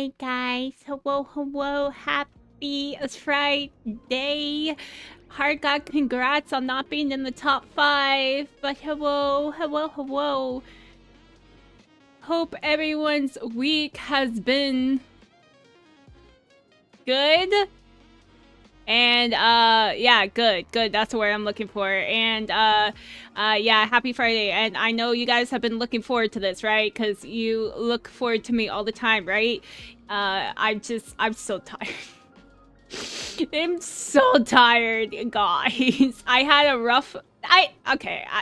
Hi guys, hello, happy Friday. Hard congrats on not being in the top 5, but hello. Hope everyone's week has been good. And yeah, good, that's the word I'm looking for. And yeah, happy Friday. And I know you guys have been looking forward to this, right? Because you look forward to me all the time, right? I'm so tired. I'm so tired, guys. I had a rough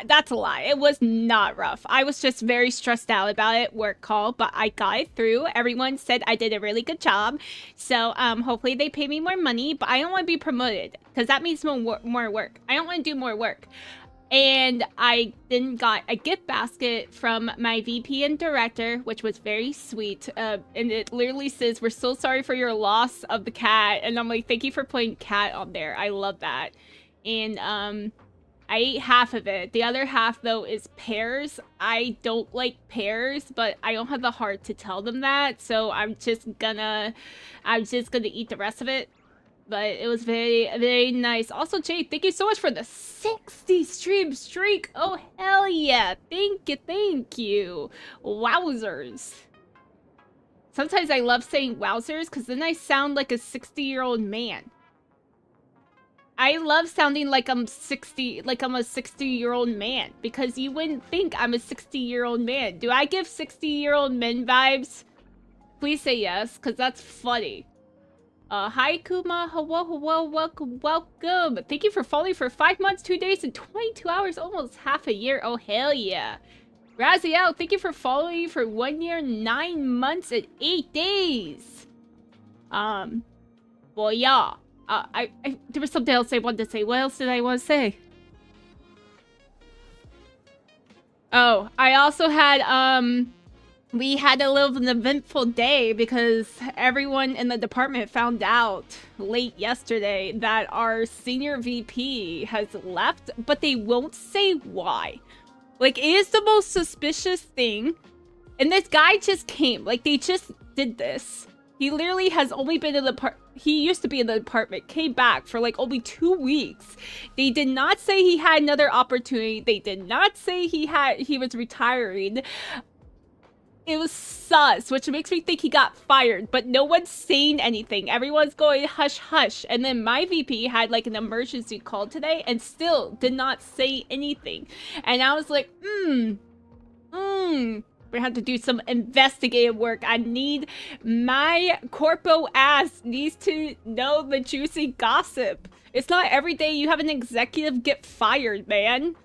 that's a lie. It was not rough. I was just very stressed out about it, work call, but I got it through. Everyone said I did a really good job. So, hopefully they pay me more money, but I don't want to be promoted because that means more work. I don't want to do more work. And I then got a gift basket from my VP and director, which was very sweet. And it literally says, "We're so sorry for your loss of the cat." And I'm like, thank you for putting cat on there. I love that. And I ate half of it. The other half, though, is pears. I don't like pears, but I don't have the heart to tell them that. So I'm just gonna eat the rest of it. But it was very nice. Also, Jay, thank you so much for the 60 stream streak. Oh, hell yeah. Thank you. Wowzers. Sometimes I love saying wowzers because then I sound like a 60-year-old man. I love sounding like I'm a 60-year-old man because you wouldn't think I'm a 60-year-old man. Do I give 60-year-old men vibes? Please say yes, because that's funny. Hi Kuma, hello, welcome. Thank you for following for 5 months, 2 days, and 22 hours, almost half a year. Oh, hell yeah. Raziel, thank you for following for 1 year, 9 months, and 8 days. Well, yeah. There was something else I wanted to say. What else did I want to say? Oh, I also had, we had a little an eventful day because everyone in the department found out late yesterday that our senior VP has left, but they won't say why. Like, it is the most suspicious thing. And this guy just came. Like, they just did this. He literally has only been in the he used to be in the department, came back for like only 2 weeks. They did not say he had another opportunity. They did not say he was retiring. It was sus, which makes me think he got fired, but no one's saying anything. Everyone's going hush hush. And then my VP had like an emergency call today and still did not say anything. And I was like, we have to do some investigative work. I need my corpo ass needs to know the juicy gossip. It's not every day you have an executive get fired, man.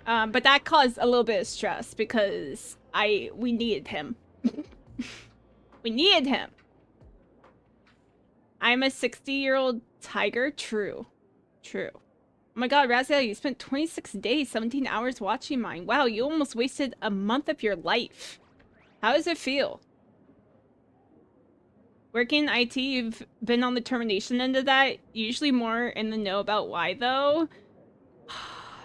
But that caused a little bit of stress because we needed him. We needed him. I'm a 60-year-old tiger. True. Oh my god, Raziel, you spent 26 days, 17 hours watching mine. Wow, you almost wasted a month of your life. How does it feel? Working in IT, you've been on the termination end of that. Usually more in the know about why, though.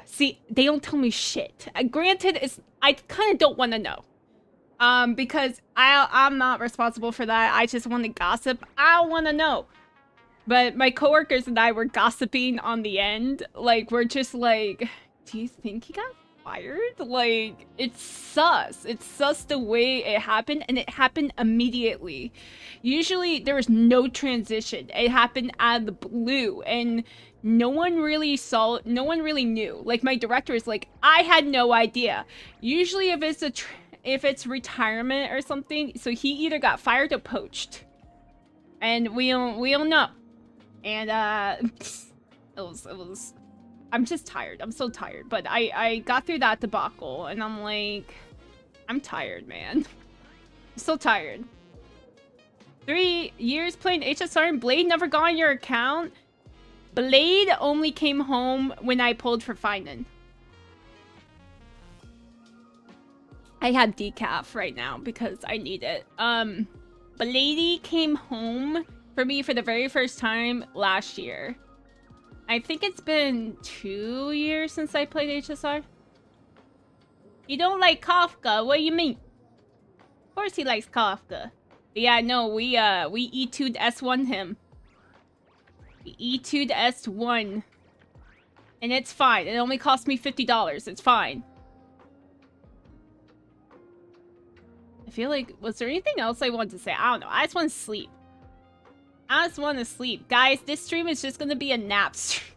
See, they don't tell me shit. Granted, I kind of don't want to know. Because I'm not responsible for that. I just want to gossip. I don't want to know. But my coworkers and I were gossiping on the end. Like, we're just like, do you think he got fired? Like, it's sus. It's sus the way it happened, and it happened immediately. Usually, there was no transition. It happened out of the blue, and no one really knew. Like, my director is like, I had no idea. Usually, if it's retirement or something, so he either got fired or poached. And we don't know. And it was I'm just tired. I'm so tired. But I got through that debacle and I'm like, I'm tired, man. I'm so tired. 3 years playing HSR and Blade never got on your account? Blade only came home when I pulled for Finan. I have decaf right now because I need it. Blady came home for me for the very first time last year. I think it's been 2 years since I played HSR. You don't like Kafka? What do you mean? Of course he likes Kafka. But yeah, no, we E2'd S1 him. We E2'd S1. And it's fine. It only cost me $50. It's fine. I feel like, was there anything else I wanted to say? I don't know. I just want to sleep. I just want to sleep. Guys, this stream is just gonna be a nap stream.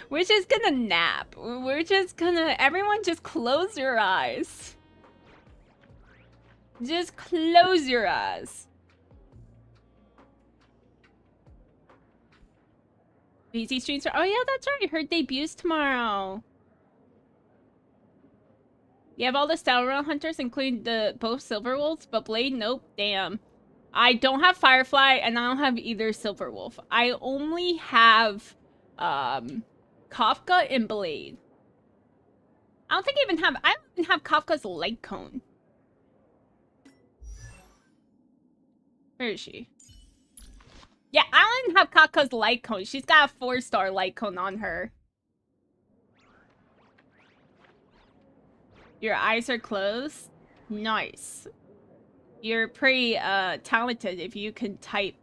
We're just gonna nap. We're just gonna... Everyone just close your eyes. Just close your eyes. BZ streams are... Oh yeah, that's right. Her debut's tomorrow. You have all the Star Rail hunters, including both Silver Wolves, but Blade, nope, damn. I don't have Firefly, and I don't have either Silver Wolf. I only have, Kafka and Blade. I don't even have Kafka's light cone. Where is she? Yeah, I don't even have Kafka's light cone. She's got a 4-star light cone on her. Your eyes are closed? Nice. You're pretty, talented if you can type.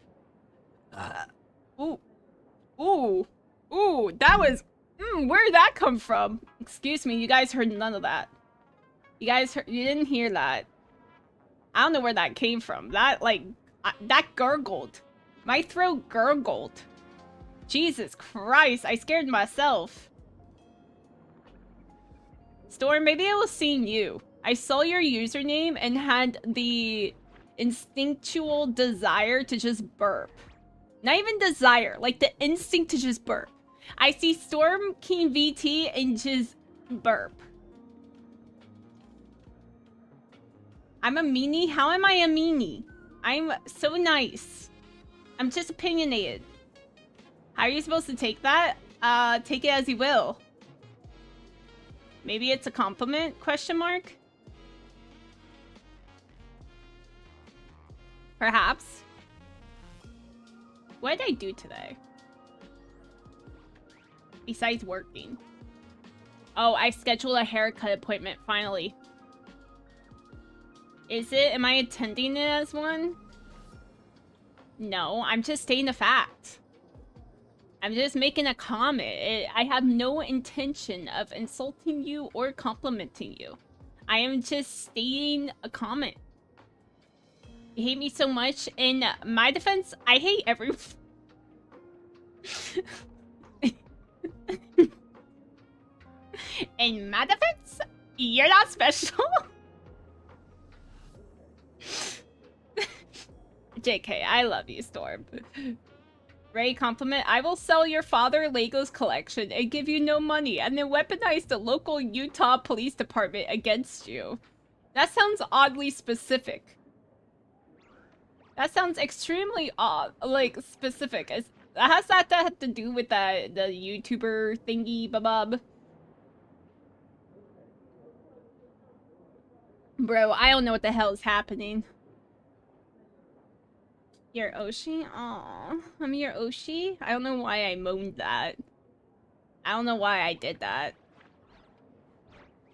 Ooh. Ooh. Ooh, that was... where did that come from? Excuse me, you guys heard none of that. You didn't hear that. I don't know where that came from. That, like, that gurgled. My throat gurgled. Jesus Christ, I scared myself. Storm, maybe I was seeing you. I saw your username and had the instinctual desire to just burp. Not even desire, like the instinct to just burp. I see Storm King VT and just burp. I'm a meanie? How am I a meanie? I'm so nice. I'm just opinionated. How are you supposed to take that? Take it as you will. Maybe it's a compliment? Question mark? Perhaps. What did I do today? Besides working. Oh, I scheduled a haircut appointment, finally. Is it? Am I attending it as one? No, I'm just stating a fact. I'm just making a comment. I have no intention of insulting you or complimenting you. I am just stating a comment. You hate me so much. In my defense, I hate everyone. In my defense, you're not special. JK, I love you, Storm. Rei compliment. I will sell your father Lego's collection and give you no money and then weaponize the local Utah police department against you. That sounds oddly specific. That sounds extremely odd, like specific. Has that to have to do with the YouTuber thingy babub? Bro, I don't know what the hell is happening. Your Oshi? Aw, I'm your Oshi? I don't know why I moaned that. I don't know why I did that.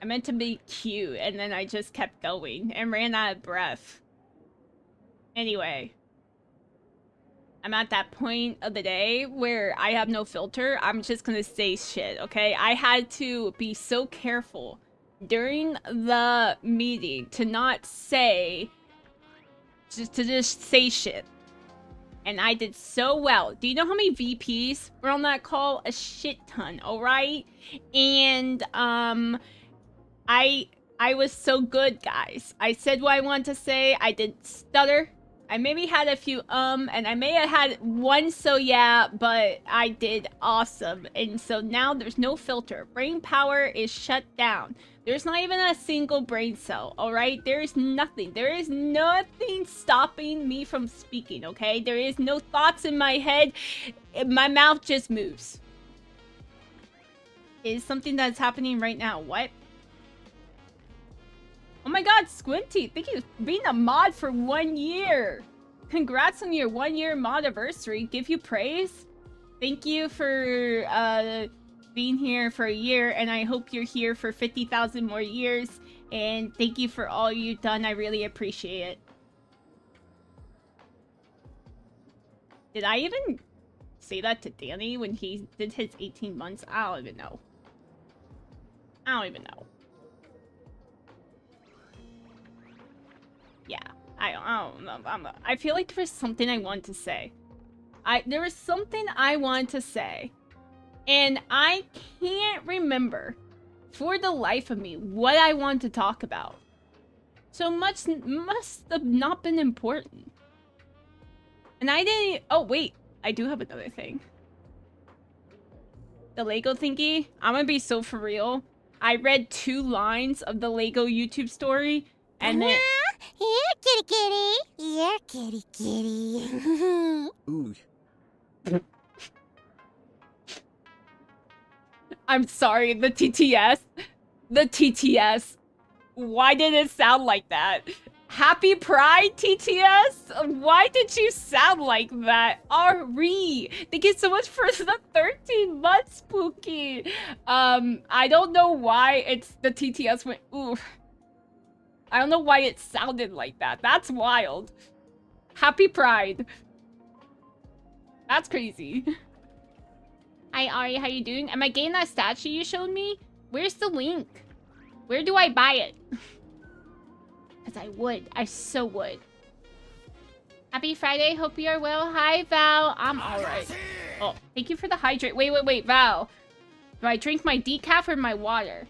I meant to be cute, and then I just kept going and ran out of breath. Anyway. I'm at that point of the day where I have no filter. I'm just gonna say shit, okay? I had to be so careful during the meeting to not say... to just say shit. And I did so well. Do you know how many VPs were on that call? A shit ton, alright? And, I was so good, guys. I said what I wanted to say. I didn't stutter. I maybe had a few, and I may have had one so yeah, but I did awesome. And so now there's no filter. Brain power is shut down. There's not even a single brain cell, alright? There is nothing. There is nothing stopping me from speaking, okay? There is no thoughts in my head. My mouth just moves. Is something that's happening right now. What? Oh my god, Squinty, thank you for being a mod for 1 year. Congrats on your 1 year mod anniversary. Give you praise. Thank you for being here for a year, and I hope you're here for 50,000 more years. And thank you for all you've done. I really appreciate it. Did I even say that to Danny when he did his 18 months? I don't even know. I don't even know. Yeah, I don't know. I feel like there was something I wanted to say. There was something I wanted to say, and I can't remember for the life of me what I wanted to talk about. So much must have not been important. And I didn't... Oh, wait. I do have another thing. The Lego thingy. I'm gonna be so for real. I read 2 lines of the Lego YouTube story, and then... Here, kitty kitty. Here, kitty kitty. Ooh. I'm sorry, the TTS. The TTS. Why did it sound like that? Happy Pride, TTS? Why did you sound like that? Ari, thank you so much for the 13 months, Spooky. I don't know why it's the TTS went, ooh. I don't know why it sounded like that. That's wild. Happy Pride. That's crazy. Hi, Ari, how you doing? Am I getting that statue you showed me? Where's the link? Where do I buy it? Because I would. I so would. Happy Friday. Hope you are well. Hi, Val. I'm alright. Oh, thank you for the hydrate. Wait, Val. Do I drink my decaf or my water?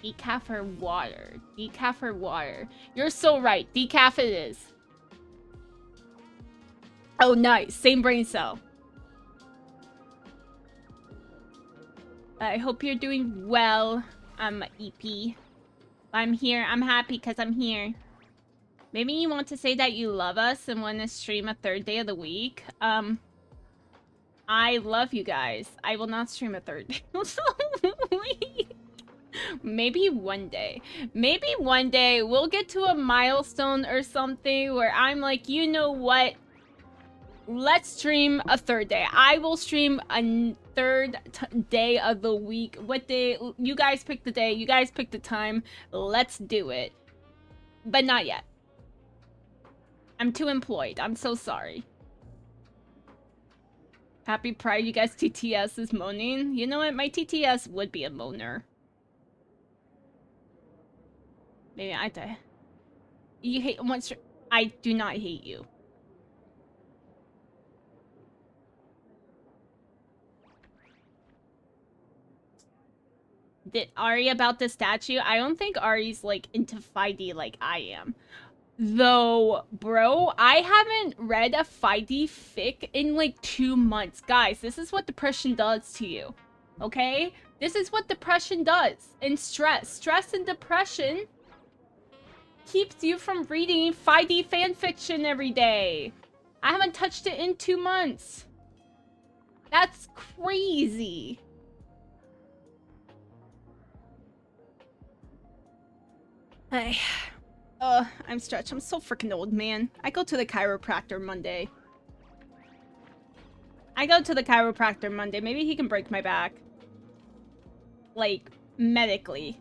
Decaf or water? Decaf or water? You're so right. Decaf it is. Oh, nice. Same brain cell. I hope you're doing well, EP. I'm here. I'm happy because I'm here. Maybe you want to say that you love us and want to stream a 3rd day of the week. I love you guys. I will not stream a 3rd day of the week. Maybe one day. Maybe one day we'll get to a milestone or something where I'm like, you know what? Let's stream a 3rd day. I will stream a 3rd day of the week. What day? You guys pick the day. You guys pick the time. Let's do it. But not yet. I'm too employed. I'm so sorry. Happy Pride. You guys TTS is moaning. You know what? My TTS would be a moaner. Maybe I die. You hate monster. I do not hate you. Did Ari about the statue? I don't think Ari's like into 5D like I am. Though, bro, I haven't read a 5D fic in like 2 months. Guys, this is what depression does to you. Okay? This is what depression does. And stress. Stress and depression keeps you from reading 5D fanfiction every day. I haven't touched it in 2 months. That's crazy. I'm stretched. I'm so freaking old, man. I go to the chiropractor Monday. Maybe he can break my back. Like, medically.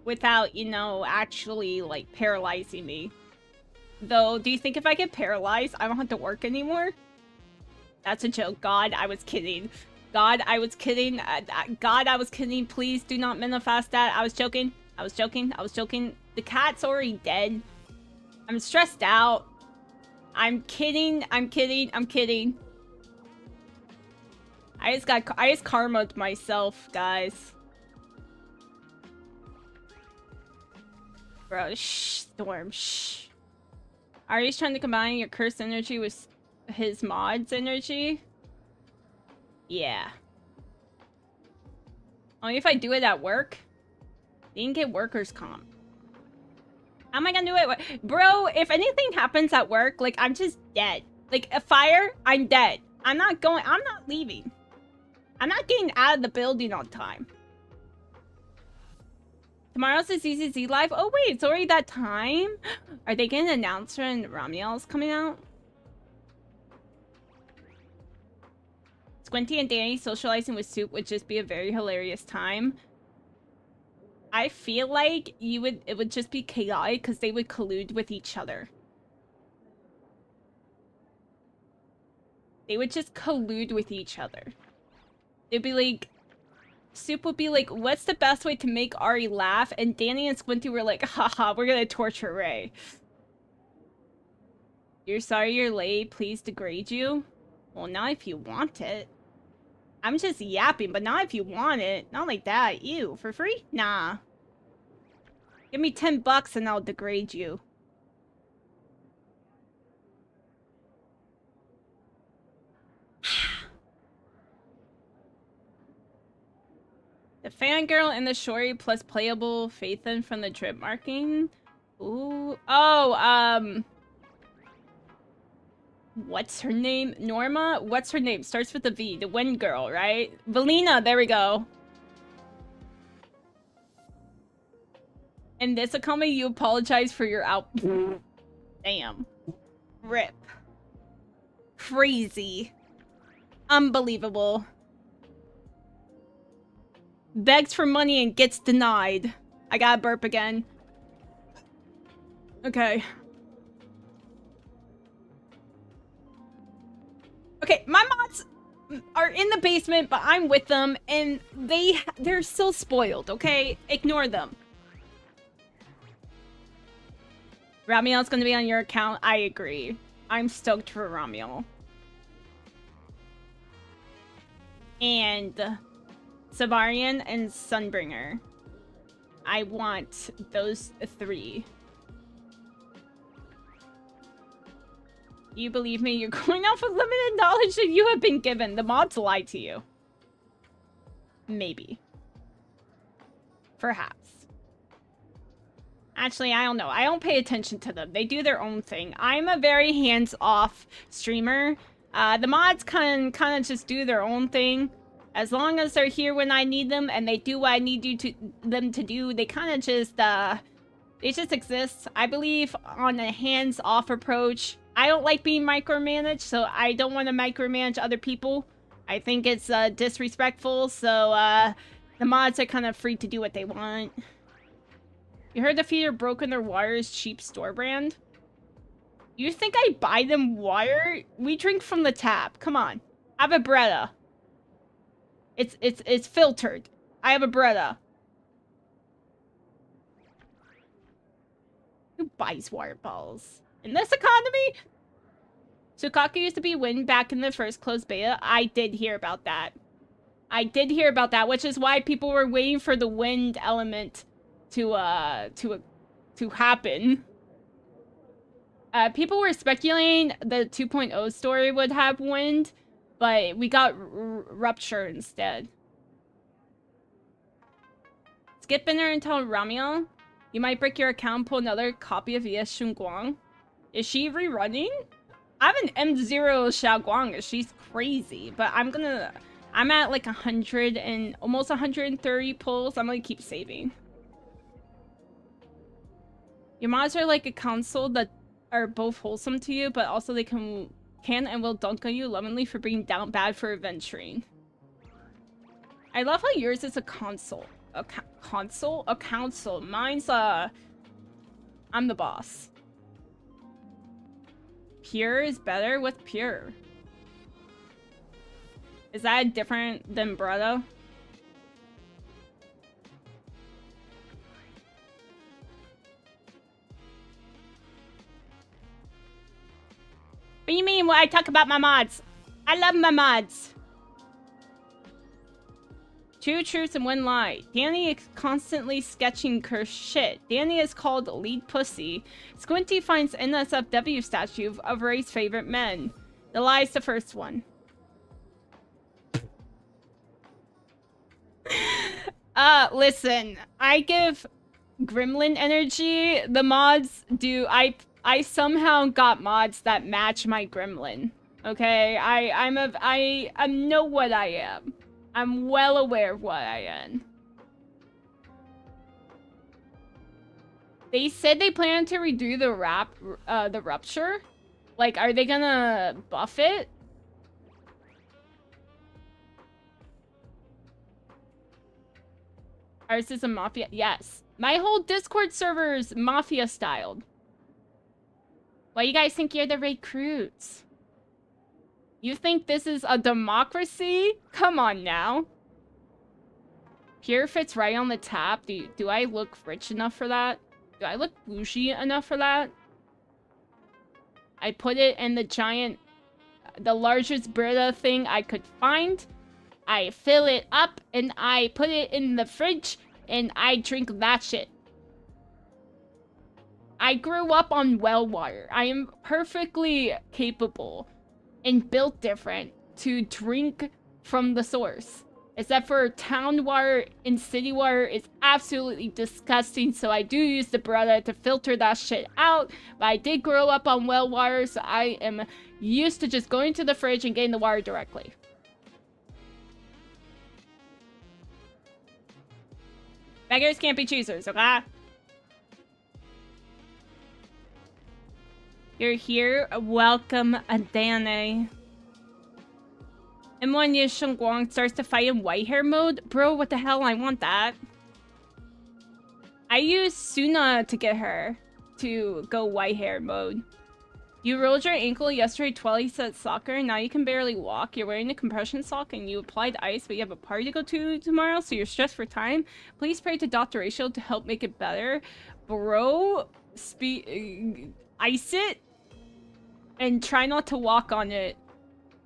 Without, you know, actually, like, paralyzing me. Though, do you think if I get paralyzed, I don't have to work anymore? That's a joke. God, I was kidding. God, I was kidding. God, I was kidding. Please do not manifest that. I was joking. The cat's already dead. I'm stressed out. I'm kidding. I just karma'd myself, guys. Bro, shh, Storm, shh. Are you trying to combine your cursed energy with his mod's energy? Yeah. Only if I do it at work. You can get workers' comp. How am I gonna do it? Bro, if anything happens at work, like, I'm just dead. Like, a fire, I'm dead. I'm not leaving. I'm not getting out of the building on time. Tomorrow's the ZZZ live? Oh, wait, it's already that time? Are they getting an announcer and Ramiel's coming out? Squinty and Danny socializing with Soup would just be a very hilarious time. I feel like it would just be chaotic because they would collude with each other. they would just collude with each other. They'd be like, Soup would be like, what's the best way to make Ari laugh? And Danny and Squinty were like, haha, we're gonna torture Rei. You're sorry you're late, please degrade you? Well, not if you want it. I'm just yapping, but not if you want it. Not like that. Ew, for free? Nah. Give me $10 and I'll degrade you. The fangirl and the shorty plus playable Phaethon from the drip marking. Ooh. Oh, what's her name? Norma? What's her name? Starts with a V. The wind girl, right? Valina, there we go. In this Akame, you apologize for your out. Damn. Rip. Crazy. Unbelievable. Begs for money and gets denied. I gotta burp again. Okay. Okay, my mods are in the basement, but I'm with them, and they're still spoiled, okay? Ignore them. Ramiel's gonna be on your account. I agree. I'm stoked for Ramiel. And Savarian and Sunbringer. I want those 3. You believe me? You're going off of limited knowledge that you have been given. The mods lied to you. Maybe. Perhaps. Actually, I don't know. I don't pay attention to them. They do their own thing. I'm a very hands-off streamer. The mods kind of just do their own thing. As long as they're here when I need them and they do what I need them to do, they kind of just, they just exist. I believe on a hands-off approach. I don't like being micromanaged, so I don't want to micromanage other people. I think it's disrespectful, so the mods are kind of free to do what they want. You heard the feeder broken their wires cheap store brand? You think I buy them wire? We drink from the tap. Come on. I have a Bretta. It's filtered. I have a Bretta. Who buys wire balls? In this economy? Sukaka used to be wind back in the first closed beta. I did hear about that. I did hear about that, which is why people were waiting for the wind element to happen. People were speculating the 2.0 story would have wind, but we got rupture instead. Skip in there and tell Ramiel you might break your account and pull another copy of ES Shunguang. Is she rerunning? I have an M0 Xiaoguang. She's crazy, but I'm at like 100 and almost 130 pulls. I'm gonna keep saving. Your mods are like a console that are both wholesome to you, but also they can and will dunk on you lovingly for being down bad for adventuring. I love how yours is a console. A console? A council. Mine's I'm the boss. Pure is better? What's pure? Is that different than Brother? What do you mean when I talk about my mods? I love my mods. 2 truths and 1 lie. Danny is constantly sketching cursed shit. Danny is called lead pussy. Squinty finds NSFW statue of Rei's favorite men. The lie is the first one. Listen. I give gremlin energy. The mods do. I somehow got mods that match my gremlin. Okay? I know what I am. I'm well aware of what I am. They said they plan to redo the rupture. Like, are they gonna buff it? Ours is a mafia. Yes. My whole Discord server is mafia styled. Why you guys think you're the recruits? You think this is a democracy? Come on now. Pure fits right on the tap. Do I look rich enough for that? Do I look bougie enough for that? I put it in the largest Brita thing I could find. I fill it up and I put it in the fridge and I drink that shit. I grew up on well water. I am perfectly capable and built different to drink from the source. Except for town water and city water is absolutely disgusting, so I do use the Brita to filter that shit out. But I did grow up on well water, so I am used to just going to the fridge and getting the water directly. Beggars can't be choosers, okay? You're here. Welcome, Adane. And when Ye Shengguang starts to fight in white hair mode, bro, what the hell? I want that. I used Suna to get her to go white hair mode. You rolled your ankle yesterday twice at soccer, and now you can barely walk. You're wearing a compression sock, and you applied ice, but you have a party to go to tomorrow, so you're stressed for time. Please pray to Dr. Rachel to help make it better. Bro, ice it, and try not to walk on it.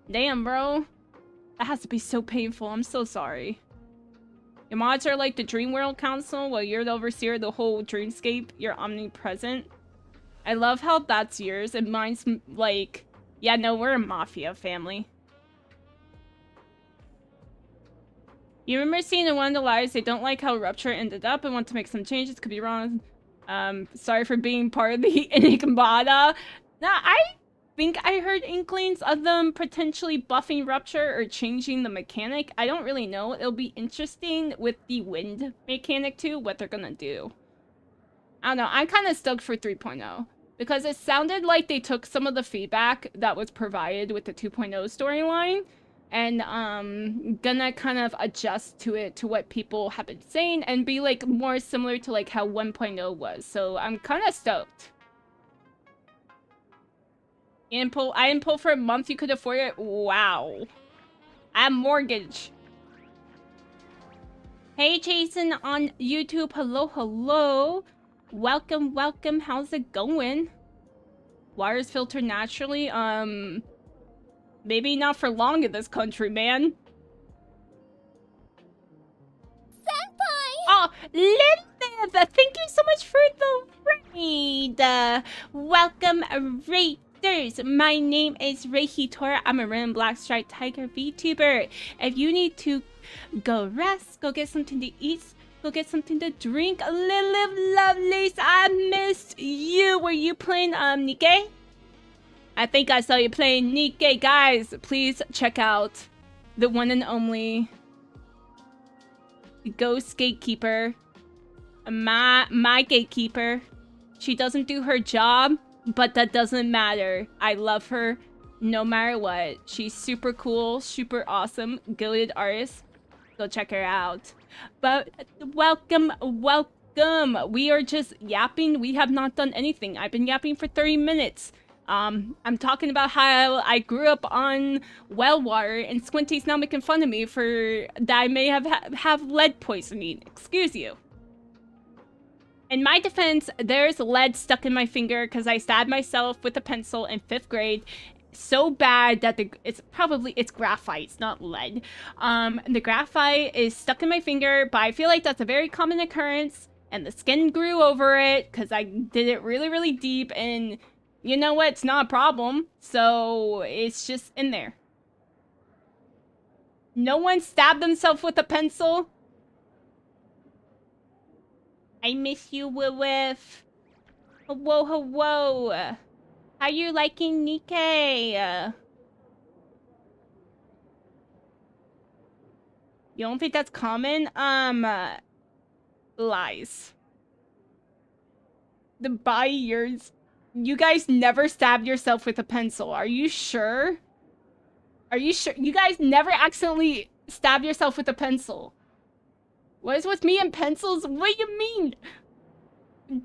Damn, bro. That has to be so painful. I'm so sorry. Your mods are like the Dream World Council, while you're the overseer of the whole dreamscape. You're omnipresent. I love how that's yours, and mine's like... Yeah, no, we're a mafia family. You remember seeing in one of the lives, they don't like how Rupture ended up and want to make some changes. Could be wrong. Sorry for being part of the Enigmata. Nah, I think I heard inklings of them potentially buffing Rupture or changing the mechanic. I don't really know. It'll be interesting with the wind mechanic too, what they're gonna do. I don't know. I'm kind of stoked for 3.0 because it sounded like they took some of the feedback that was provided with the 2.0 storyline and gonna kind of adjust to it to what people have been saying and be like more similar to like how 1.0 was. So I'm kind of stoked. I didn't pull for a month. You could afford it. Wow. I have mortgage. Hey, Jason on YouTube. Hello, hello. Welcome, welcome. How's it going? Water's filtered naturally. Maybe not for long in this country, man. Senpai! Oh, Lilith! Thank you so much for the raid. Welcome, Rei. My name is Rei Hitora. I'm a random black striped tiger VTuber. If you need to go rest, go get something to eat, go get something to drink, Lilith Lovelace, I missed you. Were you playing Nikkei? I think I saw you playing Nikkei. Guys, please check out the one and only Ghost Gatekeeper. My gatekeeper. She doesn't do her job, but that doesn't matter. I love her no matter what. She's super cool, super awesome, goated artist. Go check her out. But welcome, welcome. We are just yapping. We have not done anything. I've been yapping for 30 minutes. I'm talking about how I grew up on well water, and Squinty's now making fun of me for that I may have lead poisoning. Excuse you. In my defense, there's lead stuck in my finger because I stabbed myself with a pencil in 5th grade. So bad that it's graphite, it's not lead. The graphite is stuck in my finger, but I feel like that's a very common occurrence, and the skin grew over it because I did it really, really deep, and you know what? It's not a problem, so it's just in there. No one stabbed themselves with a pencil. I miss you, Lilith. Whoa, whoa. How you liking Nikkei? You don't think that's common? Lies. The body years. You guys never stabbed yourself with a pencil. Are you sure? Are you sure? You guys never accidentally stabbed yourself with a pencil. What is with me and pencils? What do you mean?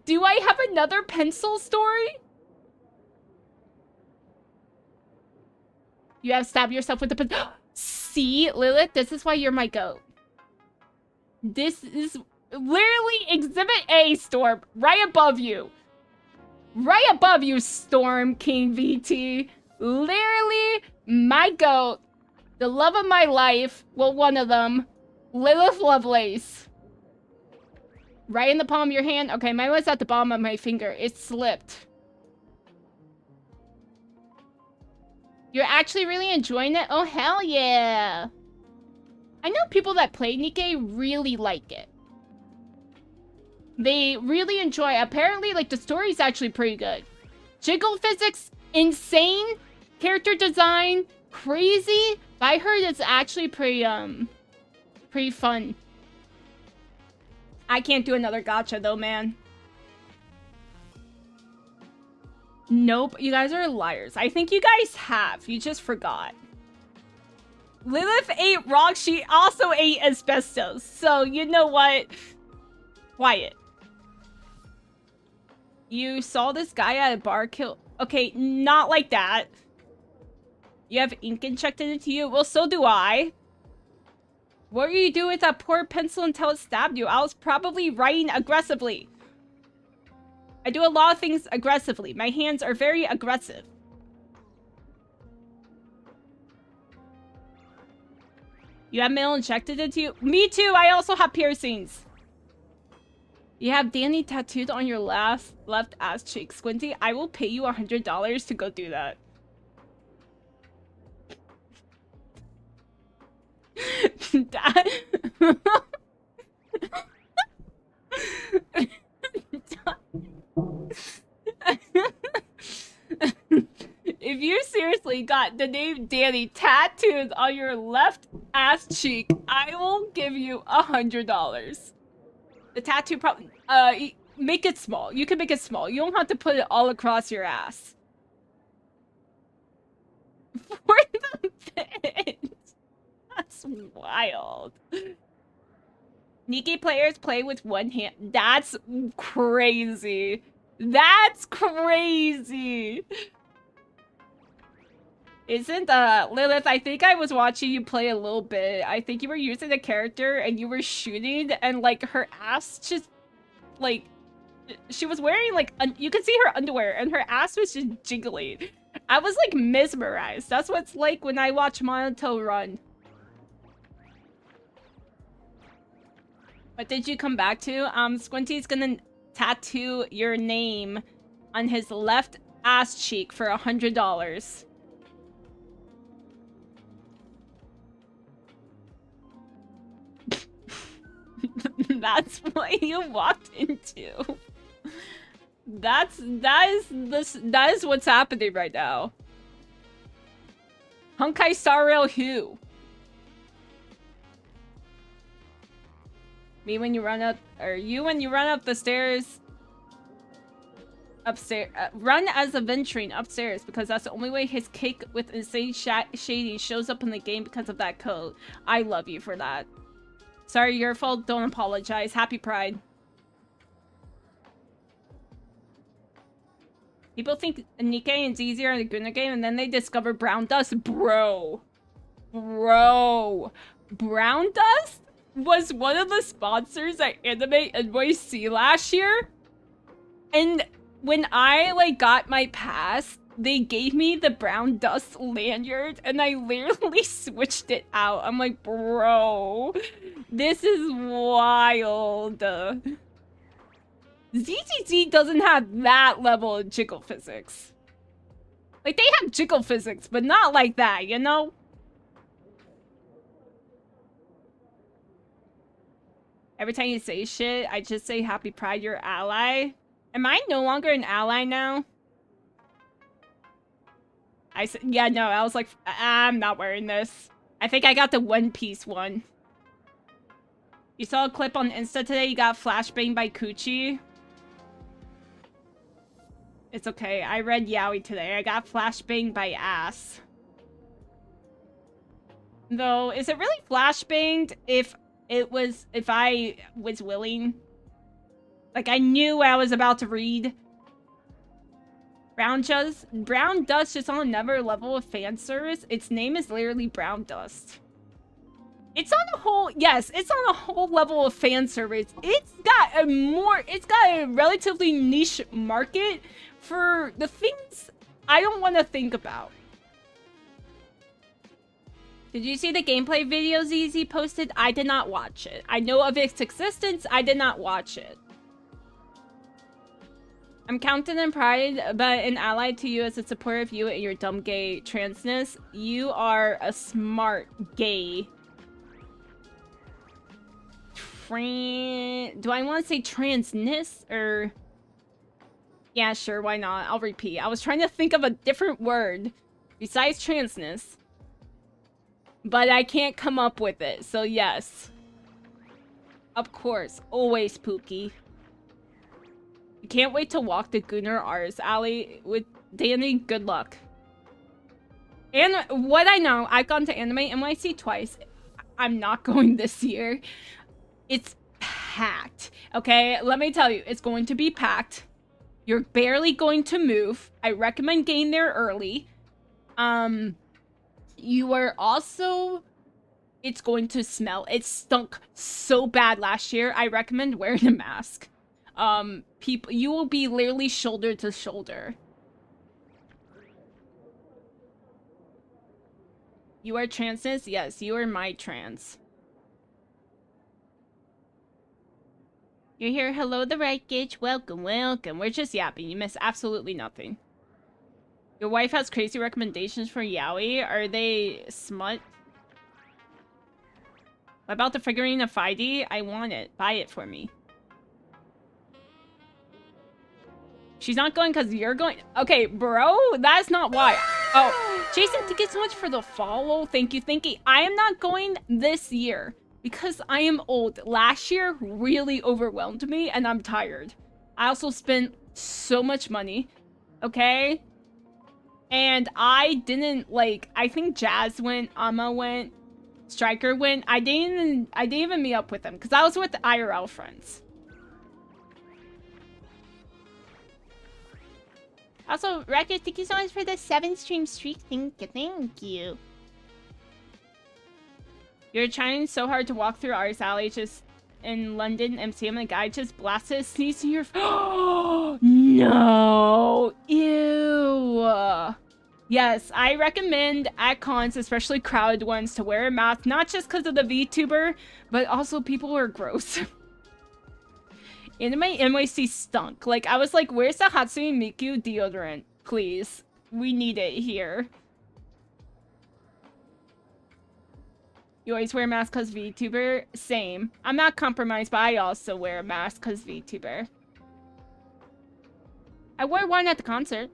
Do I have another pencil story? You have stabbed yourself with the... See, Lilith, this is why you're my goat. This is literally Exhibit A, Storm. Right above you. Right above you, Storm King VT. Literally my goat. The love of my life. Well, one of them. Lilith Lovelace. Right in the palm of your hand. Okay, mine was at the bottom of my finger. It slipped. You're actually really enjoying it? Oh, hell yeah. I know people that play Nikke really like it. They really enjoy it. Apparently, like, the story's actually pretty good. Jiggle physics, insane. Character design, crazy. But I heard it's actually pretty fun. I can't do another gacha, though, man. Nope, you guys are liars. I think you guys have. You just forgot. Lilith ate rock. She also ate asbestos. So, you know what? Quiet. You saw this guy at a bar kill... Okay, not like that. You have ink injected into you? Well, so do I. What were you doing with that poor pencil until it stabbed you? I was probably writing aggressively. I do a lot of things aggressively. My hands are very aggressive. You have mail injected into you? Me too! I also have piercings! You have Danny tattooed on your left ass cheek. Squinty, I will pay you $100 to go do that. If you seriously got the name Danny tattooed on your left ass cheek, I will give you $100. The tattoo probably make it small. You can make it small. You don't have to put it all across your ass. For the bit. That's wild. Nikke players play with one hand. That's crazy. That's crazy. Isn't Lilith, I think I was watching you play a little bit. I think you were using a character and you were shooting and like her ass just like she was wearing like you could see her underwear and her ass was just jiggling. I was like mesmerized. That's what it's like when I watch Monato run. What did you come back to? Squinty's gonna tattoo your name on his left ass cheek for $100. That's what you walked into. That is what's happening right now. Honkai Star Rail who? Me when you run up, or you when you run up the stairs. Upstairs, run as a venturing upstairs because that's the only way his cake with insane shady shows up in the game because of that code. I love you for that. Sorry, your fault. Don't apologize. Happy Pride. People think Nikke is easier in the Guna game, and then they discover Brown Dust. Bro. Brown Dust was one of the sponsors at Anime NYC last year. And when I, like, got my pass, they gave me the Brown Dust lanyard, and I literally switched it out. I'm like, bro, this is wild. ZZZ doesn't have that level of jiggle physics. Like, they have jiggle physics, but not like that, you know? Every time you say shit, I just say Happy Pride, your ally. Am I no longer an ally now? I said, yeah, no, I was like, I'm not wearing this. I think I got the One Piece one. You saw a clip on Insta today, you got flashbanged by Coochie. It's okay, I read Yaoi today. I got flashbanged by ass. Though, is it really flashbanged if I was willing? Like, I knew what I was about to read. Brown Dust is on another level of fan service. Its name is literally Brown Dust. It's on a whole, yes, it's on a whole level of fan service. It's got a relatively niche market for the things I don't want to think about. Did you see the gameplay video ZZ posted? I did not watch it. I know of its existence. I did not watch it. I'm counted in pride, but an ally to you as a supporter of you and your dumb gay transness. You are a smart gay. Do I want to say transness or... Yeah, sure, why not? I'll repeat. I was trying to think of a different word besides transness, but I can't come up with it, so yes. Of course, always Pookie. Can't wait to walk the Gunnar Ars alley with Danny. Good luck. And what I know, I've gone to Anime NYC twice. I'm not going this year. It's packed. Okay, let me tell you, it's going to be packed. You're barely going to move. I recommend getting there early. You are also... It's going to smell. It stunk so bad last year. I recommend wearing a mask. People, you will be literally shoulder to shoulder. You are transness? Yes, you are my trans. You're here. Hello, the wreckage. Welcome, welcome. We're just yapping. You miss absolutely nothing. Your wife has crazy recommendations for yaoi. Are they smut? About the figurine of 5D? I want it. Buy it for me. She's not going because you're going. Okay, bro, that's not why. Oh, Jason, thank you so much for the follow. Thank you, thank you. I am not going this year because I am old. Last year really overwhelmed me and I'm tired. I also spent so much money, okay? And I didn't like, I think Jazz went, Amma went, Striker went. I didn't even meet up with them because I was with the IRL friends. Also, Racket, thank you so much for the 7-stream streak. Thank you. You're trying so hard to walk through Ars Alley just in London MCM and the guy just blasted a sneeze in your no. Ew. Yes, I recommend at cons, especially crowded ones, to wear a mask, not just because of the VTuber, but also people are gross. Anime NYC stunk. Like, I was like, where's the Hatsune Miku deodorant? Please. We need it here. You always wear a mask because VTuber? Same. I'm not compromised, but I also wear a mask because VTuber. I wore one at the concert.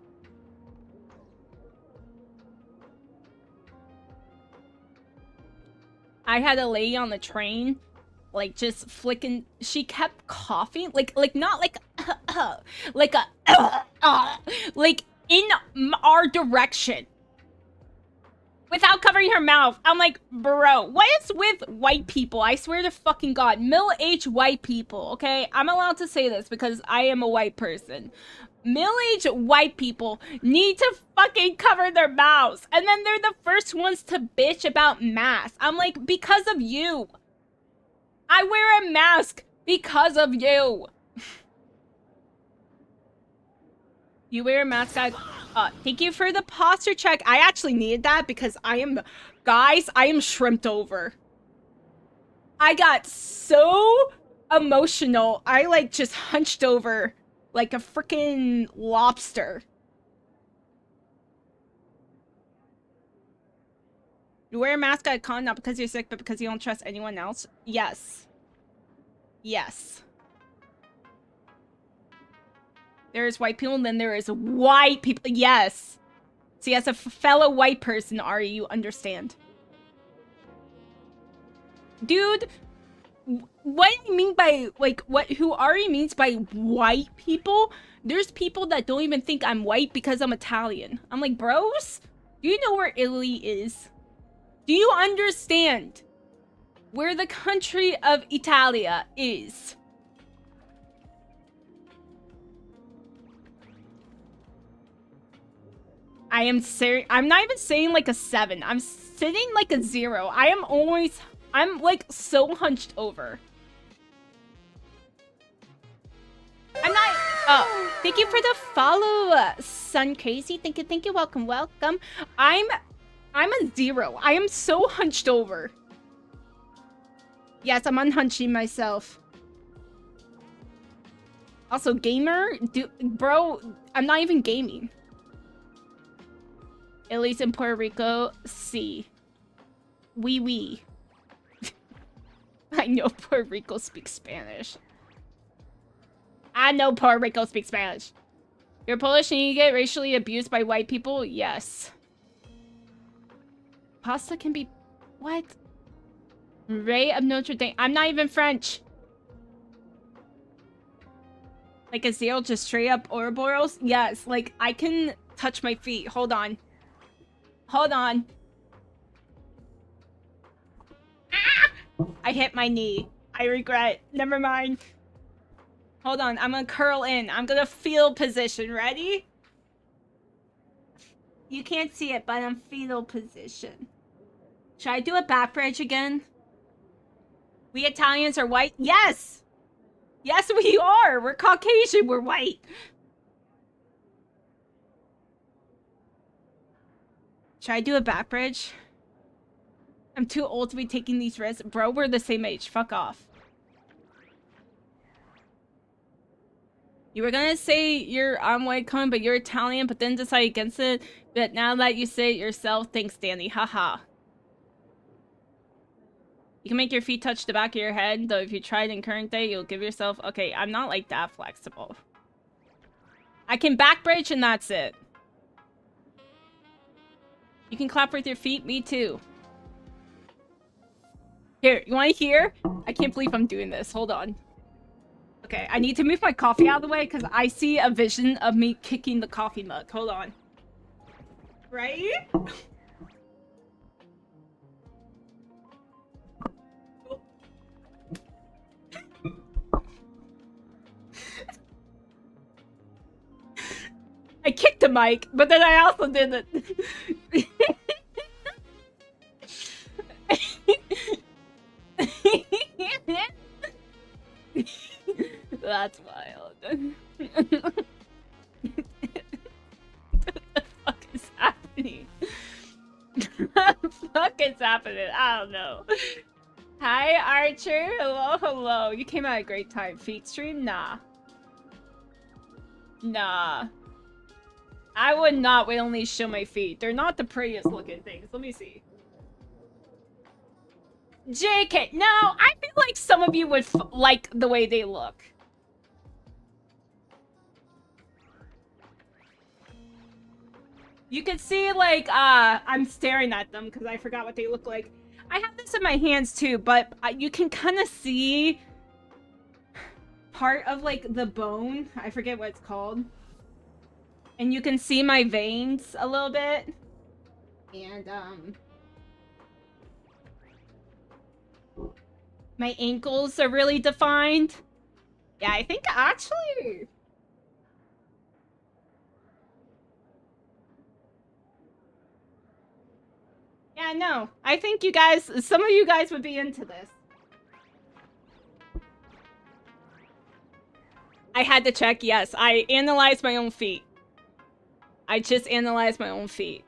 I had a lady on the train, like, just flicking. She kept coughing, like not like, like a, like in our direction, without covering her mouth. I'm like, bro, what is with white people? I swear to fucking God, middle-aged white people. Okay, I'm allowed to say this because I am a white person. Middle-aged white people need to fucking cover their mouths. And then they're the first ones to bitch about masks. I'm like, because of you. I wear a mask because of you. You wear a mask, thank you for the posture check. I actually needed that because I am, guys, I am shrimped over. I got so emotional. I like just hunched over like a freaking lobster. You wear a mask at a con not because you're sick, but because you don't trust anyone else? Yes. Yes. There's white people and then there is white people. Yes. See, as a fellow white person, Ari, you understand. Dude, what do you mean by, like, who Ari means by white people? There's people that don't even think I'm white because I'm Italian. I'm like, bros, do you know where Italy is? Do you understand where the country of Italia is? I am serious. I'm not even saying like a 7. I'm sitting like a 0. I'm like so hunched over. I'm not. Oh, thank you for the follow, Sun Crazy. Thank you. Welcome. I'm a 0. I am so hunched over. Yes, I'm unhunching myself. Also, gamer, bro, I'm not even gaming. At least in Puerto Rico, sí. Oui. I know Puerto Rico speaks Spanish. I know Puerto Rico speaks Spanish. You're Polish and you get racially abused by white people? Yes. Pasta can be... What? Rei of Notre Dame. I'm not even French. Like a 0, just straight up Ouroboros? Yes, like I can touch my feet. Hold on. Ah! I hit my knee. I regret. Never mind. Hold on, I'm gonna curl in. I'm gonna fetal position. Ready? You can't see it, but I'm fetal position. Should I do a back bridge again? We Italians are white? Yes! Yes, we are! We're Caucasian, we're white. Should I do a back bridge? I'm too old to be taking these risks. Bro, we're the same age. Fuck off. You were gonna say you're white con, but you're Italian, but then decide against it. But now that you say it yourself, thanks, Danny. Haha. You can make your feet touch the back of your head, though if you tried in current day, you'll give yourself... Okay, I'm not like that flexible. I can back bridge and that's it. You can clap with your feet? Me too. Here, you want to hear? I can't believe I'm doing this. Hold on. Okay, I need to move my coffee out of the way because I see a vision of me kicking the coffee mug. Hold on. Right? I kicked the mic, but then I also did it. That's wild. What the fuck is happening? What the fuck is happening? I don't know. Hi, Archer. Hello. You came at a great time. Feet stream? Nah. I would not willingly show my feet. They're not the prettiest looking things. Let me see. JK. No, I feel like some of you would like the way they look. You can see, like, I'm staring at them because I forgot what they look like. I have this in my hands too, but you can kind of see part of, like, the bone. I forget what it's called. And you can see my veins a little bit. And, my ankles are really defined. Yeah, I think actually... Yeah, no. I think you guys, some of you guys would be into this. I had to check, yes. I analyzed my own feet. I just analyzed my own feet.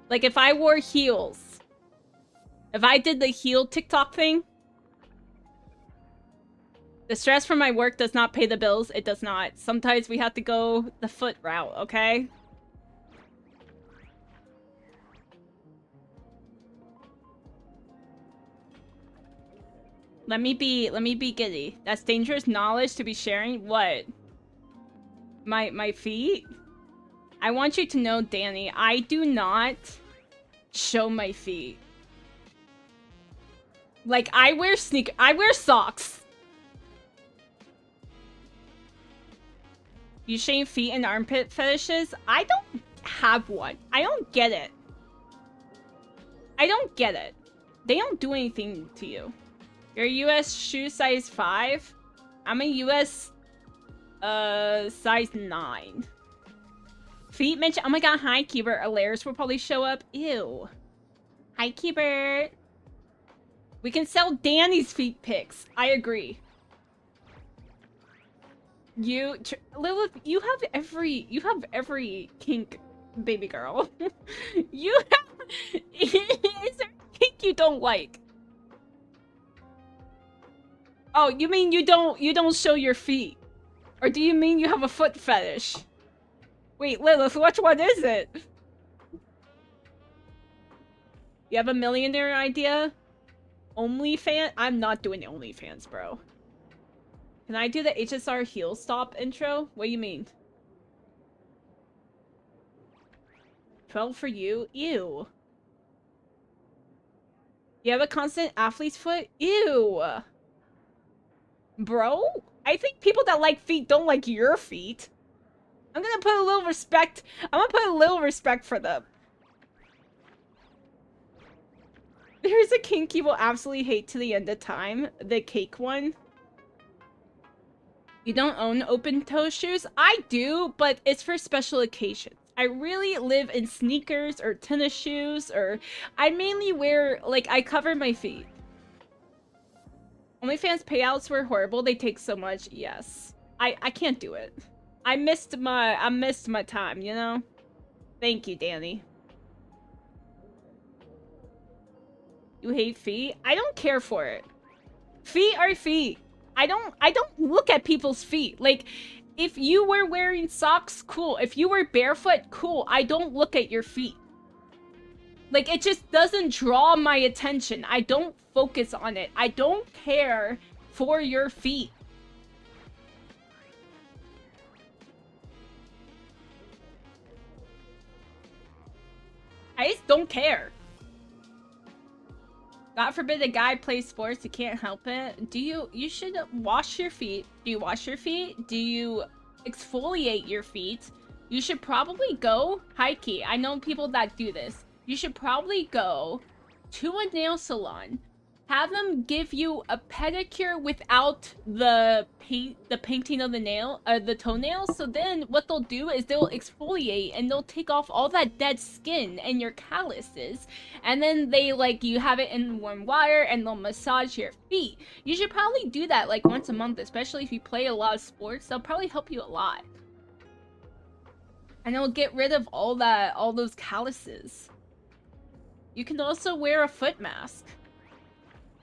Like, if I wore heels, if I did the heel TikTok thing, the stress from my work does not pay the bills. It does not. Sometimes we have to go the foot route, okay? Let me be giddy. That's dangerous knowledge to be sharing. What? My feet? I want you to know, Danny, I do not show my feet. Like, I wear socks. You shame feet and armpit fetishes? I don't have one. I don't get it. I don't get it. They don't do anything to you. You're a US shoe size 5? I'm a US size 9. Feet mention. Oh my god, hi, Keybert. Alaris will probably show up. Ew. Hi, Keybert. We can sell Danny's feet pics. I agree. Lilith, you have every kink, baby girl. You have. Is there a kink you don't like? Oh, you mean you don't show your feet? Or do you mean you have a foot fetish? Wait, Lilith, which one is it? You have a millionaire idea? OnlyFans? I'm not doing OnlyFans, bro. Can I do the HSR heel stop intro? What do you mean? 12 for you? Ew. You have a constant athlete's foot? Ew. Bro? I think people that like feet don't like your feet. I'm gonna put a little respect. I'm gonna put a little respect for them. There's a kink you will absolutely hate to the end of time. The cake one. You don't own open-toe shoes? I do, but it's for special occasions. I really live in sneakers or tennis shoes, or I mainly wear, like, I cover my feet. OnlyFans payouts were horrible. They take so much. Yes. I can't do it. I missed my time, you know? Thank you, Danny. You hate feet? I don't care for it. Feet are feet. I don't look at people's feet. Like, if you were wearing socks, cool. If you were barefoot, cool. I don't look at your feet. Like, it just doesn't draw my attention. I don't focus on it. I don't care for your feet. I just don't care. God forbid a guy plays sports, you can't help it. You should wash your feet. Do you wash your feet? Do you exfoliate your feet? You should probably go, Heike, I know people that do this. You should probably go to a nail salon, have them give you a pedicure without the painting of the nail, or the toenails. So then what they'll do is they'll exfoliate and they'll take off all that dead skin and your calluses. And then they, like, you have it in warm water and they'll massage your feet. You should probably do that like once a month, especially if you play a lot of sports. They'll probably help you a lot. And it'll get rid of all those calluses. You can also wear a foot mask.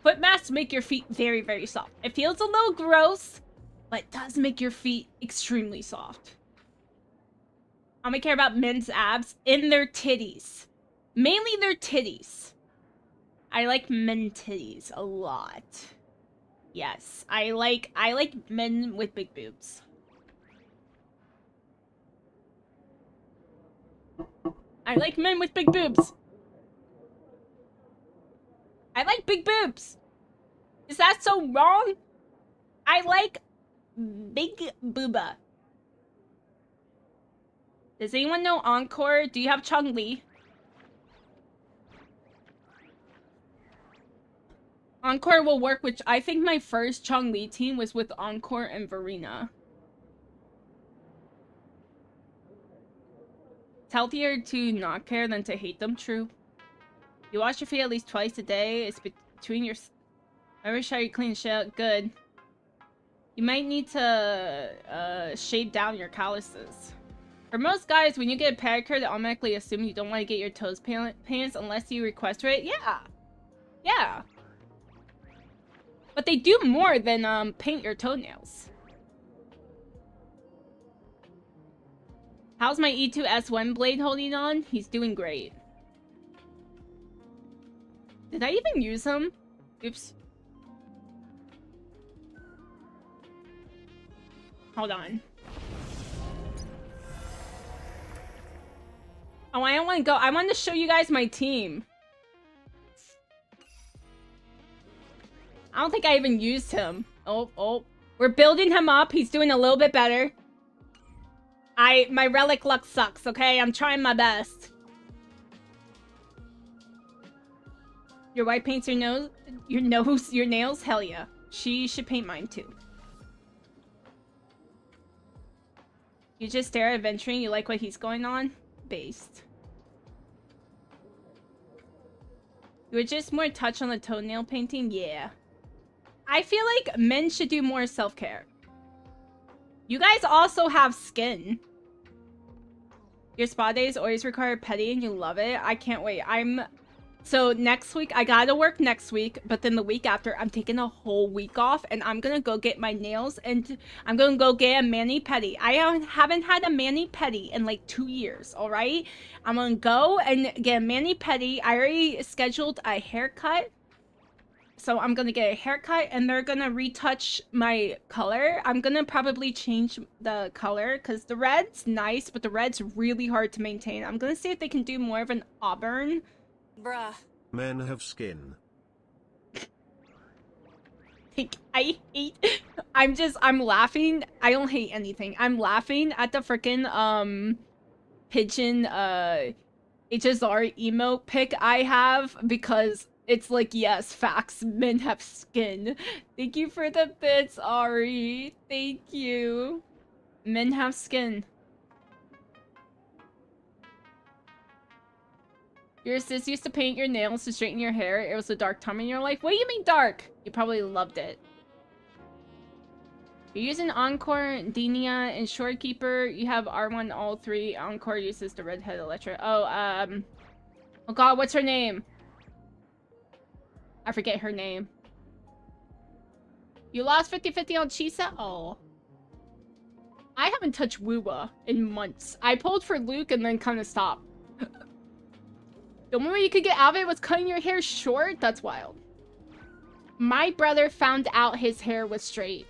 Foot masks make your feet very, very soft. It feels a little gross, but it does make your feet extremely soft. I'm gonna care about men's abs in their titties. Mainly their titties. I like men titties a lot. Yes, I like men with big boobs. I like men with big boobs. I like big boobs. Is that so wrong? I like big booba. Does anyone know Encore? Do you have Chun-Li? Encore will work with... I think my first Chun-Li team was with Encore and Verena. It's healthier to not care than to hate them, true. You wash your feet at least twice a day. It's between your... Every shower you clean shit. Good. You might need to shave down your calluses. For most guys, when you get a pedicure, they automatically assume you don't want to get your toes painted unless you request for it. Yeah. Yeah. But they do more than paint your toenails. How's my E2S1 blade holding on? He's doing great. Did I even use him? Oops. Hold on. Oh, I don't want to go. I want to show you guys my team. I don't think I even used him. Oh. We're building him up. He's doing a little bit better. My relic luck sucks, okay? I'm trying my best. Your wife paints your nose? Your nails? Hell yeah. She should paint mine too. You just stare at adventuring, you like what he's going on? Based. You were just more touch on the toenail painting? Yeah. I feel like men should do more self-care. You guys also have skin. Your spa days always require petty and you love it. I can't wait. So next week, I gotta work next week, but then the week after, I'm taking a whole week off and I'm gonna go get my nails and I'm gonna go get a mani-pedi. I haven't had a mani-pedi in like 2 years, all right? I'm gonna go and get a mani-pedi. I already scheduled a haircut. So I'm gonna get a haircut and they're gonna retouch my color. I'm gonna probably change the color because the red's nice, but the red's really hard to maintain. I'm gonna see if they can do more of an auburn. Bruh. Men have skin. I hate. I'm laughing. I don't hate anything. I'm laughing at the freaking pigeon HSR emote pic I have because it's like, yes, facts, men have skin. Thank you for the bits, Ari. Thank you. Men have skin. Your sis used to paint your nails to straighten your hair. It was a dark time in your life. What do you mean dark? You probably loved it. You're using Encore, Denia, and Shorekeeper. You have R1 all 3. Encore uses the redhead Electra. Oh god, what's her name? I forget her name. You lost 50-50 on Chisa? Oh. I haven't touched Wuwa in months. I pulled for Luke and then kind of stopped. The only way you could get out of it was cutting your hair short? That's wild. My brother found out his hair was straight.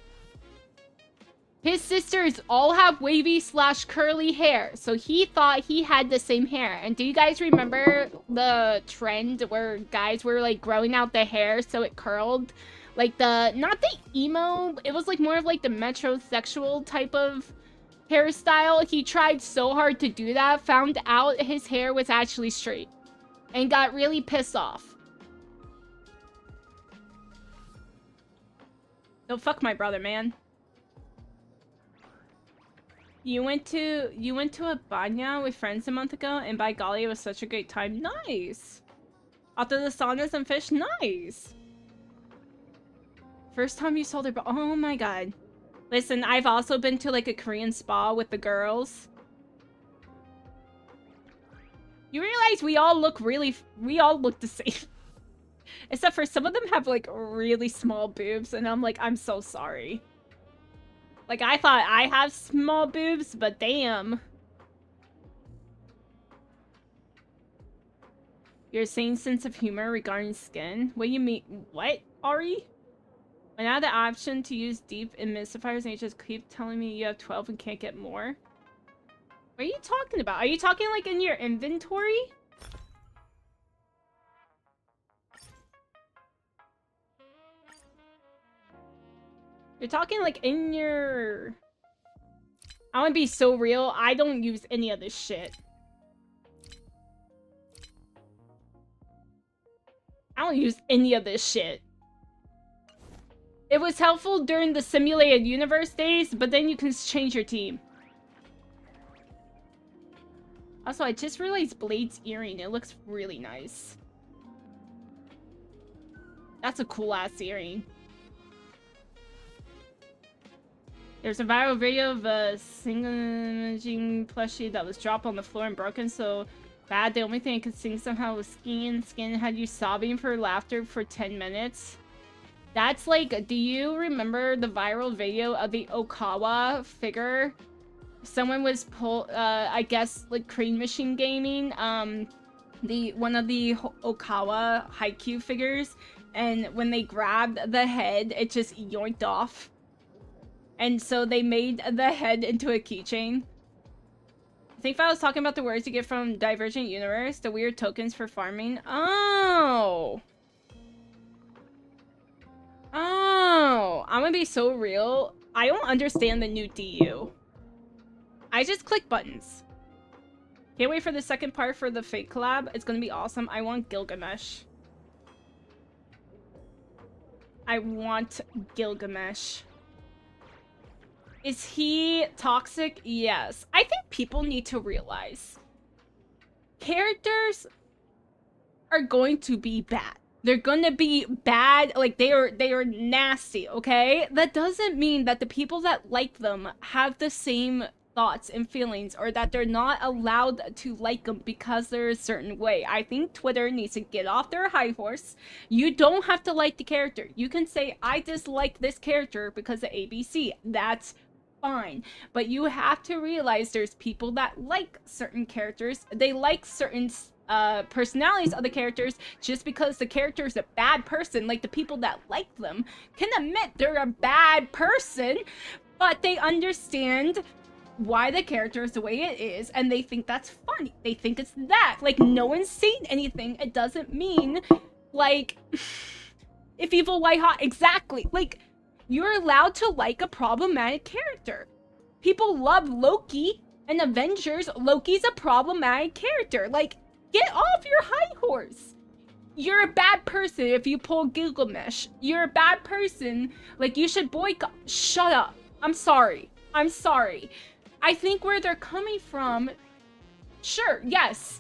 His sisters all have wavy / curly hair, so he thought he had the same hair. And do you guys remember the trend where guys were like growing out the hair so it curled? Like not the emo, it was like more of like the metrosexual type of hairstyle. He tried so hard to do that, found out his hair was actually straight. And got really pissed off. Don't fuck my brother, man. You went to a banya with friends a month ago, and by golly, it was such a great time. Nice. After the saunas and fish, nice. First time you saw their, oh my god. Listen, I've also been to like a Korean spa with the girls. You realize we all look the same. Except for some of them have like really small boobs and I'm like, I'm so sorry. Like I thought I have small boobs, but damn. Your same sense of humor regarding skin? What do you mean? What, Ari? When I had the option to use deep emulsifiers and you just keep telling me you have 12 and can't get more? What are you talking about? Are you talking like in your inventory? You're talking like in your... I want to be so real. I don't use any of this shit. I don't use any of this shit. It was helpful during the simulated universe days, but then you can change your team. Also, I just realized Blade's earring. It looks really nice. That's a cool-ass earring. There's a viral video of a singing plushie that was dropped on the floor and broken so bad. The only thing I could sing somehow was Skin had you sobbing for laughter for 10 minutes. That's like, do you remember the viral video of the Okawa figure? Someone was I guess like Crane Machine Gaming, one of the Okawa Haikyuu figures, and when they grabbed the head, it just yoinked off. And so they made the head into a keychain. I think if I was talking about the words you get from Divergent Universe, the weird tokens for farming. Oh, I'm gonna be so real. I don't understand the new DU. I just click buttons. Can't wait for the second part for the Fate collab. It's gonna be awesome. I want Gilgamesh. I want Gilgamesh. Is he toxic? Yes. I think people need to realize characters are going to be bad. They're gonna be bad, like they are nasty, okay? That doesn't mean that the people that like them have the same thoughts and feelings, or that they're not allowed to like them because they're a certain way. I think Twitter needs to get off their high horse. You don't have to like the character. You can say, I dislike this character because of ABC. That's fine. But you have to realize there's people that like certain characters. They like certain personalities of the characters. Just because the character is a bad person, like the people that like them can admit they're a bad person, but they understand why the character is the way it is, and they think that's funny. They think it's that. Like, no one's seen anything. It doesn't mean, like, if evil white hot, exactly. Like, you're allowed to like a problematic character. People love Loki and Avengers. Loki's a problematic character. Like, get off your high horse. You're a bad person if you pull Gilgamesh. You're a bad person. Like, you should boycott. Shut up. I'm sorry. I'm sorry. I think where they're coming from, sure, yes.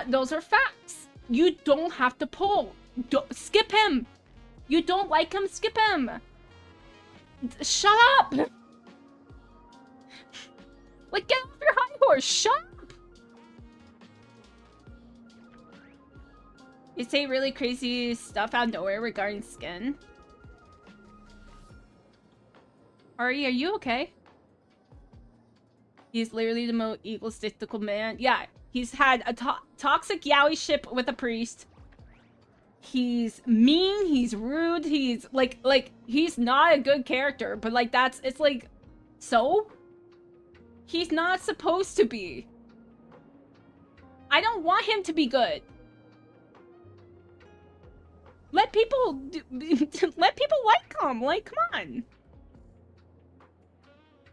Those are facts. You don't have to pull. Skip him. You don't like him, skip him. Shut up. Like, get off your high horse. Shut up. You say really crazy stuff out of nowhere regarding skin. Ari, are you okay? He's literally the most egotistical man. Yeah, he's had a toxic yaoi ship with a priest. He's mean, he's rude, he's like he's not a good character, but like it's like, so? He's not supposed to be. I don't want him to be good. Let people like him. Like, come on.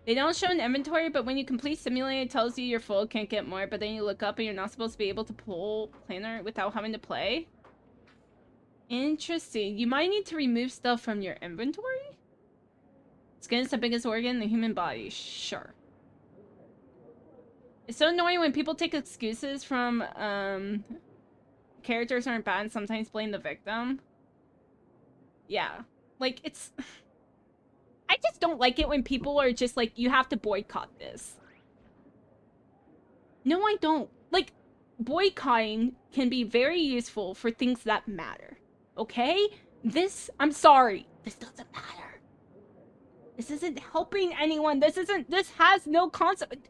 They don't show an inventory, but when you complete simulator, it tells you you're full, can't get more, but then you look up and you're not supposed to be able to pull planner without having to play. Interesting. You might need to remove stuff from your inventory? Skin is the biggest organ in the human body. Sure. It's so annoying when people take excuses from, characters aren't bad and sometimes blame the victim. Yeah. Like, it's... I just don't like it when people are just like, you have to boycott this. No, I don't. Like, boycotting can be very useful for things that matter. Okay? This, I'm sorry. This doesn't matter. This isn't helping anyone. This has no concept.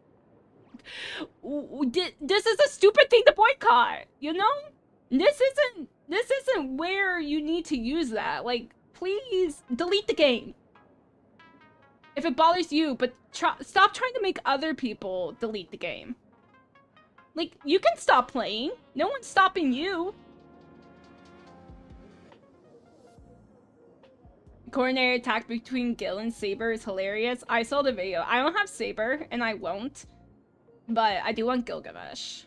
This is a stupid thing to boycott, you know? This isn't where you need to use that. Like, please delete the game. If it bothers you, but stop trying to make other people delete the game. Like, you can stop playing. No one's stopping you. Coronary attack between Gil and Saber is hilarious. I saw the video. I don't have Saber, and I won't. But I do want Gilgamesh.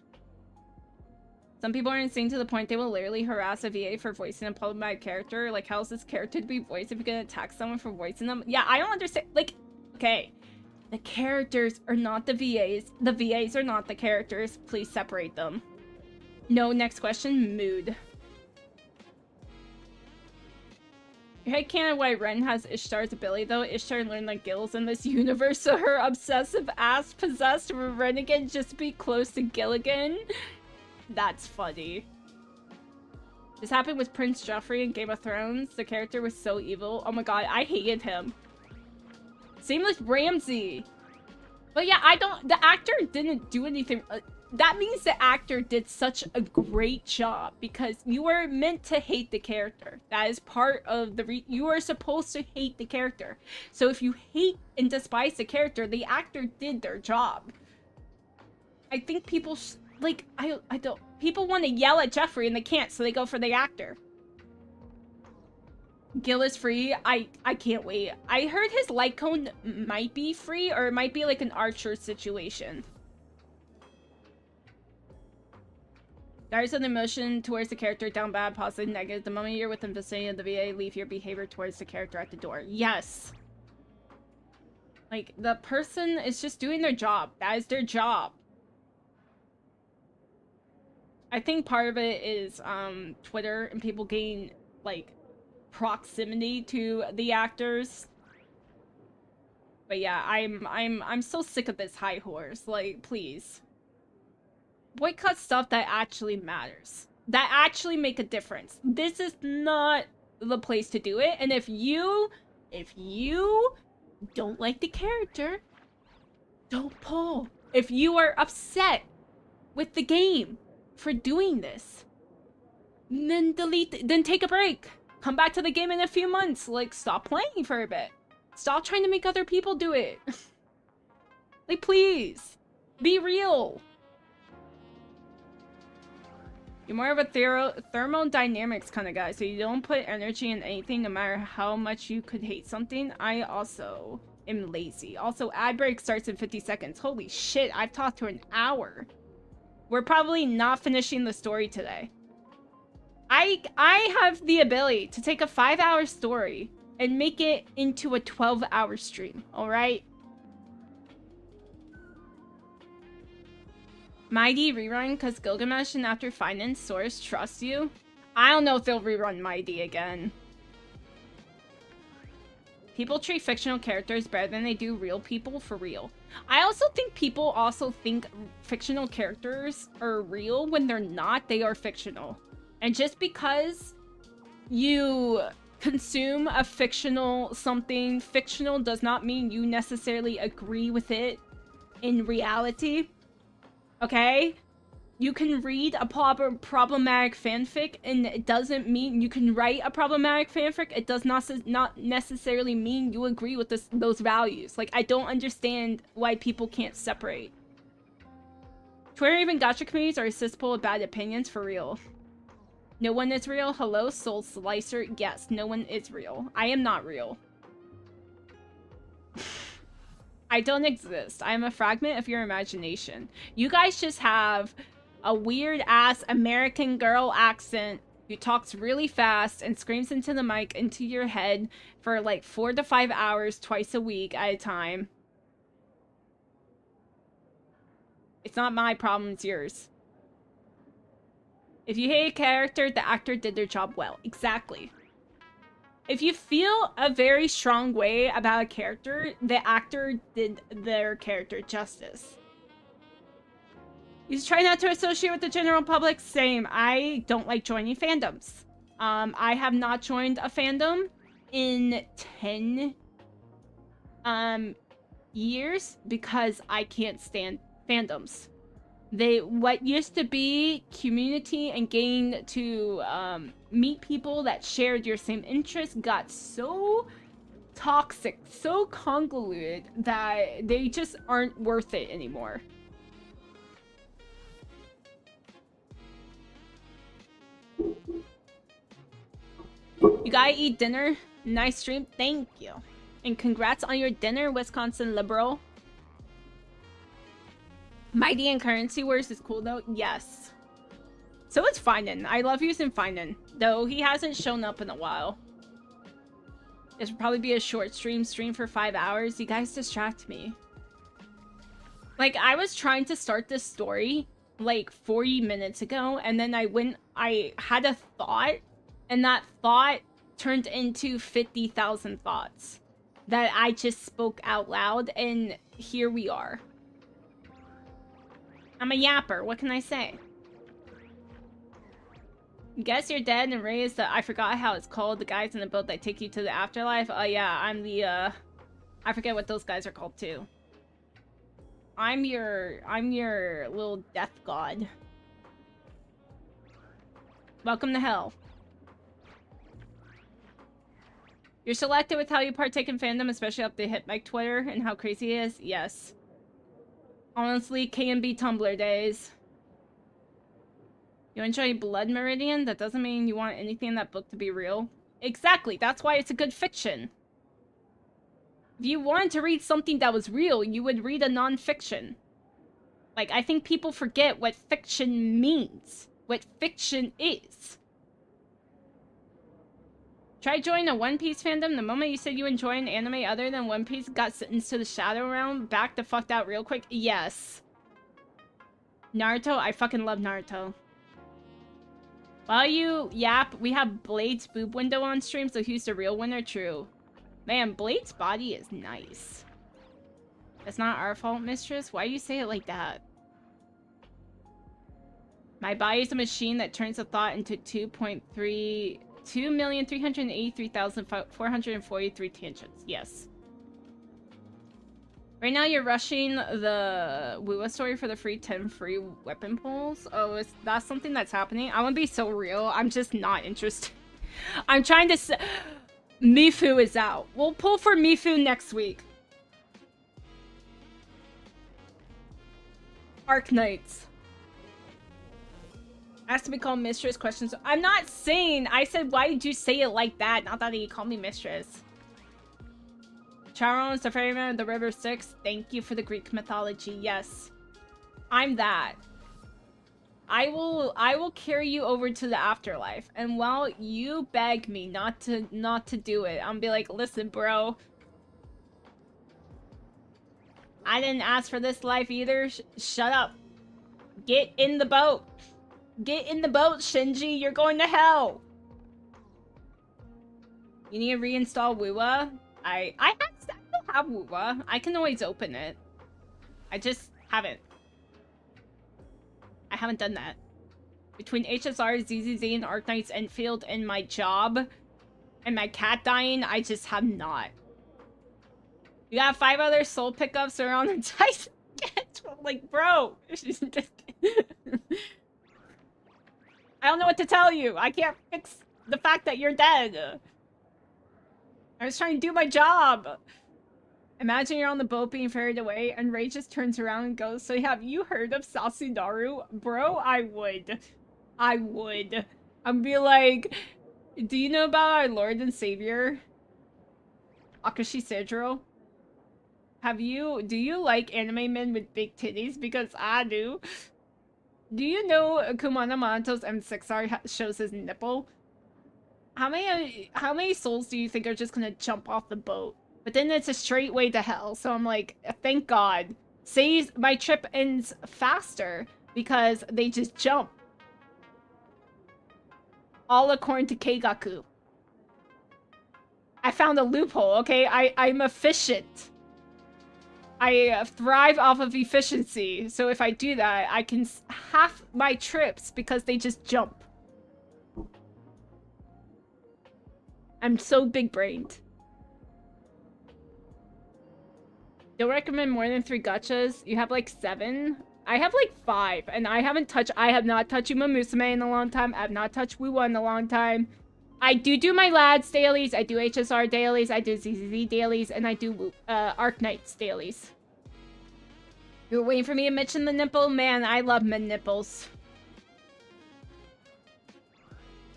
Some people are insane to the point they will literally harass a VA for voicing a problematic character. Like, how is this character to be voiced if you're gonna attack someone for voicing them? Yeah, I don't understand. Like, okay. The characters are not the VAs. The VAs are not the characters. Please separate them. No, next question. Mood. Your headcanon why Ren has Ishtar's ability, though. Ishtar learned like Gil's in this universe, so her obsessive ass possessed Renegade just to be close to Gilligan. That's funny. This happened with Prince Joffrey in Game of Thrones. The character was so evil. Oh my god, I hated him. Same with Ramsay. But yeah, the actor didn't do anything. That means the actor did such a great job because you were meant to hate the character. That is part of you are supposed to hate the character. So if you hate and despise the character, the actor did their job. I think people like, I don't... People want to yell at Jeffrey and they can't, so they go for the actor. Gil is free. I can't wait. I heard his light cone might be free, or it might be like an Archer situation. There's an emotion towards the character, down bad, positive, negative. The moment you're within the vicinity of the VA, leave your behavior towards the character at the door. Yes. Like, the person is just doing their job. That is their job. I think part of it is Twitter and people gain like proximity to the actors. But yeah, I'm so sick of this high horse. Like, please. Boycott stuff that actually matters. That actually make a difference. This is not the place to do it. And if you don't like the character, don't pull. If you are upset with the game for doing this, then then take a break. Come back to the game in a few months. Like, stop playing for a bit. Stop trying to make other people do it. Like, please. Be real. You're more of a thermodynamics kind of guy, so you don't put energy in anything no matter how much you could hate something. I also am lazy. Also, ad break starts in 50 seconds. Holy shit, I've talked for an hour. We're probably not finishing the story today. I have the ability to take a 5-hour story and make it into a 12-hour stream, alright? Mighty rerun because Gilgamesh and After Finance Source trust you? I don't know if they'll rerun Mighty again. People treat fictional characters better than they do real people for real. I also think people also think fictional characters are real when they're not. They are fictional. And just because you consume a something fictional does not mean you necessarily agree with it in reality. Okay? You can read a problematic fanfic, and it doesn't mean you can write a problematic fanfic. It does not necessarily mean you agree with those values. Like, I don't understand why people can't separate. Twitter even gacha communities are a cesspool of bad opinions for real. No one is real. Hello, Soul Slicer. Yes, no one is real. I am not real. I don't exist. I am a fragment of your imagination. You guys just have a weird-ass American girl accent who talks really fast and screams into the mic into your head for like 4 to 5 hours twice a week at a time. It's not my problem, it's yours. If you hate a character, the actor did their job well. Exactly. If you feel a very strong way about a character, the actor did their character justice. You just try not to associate with the general public. Same. I don't like joining fandoms. I have not joined a fandom in 10 years because I can't stand fandoms. What used to be community and getting to meet people that shared your same interests got so toxic, so convoluted that they just aren't worth it anymore. You gotta eat dinner. Nice stream. Thank you. And congrats on your dinner, Wisconsin liberal. Mighty and Currency Wars is cool though. Yes. So it's Finan. I love using Finan, though he hasn't shown up in a while. This would probably be a short stream for 5 hours. You guys distract me. Like, I was trying to start this story like 40 minutes ago, and then I had a thought, and that thought turned into 50,000 thoughts that I just spoke out loud, and here we are. I'm a yapper. What can I say? Guess you're dead, and Rei is the... I forgot how it's called. The guys in the boat that take you to the afterlife. Oh, yeah. I'm the, I forget what those guys are called, too. I'm your little death god. Welcome to hell. You're selected with how you partake in fandom, especially up the hit mic Twitter and how crazy it is? Yes. Honestly, K&B Tumblr days. You enjoy Blood Meridian? That doesn't mean you want anything in that book to be real. Exactly, that's why it's a good fiction. If you wanted to read something that was real, you would read a non-fiction. Like, I think people forget what fiction means. What fiction is. Try joining a One Piece fandom. The moment you said you enjoy an anime other than One Piece, got sentenced to the Shadow Realm. Back the fuck out real quick. Yes. Naruto. I fucking love Naruto. While you yap, we have Blade's boob window on stream, so who's the real winner? True. Man, Blade's body is nice. It's not our fault, mistress. Why do you say it like that? My body is a machine that turns a thought into 2,383,443 tangents. Yes. Right now you're rushing the Wuwa story for the free 10 free weapon pulls. Oh, that's something that's happening? I want to be so real. I'm just not interested. I'm trying to Mifu is out. We'll pull for Mifu next week. Arknights. Has to be called mistress questions. I'm not saying. I said, why did you say it like that? Not that he called me mistress. Charon is the ferryman of the River Styx. Thank you for the Greek mythology. Yes. I'm that. I will carry you over to the afterlife. And while you beg me not to do it, I'm be like, listen, bro. I didn't ask for this life either. Shut up. Get in the boat. Get in the boat, Shinji. You're going to hell. You need to reinstall Wuwa. I still have Wuwa. I can always open it. I just haven't. I haven't done that. Between HSR, ZZZ, and Arknights, Endfield, and my job, and my cat dying, I just have not. You got 5 other soul pickups that are on the Titan. Like, bro. I don't know what to tell you. I can't fix the fact that you're dead. I was trying to do my job. Imagine you're on the boat being ferried away, and Rei just turns around and goes, so have you heard of Sasudaru? Bro, I would. I would. I'd be like, do you know about our Lord and Savior? Akashi Sejiro? Do you like anime men with big titties? Because I do. Do you know Kumano Manto's M6R shows his nipple? How many souls do you think are just gonna jump off the boat? But then it's a straight way to hell, so I'm like, thank God. Says my trip ends faster because they just jump. All according to Keigaku. I found a loophole, okay? I'm efficient. I thrive off of efficiency, so if I do that, I can half my trips because they just jump. I'm so big-brained. Don't recommend more than 3 gachas. You have like 7. I have like 5, and I have not touched Uma Musume in a long time. I have not touched Wuwa in a long time. I do my lads dailies, I do HSR dailies, I do ZZZ dailies, and I do Arknights dailies. You were waiting for me to mention the nipple? Man, I love men nipples.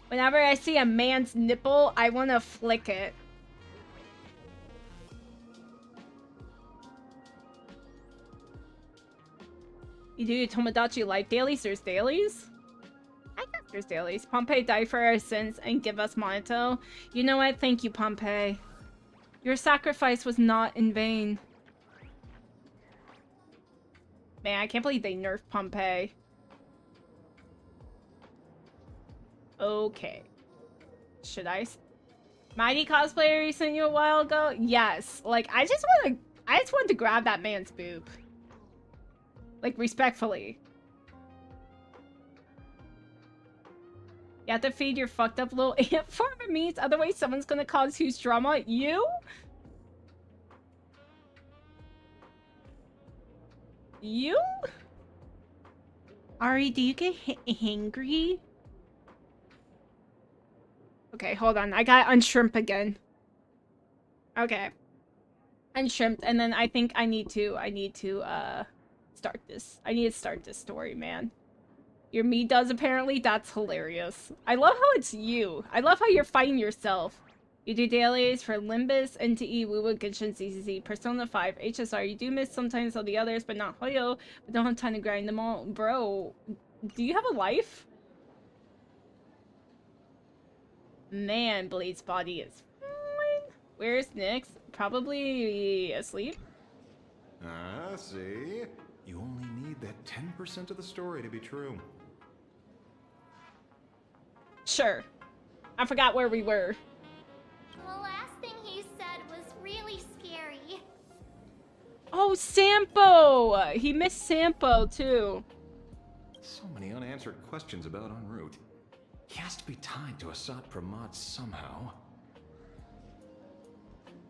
Whenever I see a man's nipple, I want to flick it. You do your Tomodachi Life dailies? There's dailies? I guess there's dailies. Pompey died for our sins and give us Monato. You know what? Thank you, Pompey. Your sacrifice was not in vain. Man, I can't believe they nerfed Pompey. Okay. Should I? Mighty cosplayer you sent you a while ago? Yes. Like, I just wanted to grab that man's boob. Like, respectfully. You have to feed your fucked up little ant farmer meats, otherwise someone's gonna cause huge drama. You? You? Ari, do you get hangry? Okay, hold on. I got unshrimp again. Okay. Unshrimped, and then I think I need to start this. I need to start this story, man. Your me does apparently? That's hilarious. I love how it's you. I love how you're fighting yourself. You do dailies for Limbus, NTE, Wuwa, Genshin, ZZZ, Persona 5, HSR. You do miss sometimes all the others, but not Hoyo. But don't have time to grind them all. Bro, do you have a life? Man, Blade's body is fine. Where's Nyx? Probably asleep. Ah, see? You only need that 10% of the story to be true. Sure. I forgot where we were. The last thing he said was really scary. Oh, Sampo! He missed Sampo, too. So many unanswered questions about en route. He has to be tied to Assad Pramod somehow.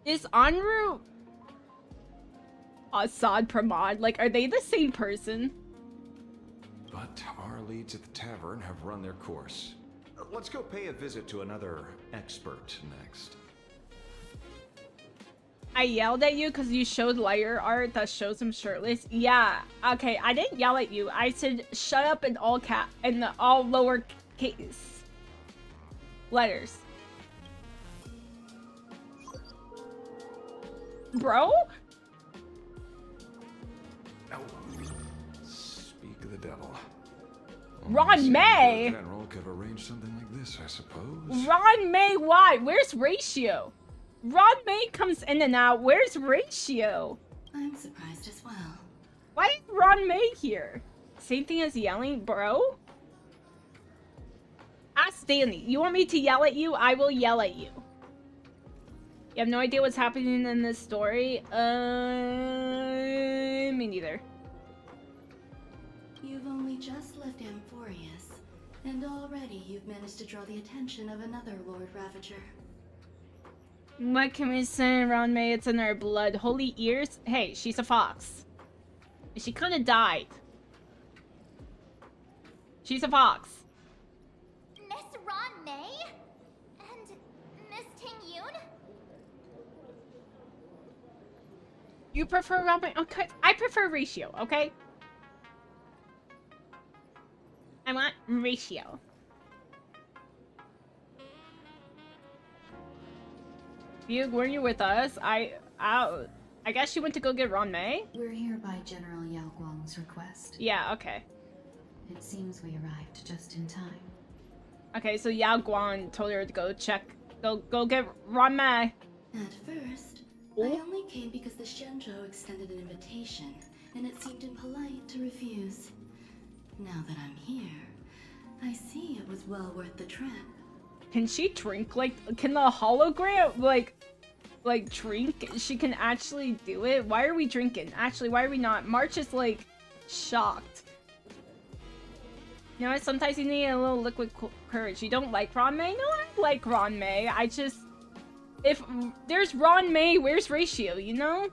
Is en route Assad Pramod? Like, are they the same person? But our leads at the tavern have run their course. Let's go pay a visit to another expert next. I yelled at you because you showed liar art that shows him shirtless. Yeah, okay, I didn't yell at you. I said shut up in all all lower case letters. Bro? No. Speak of the devil. Ron May! General could arrange something like this, I suppose. Ron May, why? Where's Ratio? Ron May comes in and out. Where's Ratio? I'm surprised as well. Why is Ron May here? Same thing as yelling, bro? Ask Danny. You want me to yell at you? I will yell at you. You have no idea what's happening in this story? Me neither. You've only just left Amphorius, and already you've managed to draw the attention of another Lord Ravager. What can we say, Ron May? It's in her blood. Holy ears? Hey, she's a fox. She could have died. She's a fox. Miss Ron May? And Miss Ting Yoon? You prefer Ron May? Okay, I prefer Ratio, okay? I want Ratio. Weren't you with us? I guess you went to go get Ron May? We're here by General Yao Guang's request. Yeah, okay. It seems we arrived just in time. Okay, so Yao Guang told her to go go get Ron May. At first, Oh. I only came because the Shenzhou extended an invitation, and it seemed impolite to refuse. Now that I'm here, I see it was well worth the trip. Can she drink? Like, can the hologram, like drink? She can actually do it? Why are we drinking? Actually, why are we not? March is, like, shocked. You know what? Sometimes you need a little liquid courage. You don't like Ron May? No, I like Ron May. I just... If there's Ron May, where's Ratio, you know?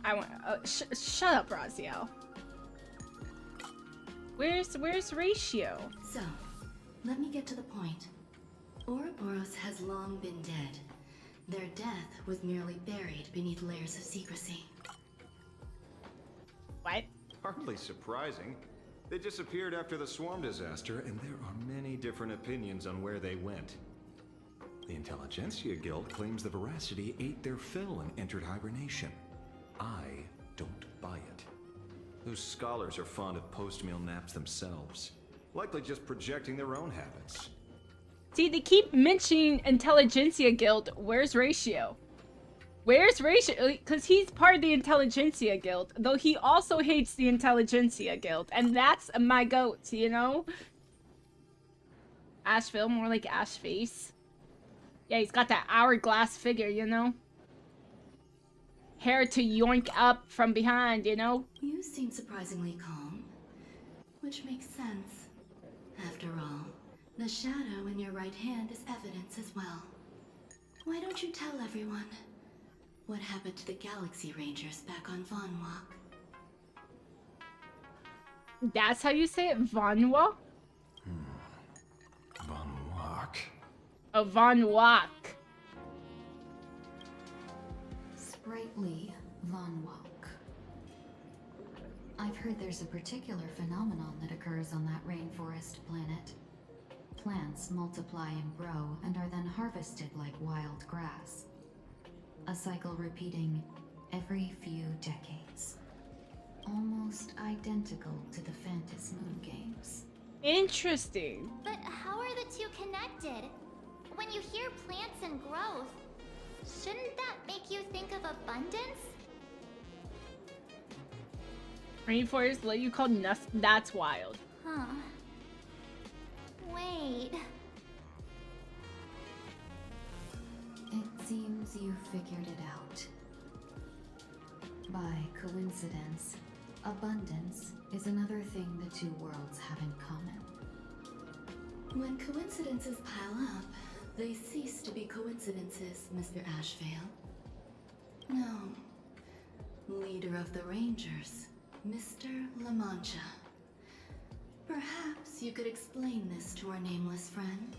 I want... shut up, Raziel. Where's Ratio? So, let me get to the point. Ouroboros has long been dead. Their death was merely buried beneath layers of secrecy. What? Hardly surprising. They disappeared after the swarm disaster, and there are many different opinions on where they went. The Intelligentsia Guild claims the Veracity ate their fill and entered hibernation. I don't buy it. Those scholars are fond of post-meal naps themselves, likely just projecting their own habits. See, they keep mentioning Intelligentsia Guild. Where's Ratio? Where's Ratio? Because he's part of the Intelligentsia Guild, though he also hates the Intelligentsia Guild, and that's my goat, you know? Asheville, more like Ash Face. Yeah, he's got that hourglass figure, you know? Hair to yoink up from behind, you know? You seem surprisingly calm, which makes sense. After all, the shadow in your right hand is evidence as well. Why don't you tell everyone what happened to the Galaxy Rangers back on Von Walk? That's how you say it? Vanwa? Von Walk. Oh, Von Walk. Sprightly Von Walk. I've heard there's a particular phenomenon that occurs on that rainforest planet. Plants multiply and grow and are then harvested like wild grass. A cycle repeating every few decades. Almost identical to the Phantasmoon games. Interesting. But how are the connected. When you hear plants and growth, shouldn't that make you think of abundance? Rainforest let you call nuts. That's wild. Huh. Wait. It seems you figured it out. By coincidence, abundance is another thing the two worlds have in common. When coincidences pile up, they cease to be coincidences, Mr. Ashvale. No. Leader of the Rangers, Mr. La Mancha. Perhaps you could explain this to our nameless friend.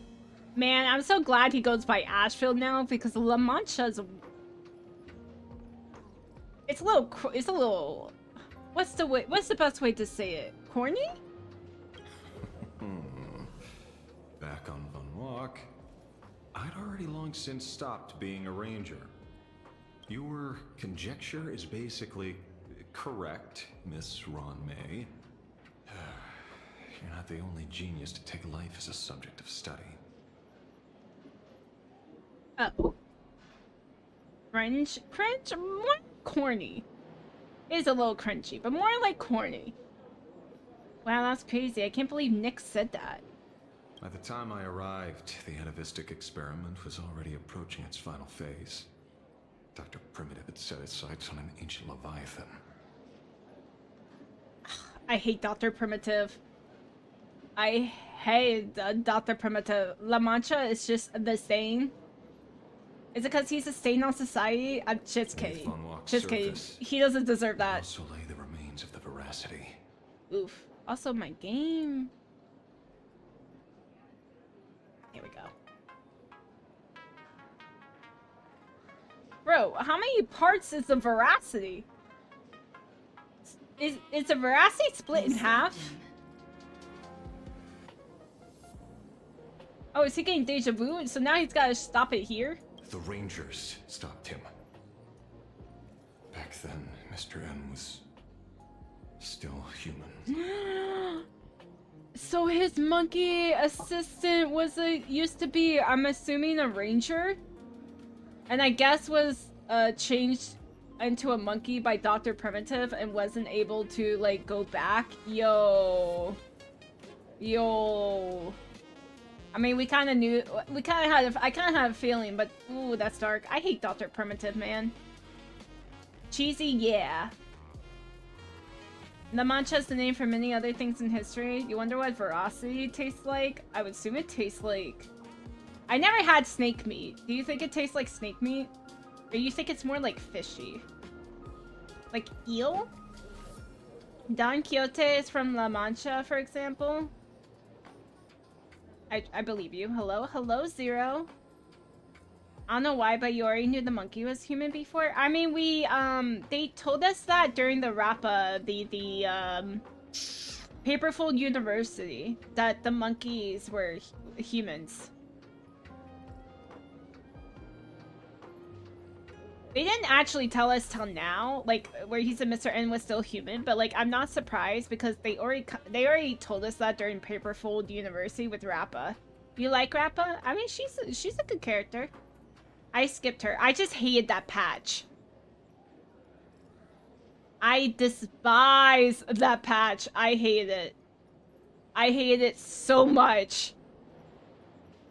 Man, I'm so glad he goes by Ashfield now because La Mancha's. It's a little. What's the best way to say it? Corny? Back on Von Walk, I'd already long since stopped being a ranger. Your conjecture is basically correct, Miss Ron May. You're not the only genius to take life as a subject of study. Oh. Cringe? More corny. It is a little cringy, but more like corny. Wow, that's crazy. I can't believe Nick said that. By the time I arrived, the atavistic experiment was already approaching its final phase. Dr. Primitive had set his sights on an ancient Leviathan. I hate Dr. Primitive. I hate Dr. Primitive. La Mancha is just the stain. Is it because he's a stain on society? I'm just kidding. Just kidding. He doesn't deserve that. Also lay the remains of the veracity. Oof. Also my game. Here we go. Bro, how many parts is the veracity? Is the veracity split in half? Oh, is he getting deja vu? So now he's gotta stop it here? The Rangers stopped him. Back then, Mr. N was still human. So his monkey assistant used to be, I'm assuming, a ranger? And I guess was changed into a monkey by Dr. Primitive and wasn't able to, like, go back? Yo. I mean, I kind of had a feeling, but ooh, that's dark. I hate Dr. Primitive, man. Cheesy, yeah. La Mancha is the name for many other things in history. You wonder what veracity tastes like? I would assume it tastes like... I never had snake meat. Do you think it tastes like snake meat? Or you think it's more like fishy? Like eel? Don Quixote is from La Mancha, for example. I believe you. Hello, Zero. I don't know why, but you already knew the monkey was human before. I mean, they told us that during the Rappa, the Paperfold University, that the monkeys were humans. They didn't actually tell us till now, like, where he said Mr. N was still human, but, like, I'm not surprised because they already told us that during Paperfold University with Rappa. You like Rappa? I mean, she's a good character. I skipped her. I just hated that patch. I despise that patch. I hate it. I hate it so much.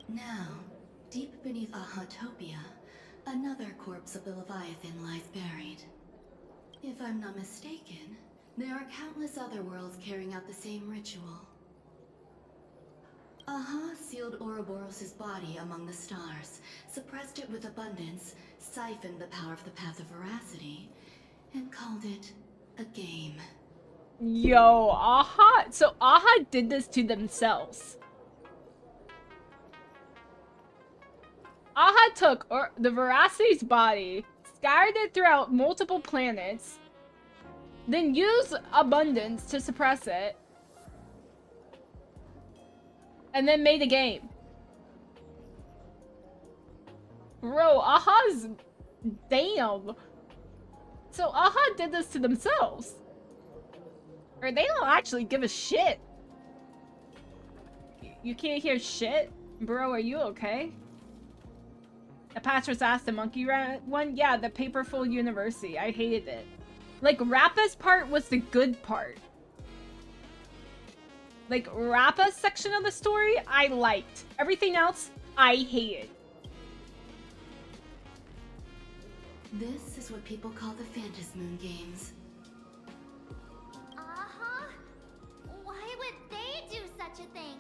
Now, deep beneath Ahatopia, another corpse of the Leviathan lies buried. If I'm not mistaken, there are countless other worlds carrying out the same ritual. Aha sealed Ouroboros' body among the stars, suppressed it with abundance, siphoned the power of the Path of Veracity, and called it a game. Yo, Aha. So Aha did this to themselves. Aha took the Veracity's body, scattered it throughout multiple planets, then used abundance to suppress it, and then made a game. Bro, Aha's... Damn. So Aha did this to themselves. Or they don't actually give a shit. You can't hear shit? Bro, are you okay? The patch was asked the monkey one? Yeah, the Paperful University. I hated it. Like, Rappa's part was the good part. Like, Rappa's section of the story, I liked. Everything else, I hated. This is what people call the Phantasmoon games. Uh-huh. Why would they do such a thing?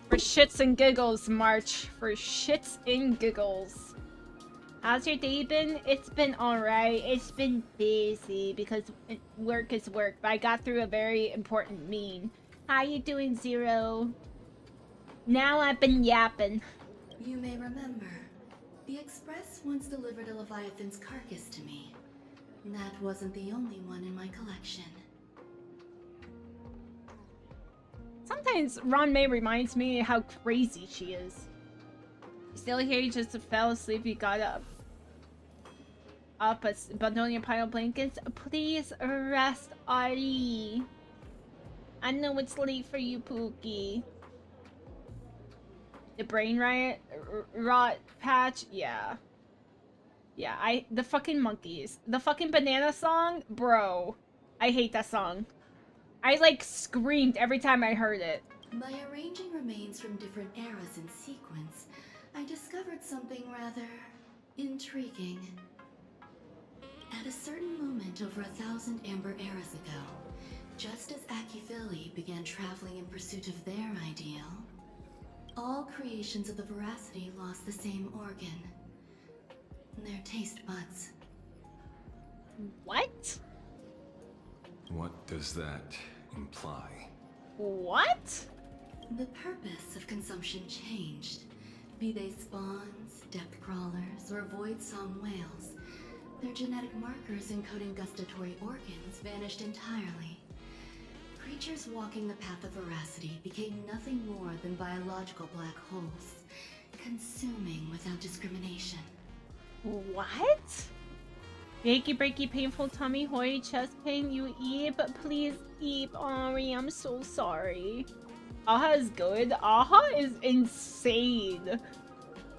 For shits and giggles, March. For shits and giggles. How's your day been? It's been alright. It's been busy because work is work, but I got through a very important meeting. How you doing, Zero? Now I've been yapping. You may remember, the Express once delivered a Leviathan's carcass to me. That wasn't the only one in my collection. Sometimes Ron May reminds me how crazy she is. Still here, you just fell asleep, you got up. Bundle your pile of blankets. Please rest, Ari. I know it's late for you, Pookie. The brain rot patch, yeah. Yeah, the fucking monkeys. The fucking banana song, bro. I hate that song. I like screamed every time I heard it. By arranging remains from different eras in sequence, I discovered something rather intriguing. At a certain moment over 1,000 Amber eras ago, just as Akifili began traveling in pursuit of their ideal, all creations of the Veracity lost the same organ. Their taste buds. What? What does that imply? What? The purpose of consumption changed. Be they spawns, depth crawlers, or void song whales, their genetic markers encoding gustatory organs vanished entirely. Creatures walking the path of veracity became nothing more than biological black holes, consuming without discrimination. What? Achy, breaky, painful tummy, hoy, chest pain, you eep? Please eep, Ari, I'm so sorry. Aha is good. Aha is insane.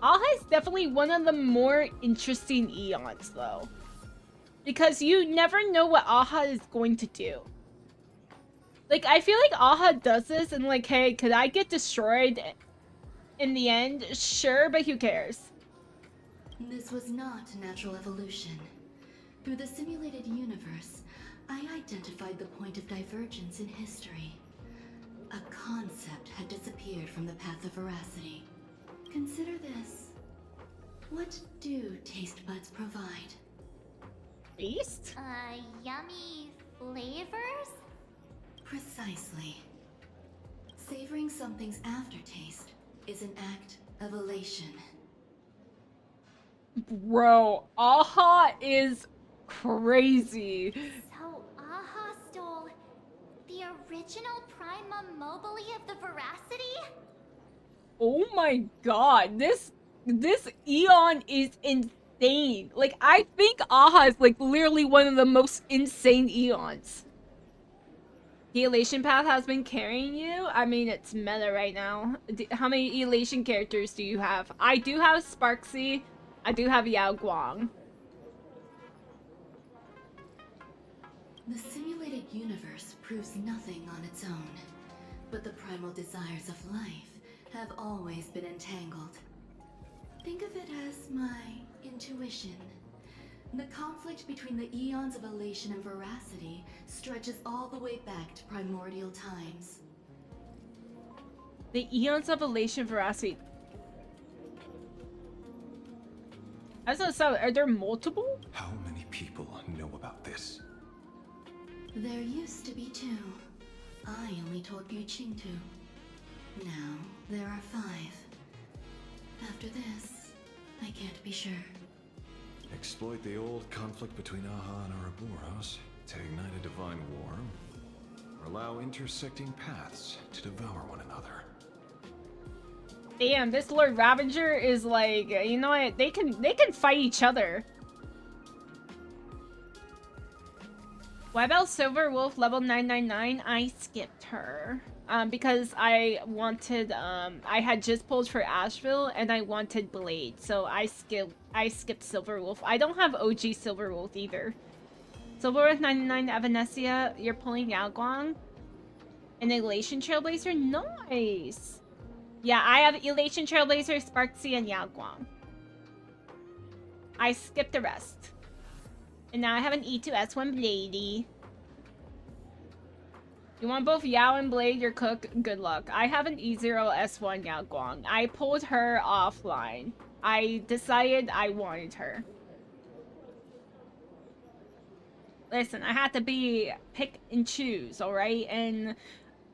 Aha is definitely one of the more interesting Eons, though. Because you never know what Aha is going to do. Like, I feel like Aha does this and like, hey, could I get destroyed in the end? Sure, but who cares? This was not natural evolution. Through the simulated universe, I identified the point of divergence in history. A concept had disappeared from the path of veracity. Consider this. What do taste buds provide? Taste? Yummy flavors? Precisely. Savoring something's aftertaste is an act of elation. Bro, Aha is crazy. So Aha stole the original Prima Mobile of the Veracity? Oh my god, this Eon is insane. Like, I think Aha is like literally one of the most insane Eons. The Elation path has been carrying you? I mean, it's meta right now. How many Elation characters do you have? I do have Sparksy. I do have Yao Guang. The simulated universe proves nothing on its own, but the primal desires of life have always been entangled. Think of it as my intuition. The conflict between the eons of elation and veracity stretches all the way back to primordial times. The Eons of Elation Veracity. As a sound, are there multiple? How many people know about this? There used to be 2. I only told Yuqing 2. Now, there are 5. After this, I can't be sure. Exploit the old conflict between Aha and Ouroboros to ignite a divine war, or allow intersecting paths to devour one another. Damn, this Lord Ravager is like, you know what? They can fight each other. Webel Silver Wolf level 999. I skipped her. Because I wanted, I had just pulled for Asheville and I wanted Blade, so I skipped Silverwolf. I don't have OG Silverwolf either. Silverwolf 99 Evanescia, you're pulling Yaoguang. An Elation Trailblazer? Nice! Yeah, I have Elation Trailblazer, Sparksy, and Yaoguang. I skipped the rest. And now I have an E2S1 Bladey. You want both Yao and Blade, your cook? Good luck. I have an E0S1 Yaoguang. I pulled her offline. I decided I wanted her. Listen, I had to pick and choose, alright? And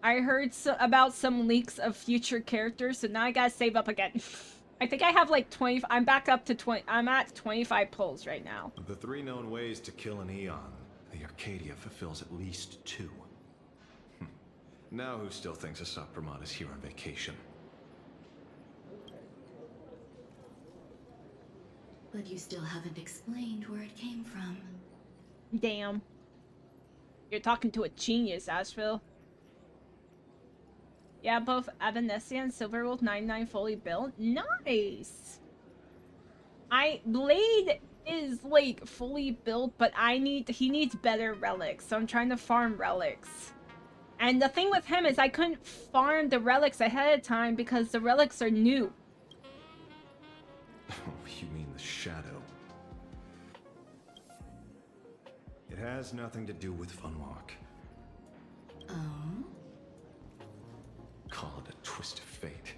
I heard about some leaks of future characters, so now I gotta save up again. I think I have like 20. I'm back up to 20. I'm at 25 pulls right now. Of the 3 known ways to kill an Eon, the Arcadia fulfills at least 2. Now who still thinks a Sapramat is here on vacation? But you still haven't explained where it came from. Damn. You're talking to a genius, Asheville. Yeah, both Evanescia and Silverwolf 99 fully built. Nice! Blade is, like, fully built, but he needs better relics, so I'm trying to farm relics. And the thing with him is I couldn't farm the relics ahead of time because the relics are new. Oh, you mean the Shadow? It has nothing to do with Funwalk. Oh? Call it a twist of fate.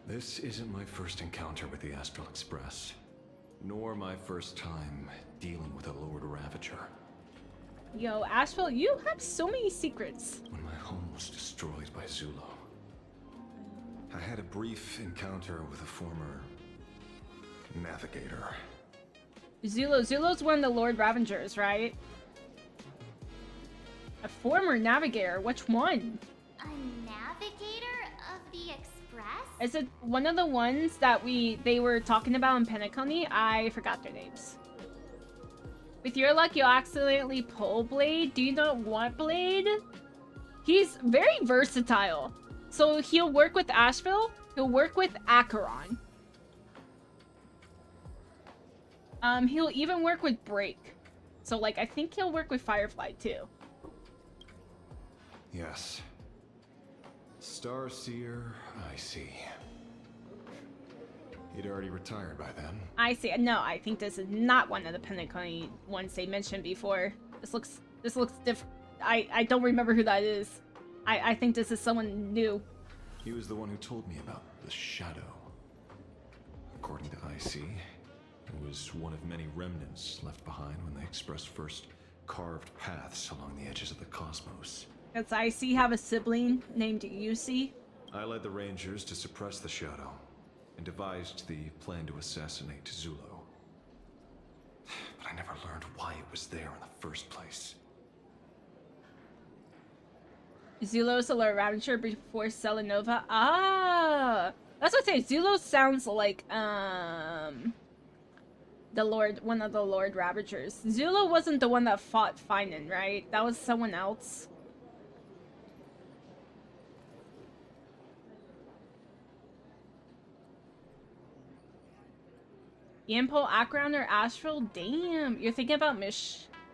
This isn't my first encounter with the Astral Express, nor my first time dealing with a Lord Ravager. Yo, Asheville, you have so many secrets. When my home was destroyed by Zulo, I had a brief encounter with a former navigator. Zulo's one of the Lord Ravengers, right? A former navigator, which one? A navigator of the Express? Is it one of the ones that they were talking about in Penacony? I forgot their names. With your luck, you'll accidentally pull Blade. Do you not want Blade? He's very versatile. So he'll work with Asheville. He'll work with Acheron. He'll even work with Break. So, like, I think he'll work with Firefly, too. Yes. Starseer, I see. He'd already retired by then. I see. No, I think this is not one of the Penacony ones they mentioned before. This looks different. I don't remember who that is. I think this is someone new. He was the one who told me about the Shadow. According to IC, it was one of many remnants left behind when the Express first carved paths along the edges of the cosmos. Does IC have a sibling named UC? I led the Rangers to suppress the Shadow and devised the plan to assassinate Zulo. But I never learned why it was there in the first place. Zulo's a Lord Ravager before Selenova. Ah! That's what I say. Zulo sounds like, one of the Lord Ravagers. Zulo wasn't the one that fought Finan, right? That was someone else. Yampo, Acheron, or Astral? Damn, you're thinking about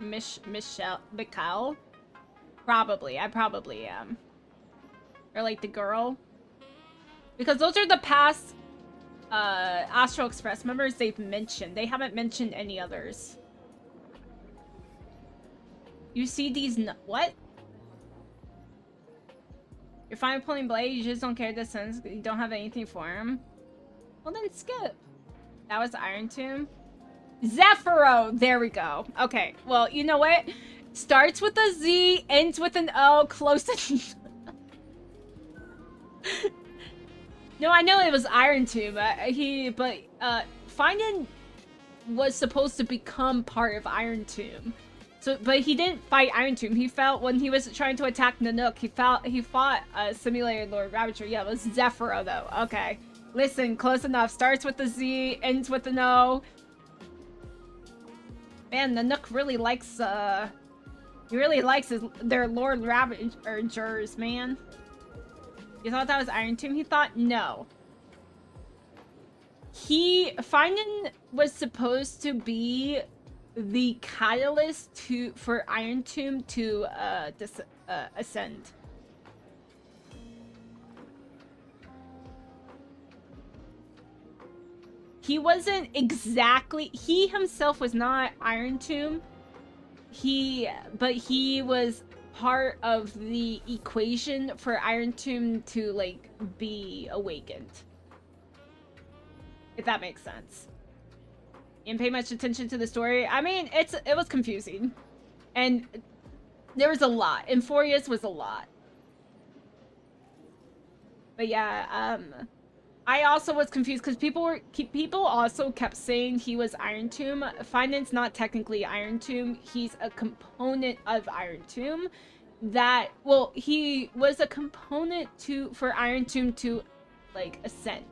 Mikhail? Probably, I probably am. Or like the girl. Because those are the past Astral Express members they've mentioned. They haven't mentioned any others. You see these what? You're fine with pulling Blade, you just don't care the sense, you don't have anything for him? Well then skip. That was Iron Tomb. Zephyro! There we go. Okay, well, you know what? Starts with a Z, ends with an O, close to... No, I know it was Iron Tomb, but Finan was supposed to become part of Iron Tomb. So, but he didn't fight Iron Tomb. He felt when he was trying to attack Nanook, he fought a simulated Lord Ravager. Yeah, it was Zephyro though. Okay. Listen, close enough. Starts with a Z, ends with an O. Man, Nanook really likes, he really likes their Lord Ravagers, man. You thought that was Iron Tomb? He thought no. Finan was supposed to be the catalyst for Iron Tomb to ascend. He wasn't exactly, he himself was not Iron Tomb. But he was part of the equation for Iron Tomb to like be awakened. If that makes sense. You didn't pay much attention to the story. I mean, it was confusing. And there was a lot. Euphorius was a lot. But yeah, I also was confused because people also kept saying he was Iron Tomb. Finan's not technically Iron Tomb. He's a component of Iron Tomb. He was a component for Iron Tomb to like ascend.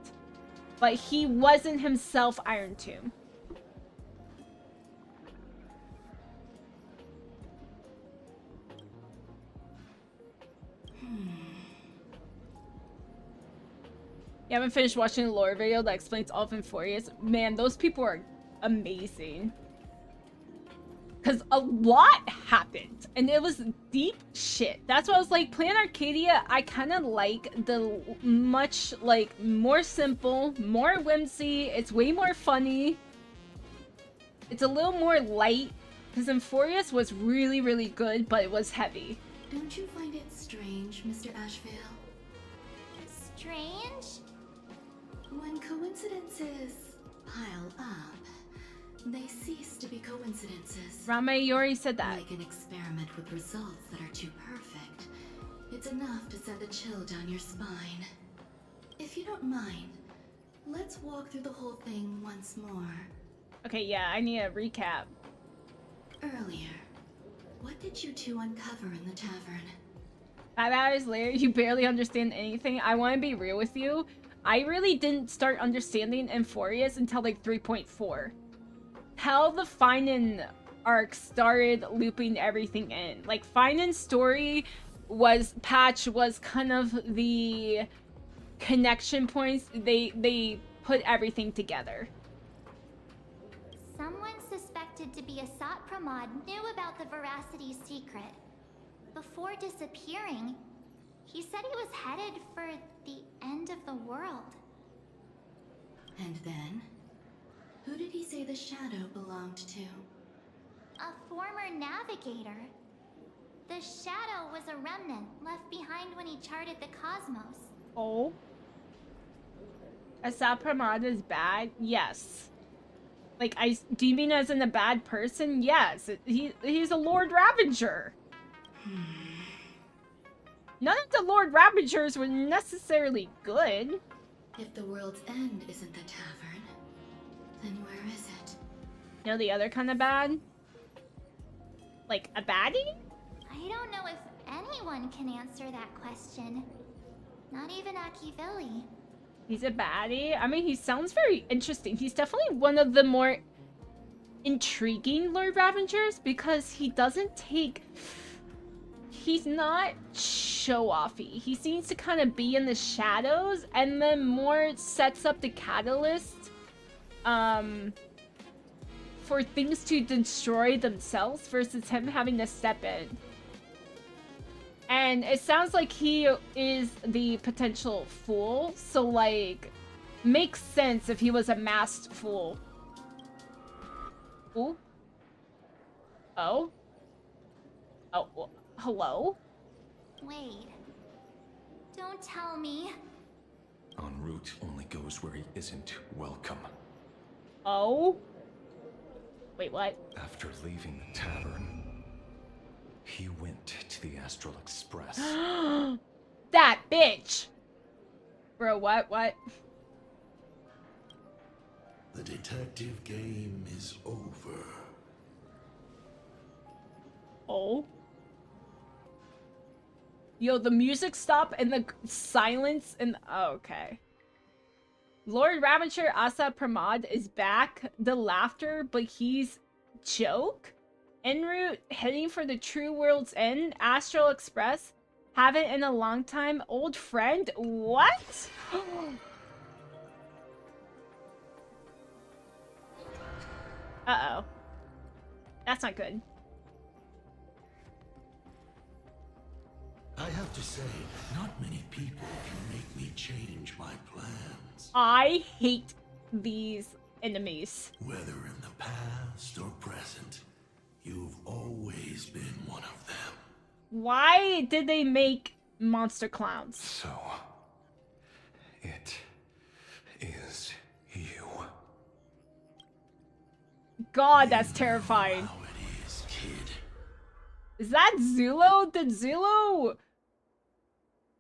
But he wasn't himself Iron Tomb. You haven't finished watching the lore video that explains all of Euphorius? Man, those people are amazing. Because a lot happened. And it was deep shit. That's why I was like, playing Arcadia, I kind of like the much, like, more simple, more whimsy. It's way more funny. It's a little more light. Because Euphorius was really, really good, but it was heavy. Don't you find it strange, Mr. Ashvale? Strange? When coincidences pile up, they cease to be coincidences. Ramayori said that. Like an experiment with results that are too perfect. It's enough to send a chill down your spine. If you don't mind, let's walk through the whole thing once more. Okay, yeah, I need a recap. Earlier, what did you two uncover in the tavern? 5 hours later, you barely understand anything. I want to be real with you. I really didn't start understanding Euphorius until like 3.4. How the Finan arc started looping everything in. Like, Finan's story was kind of the connection points. They put everything together. Someone suspected to be a Sat Pramod knew about the Veracity's secret. Before disappearing, he said he was headed for the end of the world. And then? Who did he say the shadow belonged to? A former navigator. The shadow was a remnant left behind when he charted the cosmos. Oh. Asap Pramod is bad? Yes. Like, do you mean as in a bad person? Yes. He's a Lord Ravager. None of the Lord Ravagers were necessarily good. If the world's end isn't the tavern, then where is it? You know the other kind of bad? Like, a baddie? I don't know if anyone can answer that question. Not even Akivilli. He's a baddie? I mean, he sounds very interesting. He's definitely one of the more intriguing Lord Ravagers because he doesn't take... He's not show-offy. He seems to kind of be in the shadows and then more sets up the catalyst for things to destroy themselves versus him having to step in. And it sounds like he is the potential fool, so like, makes sense if he was a masked fool. Ooh. Oh? Oh, well, hello? Wait. Don't tell me. En route only goes where he isn't welcome. Oh? Wait, what? After leaving the tavern, he went to the Astral Express. That bitch! Bro, what? The detective game is over. Oh? Yo, the music stopped and the silence and... Oh, okay. Lord Ravager Asa Pramod is back. The laughter, but he's joke? En route, heading for the true world's end, Astral Express. Haven't in a long time. Old friend? What? Uh-oh. That's not good. I have to say, not many people can make me change my plans. I hate these enemies. Whether in the past or present, you've always been one of them. Why did they make monster clowns? So, it is you. God, that's terrifying. How it is, kid. Is that Zulo? Did Zulo...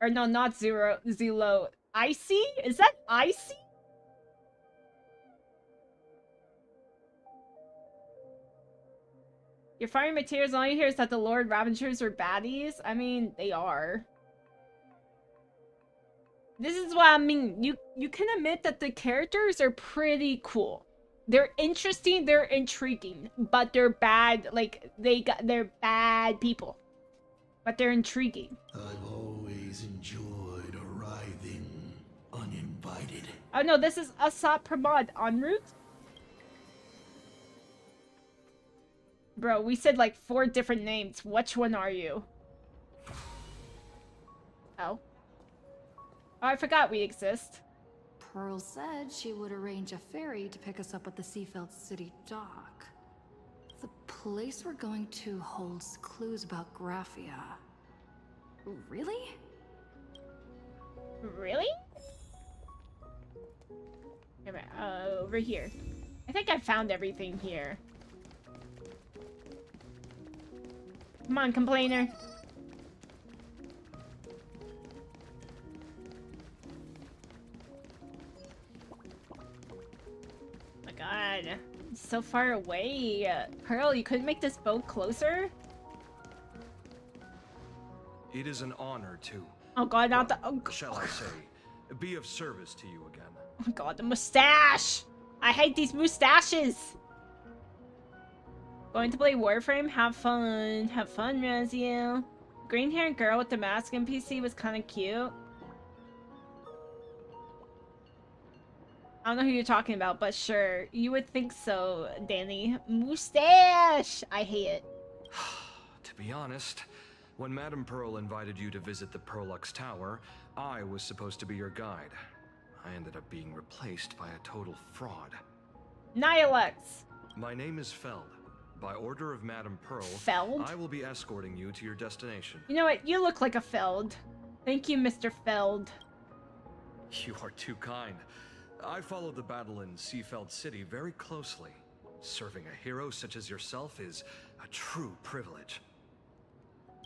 Or no, not Zulo. Icy? Is that Icy? Your firing materials, all you hear is that the Lord Ravagers are baddies. I mean, they are. This is what I mean. You can admit that the characters are pretty cool. They're interesting, they're intriguing, but they're bad. Like they're bad people, but they're intriguing. I've always enjoyed arriving uninvited. Oh no, this is Asat Pramod en route. Bro, we said like 4 different names. Which one are you? Oh. Oh, I forgot we exist. Pearl said she would arrange a ferry to pick us up at the Seafeld City dock. The place we're going to holds clues about Graphia. Really? Really? Wait a minute, over here. I think I found everything here. Come on, complainer. Oh my god. It's so far away. Pearl, you couldn't make this boat closer? It is an honor to... Oh god, not the... Oh, shall I say, be of service to you again. oh god, the mustache! I hate these mustaches! Going to play Warframe? Have fun. Have fun, Razio. Green-haired girl with the mask NPC was kind of cute. I don't know who you're talking about, but sure. You would think so, Danny. Mustache! I hate it. To be honest, when Madame Pearl invited you to visit the Perlux Tower, I was supposed to be your guide. I ended up being replaced by a total fraud. Nihilux! My name is Feld. By order of Madame Pearl, Feld? I will be escorting you to your destination. You know what? You look like a Feld. Thank you, Mr. Feld. You are too kind. I followed the battle in Seafeld City very closely. Serving a hero such as yourself is a true privilege.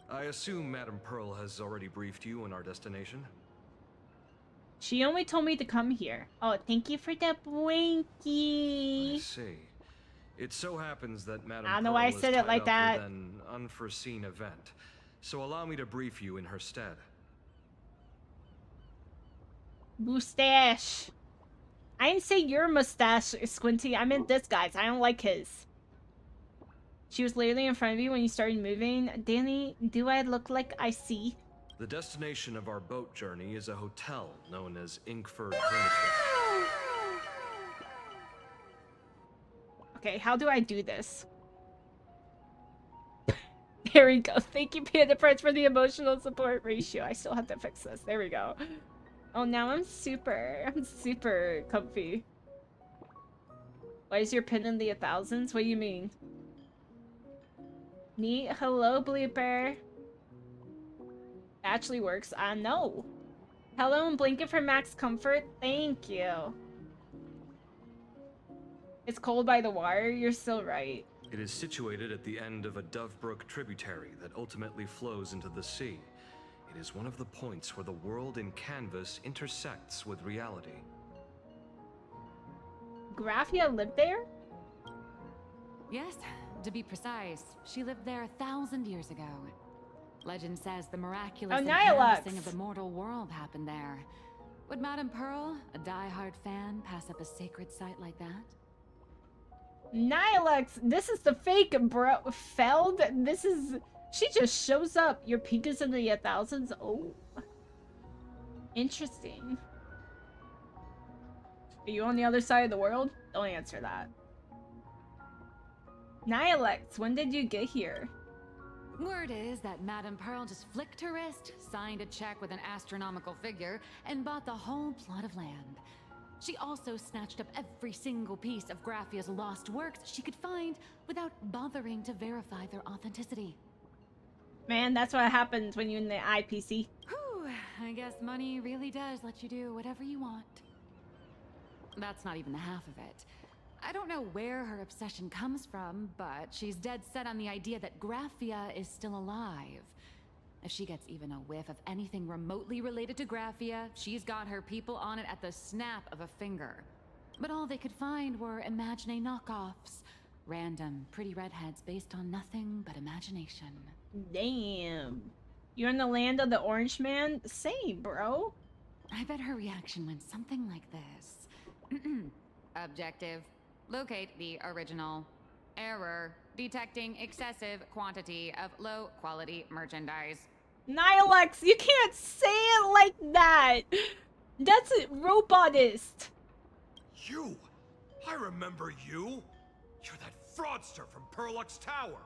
I assume Madame Pearl has already briefed you on our destination? She only told me to come here. Oh, thank you for the blinky. I see. It so happens that Madame I don't know Pearl why I is said it tied like up that. with an unforeseen event, so allow me to brief you in her stead. Mustache. I didn't say your mustache, Squinty. I meant this guy's. I don't like his. She was literally in front of you when you started moving. Danny, do I look like I see? The destination of our boat journey is a hotel known as Inkford Hermitage. Okay, how do I do this? There we go. Thank you, Panda Prince, for the emotional support ratio. I still have to fix this. There we go. Oh, now I'm super comfy. Why is your pin in the 1000s? What do you mean? Neat. Hello, Blooper. Actually works. No. Hello, and blanket for max comfort. Thank you. It's cold by the water. You're still right. It is situated at the end of a Dovebrook tributary that ultimately flows into the sea. It is one of the points where the world in canvas intersects with reality. Graphia lived there? Yes, to be precise, she lived there 1,000 years ago. Legend says the miraculous canvassing of the mortal world happened there. Would Madame Pearl, a die-hard fan, pass up a sacred site like that? Nihilux, this is the fake bro Feld. This is She just shows up. Your peak is in the 1000s. Oh. Interesting. Are you on the other side of the world? Don't answer that. Nihilex, when did you get here? Word is that Madame Pearl just flicked her wrist, signed a check with an astronomical figure, and bought the whole plot of land. She also snatched up every single piece of Graphia's lost works she could find without bothering to verify their authenticity. Man, that's what happens when you're in the IPC. Whew, I guess money really does let you do whatever you want. That's not even the half of it. I don't know where her obsession comes from, but she's dead set on the idea that Graphia is still alive. If she gets even a whiff of anything remotely related to Graphia, she's got her people on it at the snap of a finger. But all they could find were Imagine knockoffs. Random, pretty redheads based on nothing but imagination. Damn. You're in the land of the Orange Man? Same, bro. I bet her reaction went something like this. Objective. Locate the original. Error. Detecting excessive quantity of low-quality merchandise. Nihilex, you can't say it like that! That's a robotist! You! I remember you! You're that fraudster from Perlux Tower!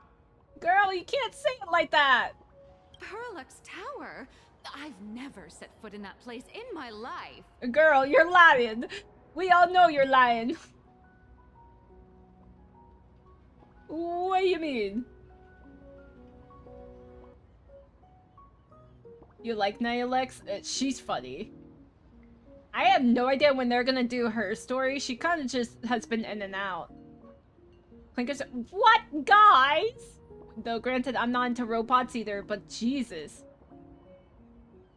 Girl, you can't say it like that! Perlux Tower? I've never set foot in that place in my life. Girl, you're lying. We all know you're lying. What do you mean? You like Nihilex? She's funny. I have no idea when they're gonna do her story. She kind of just has been in and out. Clinkers, what, guys? Though granted, I'm not into robots either, but Jesus.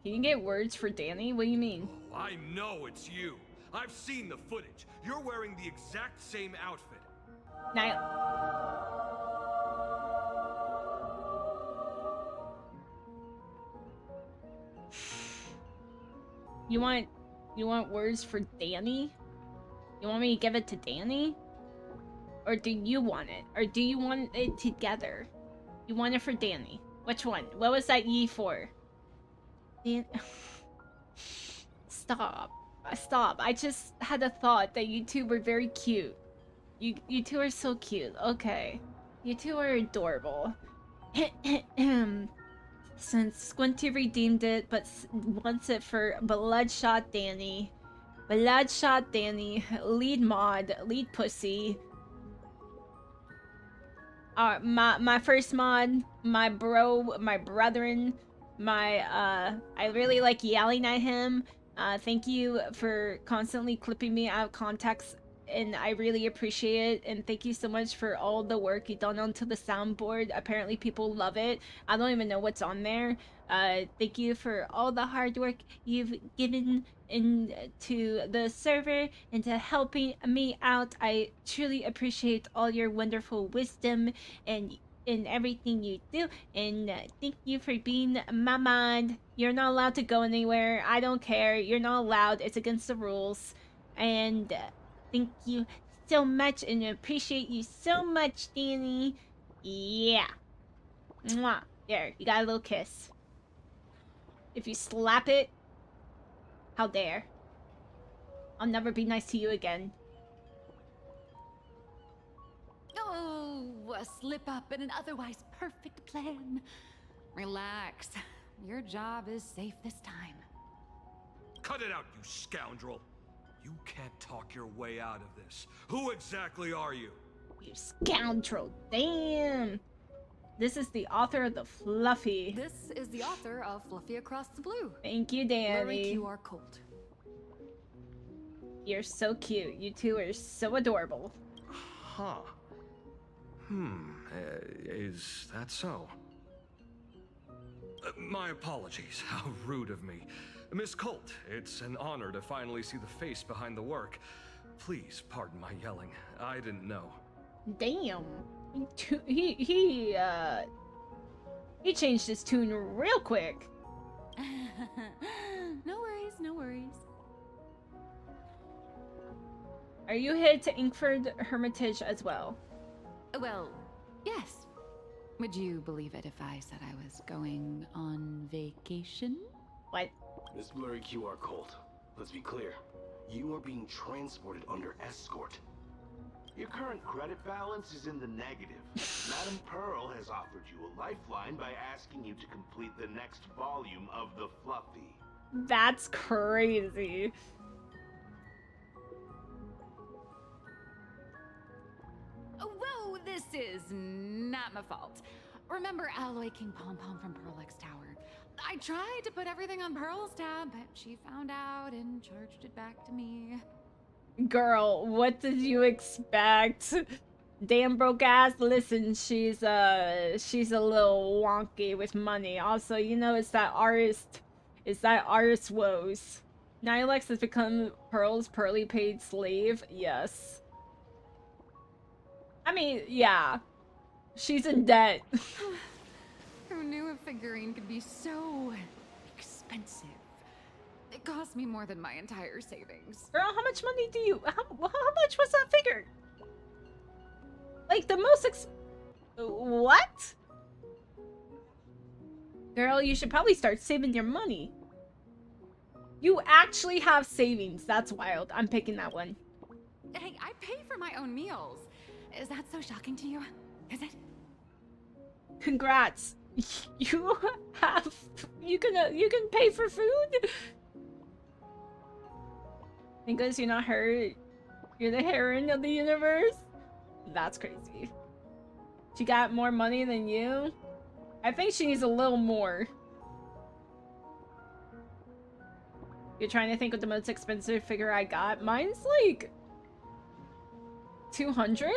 Can you get words for Danny? What do you mean? Oh, I know it's you. I've seen the footage. You're wearing the exact same outfit. You want words for Danny? You want me to give it to Danny? Or do you want it? Or do you want it together? You want it for Danny. Which one? What was that ye for? Dan Stop. Stop. I just had a thought that you two were very cute. You two are so cute. Okay. You two are adorable. Since Squinty redeemed it, but wants it for Bloodshot Danny. Bloodshot Danny. Lead mod. Lead pussy. My first mod. My bro. My brethren. I really like yelling at him. Thank you for constantly clipping me out of context, and I really appreciate it. And thank you so much for all the work you've done onto the soundboard. Apparently people love it. I don't even know what's on there. Thank you for all the hard work you've given into the server and to helping me out. I truly appreciate all your wonderful wisdom and in everything you do, and thank you for being my mod. You're not allowed to go anywhere. I don't care. You're not allowed. It's against the rules. And thank you so much, and I appreciate you so much, Danny. Yeah. Mwah. There, you got a little kiss. If you slap it, how dare. I'll never be nice to you again. Oh, a slip up in an otherwise perfect plan. Relax. Your job is safe this time. Cut it out, you scoundrel. You can't talk your way out of this. Who exactly are you? You scoundrel. Damn. This is the author of the Fluffy. This is the author of Fluffy Across the Blue. Thank you, Danny. QR Colt. You're so cute. You two are so adorable. Huh. Is that so? My apologies. How rude of me. Miss Colt, it's an honor to finally see the face behind the work. Please pardon my yelling. I didn't know. Damn. He changed his tune real quick. No worries, no worries. Are you headed to Inkford Hermitage as well? Well, yes. Would you believe it if I said I was going on vacation? What? This blurry QR code. Let's be clear. You are being transported under escort. Your current credit balance is in the negative. Madame Pearl has offered you a lifeline by asking you to complete the next volume of the Fluffy. That's crazy. Whoa, this is not my fault. Remember Alloy King Pom Pom from Pearl-X Tower? I tried to put everything on Pearl's tab, but she found out and charged it back to me. Girl, what did you expect? Damn broke ass. Listen, she's a little wonky with money. Also, you know, it's that artist woes. Nilex has become Pearl's poorly paid slave. Yes. I mean, yeah. She's in debt. Who knew a figurine could be so expensive? It cost me more than my entire savings. Girl, how much money do you... How much was that figure? Like, the most what? Girl, you should probably start saving your money. You actually have savings. That's wild. I'm picking that one. Hey, I pay for my own meals. Is that so shocking to you? Is it? Congrats. You can pay for food? Because you're not hurt. You're the heroine of the universe? That's crazy. She got more money than you? I think she needs a little more. You're trying to think of the most expensive figure I got? Mine's like 200?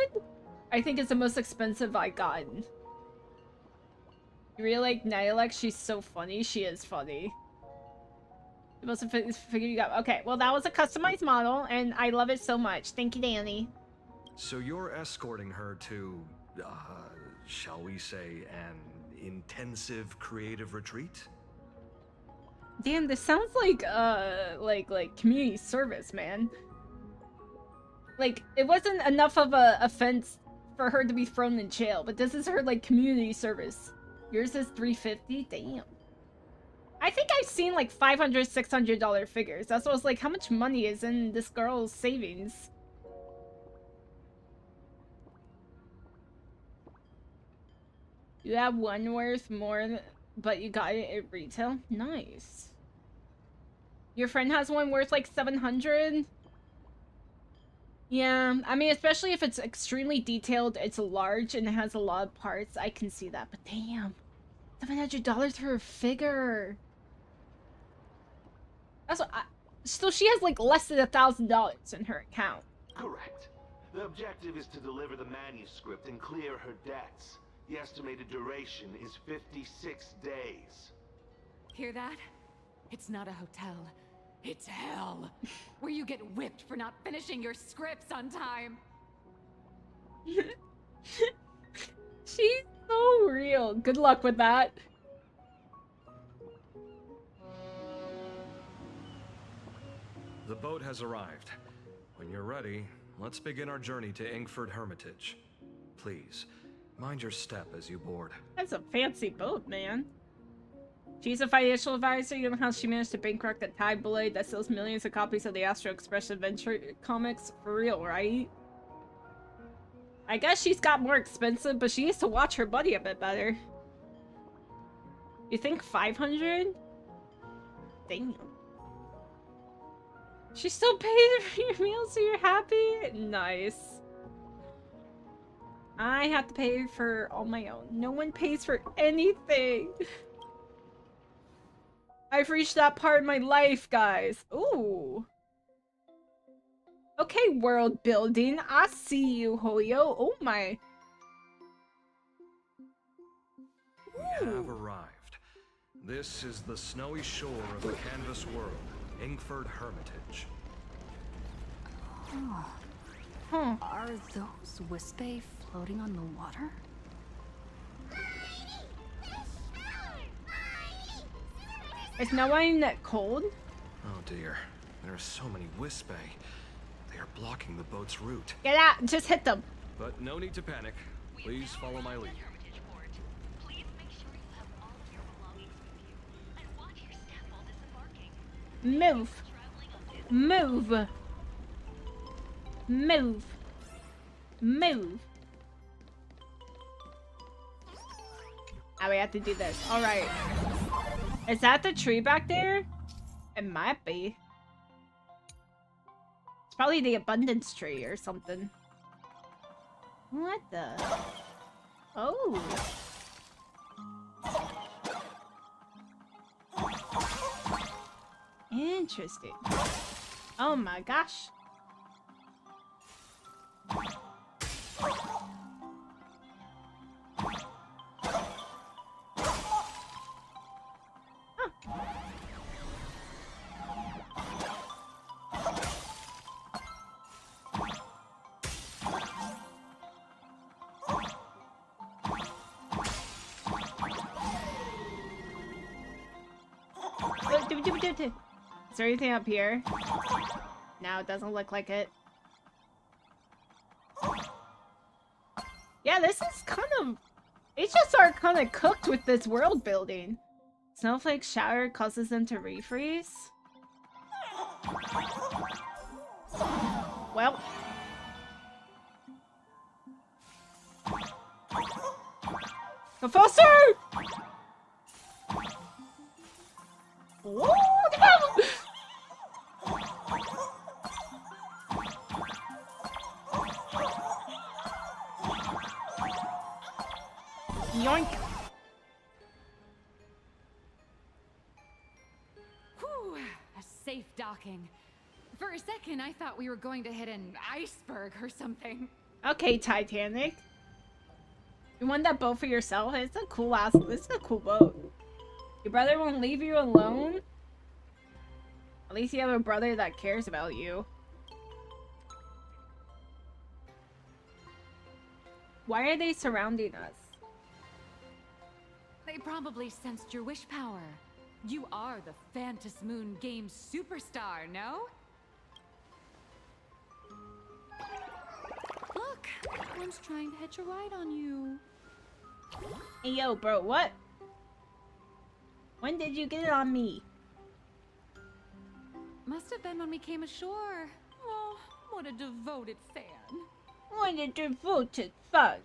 I think it's the most expensive I gotten. You really like Nilex? She's so funny. She is funny. The most figure you got. Okay, well that was a customized model, and I love it so much. Thank you, Danny. So you're escorting her to, shall we say, an intensive creative retreat? Damn, this sounds like community service, man. Like, it wasn't enough of a offense for her to be thrown in jail, but this is her, like, community service. Yours is $350? Damn. I think I've seen, like, $500, $600 figures. That's what I was like, how much money is in this girl's savings? You have one worth more, but you got it at retail? Nice. Your friend has one worth, like, 700? Yeah, I mean, especially if it's extremely detailed, it's large, and it has a lot of parts, I can see that. But damn, $700 for a figure. That's what so she has, like, less than $1,000 in her account. Correct. The objective is to deliver the manuscript and clear her debts. The estimated duration is 56 days. Hear that? It's not a hotel. It's hell, where you get whipped for not finishing your scripts on time. She's so real. Good luck with that. The boat has arrived. When you're ready, let's begin our journey to Endfield Hermitage. Please, mind your step as you board. That's a fancy boat, man. She's a financial advisor. You know how she managed to bankrupt the tabloid that sells millions of copies of the Astro Express adventure comics? For real, right? I guess she's got more expensive, but she needs to watch her buddy a bit better. You think 500? Damn. She still paid for your meal, so you're happy? Nice. I have to pay for all my own. No one pays for anything. I've reached that part in my life, guys. Ooh. Okay, world building. I see you, Hoyo. Oh my. We have arrived. This is the snowy shore of the canvas world, Endfield Hermitage. Oh. Are those Wispe floating on the water? Is no one that cold? Oh dear. There are so many Wispe. They are blocking the boat's route. Get out! Just hit them! But no need to panic. Please follow my lead. Move. Move. Move. Move. Ah, we have to do this. Alright. Is that the tree back there? It might be. It's probably the abundance tree or something. What the? Oh. Interesting. Oh my gosh. Is there anything up here? No, it doesn't look like it. Yeah, this is kind of... HSR kind of cooked with this world building. Snowflake shower causes them to refreeze. Well. Professor! Whoa! Yoink! Whew, a safe docking. For a second, I thought we were going to hit an iceberg or something. Okay, Titanic. You want that boat for yourself? It's a cool ass. This is a cool boat. Your brother won't leave you alone? At least you have a brother that cares about you. Why are they surrounding us? They probably sensed your wish power. You are the Phantom Moon game superstar, no? Look, one's trying to hitch a ride on you. Hey yo, bro, what? When did you get it on me? Must have been when we came ashore. Oh, what a devoted fan. What a devoted fan.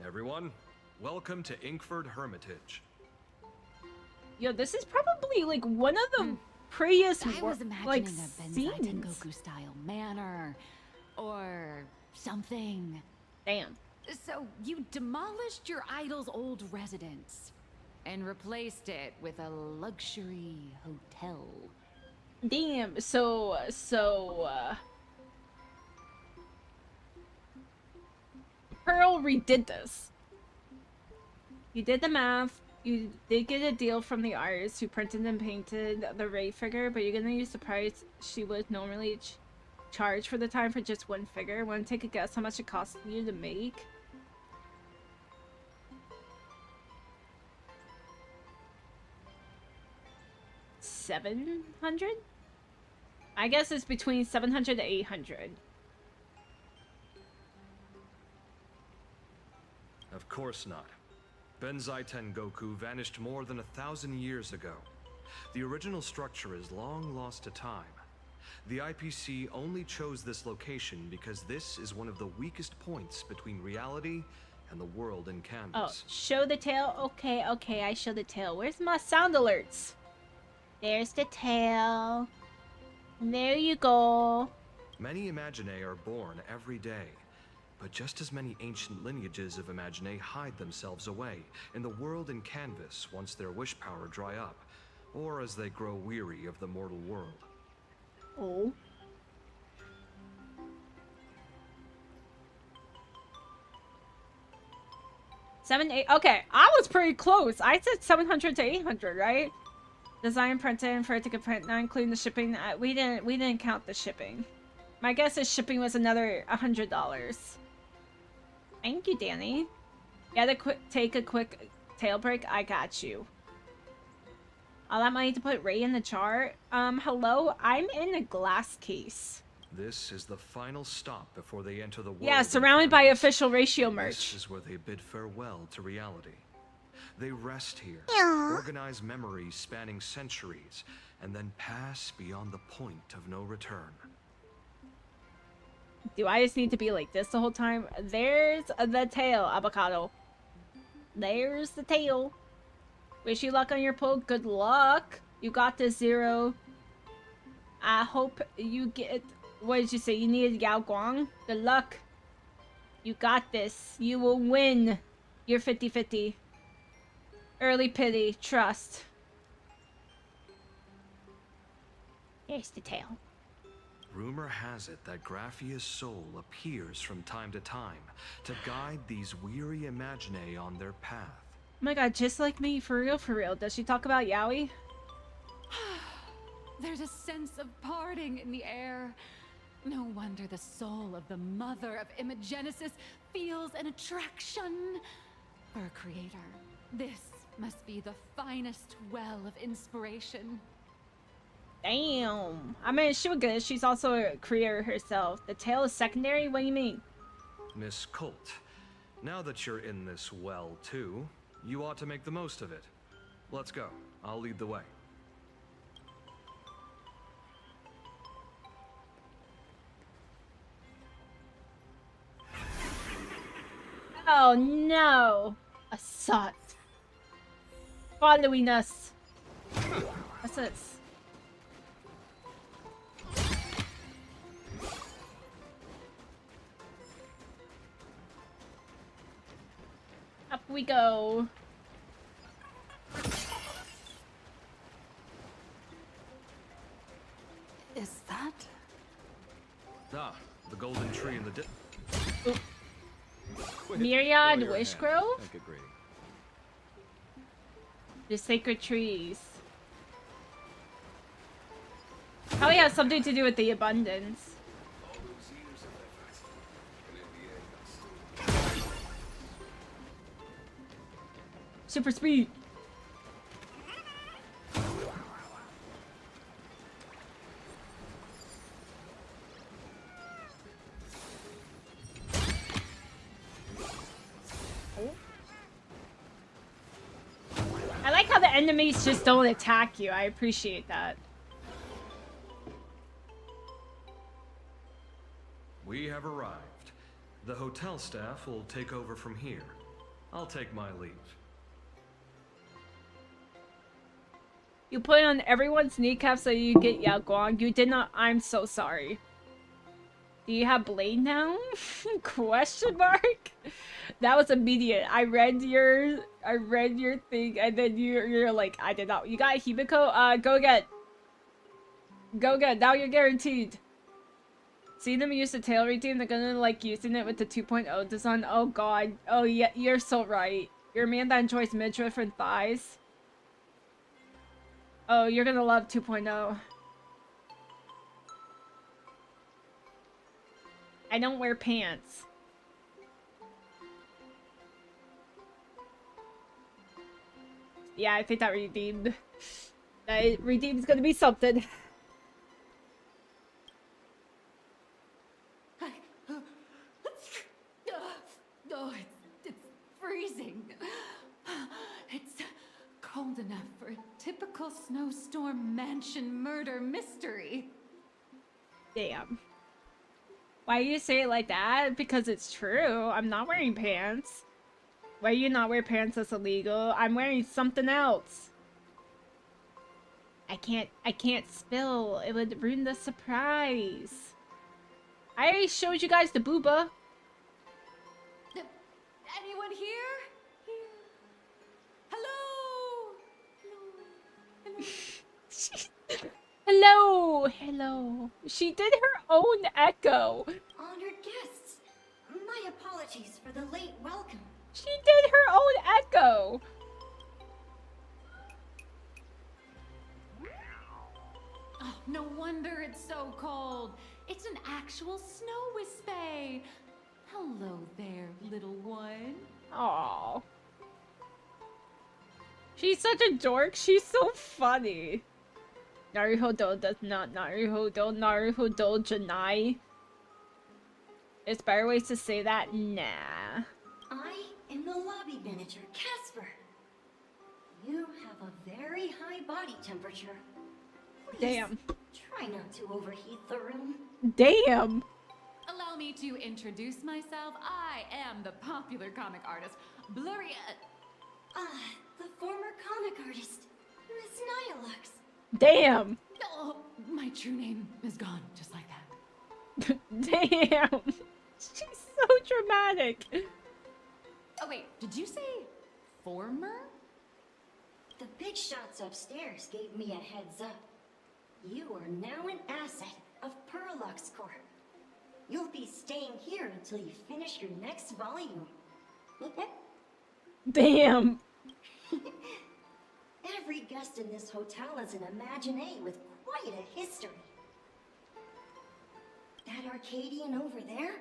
Everyone, welcome to Inkford Hermitage. Yo, this is probably like one of the prettiest I was imagining like a Benzai scenes. Tengoku style manor or something. Damn. So you demolished your idol's old residence and replaced it with a luxury hotel. Damn. Pearl redid this. You did the math. You did get a deal from the artist who printed and painted the Rei figure, but you're gonna use the price she would normally charge for the time for just one figure. Want to take a guess how much it cost you to make? $700? I guess it's between 700 to 800. Of course not. Benzai Tengoku vanished more than 1,000 years ago. The original structure is long lost to time. The IPC only chose this location because this is one of the weakest points between reality and the world in canvas. Oh, show the tail? Okay, okay, I show the tail. Where's my sound alerts? There's the tail. There you go. Many Imaginae are born every day, but just as many ancient lineages of Imaginae hide themselves away in the world in canvas once their wish power dry up, or as they grow weary of the mortal world. Oh. Okay, I was pretty close. I said 700 to 800, right? Design, printed, and for ticket print, not including the shipping. We didn't count the shipping. My guess is shipping was another $100. Thank you, Danny. You had to take a quick tail break. I got you. All that money to put Rei in the jar? Hello? I'm in a glass case. This is the final stop before they enter the world. Yeah, surrounded by official ratio merch. This is where they bid farewell to reality. They rest here, organize memories spanning centuries, and then pass beyond the point of no return. Do I just need to be like this the whole time? There's the tail, avocado. There's the tail. Wish you luck on your pull. Good luck. You got this, Zero. I hope you get... What did you say? You needed Yao Guang? Good luck. You got this. You will win. You're 50-50. Early pity. Trust. Here's the tail. Rumor has it that Graphia's soul appears from time to time to guide these weary Imaginae on their path. Oh my god, just like me. For real, for real. Does she talk about Yaoi? There's a sense of parting in the air. No wonder the soul of the mother of Imagenesis feels an attraction for a creator. This must be the finest well of inspiration. Damn. I mean, she was good. She's also a creator herself. The tail is secondary? What do you mean? Miss Colt, now that you're in this well too, you ought to make the most of it. Let's go. I'll lead the way. Oh no! Assault. Following us. What's this? Up we go. Is that? Ah, the golden tree in the Myriad Wish Grove? Make it greedy. The sacred trees. Probably has something to do with the abundance. Super speed. I like how the enemies just don't attack you. I appreciate that. We have arrived. The hotel staff will take over from here. I'll take my leave. You put on everyone's kneecap so you get Yao Guang. You did not. I'm so sorry. Do you have blade now? Question mark. That was immediate. I read your thing and then you're like, I did not. You got Hibiko? Go get. Go get. Now you're guaranteed. See them use the tail redeem. They're gonna like using it with the 2.0 design. Oh god. Oh yeah, you're so right. You're a man that enjoys midriff and thighs. Oh, you're gonna love 2.0. I don't wear pants. Yeah, I think that redeemed. That redeemed's gonna be something. Oh, it's freezing. It's cold enough for a typical snowstorm mansion murder mystery. Damn. Why do you say it like that? Because it's true. I'm not wearing pants. Why do you not wear pants? That's illegal. I'm wearing something else. I can't spill. It would ruin the surprise. I already showed you guys the booba. Anyone here? Hello? Hello. Hello. She did her own echo. Honored guests, my apologies for the late welcome. She did her own echo. Oh, no wonder it's so cold. It's an actual snow wispy. Hello there, little one. Aww. She's such a dork. She's so funny. Naruhodo does not Naruhodo. Naruhodo Janai. There's better ways to say that? Nah. I am the lobby manager, Casper. You have a very high body temperature. Please, damn. try not to overheat the room. Damn. Allow me to introduce myself. I am the popular comic artist, Blurry. The former comic artist, Miss Nihilux. Damn. Oh, my true name is gone, just like that. Damn. She's so dramatic. Oh wait, did you say former? The big shots upstairs gave me a heads up. You are now an asset of Perlux Corp. You'll be staying here until you finish your next volume. Damn. Every guest in this hotel is an Imaginé with quite a history. That Arcadian over there?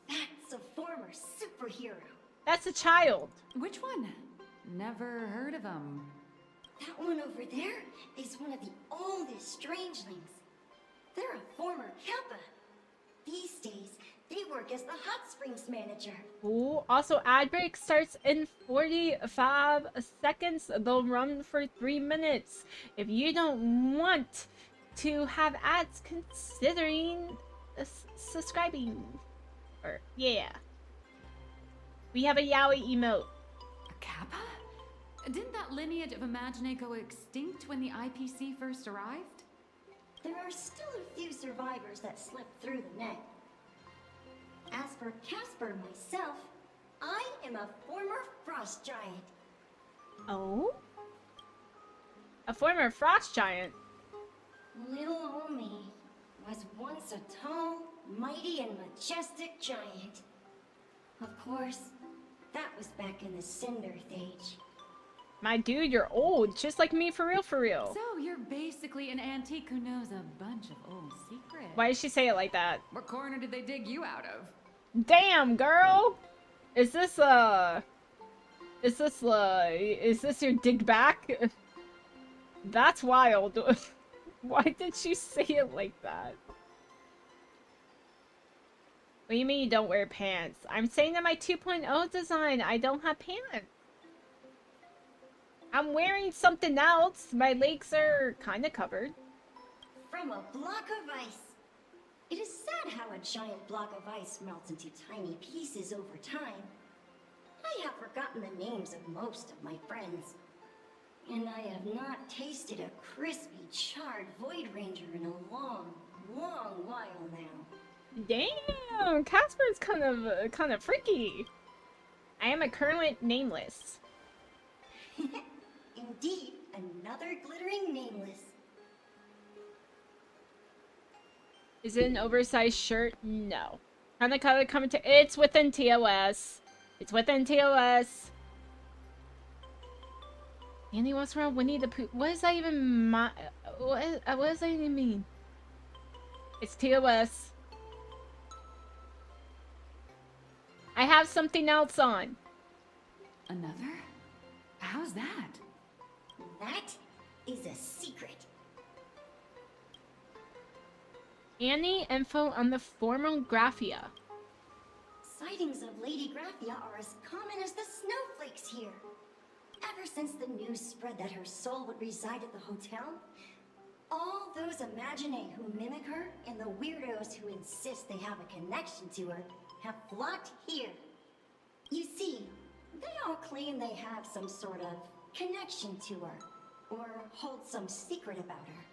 That's a former superhero. That's a child. Which one? Never heard of him. That one over there is one of the oldest strangelings. They're a former Kappa. These days, they work as the hot springs manager. Ooh, also ad break starts in 45 seconds. They'll run for 3 minutes. If you don't want to have ads, considering subscribing. Or, yeah. We have a yaoi emote. A Kappa? Didn't that lineage of Imaginé go extinct when the IPC first arrived? There are still a few survivors that slipped through the net. As for Casper myself, I am a former frost giant. Oh? A former frost giant? Little old me was once a tall, mighty, and majestic giant. Of course, that was back in the Cinder Age. My dude, you're old, just like me, for real, for real. So you're basically an antique who knows a bunch of old secrets. Why did she say it like that? What corner did they dig you out of? Damn, girl! Is this your dig back? That's wild. Why did she say it like that? What do you mean you don't wear pants? I'm saying that my 2.0 design, I don't have pants. I'm wearing something else. My legs are kind of covered. From a block of ice. It is sad how a giant block of ice melts into tiny pieces over time. I have forgotten the names of most of my friends. And I have not tasted a crispy, charred Void Ranger in a long, long while now. Damn, Casper's kind of freaky. I am a current nameless. Indeed, another glittering nameless. Is it an oversized shirt? No. Kind of color commentary. It's within TOS. It's within TOS. Andy, what's wrong? Winnie the Pooh. What does that even what does that even mean? It's TOS. I have something else on. Another? How's that? That is a secret. Any info on the formal Graphia? Sightings of Lady Graphia are as common as the snowflakes here. Ever since the news spread that her soul would reside at the hotel, all those Imaginé who mimic her and the weirdos who insist they have a connection to her have flocked here. You see, they all claim they have some sort of connection to her, or hold some secret about her.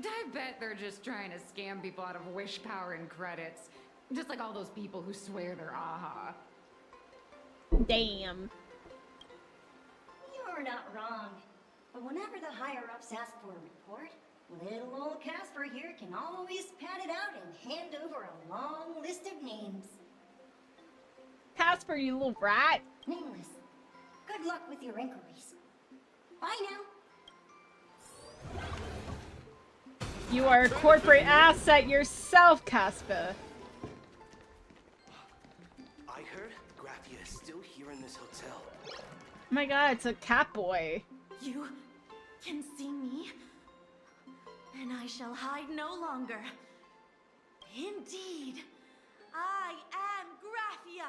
I bet they're just trying to scam people out of wish power and credits. Just like all those people who swear they're AHA. Damn. You're not wrong. But whenever the higher-ups ask for a report, little old Casper here can always pad it out and hand over a long list of names. Casper, you little rat. Nameless. Good luck with your inquiries. Bye now. You are a corporate asset yourself, Casper. I heard Graphia is still here in this hotel. Oh my god, it's a cat boy. You can see me, and I shall hide no longer. Indeed, I am Graphia,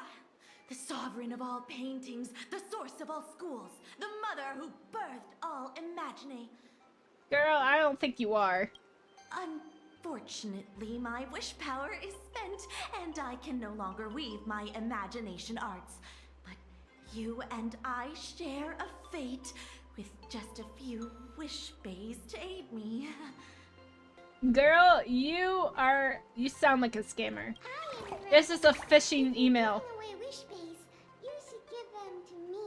The sovereign of all paintings, the source of all schools, the mother who birthed all imagine. Girl, I don't think you are. Unfortunately, my wish power is spent, and I can no longer weave my imagination arts. But you and I share a fate, with just a few wish bays to aid me. Girl, you sound like a scammer. This is a phishing email. You should give them to me.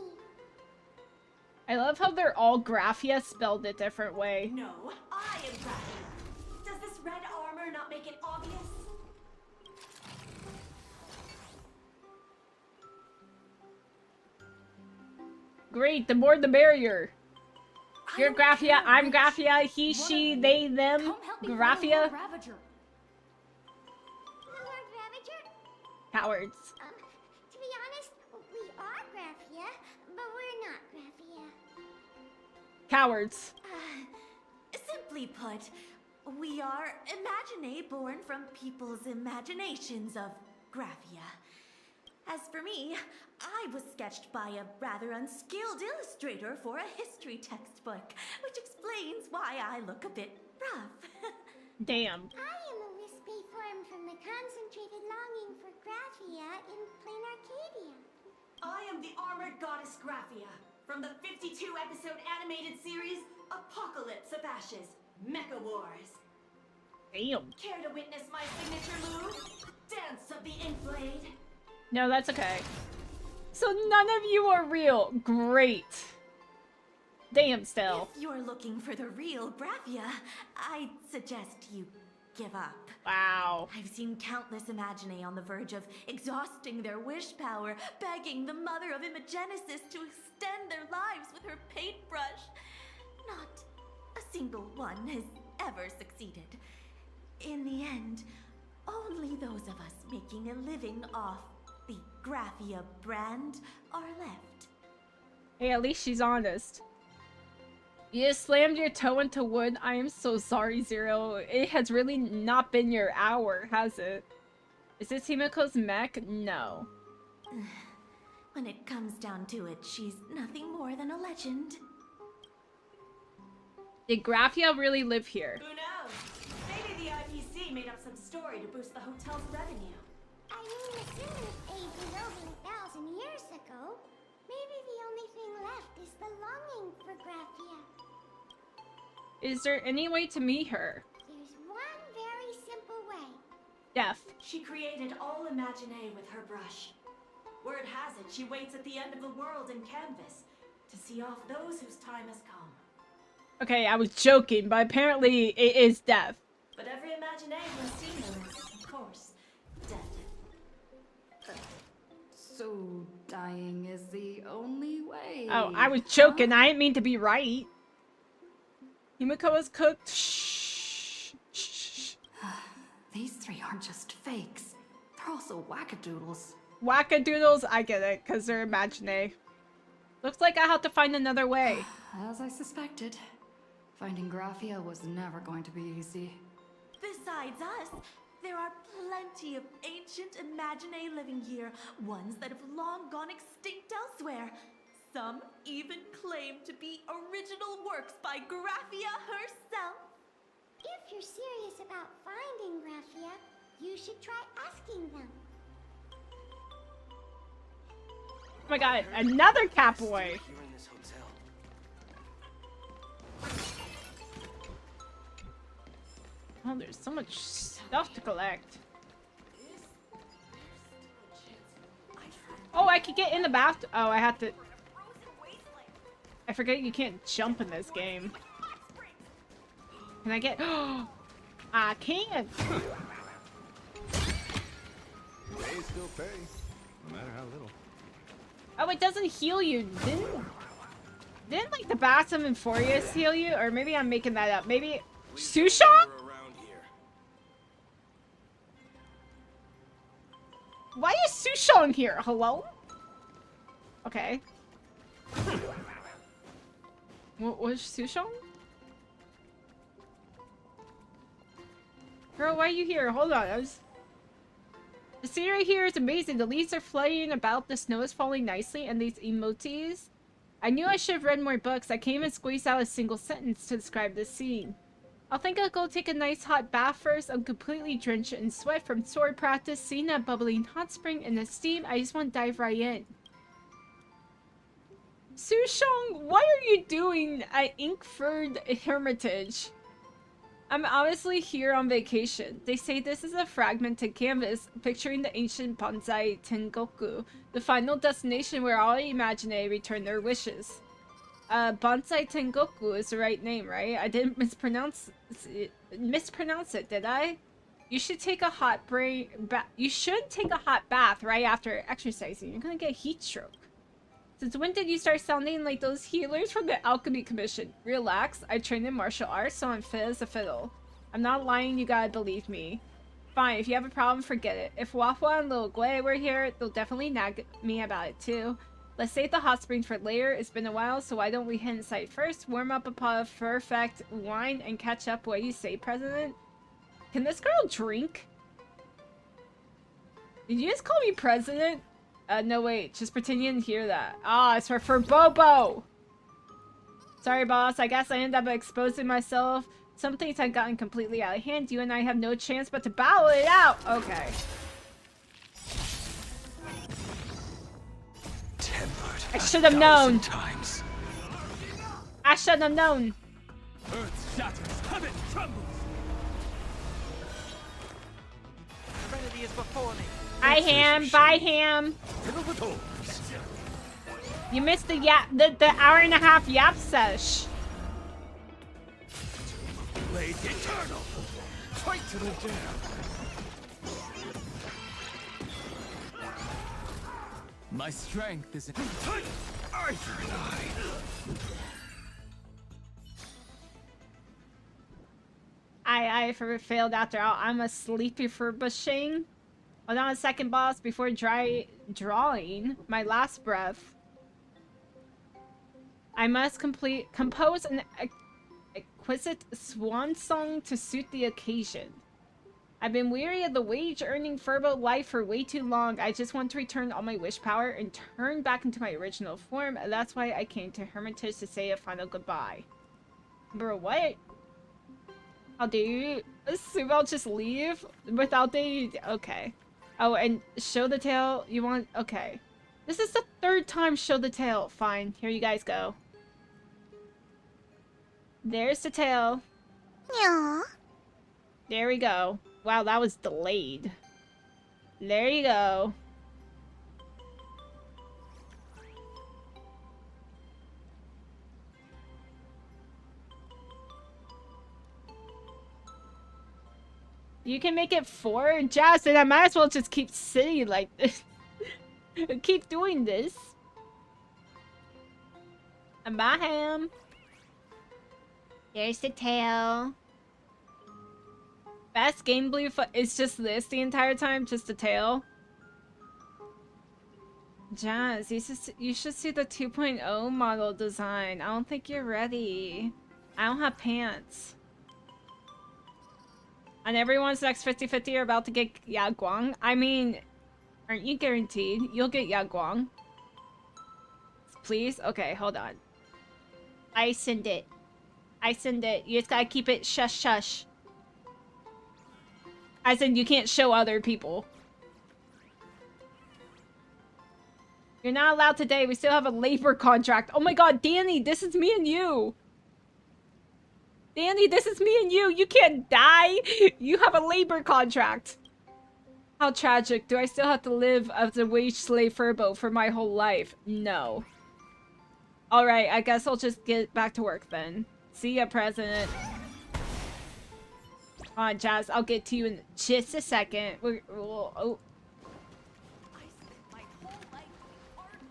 I love how they're all Graphia spelled a different way. No, I am Graphia. Does this red armor not make it obvious? Great, the more the merrier. You're Graphia, I'm Graphia, he, she, they, them, Graphia. The Lord Ravager? Cowards. To be honest, we are Graphia, but we're not Graphia. Cowards. Simply put, we are imagine born from people's imaginations of Graphia. As for me, I was sketched by a rather unskilled illustrator for a history textbook, which explains why I look a bit rough. Damn. I am a wispy form from the concentrated longing for Graphia in plain Arcadia. I am the armored goddess Graphia from the 52-episode animated series Apocalypse of Ashes, Mecha Wars. Damn. Care to witness my signature move? Dance of the Inflade. No, that's okay. So none of you are real. Great. Damn, still. If you're looking for the real Graphia, I'd suggest you give up. Wow. I've seen countless Imagine on the verge of exhausting their wish power, begging the mother of Imagenesis to extend their lives with her paintbrush. Not a single one has ever succeeded. In the end, only those of us making a living off the Graphia brand are left. Hey, at least she's honest. You just slammed your toe into wood. I am so sorry, Zero. It has really not been your hour, has it? Is this Himiko's mech? No. When it comes down to it, she's nothing more than a legend. Did Graphia really live here? Who knows? Maybe the IPC made up some story to boost the hotel's revenue. I mean, the Simmons age was over 1,000 years ago. Maybe the only thing left is the longing for Graphia. Is there any way to meet her? There's one very simple way. Death. She created all Imagine with her brush. Word has it, she waits at the end of the world in canvas to see off those whose time has come. Okay, I was joking, but apparently it is death. But every Imagine who has seen her is, of course, dead. So dying is the only way. Oh, I was joking. I didn't mean to be right. Himiko was cooked. Shh. Shh. These three aren't just fakes. They're also wackadoodles. Wackadoodles? I get it, because they're Imagine. Looks like I have to find another way. As I suspected, finding Graphia was never going to be easy. Besides us, there are plenty of ancient Imagine living here, ones that have long gone extinct elsewhere. Some even claim to be original works by Graphia herself. If you're serious about finding Graphia, you should try asking them. Oh my god, another Catboy! Oh, there's so much stuff to collect. Oh, I could get in the bath. Oh, I have to. I forget you can't jump in this game. Can I get? I can. They still pay, no matter how little. Oh, it doesn't heal you. Didn't like the Bassam and Furious heal you? Or maybe I'm making that up. Maybe Sushong? Why is Sushong here? Hello? Okay. What was Sushong? Girl, why are you here? Hold on. The scenery here is amazing. The leaves are flying about, the snow is falling nicely, and these emojis. I knew I should have read more books. I can't even squeeze out a single sentence to describe this scene. I think I'll go take a nice hot bath first. I'm completely drenched in sweat from sword practice, seeing that bubbling hot spring and the steam. I just want to dive right in. Sushong, what are you doing at Inkford Hermitage? I'm obviously here on vacation. They say this is a fragmented canvas picturing the ancient Bonsai Tengoku, the final destination where all imaginary return their wishes. Bonsai Tengoku is the right name, right? I didn't mispronounce it, did I? You should take a hot You should take a hot bath right after exercising. You're gonna get a heat stroke. Since when did you start sounding like those healers from the Alchemy Commission? Relax, I trained in martial arts, so I'm fit as a fiddle. I'm not lying, you gotta believe me. Fine, if you have a problem, forget it. If Waffle and Lil Gui were here, they'll definitely nag me about it too. Let's save the hot springs for later. It's been a while, so why don't we head inside first? Warm up a pot of perfect wine and catch up. What do you say, President? Can this girl drink? Did you just call me President? No wait, just pretend you didn't hear that. Ah, it's for Bobo! Sorry boss, I guess I ended up exposing myself. Some things had gotten completely out of hand. You and I have no chance but to battle it out! Okay. I should have known. I should have known. Earth shatters, heaven trembles. Trinity is before me. Bye ham, bye ham. You missed the hour and a half yap sesh. Blade eternal. Fight to the death. My strength is in eye for an eye. I failed after all. I'm a sleepy furbishing. Hold on a second, boss. Before drawing my last breath, I must compose an exquisite swan song to suit the occasion. I've been weary of the wage-earning furbo life for way too long. I just want to return all my wish power and turn back into my original form. That's why I came to Hermitage to say a final goodbye. Bro, what? How do you assume I'll just leave without the... Okay. Oh, and show the tail. You want... Okay. This is the third time show the tail. Fine. Here you guys go. There's the tail. Yeah. There we go. Wow, that was delayed. There you go. You can make it 4? Jazz, then I might as well just keep sitting like this. Keep doing this. And bye, ham. There's the tail. Best game blue it's just this the entire time, just the tail. Jazz, you should see the 2.0 model design. I don't think you're ready. I don't have pants. And everyone's next 50-50 are about to get Yaguang. I mean, aren't you guaranteed? You'll get Yaguang. Please? Okay, hold on. I send it. I send it. You just gotta keep it shush shush. I said you can't show other people. You're not allowed today. We still have a labor contract. Oh my god, Danny, this is me and you. Danny, this is me and you. You can't die. You have a labor contract. How tragic. Do I still have to live as a wage slave furbo for my whole life? No. Alright, I guess I'll just get back to work then. See ya, President. Come on, Jazz. I'll get to you in just a second. We're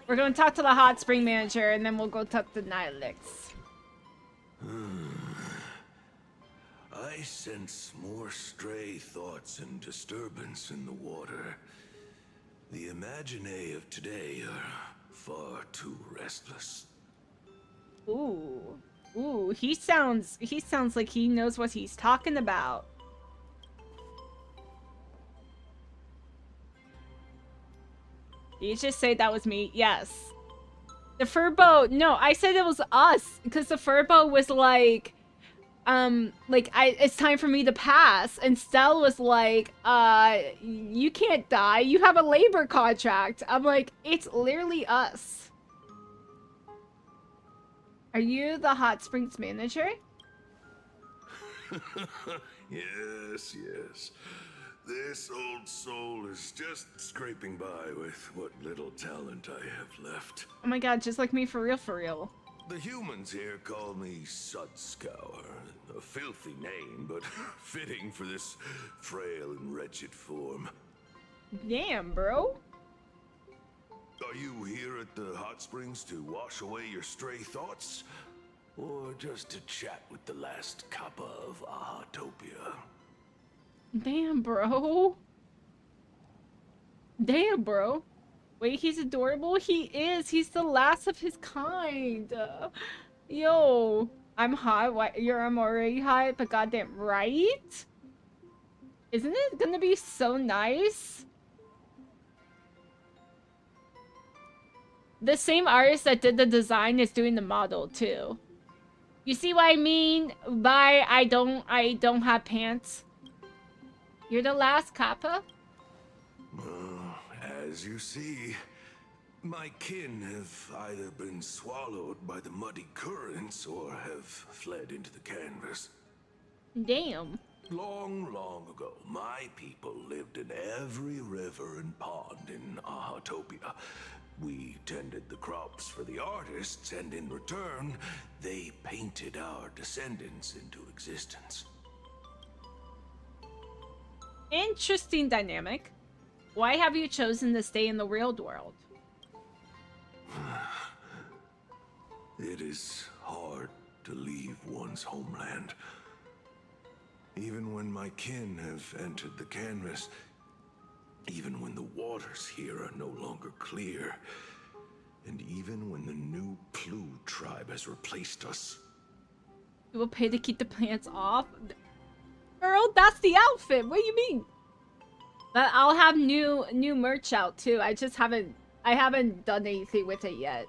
going to talk to the hot spring manager, and then we'll go talk to Nihilix. I sense more stray thoughts and disturbance in the water. The imaginae of today are far too restless. Ooh. Ooh, he sounds like he knows what he's talking about. You just say that was me. Yes. The Furbo. No, I said it was us because the Furbo was like, it's time for me to pass, and Stell was like, you can't die. You have a labor contract. I'm like, it's literally us. Are you the Hot Springs manager? Yes, yes. This old soul is just scraping by with what little talent I have left. Oh my god, just like me, for real, for real. The humans here call me Sudscour. A filthy name, but fitting for this frail and wretched form. Damn, bro. Are you here at the hot springs to wash away your stray thoughts? Or just to chat with the last kappa of Ahatopia? Damn, bro. Damn, bro. Wait, he's adorable? He is. He's the last of his kind. Yo. I'm hot. Why? I'm already hot, but goddamn right? Isn't it gonna be so nice? The same artist that did the design is doing the model too. You see what I mean by I don't have pants? You're the last kappa? As you see, my kin have either been swallowed by the muddy currents or have fled into the canvas. Damn. Long, long ago, my people lived in every river and pond in Ahatopia. We tended the crops for the artists, and in return, they painted our descendants into existence. Interesting dynamic. Why have you chosen to stay in the real world? It is hard to leave one's homeland. Even when my kin have entered the canvas, even when the waters here are no longer clear, and even when the new Plu tribe has replaced us. You will pay to keep the plants off? Girl, that's the outfit. What do you mean? But I'll have new merch out too. I haven't done anything with it yet.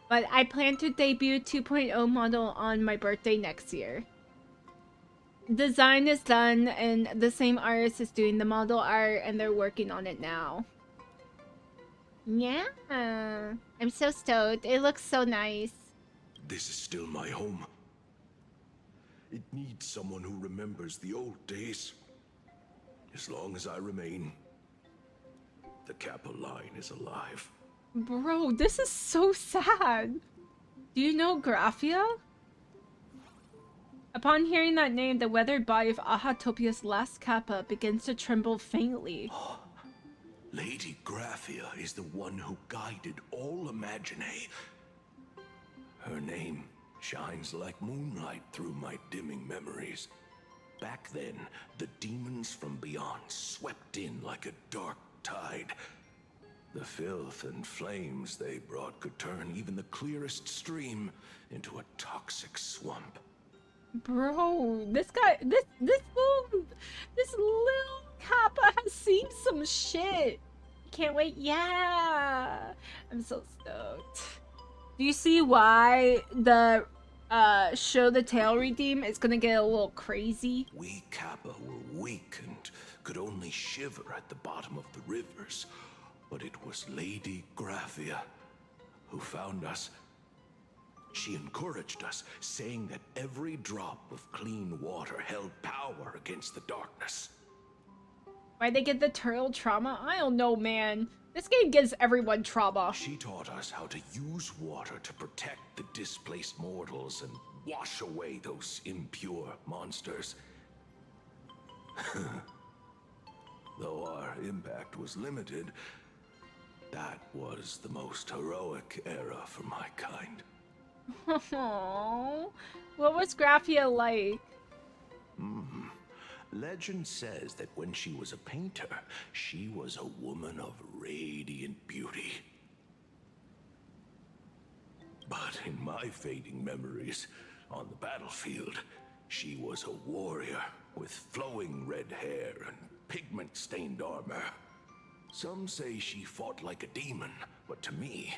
But I plan to debut 2.0 model on my birthday next year. Design is done, and the same artist is doing the model art, and they're working on it now. Yeah, I'm so stoked. It looks so nice. This is still my home. It needs someone who remembers the old days. As long as I remain, the Kappa line is alive. Bro, this is so sad. Do you know Graphia? Upon hearing that name, the weathered body of Ahatopia's last Kappa begins to tremble faintly. Lady Graphia is the one who guided all Imaginae. Her name shines like moonlight through my dimming memories. Back then, the demons from beyond swept in like a dark tide. The filth and flames they brought could turn even the clearest stream into a toxic swamp. Bro, this guy, this little Kappa has seen some shit. Can't wait. Yeah, I'm so stoked. Do you see why the show the tail redeem is gonna get a little crazy? We Kappa were weak and could only shiver at the bottom of the rivers, but it was Lady Graphia who found us. She encouraged us, saying that every drop of clean water held power against the darkness. Why'd they get the turtle trauma? I don't know, man. This game gives everyone trauma. She taught us how to use water to protect the displaced mortals and wash away those impure monsters. Though our impact was limited, that was the most heroic era for my kind. Aww. What was Graphia like? Legend says that when she was a painter, she was a woman of radiant beauty. But in my fading memories, on the battlefield, she was a warrior with flowing red hair and pigment-stained armor. Some say she fought like a demon, but to me,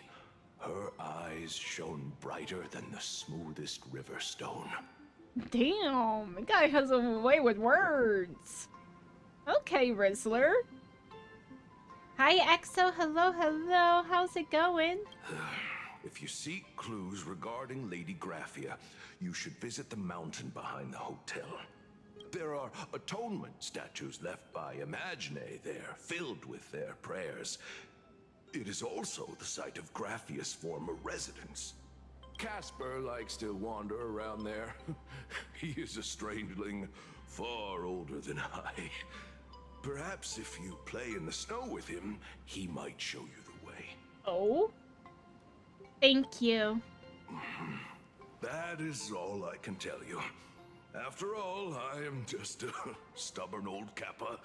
her eyes shone brighter than the smoothest river stone. Damn, the guy has a way with words. Okay, Rizzler. Hi, Exo. Hello, hello. How's it going? If you seek clues regarding Lady Graphia, you should visit the mountain behind the hotel. There are atonement statues left by Imagine there, filled with their prayers. It is also the site of Graphia's former residence. Casper likes to wander around there. He is a strangeling far older than I. Perhaps if you play in the snow with him, he might show you the way. Oh? Thank you. That is all I can tell you. After all, I am just a stubborn old Kappa,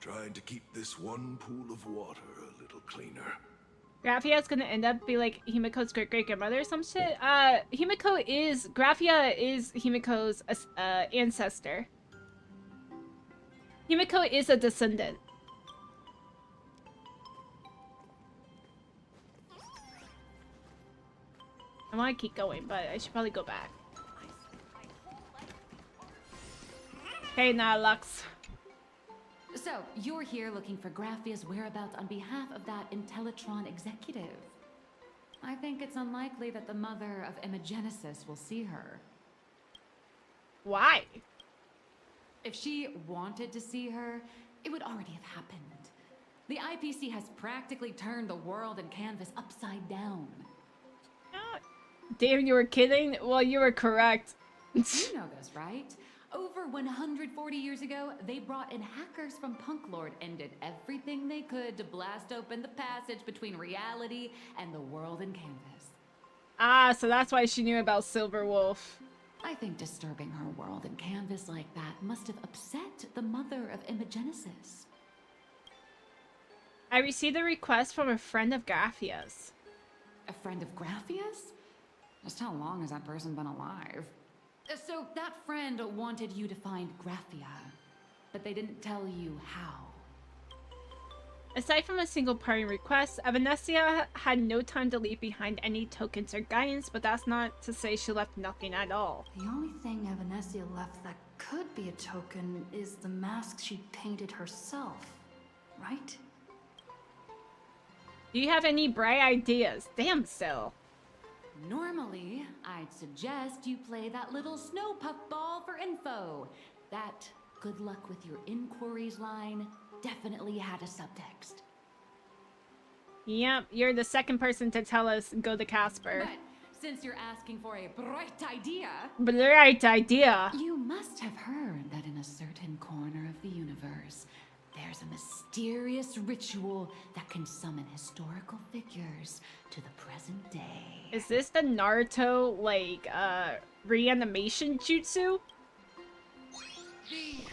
trying to keep this one pool of water a little cleaner. Graphia's gonna end up be like Himiko's great-great-grandmother or some shit? Graphia is Himiko's ancestor. Himiko is a descendant. I want to keep going, but I should probably go back. Hey, Nilux. So, you're here looking for Graphia's whereabouts on behalf of that Intellitron executive. I think it's unlikely that the mother of Imagenesis will see her. Why? If she wanted to see her, it would already have happened. The IPC has practically turned the world and canvas upside down. Damn, you were kidding? Well, you were correct. You know this, right? Over 140 years ago, they brought in hackers from Punklord and did everything they could to blast open the passage between reality and the world in canvas. Ah, so that's why she knew about Silverwolf. I think disturbing her world in canvas like that must have upset the mother of Imagenesis. I received a request from a friend of Graphia's. A friend of Graphia's? Just how long has that person been alive? So that friend wanted you to find Graphia, but they didn't tell you how. Aside from a single parting request, Evanescia had no time to leave behind any tokens or guidance, but that's not to say she left nothing at all. The only thing Evanescia left that could be a token is the mask she painted herself, right? Do you have any bright ideas? Damn, Sil. Normally, I'd suggest you play that little snow puff ball for info. That good luck with your inquiries line definitely had a subtext. Yep, you're the second person to tell us go to Casper. But since you're asking for a bright idea... Bright idea? You must have heard that in a certain corner of the universe, there's a mysterious ritual that can summon historical figures to the present day. Is this the Naruto, like, reanimation jutsu? The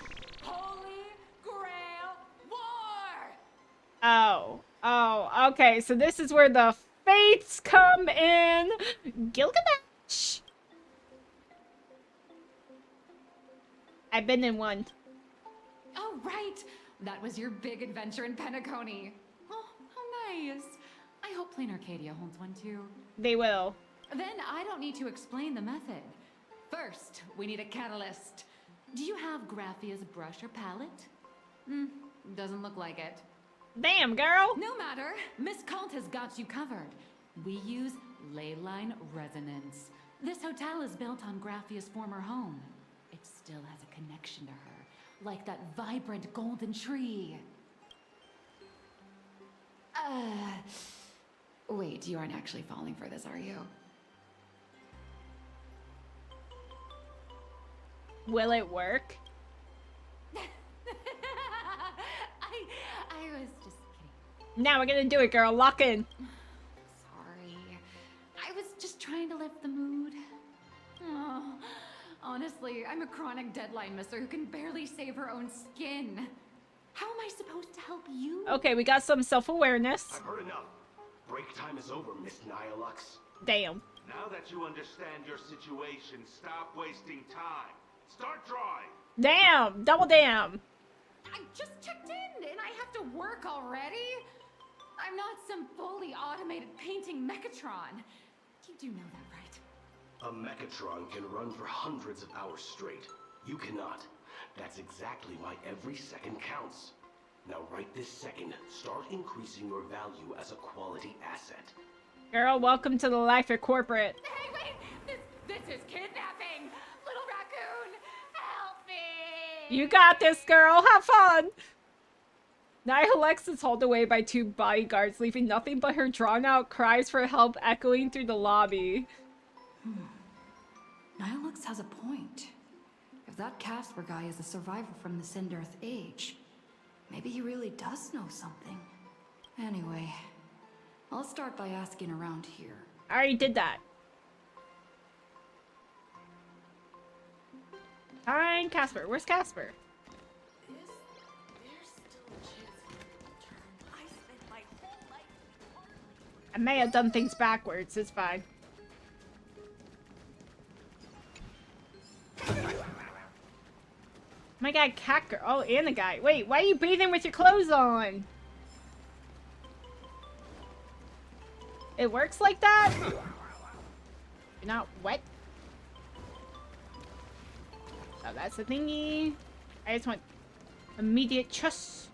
Holy Grail War! Oh, okay, so this is where the fates come in. Gilgamesh! I've been in one. Oh, right! That was your big adventure in Penacony. Oh, how nice. I hope Plain Arcadia holds one too. They will. Then I don't need to explain the method. First, we need a catalyst. Do you have Graphia's brush or palette? Doesn't look like it. Damn, girl! No matter. Miss Cult has got you covered. We use leyline resonance. This hotel is built on Graphia's former home. It still has a connection to her, like that vibrant golden tree. Wait, you aren't actually falling for this, are you? Will it work? I was just kidding. Now we're gonna do it, girl. Lock in. Sorry. I was just trying to lift the mood. Oh, honestly, I'm a chronic deadline misser who can barely save her own skin. How am I supposed to help you? Okay, we got some self-awareness. I've heard enough. Break time is over, Miss Nihilux. Damn. Now that you understand your situation, stop wasting time. Start drawing. Damn! Double damn! I just checked in and I have to work already. I'm not some fully automated painting Mechatron. You do know that, right? A Mechatron can run for hundreds of hours straight. You cannot. That's exactly why every second counts. Now right this second, start increasing your value as a quality asset. Girl, welcome to the life of corporate. Hey, wait! This is kidnapping! Little raccoon, help me! You got this, girl. Have fun! Nihilux is hauled away by 2 bodyguards, leaving nothing but her drawn-out cries for help echoing through the lobby. Nihilux has a point. If that Casper guy is a survivor from the Sindarth Age, maybe he really does know something. Anyway, I'll start by asking around here. I already did that. Find Casper. Where's Casper? I may have done things backwards. It's fine. My god, cat girl. Oh, and the guy. Wait, why are you bathing with your clothes on? It works like that? You're not wet? Oh, that's the thingy. I just want immediate trust.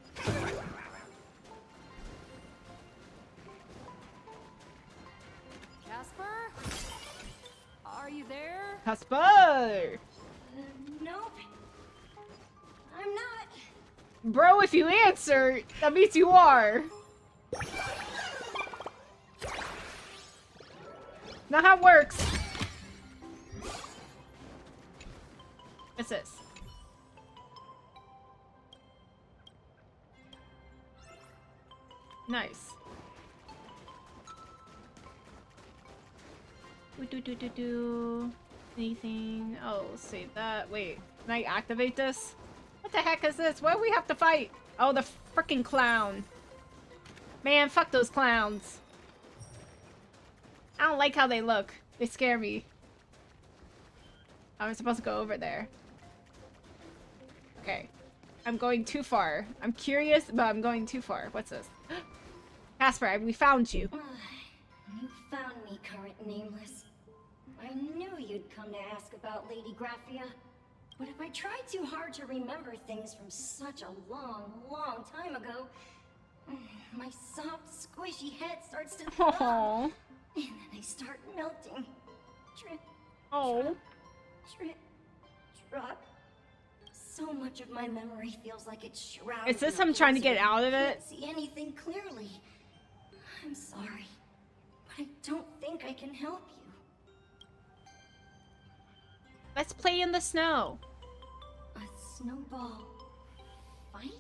Casper? Are you there? Casper! Nope. I'm not. Bro, if you answer, that means you are. Not how it works. What's this? Nice. Do. Anything? Oh, save that. Wait, can I activate this? What the heck is this? What do we have to fight? Oh, the freaking clown. Man, fuck those clowns. I don't like how they look. They scare me. I'm supposed to go over there. Okay. I'm going too far. I'm curious, but I'm going too far. What's this? Casper, we found you. You found me, current nameless. I knew you'd come to ask about Lady Graphia. But if I try too hard to remember things from such a long, long time ago, my soft, squishy head starts to thumb. And then I start melting. Drip. Oh. Drip. Drop. So much of my memory feels like it's shrouded. Is this him trying to get out of it? I can't see anything clearly. I'm sorry, but I don't think I can help you. Let's play in the snow. A snowball fight?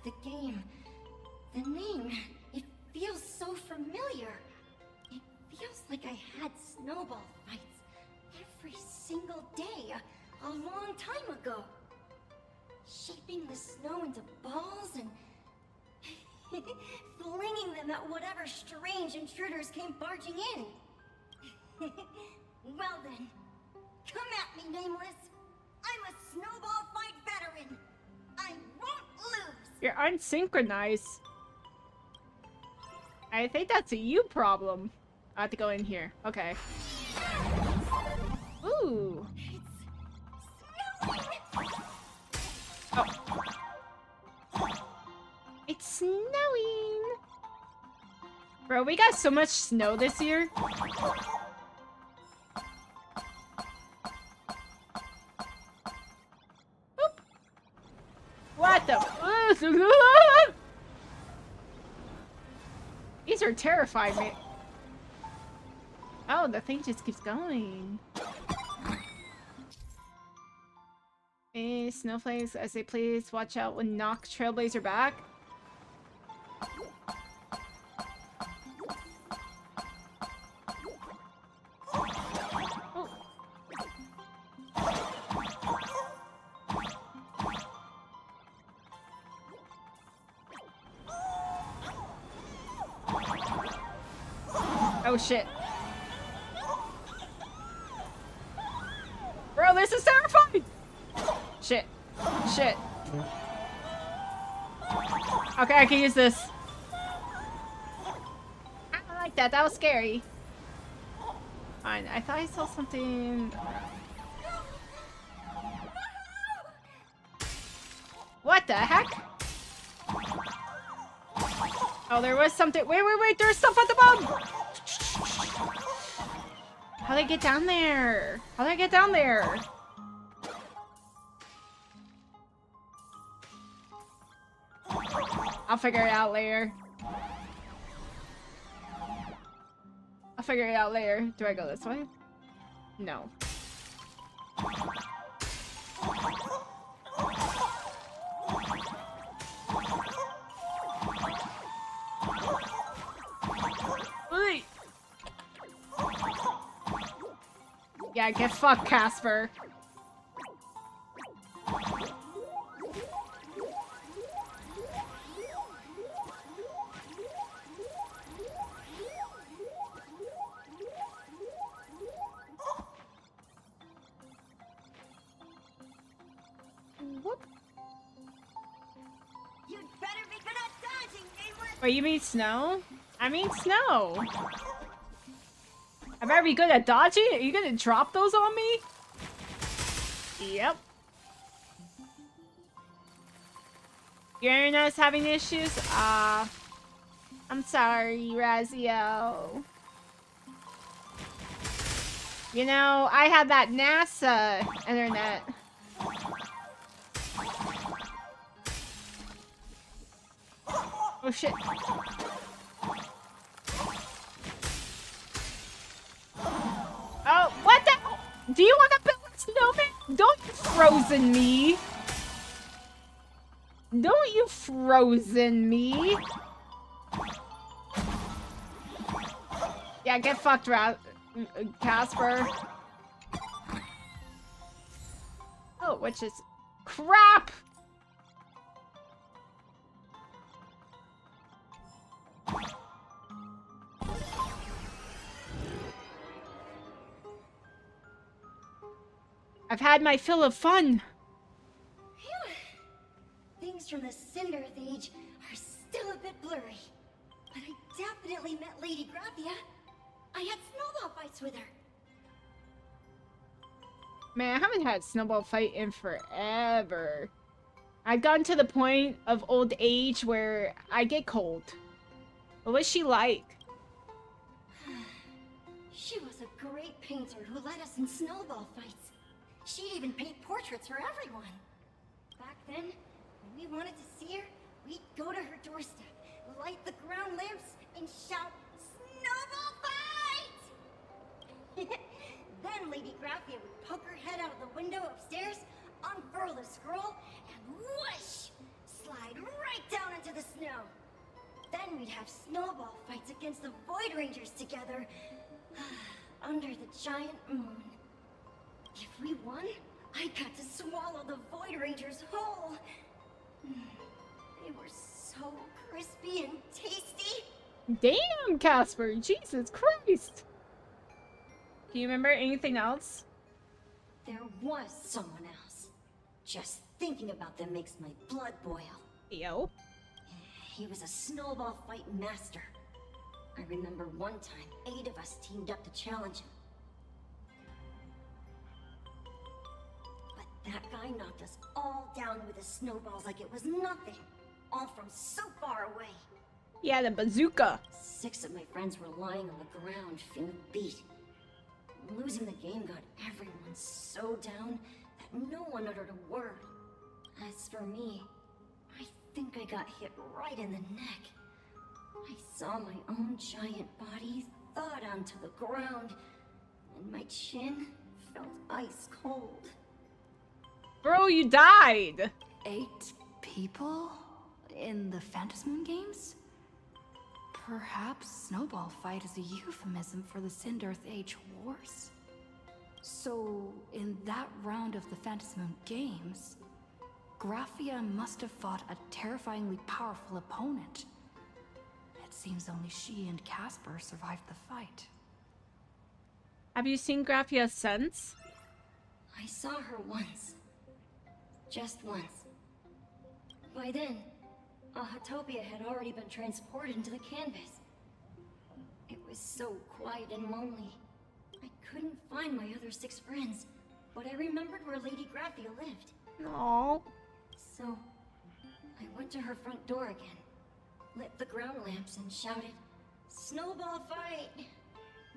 The game, the name, it feels so familiar. It feels like I had snowball fights every single day a long time ago. Shaping the snow into balls and flinging them at whatever strange intruders came barging in. Well then, come at me, Nameless. I'm a snowball fight veteran. I won't lose. You're unsynchronized. I think that's a you problem. I have to go in here. Okay. Ooh. Oh. It's snowing. Bro, we got so much snow this year. Oop. What the? These are terrifying me. Oh, the thing just keeps going. Hey, snowflakes, I say please watch out when knock Trailblazer back. Oh shit. Bro, this is terrifying! Shit. Shit. Okay, I can use this. I don't like that. That was scary. Fine. I thought I saw something. What the heck? Oh, there was something. Wait. There's stuff at the bottom. How do I get down there? How do I get down there? I'll figure it out later. I'll figure it out later. Do I go this way? No. Yeah, get fucked, Casper. Whoop. You'd better be good at dodging, nameless. Wait, you mean snow? I mean snow. I better be good at dodging? Are you gonna drop those on me? Yep. Your internet's having issues? I'm sorry, Razio. You know, I had that NASA internet. Oh shit. Oh, what the? Do you want to build a snowman? Don't you frozen me. Don't you frozen me. Yeah, get fucked, Casper. Oh, which is crap. I've had my fill of fun. Phew. Things from the Cinder Age are still a bit blurry. But I definitely met Lady Graphia. I had snowball fights with her. Man, I haven't had a snowball fight in forever. I've gotten to the point of old age where I get cold. What was she like? She was a great painter who led us in snowball fights. She'd even paint portraits for everyone. Back then, when we wanted to see her, we'd go to her doorstep, light the ground lamps, and shout, "Snowball fight!" Then Lady Graphia would poke her head out of the window upstairs, unfurl the scroll, and whoosh! Slide right down into the snow. Then we'd have snowball fights against the Void Rangers together, under the giant moon. If we won, I got to swallow the Void Rangers whole. They were so crispy and tasty. Damn, Casper! Jesus Christ! Do you remember anything else? There was someone else. Just thinking about them makes my blood boil. Yo. He was a snowball fight master. I remember one time, 8 of us teamed up to challenge him. But that guy knocked us all down with his snowballs like it was nothing. All from so far away. Yeah, the bazooka. 6 of my friends were lying on the ground, feeling beat. Losing the game got everyone so down that no one uttered a word. As for me, I think I got hit right in the neck. I saw my own giant body thud onto the ground, and my chin felt ice cold. Bro, you died! 8 people? In the Phantasmoon games? Perhaps Snowball Fight is a euphemism for the Cinder Age Wars? So, in that round of the Phantasmoon games, Graphia must have fought a terrifyingly powerful opponent. It seems only she and Casper survived the fight. Have you seen Graphia since? I saw her once. Just once. By then, a Hotopia had already been transported into the canvas. It was so quiet and lonely. I couldn't find my other 6 friends, but I remembered where Lady Graphia lived. Aww. So, I went to her front door again, lit the ground lamps and shouted, "Snowball fight!"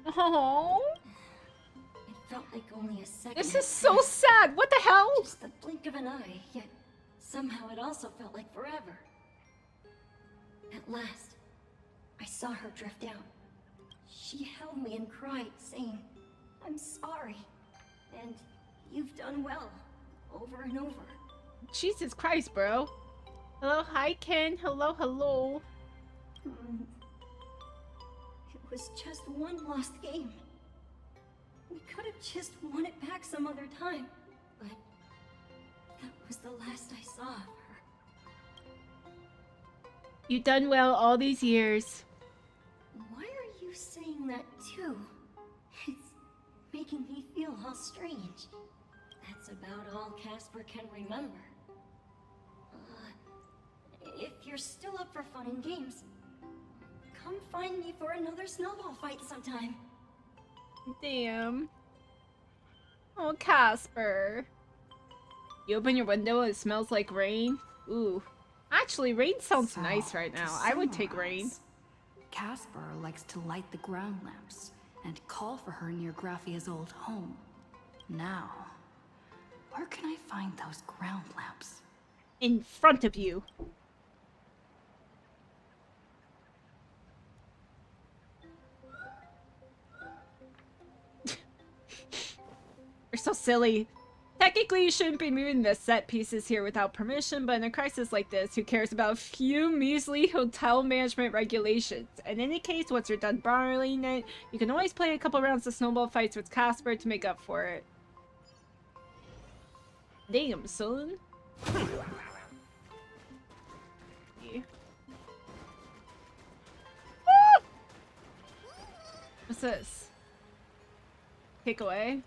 Aww. It felt like only a second. This is so sad. What the hell? Just the blink of an eye, yet somehow it also felt like forever. At last, I saw her drift out. She held me and cried, saying, "I'm sorry, and you've done well," over and over. Jesus Christ, bro. Hello, hi, Ken. Hello, hello. It was just one lost game. We could have just won it back some other time, but that was the last I saw of her. You done well all these years. Why are you saying that too? It's making me feel all strange. That's about all Casper can remember. If you're still up for fun and games, come find me for another snowball fight sometime. Damn. Oh, Casper. You open your window and it smells like rain? Ooh. Actually, rain sounds nice right now. I would take rain. Casper likes to light the ground lamps and call for her near Graphia's old home. Now, where can I find those ground lamps? In front of you. You're so silly. Technically, you shouldn't be moving the set pieces here without permission, but in a crisis like this, who cares about a few measly hotel management regulations? In any case, once you're done borrowing it, you can always play a couple rounds of snowball fights with Casper to make up for it. Damn, son. Yeah. What's this? Takeaway?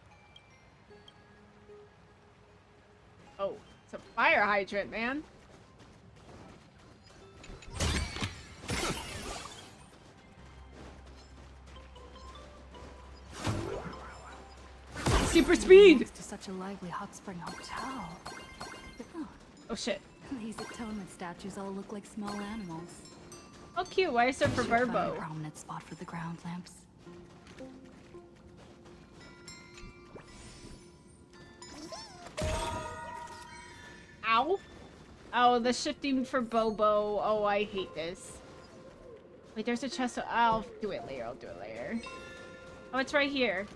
Oh, it's a fire hydrant, man. Super speed! To such a lively hot spring hotel. Oh shit. These atonement statues all look like small animals. Oh cute, why is there for Verbo? A prominent spot for the ground lamps. Ow. Oh, the shifting for Bobo. Oh, I hate this. Wait, there's a chest. I'll do it later. I'll do it later. Oh, it's right here.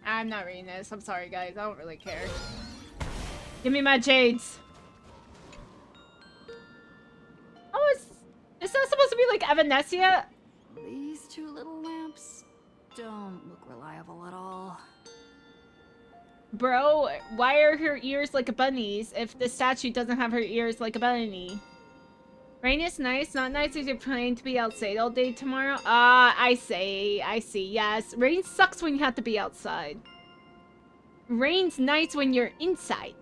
I'm not reading this. I'm sorry, guys. I don't really care. Give me my jades. Oh, is that supposed to be like Evanescia? These two little lamps don't look reliable at all. Bro, why are her ears like a bunny's if the statue doesn't have her ears like a bunny? Rain is nice, not nice if you're planning to be outside all day tomorrow. I see, yes. Rain sucks when you have to be outside. Rain's nice when you're inside.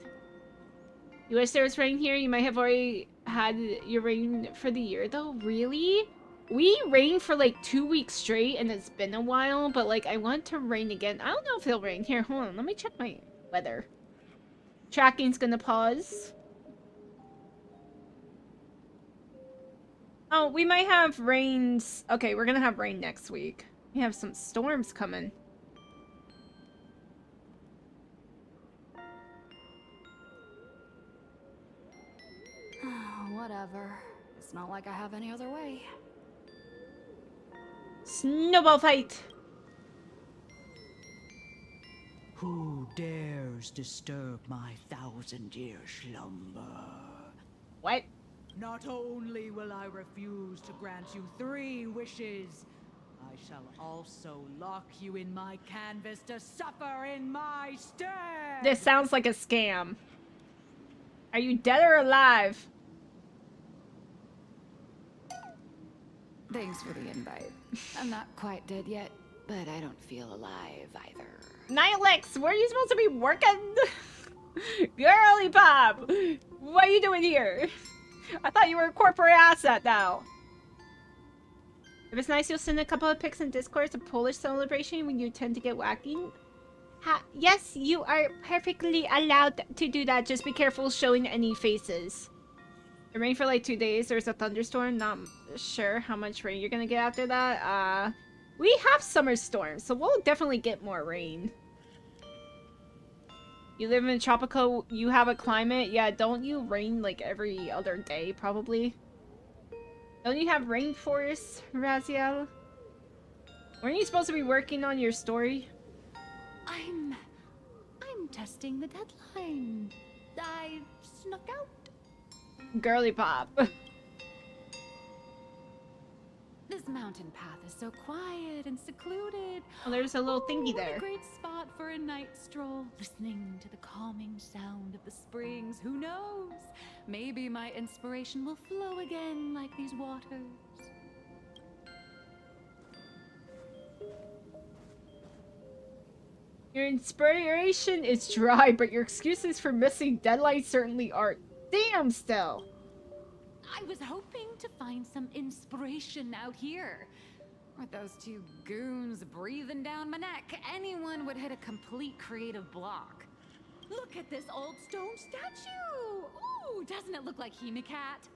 You wish there was rain here? You might have already had your rain for the year though. Really? We rained for like 2 weeks straight and it's been a while, but like I want to rain again. I don't know if it'll rain. Here, hold on. Let me check my weather. Tracking's gonna pause. Oh, we might have rains. Okay, we're gonna have rain next week. We have some storms coming. Whatever. It's not like I have any other way. Snowball fight! Who dares disturb my 1,000-year slumber? What? Not only will I refuse to grant you 3 wishes, I shall also lock you in my canvas to suffer in my stead! This sounds like a scam. Are you dead or alive? Thanks for the invite. I'm not quite dead yet. but I don't feel alive either. Nihilix, where are you supposed to be working? Girly Pop! What are you doing here? I thought you were a corporate asset now. If it's nice, you'll send a couple of pics in Discord. It's a Polish celebration when you tend to get wacky. Yes, you are perfectly allowed to do that. Just be careful showing any faces. It rained for like 2 days. There's a thunderstorm. Not sure how much rain you're gonna get after that. We have summer storms, so we'll definitely get more rain. You live in tropical, you have a climate. Yeah, don't you rain like every other day, probably? Don't you have rainforests, Raziel? Weren't you supposed to be working on your story? I'm testing the deadline. I snuck out. Girly Pop. This mountain path is so quiet and secluded. Oh, there's a little thingy What there. a great spot for a night stroll, listening to the calming sound of the springs. Who knows? Maybe my inspiration will flow again like these waters. Your inspiration is dry, but your excuses for missing deadlines certainly aren't. Damn, Stell. I was hoping to find some inspiration out here. With those two goons breathing down my neck, anyone would hit a complete creative block. Look at this old stone statue! Ooh, doesn't it look like Himikat?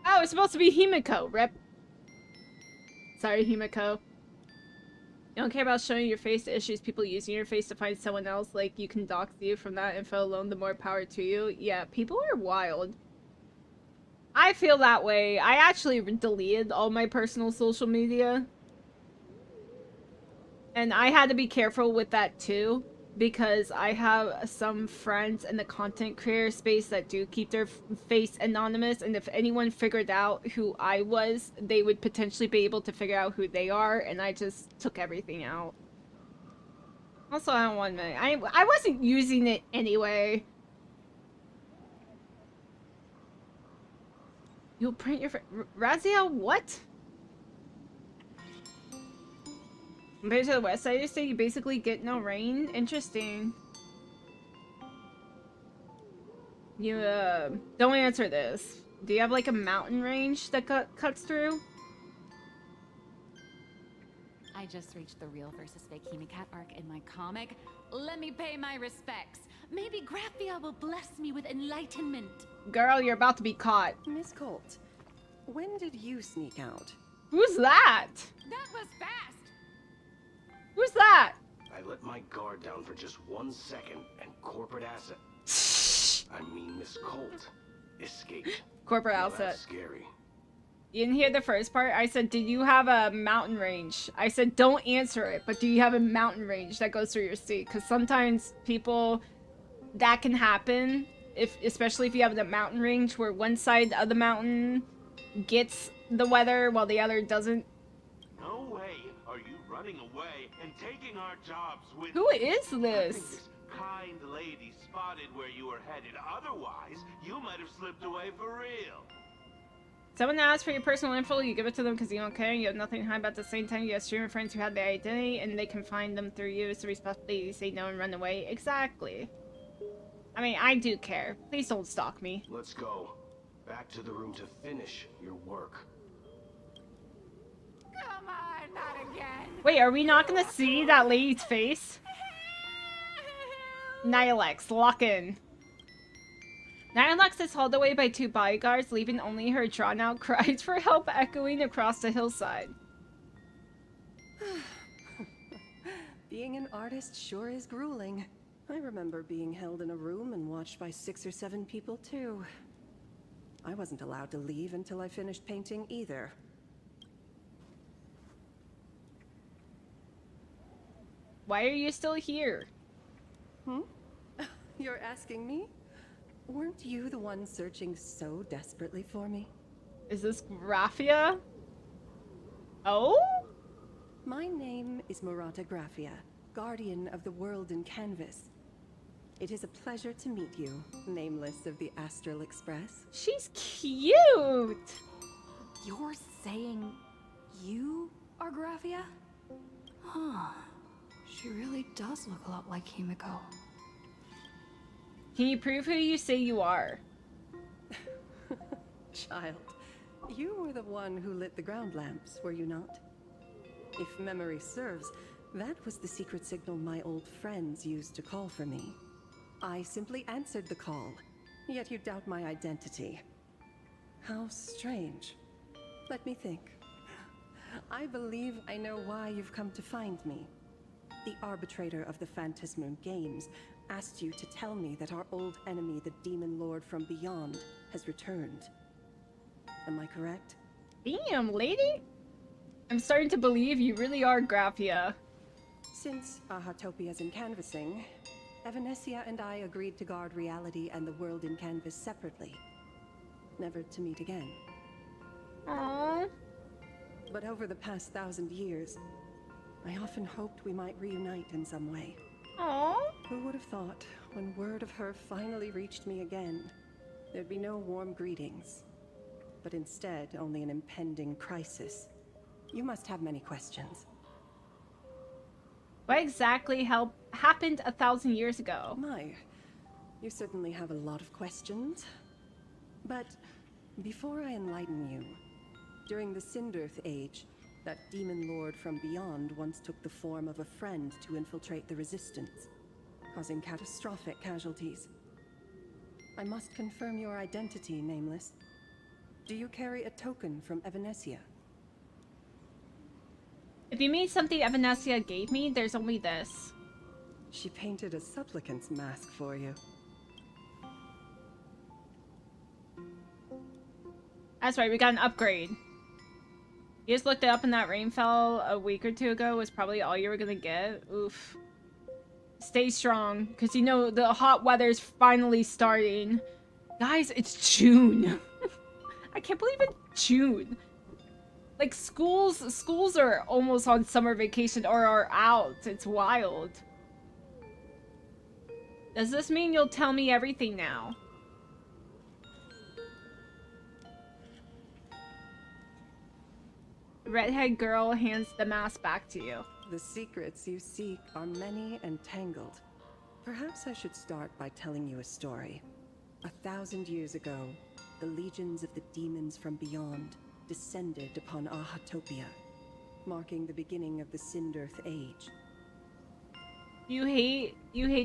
Oh, it's supposed to be Himiko, rip. Sorry, Himiko. You don't care about showing your face to issues people using your face to find someone else, like you can dox you from that info alone, the more power to you. Yeah, people are wild. I feel that way. I actually deleted all my personal social media. And I had to be careful with that too, because I have some friends in the content creator space that do keep their face anonymous, and if anyone figured out who I was, they would potentially be able to figure out who they are, and I just took everything out. Also, I don't want to... I wasn't using it anyway. You'll print your... Raziel, what? Compared to the west side of the state, you basically get no rain? Interesting. You, don't answer this. Do you have, like, a mountain range that cuts through? I just reached the real versus fake Himikat arc in my comic. Let me pay my respects. Maybe Graphia will bless me with enlightenment. Girl, you're about to be caught. Miss Colt, when did you sneak out? Who's that? That was fast! Who's that? I let my guard down for just 1 second, and corporate asset... I mean Miss Colt escaped. Corporate Now asset. that's scary. You didn't hear the first part? I said, did you have a mountain range? I said, don't answer it, but do you have a mountain range that goes through your state? Because sometimes people... That can happen, especially if you have the mountain range where one side of the mountain gets the weather while the other doesn't. No way are you running away and taking our jobs with... Who is I think this? this kind lady spotted where you were headed. Otherwise, you might have slipped away for real. Someone asks for your personal info, you give it to them because you don't care, you have nothing to hide, but at the same time you have streamer friends who have their identity and they can find them through you, so respectfully you say no and run away. Exactly. I mean, I do care. Please don't stalk me. Let's go. Back to the room to finish your work. Come on, not again. Wait, are we not gonna see that lady's face? Nihilix, lock in. Nihilix is hauled away by 2 bodyguards, leaving only her drawn-out cries for help echoing across the hillside. Being an artist sure is grueling. I remember being held in a room and watched by 6 or 7 people too. I wasn't allowed to leave until I finished painting either. Why are you still here? You're asking me? Weren't you the one searching so desperately for me? Is this Graphia? Oh? My name is Murata Graphia, guardian of the world in canvas. It is a pleasure to meet you, nameless of the Astral Express. She's cute! You're saying you Argraphia? Huh. She really does look a lot like Himiko. Can you prove who you say you are? Child, you were the one who lit the ground lamps, were you not? If memory serves, that was the secret signal my old friends used to call for me. I simply answered the call, yet you doubt my identity. How strange. Let me think. I believe I know why you've come to find me. The arbitrator of the Phantasmoon Games asked you to tell me that our old enemy, the Demon Lord from Beyond, has returned. Am I correct? Damn, lady! I'm starting to believe you really are Graphia. Since Ahatopia's in canvassing, Evanesia and I agreed to guard reality and the world in canvas separately. Never to meet again. Aww. But over the past 1,000 years, I often hoped we might reunite in some way. Aww. Who would have thought, when word of her finally reached me again, there'd be no warm greetings, but instead only an impending crisis. You must have many questions. What exactly happened 1,000 years ago? My, you certainly have a lot of questions. But before I enlighten you, during the Cinderth Age, that demon lord from beyond once took the form of a friend to infiltrate the Resistance, causing catastrophic casualties. I must confirm your identity, Nameless. Do you carry a token from Evanesia? If you mean something Evanesia gave me, there's only this. She painted a supplicant's mask for you. That's right, we got an upgrade. You just looked it up and that rainfall a week or two ago was probably all you were gonna get. Oof. Stay strong, because you know the hot weather's finally starting. Guys, it's June. I can't believe it's June. Like, schools are almost on summer vacation or are out. It's wild. Does this mean you'll tell me everything now? The redhead girl hands the mask back to you. The secrets you seek are many and tangled. Perhaps I should start by telling you a story. 1,000 years ago, the legions of the demons from beyond descended upon Ahatopia, marking the beginning of the Cinderth Age. You hate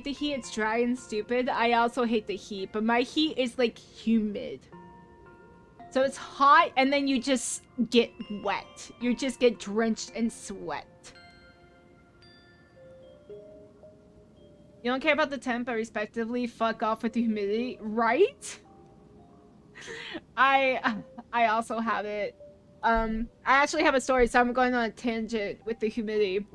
the heat, it's dry and stupid. I also hate the heat, but my heat is like humid. So it's hot and then you just get wet. You just get drenched in sweat. You don't care about the temp, but respectively fuck off with the humidity, right? I also have it. I actually have a story, so I'm going on a tangent with the humidity.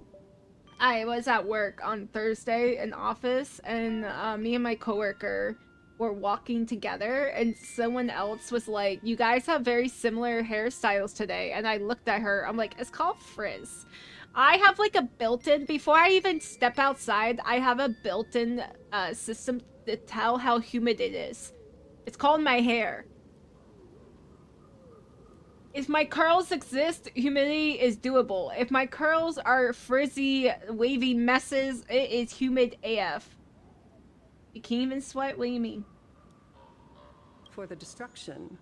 I was at work on Thursday in office, and me and my coworker were walking together, and someone else was like, "You guys have very similar hairstyles today." And I looked at her. I'm like, "It's called frizz." I have like a built-in, before I even step outside, I have a built-in system to tell how humid it is. It's called my hair. If my curls exist, humidity is doable. If my curls are frizzy, wavy messes, it is humid AF. You can't even sweat? What do you mean? For the destruction,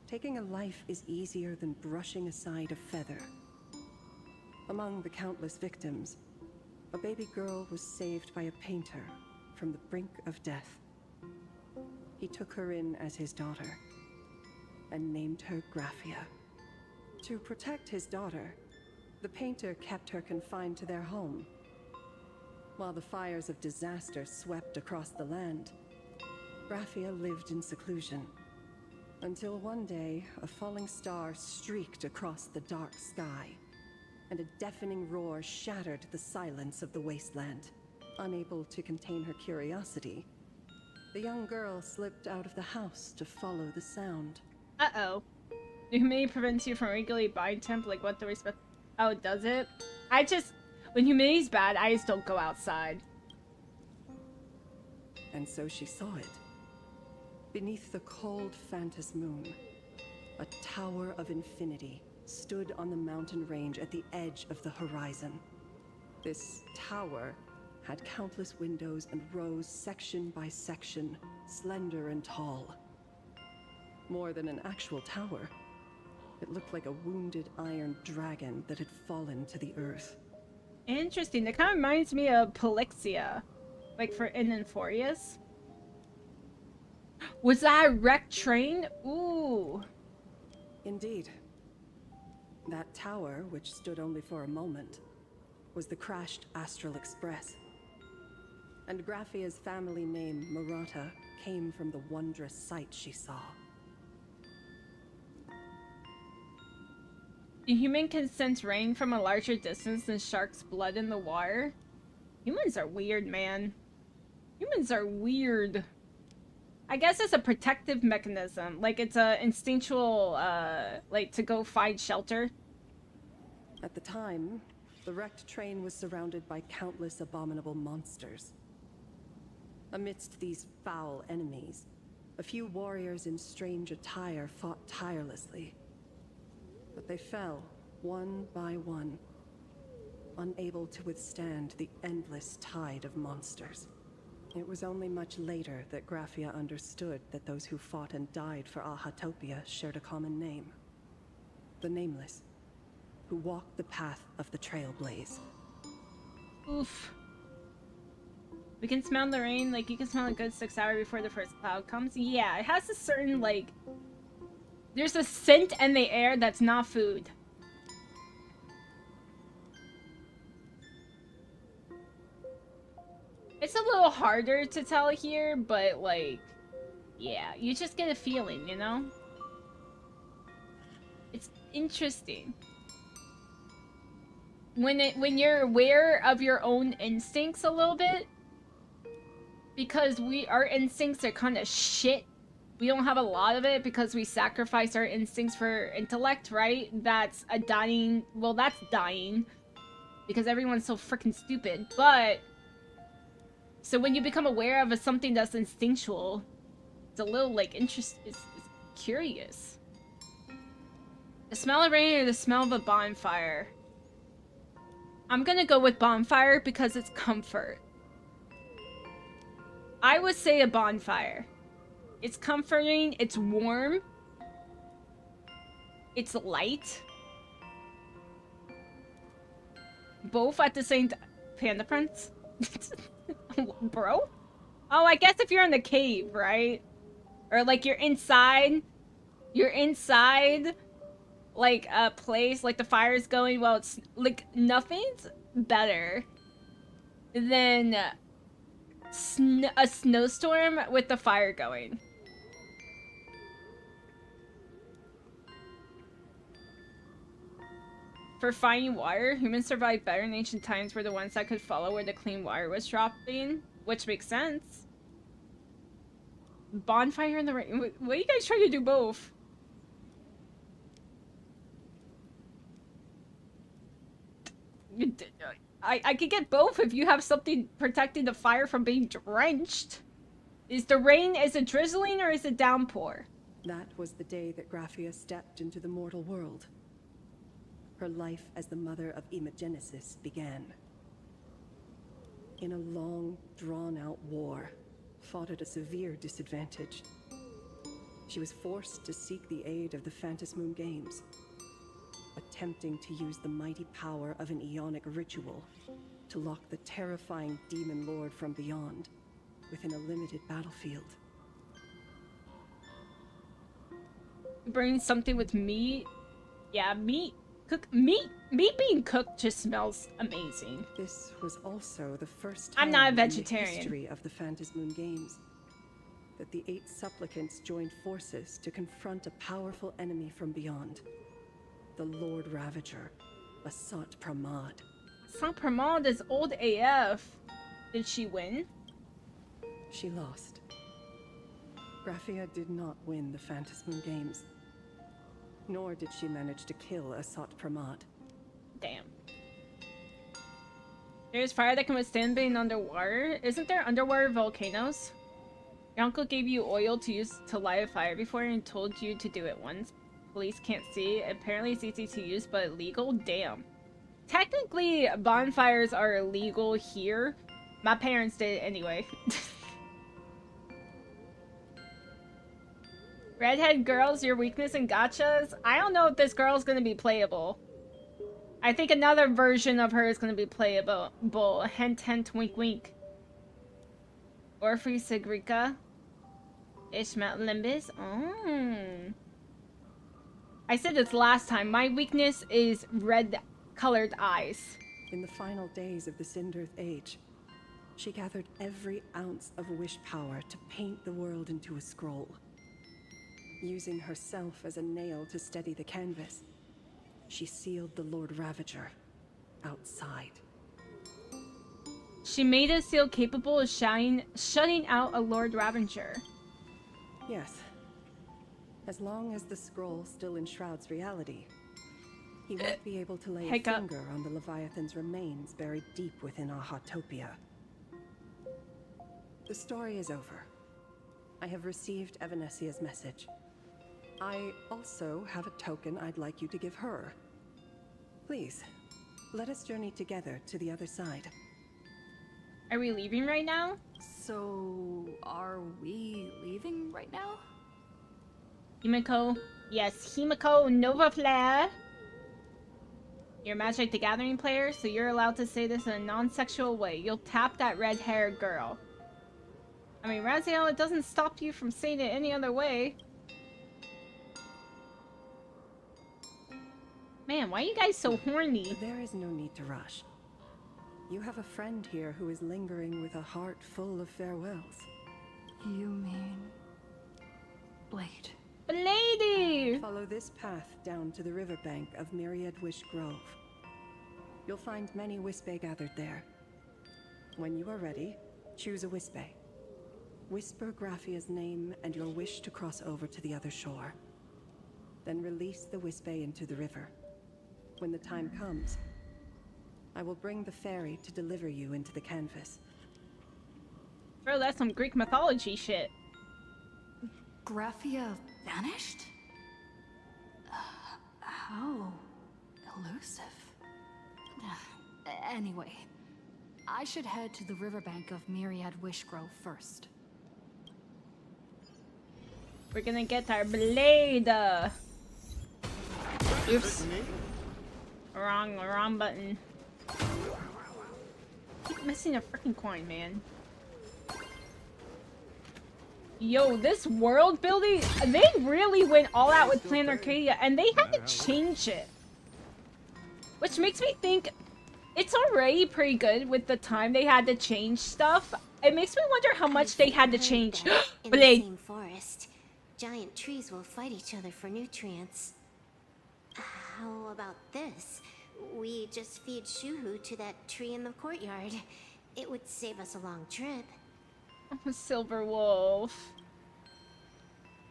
taking a life is easier than brushing aside a feather. Among the countless victims, a baby girl was saved by a painter from the brink of death. He took her in as his daughter and named her Graphia. To protect his daughter, the painter kept her confined to their home. While the fires of disaster swept across the land, Graphia lived in seclusion. Until one day, a falling star streaked across the dark sky, and a deafening roar shattered the silence of the wasteland. Unable to contain her curiosity, the young girl slipped out of the house to follow the sound. Uh-oh. Humidity prevents you from regularly body temp, like what the respect... Oh, does it? When humidity's bad, I just don't go outside. And so she saw it. Beneath the cold Phantasmoon, a tower of infinity stood on the mountain range at the edge of the horizon. This tower had countless windows and rose section by section, slender and tall. More than an actual tower, it looked like a wounded iron dragon that had fallen to the earth. Interesting. That kind of reminds me of Polixia, like for in Enforius. Was that a wrecked train? Ooh. Indeed. That tower, which stood only for a moment, was the crashed Astral Express. And Graffia's family name, Murata, came from the wondrous sight she saw. A human can sense rain from a larger distance than shark's blood in the water? Humans are weird, man. Humans are weird. I guess it's a protective mechanism. Like, it's a instinctual, like, to go find shelter. At the time, the wrecked train was surrounded by countless abominable monsters. Amidst these foul enemies, a few warriors in strange attire fought tirelessly. But they fell, one by one, unable to withstand the endless tide of monsters. It was only much later that Graphia understood that those who fought and died for Ahatopia shared a common name. The Nameless, who walked the path of the Trailblaze. Oof. We can smell the rain, like you can smell a good 6 hours before the first cloud comes. Yeah, it has a certain, like... There's a scent in the air that's not food. It's a little harder to tell here, but like, yeah, you just get a feeling, you know? It's interesting. When you're aware of your own instincts a little bit, because our instincts are kind of shit. We don't have a lot of it because we sacrifice our instincts for intellect, right? That's a dying... Well, that's dying. Because everyone's so freaking stupid. But... So when you become aware of something that's instinctual, it's a little, like, it's curious. The smell of rain or the smell of a bonfire? I'm gonna go with bonfire because it's comfort. I would say a bonfire. It's comforting, it's warm, it's light. Both at the same time. Panda Prince? Bro? Oh, I guess if you're in the cave, right? Or like you're inside, like a place, like the fire's going, well, it's like nothing's better than a snowstorm with the fire going. For finding water, humans survived better in ancient times were the ones that could follow where the clean water was dropping, which makes sense. Bonfire in the rain. What are you guys trying to do both? I could get both if you have something protecting the fire from being drenched. Is it drizzling or is it downpour? That was the day that Graphia stepped into the mortal world. Her life as the mother of Imogenesis began. In a long, drawn-out war, fought at a severe disadvantage. She was forced to seek the aid of the Phantasmoon Games, attempting to use the mighty power of an Aeonic ritual to lock the terrifying demon lord from beyond within a limited battlefield. Bring something with meat? Yeah, meat. Meat being cooked just smells amazing. This was also the first time I'm not a in the vegetarian. history of the Phantasmoon Games that the 8 supplicants joined forces to confront a powerful enemy from beyond. The Lord Ravager, Asat Pramad. Asat Pramad is old AF. Did she win? She lost. Graphia did not win the Phantasmoon Games. Nor did she manage to kill Asat Pramad. Damn. There's fire that can withstand being underwater. Isn't there underwater volcanoes? Your uncle gave you oil to use to light a fire before and told you to do it once. Police can't see. Apparently CCTVs, but illegal? Damn. Technically, bonfires are illegal here. My parents did it anyway. Redhead girls, your weakness in gachas? I don't know if this girl's gonna be playable. I think another version of her is gonna be playable. Hint hint wink wink. Orphrey Sigrica. Ishmael Limbus. Oh. I said this last time. My weakness is red-colored eyes. In the final days of the Cinderth Age, she gathered every ounce of wish power to paint the world into a scroll. Using herself as a nail to steady the canvas, she sealed the Lord Ravager outside. She made a seal capable of shutting out a Lord Ravager. Yes. As long as the scroll still enshrouds reality, he won't be able to lay a finger on the Leviathan's remains buried deep within Ahatopia. The story is over. I have received Evanesia's message. I also have a token I'd like you to give her. Please, let us journey together to the other side. Are we leaving right now? So, are we leaving right now? Himiko. Yes, Himiko Nova Flare. You're Magic the Gathering player, so you're allowed to say this in a non-sexual way. You'll tap that red-haired girl. I mean, Raziel, it doesn't stop you from saying it any other way. Man, why are you guys so horny? There is no need to rush. You have a friend here who is lingering with a heart full of farewells. You mean... Blade? Lady! Follow this path down to the riverbank of Myriad Wish Grove. You'll find many Wispe gathered there. When you are ready, choose a Wispe. Whisper Graphia's name and your wish to cross over to the other shore. Then release the Wispe into the river. When the time comes, I will bring the ferry to deliver you into the canvas. Bro, that's some Greek mythology shit. Graphia vanished? How elusive. Anyway, I should head to the riverbank of Myriad Wish Grove first. We're gonna get our blade. Oops. Wrong button. Keep missing a freaking coin, man. Yo, this world building, they really went all out with Plan Arcadia, and they had to change it. Which makes me think it's already pretty good with the time they had to change stuff. It makes me wonder how much they had to change. In the same forest, giant trees will fight each other for nutrients. How about this? We just feed Shuhu to that tree in the courtyard. It would save us a long trip. I'm a silver wolf.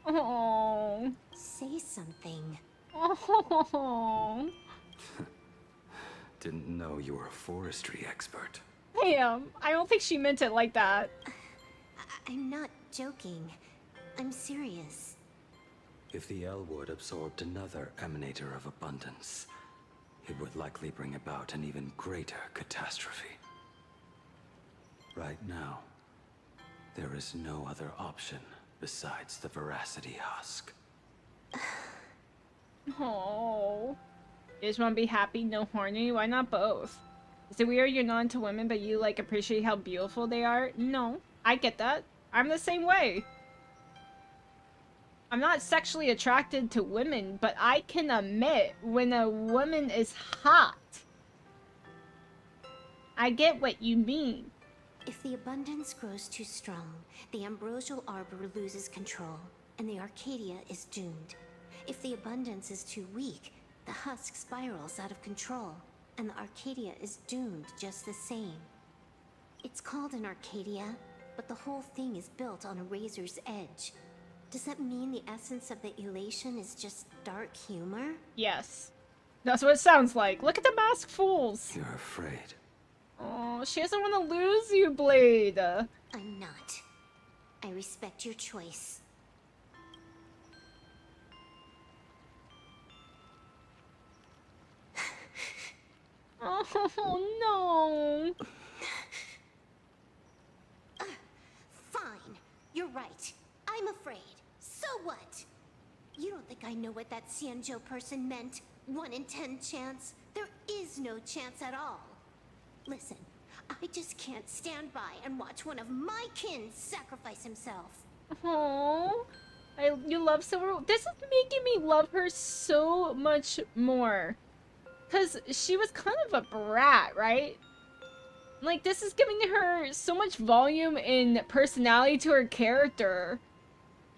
Oh. Say something. Oh. Didn't know you were a forestry expert. Damn, I don't think she meant it like that. I'm not joking. I'm serious. If the Elwood absorbed another emanator of abundance, it would likely bring about an even greater catastrophe. Right now, there is no other option besides the Veracity Husk. Oh. You just want to be happy, no horny? Why not both? Is it weird you're not into women, but you, like, appreciate how beautiful they are? No. I get that. I'm the same way. I'm not sexually attracted to women, but I can admit when a woman is hot. I get what you mean. If the abundance grows too strong, the ambrosial arbor loses control, and the Arcadia is doomed. If the abundance is too weak, the husk spirals out of control, and the Arcadia is doomed just the same. It's called an Arcadia, but the whole thing is built on a razor's edge. Does that mean the essence of the elation is just dark humor? Yes. That's what it sounds like. Look at the masked fools. You're afraid. Oh, she doesn't want to lose you, Blade. I'm not. I respect your choice. Oh no. Fine. You're right. I'm afraid. So what? You don't think I know what that Xianzhou person meant? 1 in 10 chance? There is no chance at all. Listen, I just can't stand by and watch one of my kin sacrifice himself. Oh, you love Silver. This is making me love her so much more. Because she was kind of a brat, right? Like, this is giving her so much volume and personality to her character.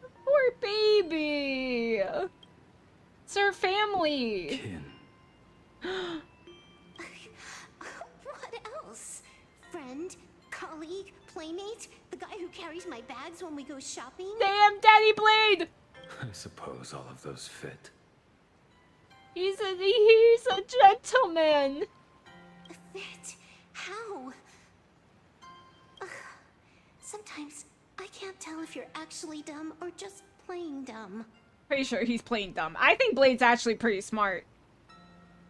Poor baby. It's her family. What else? Friend? Colleague? Playmate? The guy who carries my bags when we go shopping? Damn, Daddy Blade! I suppose all of those fit. He's a gentleman. Fit? How? Sometimes I can't tell if you're actually dumb or just playing dumb. Pretty sure he's playing dumb. I think Blade's actually pretty smart.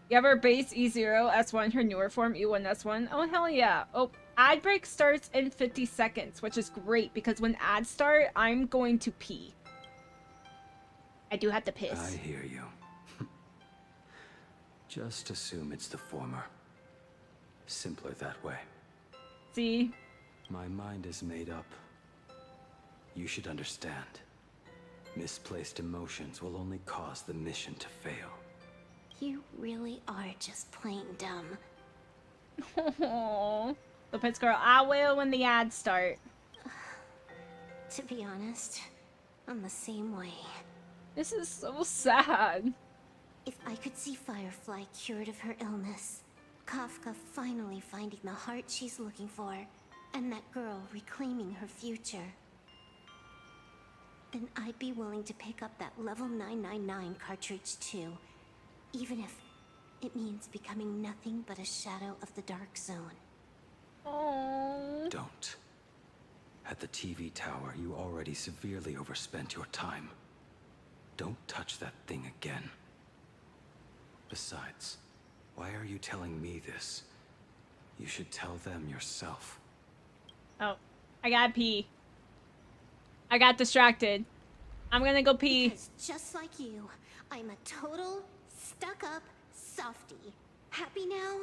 You ever base E0, S1, her newer form, E1, S1? Oh, hell yeah. Oh, ad break starts in 50 seconds, which is great because when ads start, I'm going to pee. I do have to piss. I hear you. Just assume it's the former. Simpler that way. See? My mind is made up. You should understand. Misplaced emotions will only cause the mission to fail. You really are just plain dumb. Aww. The Pitts girl, I will when the ads start. To be honest, I'm the same way. This is so sad. If I could see Firefly cured of her illness, Kafka finally finding the heart she's looking for, and that girl reclaiming her future, then I'd be willing to pick up that level 999 cartridge too, even if it means becoming nothing but a shadow of the Dark Zone. Aww. Don't. At the TV tower, you already severely overspent your time. Don't touch that thing again. Besides, why are you telling me this? You should tell them yourself. Oh, I gotta pee. I got distracted. I'm gonna go pee. Because just like you, I'm a total stuck-up softie. Happy now?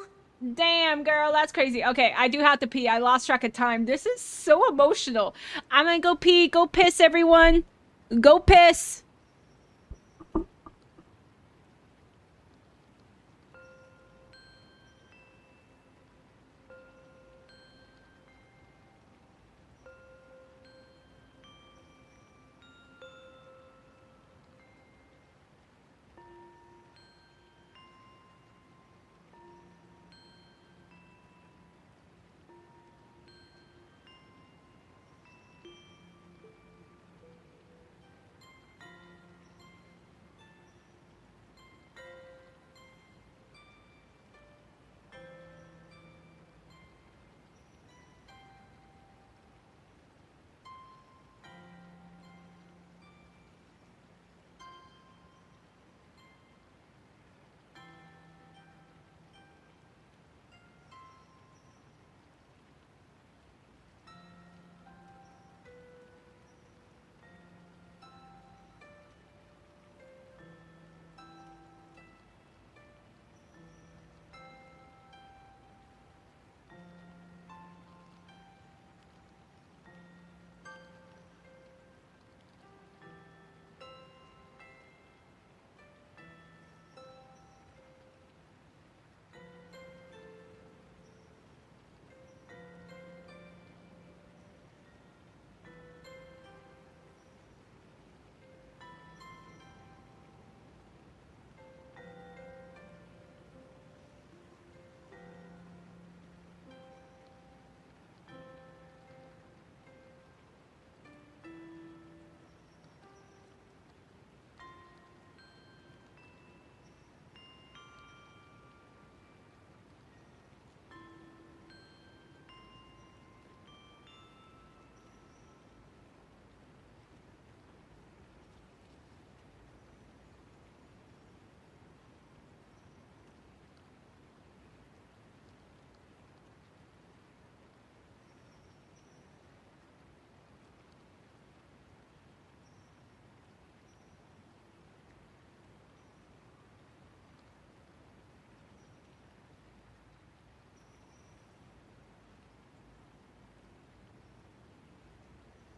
Damn, girl, that's crazy. Okay, I do have to pee. I lost track of time. This is so emotional. I'm gonna go pee. Go piss, everyone. Go piss.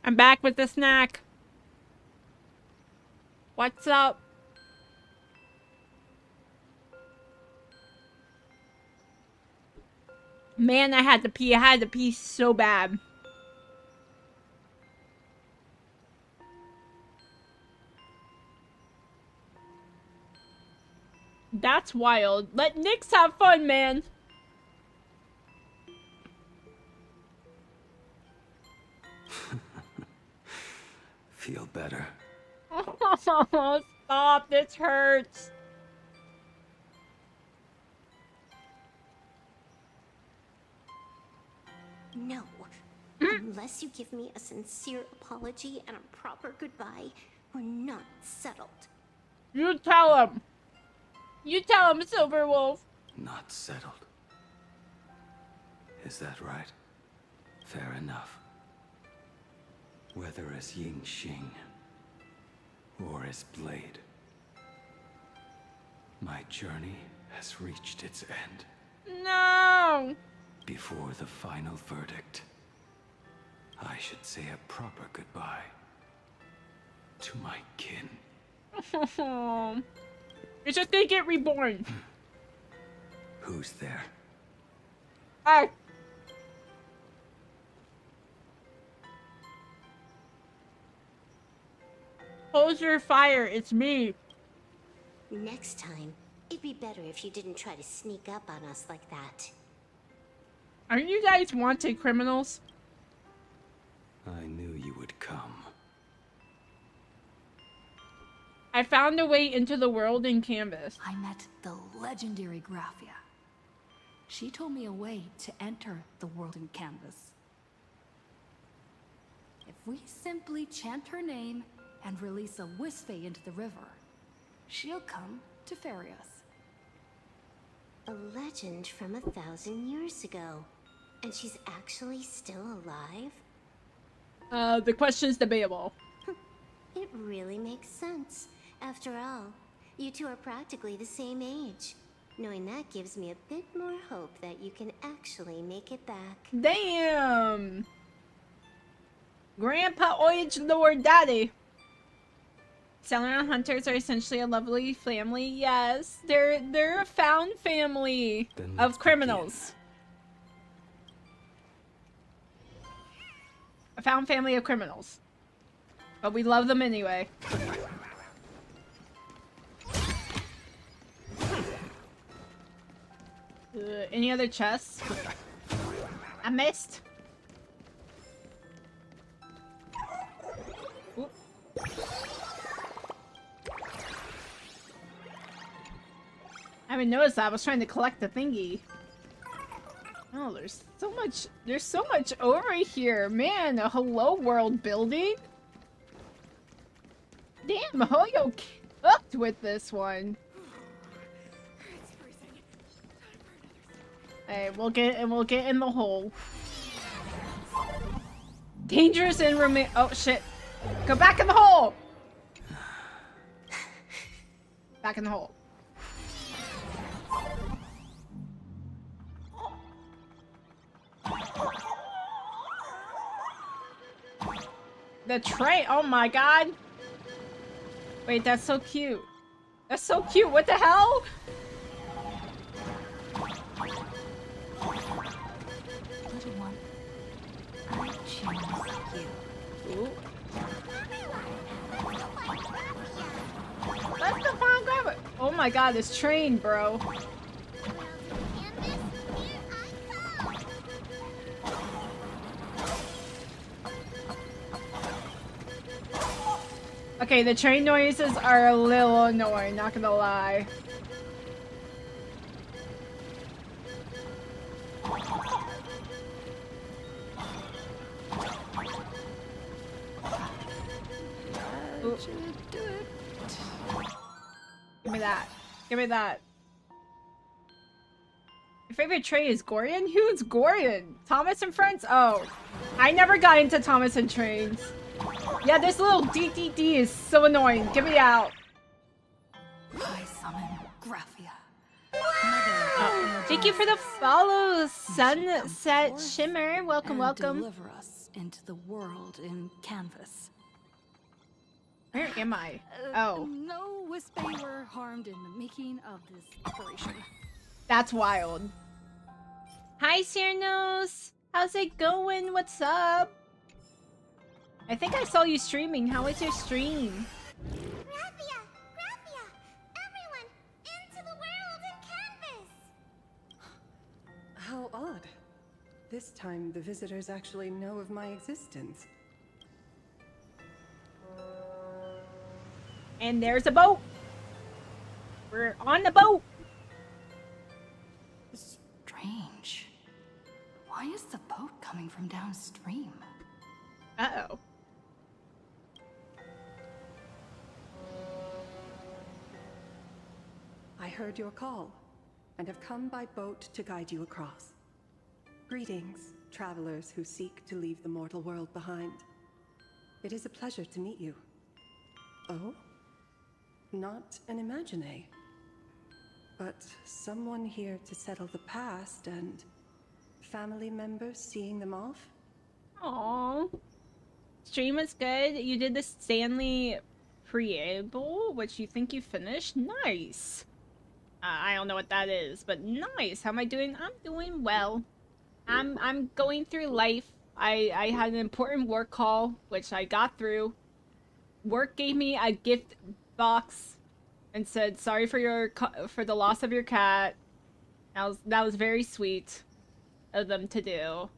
I'm back with the snack. What's up? Man, I had to pee. I had to pee so bad. That's wild. Let Nyx have fun, man. Feel better. Oh, stop. This hurts. No. Unless you give me a sincere apology and a proper goodbye, we're not settled. You tell him. You tell him, Silverwolf. Not settled. Is that right? Fair enough. Whether as Ying Xing or as Blade, my journey has reached its end. No! Before the final verdict, I should say a proper goodbye to my kin. It's just gonna get reborn. Who's there? Hi. Hold your fire, it's me. Next time, it'd be better if you didn't try to sneak up on us like that. Aren't you guys wanted criminals? I knew you would come. I found a way into the world in Canvas. I met the legendary Graphia. She told me a way to enter the world in Canvas. If we simply chant her name and release a Wispe into the river, she'll come to ferry us. A legend from 1,000 years ago. And she's actually still alive? The question's debatable. It really makes sense. After all, you two are practically the same age. Knowing that gives me a bit more hope that you can actually make it back. Damn! Grandpa Orange Lord Daddy. Sailor and hunters are essentially a lovely family. Yes, they're a found family of criminals. A found family of criminals. But we love them anyway. Any other chests? I missed. Oop. I haven't noticed that. I was trying to collect the thingy. Oh, there's so much over here. Man, a hello world building. Damn, Hoyo cooked with this one. Hey, we'll get in the hole. Dangerous and remain. Oh shit! Go back in the hole. Back in the hole. The train. Oh my god. Wait, that's so cute. That's so cute. What the hell? Little one, I choose you. Ooh. Let's go find grab it. Oh my god, this train, bro. Okay, the train noises are a little annoying, not gonna lie. Ooh. Give me that. Give me that. Your favorite train is Gorian? Who's Gorian? Thomas and Friends? Oh. I never got into Thomas and Trains. Yeah, this little DDD is so annoying. Get me out. I summon Graphia. Thank you for the follow, Sunset Shimmer. Welcome, welcome. Deliver us into the world in canvas. Where am I? Oh. No Wispy were harmed in the making of this operation. That's wild. Hi, Cyrnos. How's it going? What's up? I think I saw you streaming. How was your stream? Graphia! Graphia! Everyone! Into the world in canvas! How odd. This time, the visitors actually know of my existence. And there's a boat. We're on the boat. Strange. Why is the boat coming from downstream? Uh-oh. I heard your call, and have come by boat to guide you across. Greetings, travelers who seek to leave the mortal world behind. It is a pleasure to meet you. Oh? Not an Imagine, but someone here to settle the past and family members seeing them off? Aww. Stream was good. You did the Stanley preamble, which you think you finished? Nice. I don't know what that is, but nice. How am I doing? I'm doing well. I'm going through life. I had an important work call, which I got through. Work gave me a gift box and said sorry for the loss of your cat. That was very sweet of them to do.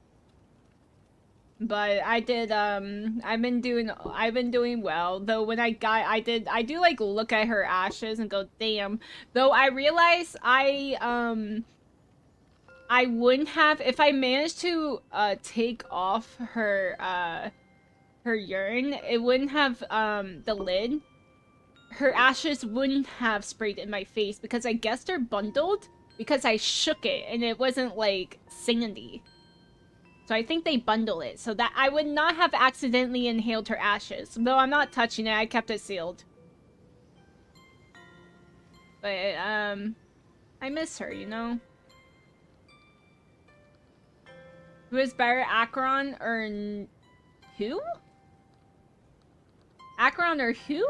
But I did I've been doing well. Though when I do like look at her ashes and go, damn. Though I realize I wouldn't have, if I managed to take off her urine, it wouldn't have the lid. Her ashes wouldn't have sprayed in my face because I guess they're bundled because I shook it and it wasn't like sandy. So I think they bundle it so that I would not have accidentally inhaled her ashes. Though I'm not touching it, I kept it sealed. But I miss her, you know? Who is better, Akron or who? Akron or who?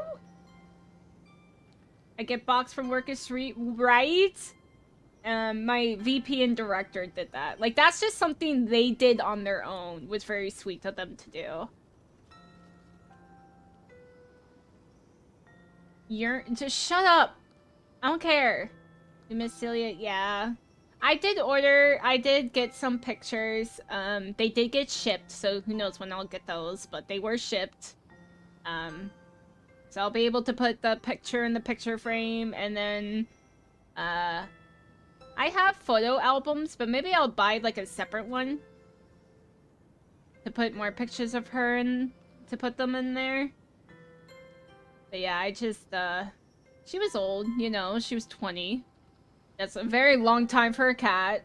I get box from work is right? My VP and director did that. Like, that's just something they did on their own. It was very sweet of them to do. Just shut up. I don't care. You miss Celia? Yeah. I did get some pictures. They did get shipped, so who knows when I'll get those, but they were shipped. So I'll be able to put the picture in the picture frame, and then, I have photo albums, but maybe I'll buy, like, a separate one. To put more pictures of her and to put them in there. But yeah, I just, she was old, you know, she was 20. That's a very long time for a cat.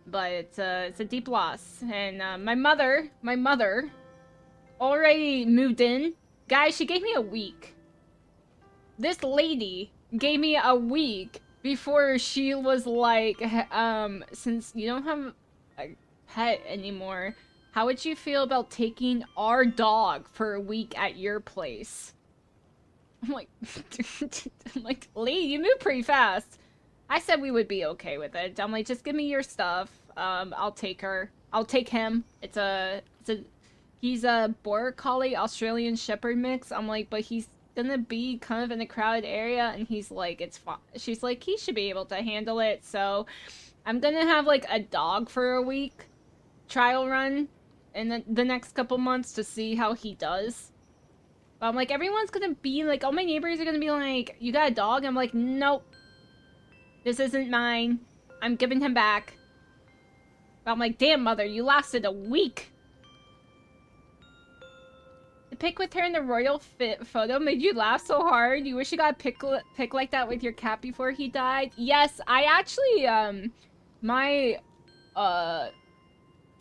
But it's a deep loss. And, my mother already moved in. Guys, she gave me a week. This lady gave me a week before she was like, since you don't have a pet anymore, how would you feel about taking our dog for a week at your place? I'm like, lady, you move pretty fast. I said we would be okay with it. I'm like, just give me your stuff. I'll take her. I'll take him. He's a Border Collie Australian Shepherd mix. I'm like, but he's gonna be kind of in a crowded area, and he's like, it's fine. She's like, he should be able to handle it. So I'm gonna have like a dog for a week trial run in the next couple months to see how he does. But I'm like, everyone's gonna be like, all my neighbors are gonna be like, you got a dog? I'm like, nope, this isn't mine. I'm giving him back. But I'm like, damn, mother, you lasted a week. The pic with her in the royal fit photo made you laugh so hard. You wish you got a pic like that with your cat before he died. Yes, I actually, my,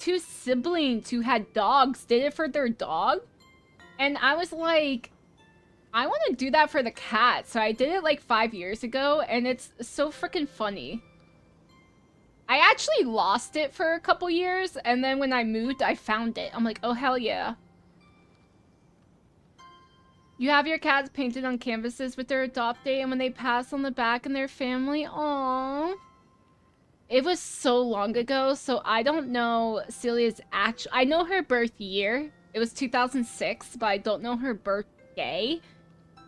two siblings who had dogs did it for their dog. And I was like, I want to do that for the cat. So I did it like 5 years ago, and it's so freaking funny. I actually lost it for a couple years, and then when I moved, I found it. I'm like, oh, hell yeah. You have your cats painted on canvases with their adopt date, and when they pass on the back and their family. Aww. It was so long ago, so I don't know Celia's actual... I know her birth year. It was 2006, but I don't know her birthday.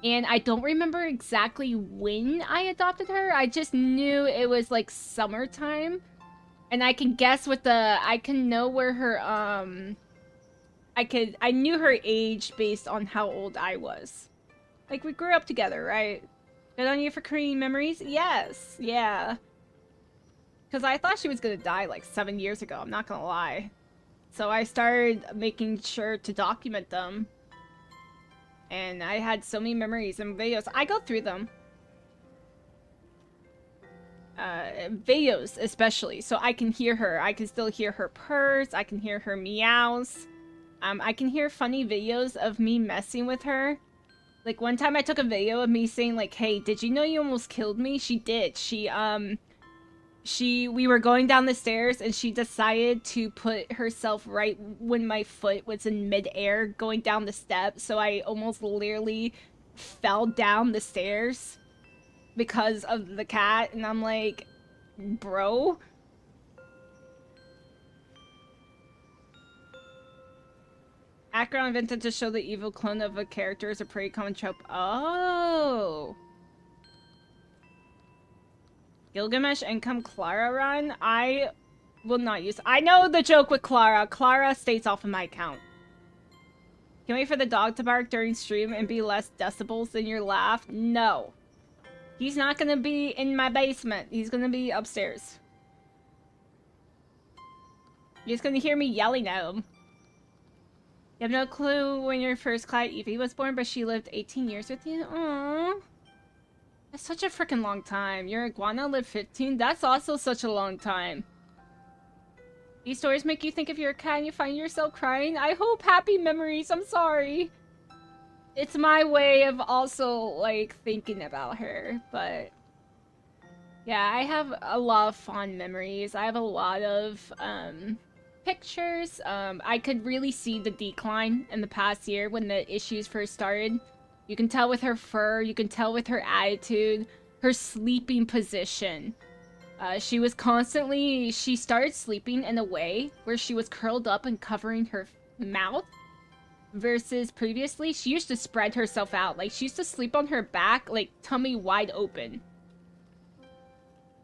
And I don't remember exactly when I adopted her. I just knew it was like summertime. And I can guess with the... I can know where her, I knew her age based on how old I was. Like, we grew up together, right? Good on you for creating memories? Yes, yeah. Because I thought she was gonna die like 7 years ago, I'm not gonna lie. So I started making sure to document them. And I had so many memories and videos. I go through them. Videos especially, so I can hear her. I can still hear her purrs. I can hear her meows. I can hear funny videos of me messing with her. Like one time I took a video of me saying like, hey, did you know you almost killed me? She did. We were going down the stairs and she decided to put herself right when my foot was in midair going down the steps. So I almost literally fell down the stairs because of the cat. And I'm like, bro. Akron invented to show the evil clone of a character is a pretty common trope. Oh. Gilgamesh Income Clara run? I will not use... I know the joke with Clara. Clara stays off of my account. Can wait for the dog to bark during stream and be less decibels than your laugh? No. He's not gonna be in my basement. He's gonna be upstairs. You're just gonna hear me yelling at him. You have no clue when your first client Evie was born, but she lived 18 years with you? Aww. That's such a freaking long time. Your iguana lived 15? That's also such a long time. These stories make you think of your cat and you find yourself crying? I hope happy memories. I'm sorry. It's my way of also, like, thinking about her, but... Yeah, I have a lot of fond memories. I have a lot of, pictures. I could really see the decline in the past year when the issues first started. You can tell with her fur, you can tell with her attitude, her sleeping position. She was constantly... She started sleeping in a way where she was curled up and covering her mouth. Versus previously, she used to spread herself out. Like, she used to sleep on her back, like, tummy wide open.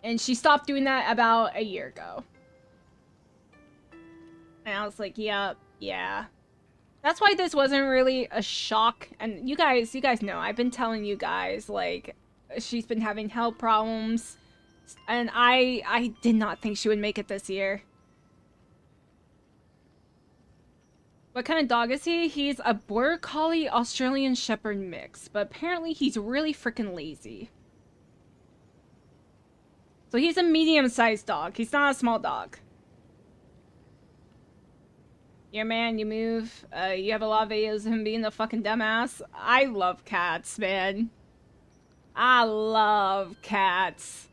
And she stopped doing that about a year ago. And I was like, yep, yeah. That's why this wasn't really a shock. And you guys know, I've been telling you guys, like, she's been having health problems. And I did not think she would make it this year. What kind of dog is he? He's a Border Collie Australian Shepherd mix. But apparently he's really freaking lazy. So he's a medium-sized dog. He's not a small dog. Yeah, man, you move. You have a lot of videos of him being a fucking dumbass. I love cats, man. I love cats.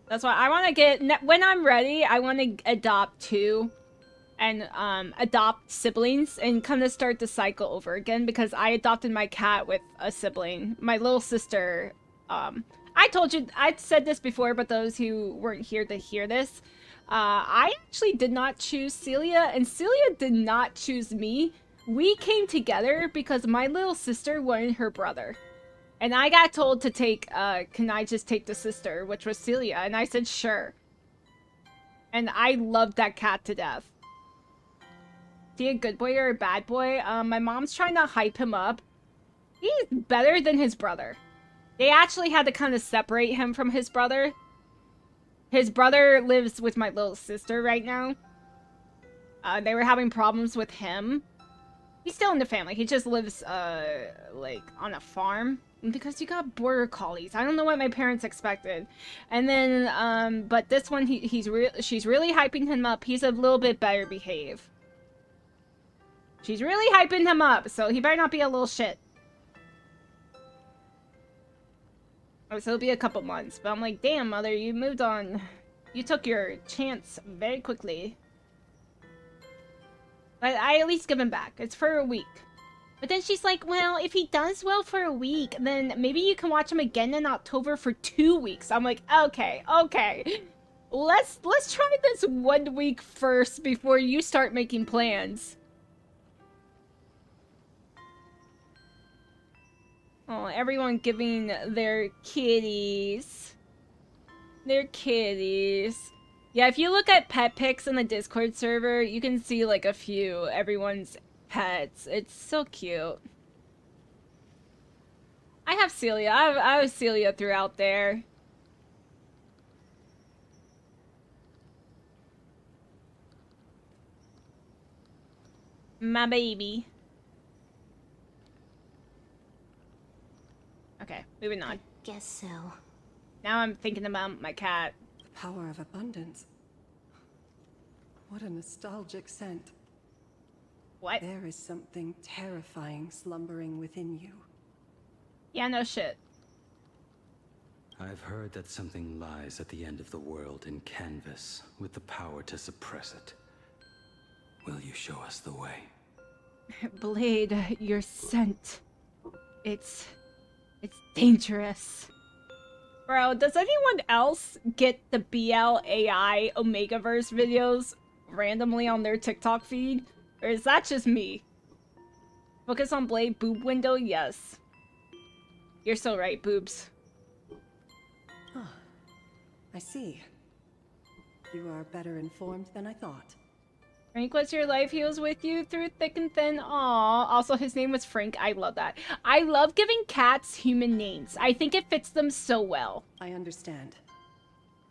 That's why I want to get... When I'm ready, I want to adopt 2. And adopt siblings and kind of start the cycle over again. Because I adopted my cat with a sibling. My little sister... I told you... I said this before, but those who weren't here to hear this... I actually did not choose Celia, and Celia did not choose me. We came together because my little sister wanted her brother. And I got told to take, can I just take the sister, which was Celia, and I said sure. And I loved that cat to death. Is he a good boy or a bad boy? My mom's trying to hype him up. He's better than his brother. They actually had to kind of separate him from his brother. His brother lives with my little sister right now. They were having problems with him. He's still in the family. He just lives, like, on a farm. Because you got border collies. I don't know what my parents expected. And then, but this one, she's really hyping him up. He's a little bit better behaved. She's really hyping him up, so he better not be a little shit. So it'll be a couple months. But I'm like, damn, mother, you moved on. You took your chance very quickly. But I at least give him back. It's for a week. But then she's like, well, if he does well for a week, then maybe you can watch him again in October for 2 weeks. I'm like, okay. Let's try this 1 week first before you start making plans. Oh, everyone giving their kitties. Their kitties. Yeah, if you look at pet pics in the Discord server, you can see like a few, everyone's pets. It's so cute. I have Celia. I have Celia throughout there. My baby. Okay, moving on. Guess so. Now I'm thinking about my cat. The power of abundance. What a nostalgic scent. What? There is something terrifying slumbering within you. Yeah, no shit. I've heard that something lies at the end of the world in canvas, with the power to suppress it. Will you show us the way? Blade, your scent. It's dangerous. Bro, does anyone else get the BLAI Omegaverse videos randomly on their TikTok feed? Or is that just me? Focus on Blade, boob window, yes. You're so right, boobs. Huh. I see. You are better informed than I thought. Frank was your life. He was with you through thick and thin. Aww. Also, his name was Frank. I love that. I love giving cats human names. I think it fits them so well. I understand.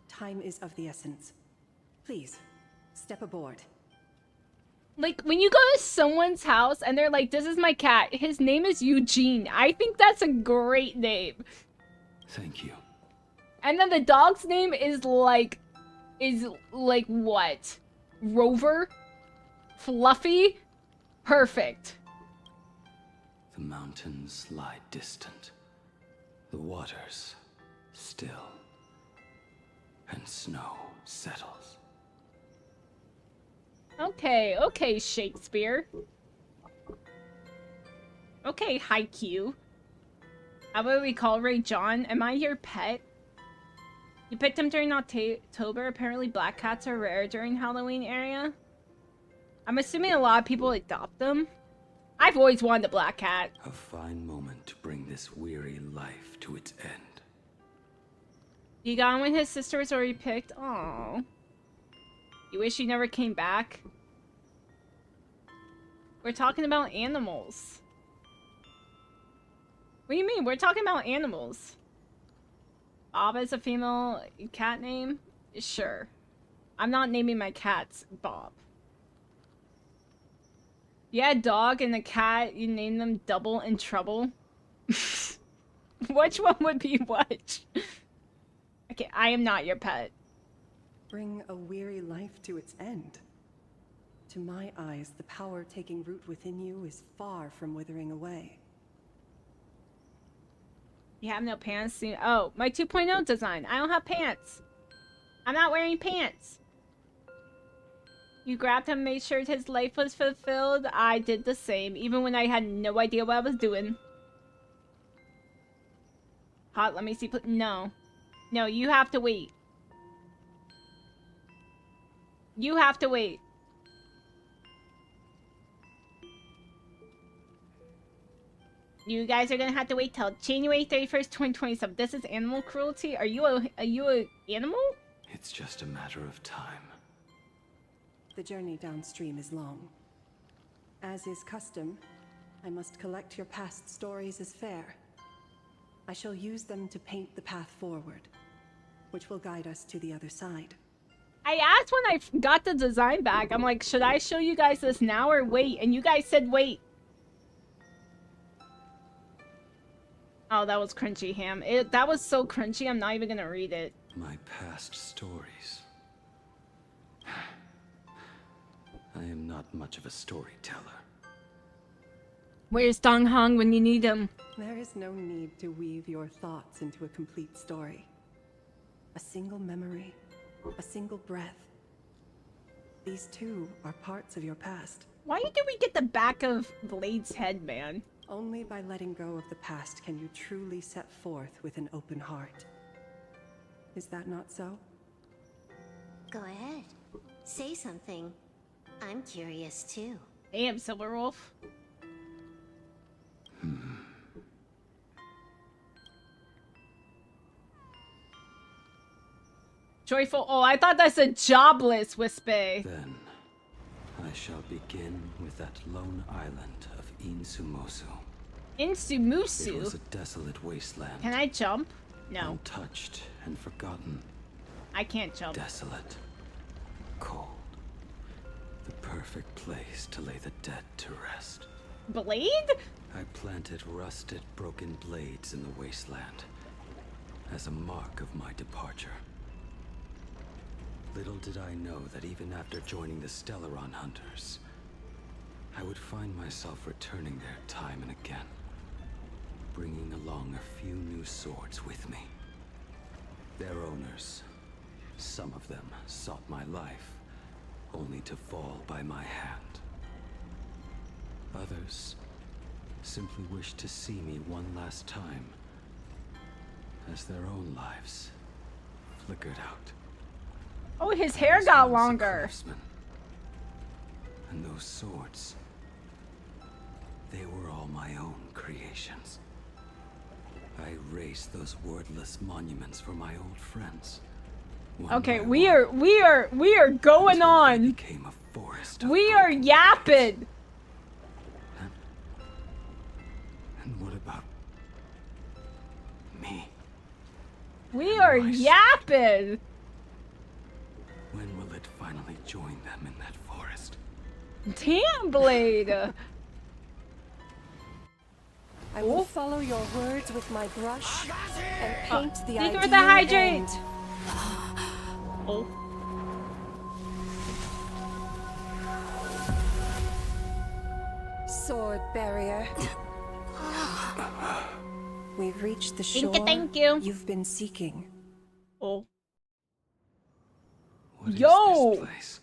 Time is of the essence. Please, step aboard. Like, when you go to someone's house and they're like, this is my cat. His name is Eugene. I think that's a great name. Thank you. And then the dog's name is like what? Rover? Fluffy? Perfect. The mountains lie distant. The waters still. And snow settles. Okay, Shakespeare. Okay, Haikyuu. How about we call Ray John? Am I your pet? You picked him during October. Apparently black cats are rare during Halloween area. I'm assuming a lot of people adopt them. I've always wanted a black cat. A fine moment to bring this weary life to its end. You got him when his sister was already picked? Aww. You wish you never came back? We're talking about animals. What do you mean? We're talking about animals. Bob is a female cat name? Sure. I'm not naming my cats Bob. Yeah, dog and a cat, you name them Double and Trouble. Which one would be which? Okay, I am not your pet. Bring a weary life to its end. To my eyes, the power taking root within you is far from withering away. You have no pants? Oh, my 2.0 design. I don't have pants. I'm not wearing pants. You grabbed him, made sure his life was fulfilled. I did the same, even when I had no idea what I was doing. Hot, let me see. No. No, you have to wait. You have to wait. You guys are gonna have to wait till January 31st, 2027. This is animal cruelty? Are you a animal? It's just a matter of time. The journey downstream is long. As is custom, I must collect your past stories as fair. I shall use them to paint the path forward, which will guide us to the other side. I asked when I got the design back, I'm like, should I show you guys this now or wait? And you guys said wait. Oh, that was crunchy, Ham. That was so crunchy, I'm not even gonna read it. My past stories. I am not much of a storyteller. Where's Dong Hong when you need him? There is no need to weave your thoughts into a complete story. A single memory, A single breath. These too are parts of your past. Why did we get the back of Blade's head, man? Only by letting go of the past can you truly set forth with an open heart. Is that not so? Go ahead. Say something. I'm curious too. Damn, Silverwolf. Joyful. Oh, I thought that said jobless, Wispe. Then I shall begin with that lone island of Insumosu. Insumusu? It was a desolate wasteland. Can I jump? No. Untouched and forgotten. I can't jump. Desolate. Cold. The perfect place to lay the dead to rest. Blade? I planted rusted, broken blades in the wasteland as a mark of my departure. Little did I know that even after joining the Stellaron Hunters, I would find myself returning there time and again, bringing along a few new swords with me. Their owners, some of them sought my life, only to fall by my hand. Others simply wished to see me one last time, as their own lives flickered out. Oh, his hair got longer. And those swords, they were all my own creations. I erased those wordless monuments for my old friends. Okay, we are going on. We are yapping. And what about me? We are yapping. When will it finally join them in that forest? Damn, Blade. I will follow your words with my brush and paint the ideal with the hydrate. end. Oh. Sword barrier. We've reached the shore Thank you. You've been seeking. Oh. What is Yo! this place?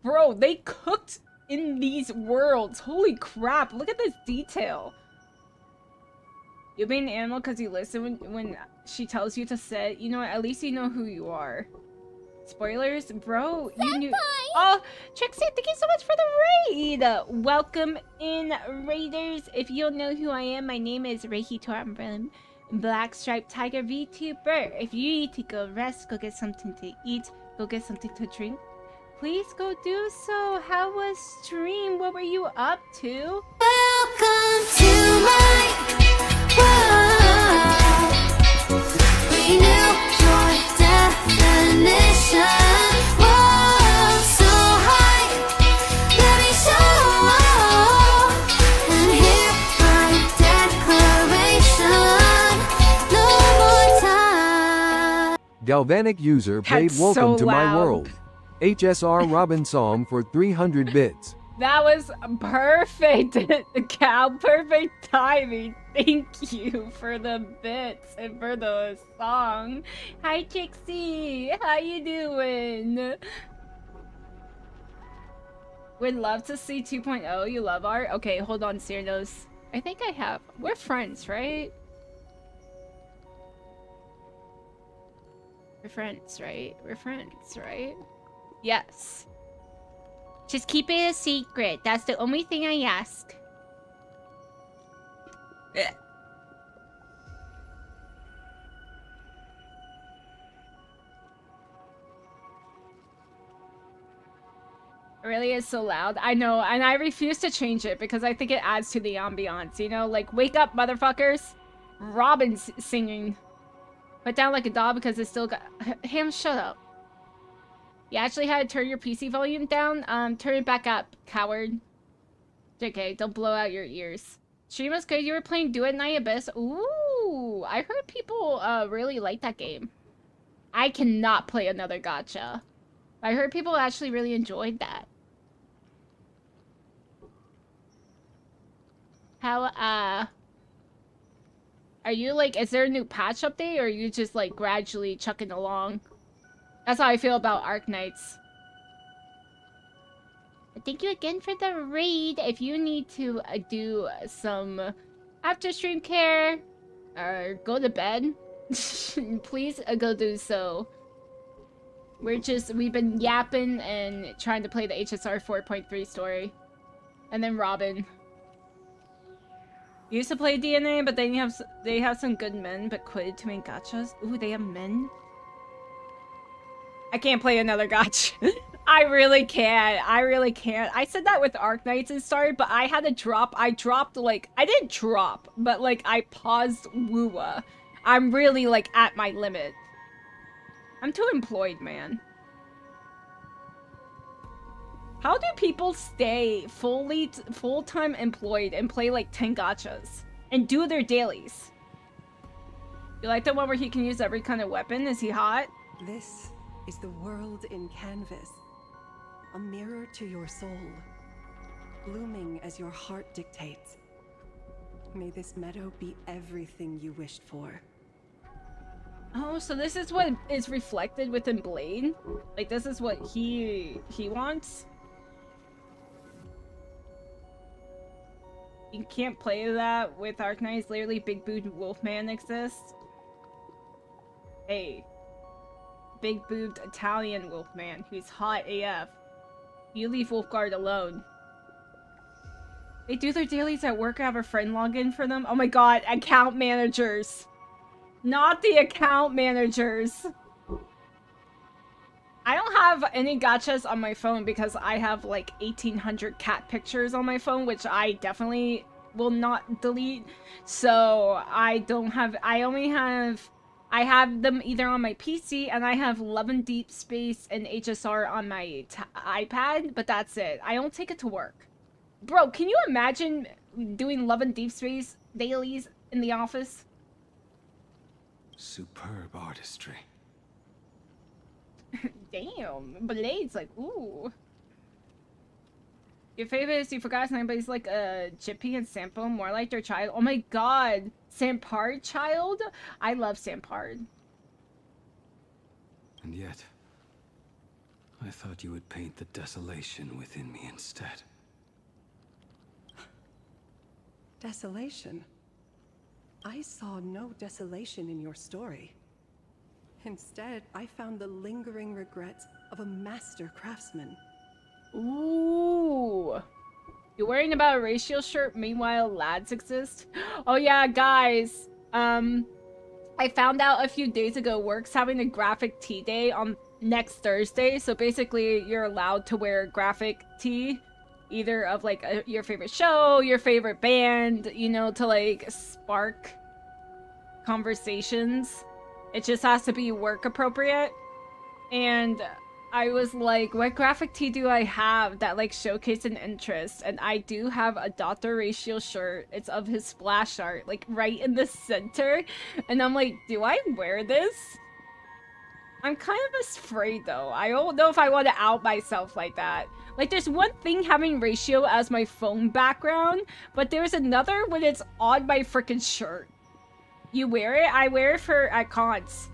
Bro, they cooked in these worlds. Holy crap, look at this detail. You'll be an animal because you listen when she tells you to sit. You know what? At least you know who you are. Spoilers? Bro, you knew. Oh, Trixie, thank you so much for the raid. Welcome in, Raiders. If you don't know who I am, my name is Rei Hitora. I'm from Black Striped Tiger VTuber. If you need to go rest, go get something to eat, go get something to drink, please go do so. How was stream? What were you up to? Welcome to my world. Renew your definition. Whoa, so high, let me show. And hear my declaration. No more time. Galvanic user played That's Welcome so to My loud. World. HSR Robin Song for 300 bits. That was perfect, Cal. Perfect timing. Thank you for the bits and for the song. Hi, Trixie. How you doing? Would love to see 2.0. You love art? Okay, hold on, Cyrnos. I think I have. We're friends, right? We're friends, right? We're friends, right? Yes. Just keep it a secret. That's the only thing I ask. Ugh. It really is so loud. I know, and I refuse to change it because I think it adds to the ambiance, you know? Like, wake up, motherfuckers. Robin's singing. Put down like a dog because it's still got... Ham, shut up. You actually had to turn your PC volume down? Turn it back up, coward. JK, don't blow out your ears. Stream was good. You were playing Do It Night Abyss. Ooh, I heard people really like that game. I cannot play another gacha. I heard people actually really enjoyed that. How, are you like, is there a new patch update or are you just like gradually chucking along? That's how I feel about Arknights. Thank you again for the raid. If you need to do some after stream care or go to bed, please go do so. We've been yapping and trying to play the HSR 4.3 story. And then Robin. Used to play DNA, but then they have some good men, but quit to make gachas. Ooh, they have men? I can't play another gacha. I really can't. I really can't. I said that with Arknights and started, but I had to drop. I dropped, like, I didn't drop, but, like, I paused Woowa. I'm really, like, at my limit. I'm too employed, man. How do people stay full-time employed and play, like, 10 gachas? And do their dailies? You like the one where he can use every kind of weapon? Is he hot? This is the world in canvas. A mirror to your soul, blooming as your heart dictates. May this meadow be everything you wished for. Oh, so this is what is reflected within Blade? Like, this is what he wants? You can't play that with Arknights. Literally, Big Boobed Wolfman exists. Hey. Big boobed Italian Wolfman who's hot AF. You leave Wolfguard alone. They do their dailies at work. I have a friend log in for them. Oh my god, account managers. Not the account managers. I don't have any gachas on my phone because I have like 1,800 cat pictures on my phone, which I definitely will not delete. So I don't have, I have them either on my PC, and I have Love and Deep Space and HSR on my iPad, but that's it. I don't take it to work. Bro, can you imagine doing Love and Deep Space dailies in the office? Superb artistry. Damn, Blade's like, ooh. Your favorite is you forgot his name, but he's like a Chippy and Sampo, more like their child. Oh my god, Sampard child? I love Sampard. And yet, I thought you would paint the desolation within me instead. Desolation? I saw no desolation in your story. Instead, I found the lingering regrets of a master craftsman. Ooh. You're worrying about a racial shirt, meanwhile lads exist? Oh yeah, guys. I found out a few days ago work's having a graphic tee day on next Thursday. So basically, you're allowed to wear graphic tee. Either of like your favorite show, your favorite band, you know, to like spark conversations. It just has to be work appropriate. And I was like, what graphic tee do I have that like showcase an interest? And I do have a Dr. Ratio shirt. It's of his splash art, like right in the center. And I'm like, do I wear this? I'm kind of afraid though. I don't know if I want to out myself like that. Like, there's one thing having Ratio as my phone background, but there's another when it's on my freaking shirt. You wear it? I wear it at cons.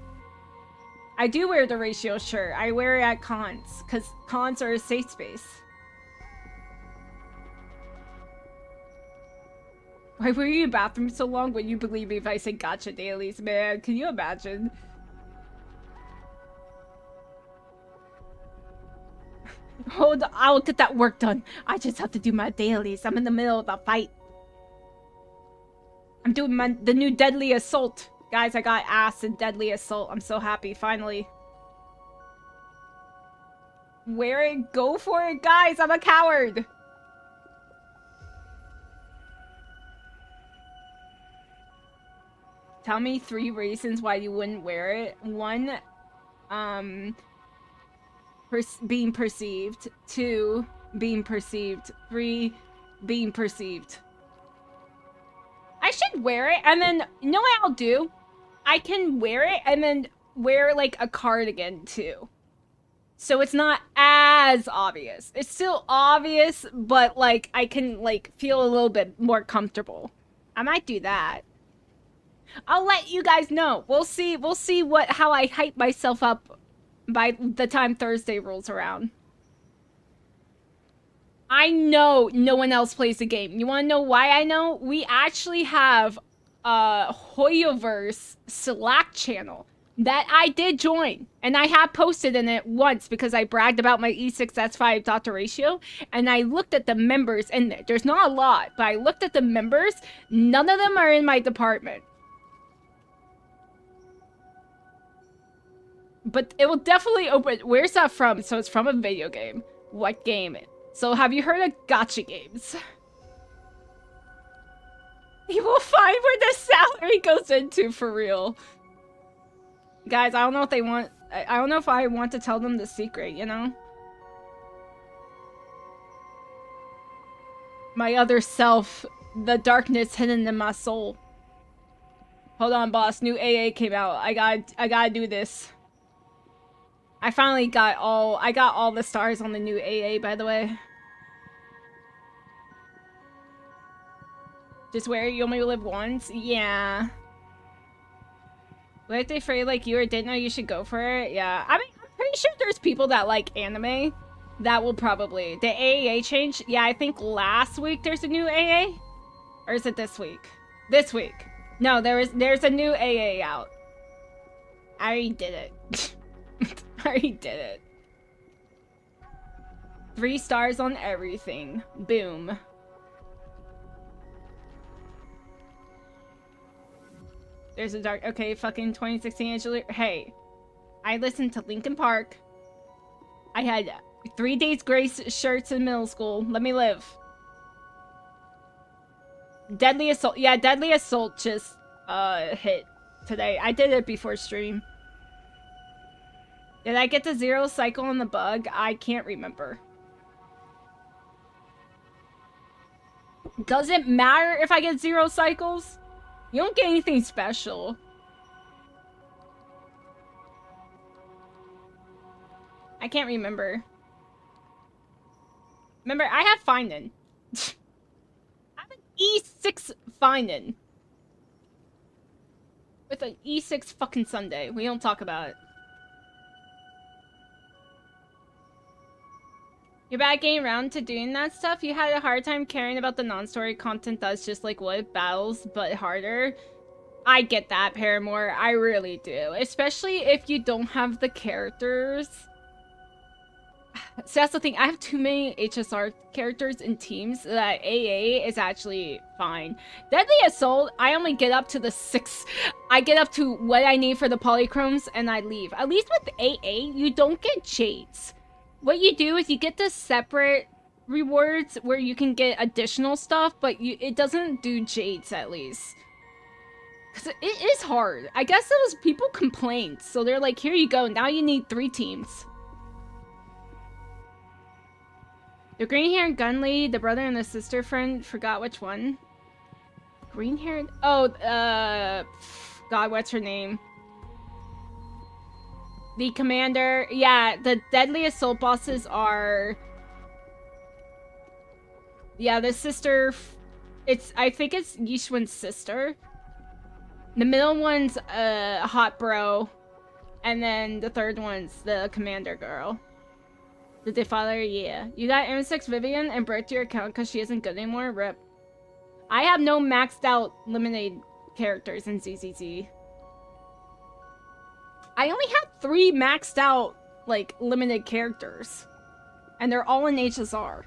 I do wear the Ratio shirt. I wear it at cons, because cons are a safe space. Why were you in the bathroom so long? Would you believe me if I say gacha dailies, man? Can you imagine? Hold on, I'll get that work done. I just have to do my dailies. I'm in the middle of a fight. I'm doing the new Deadly Assault. Guys, I got ass in Deadly Assault. I'm so happy, finally. Wear it, go for it, guys. I'm a coward. Tell me 3 reasons why you wouldn't wear it. 1, being perceived. 2, being perceived. 3, being perceived. I should wear it, and then, you know what I'll do? I can wear it, and then wear, like, a cardigan, too. So it's not as obvious. It's still obvious, but, like, I can, like, feel a little bit more comfortable. I might do that. I'll let you guys know. We'll see how I hype myself up by the time Thursday rolls around. I know no one else plays the game. You want to know why I know? We actually have a Hoyoverse Slack channel that I did join. And I have posted in it once because I bragged about my E6S5 dot ratio. And I looked at the members, and there's not a lot, but I looked at the members. None of them are in my department. But it will definitely open. Where's that from? So it's from a video game. What game? So have you heard of gacha games? You will find where the salary goes into for real. Guys, I don't know if they want... I don't know if I want to tell them the secret, you know? My other self. The darkness hidden in my soul. Hold on, boss. New AA came out. I gotta do this. I finally got all... I got all the stars on the new AA, by the way. Just where you only live once? Yeah. What if they afraid like you or didn't know you should go for it? Yeah. I mean, I'm pretty sure there's people that like anime that will probably... The AAA changed? Yeah, I think last week there's a new AA? Or is it this week? This week. No, there's a new AA out. I already did it. I already did it. 3 stars on everything. Boom. There's a dark... Okay, fucking 2016 Angela... Hey. I listened to Linkin Park. I had 3 Days Grace shirts in middle school. Let me live. Deadly Assault. Yeah, Deadly Assault just hit today. I did it before stream. Did I get the 0 cycle on the bug? I can't remember. Does it matter if I get 0 cycles? You don't get anything special. I can't remember. Remember, I have Finden. I have an E6 Finden. With an E6 fucking Sunday. We don't talk about it. You're bad getting around to doing that stuff? You had a hard time caring about the non-story content that's just like what battles, but harder? I get that, Paramore. I really do. Especially if you don't have the characters. So that's the thing. I have too many HSR characters in teams that AA is actually fine. Deadly Assault, I only get up to the 6. I get up to what I need for the polychromes and I leave. At least with AA, you don't get jades. What you do is you get the separate rewards where you can get additional stuff, but it doesn't do jades at least. Because it is hard. I guess it was people complained, so they're like, here you go, now you need 3 teams. The green-haired gun lady, the brother and the sister friend, forgot which one. Green-haired? Oh, God, what's her name? The commander, yeah, the Deadly Assault bosses are... Yeah, the sister... I think it's Yishwin's sister. The middle one's a hot bro. And then the third one's the commander girl. Did they follow her? Yeah. You got M6 Vivian and broke your account because she isn't good anymore? Rip. I have no maxed out limited characters in ZZZ. I only have 3 maxed out, like, limited characters. And they're all in HSR.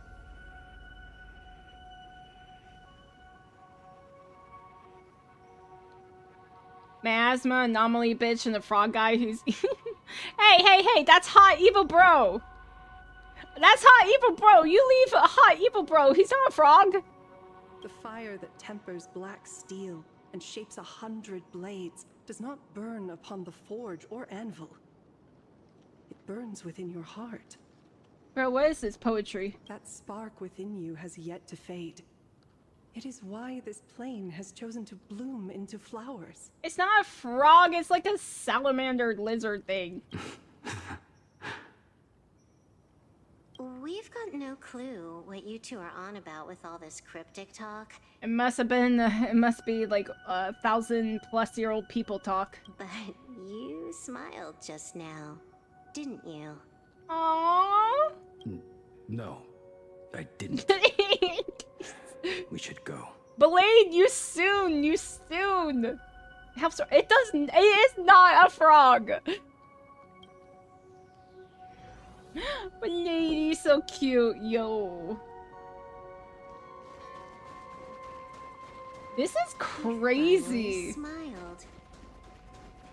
Miasma, Anomaly Bitch, and the Frog Guy who's... Hey, that's Hot Evil Bro! That's Hot Evil Bro! You leave a Hot Evil Bro! He's not a frog! The fire that tempers black steel and shapes 100 blades does not burn upon the forge or anvil. It burns within your heart. Bro, what is this poetry? That spark within you has yet to fade. It is why this plane has chosen to bloom into flowers. It's not a frog, it's like a salamander lizard thing. We've got no clue what you two are on about with all this cryptic talk. It must be like 1,000+ year old people talk. But you smiled just now. didn't you? Aww. No, I didn't. We should go. Blade, you soon. It doesn't. It is not a frog. Blade, so cute, yo. This is crazy. Smiled.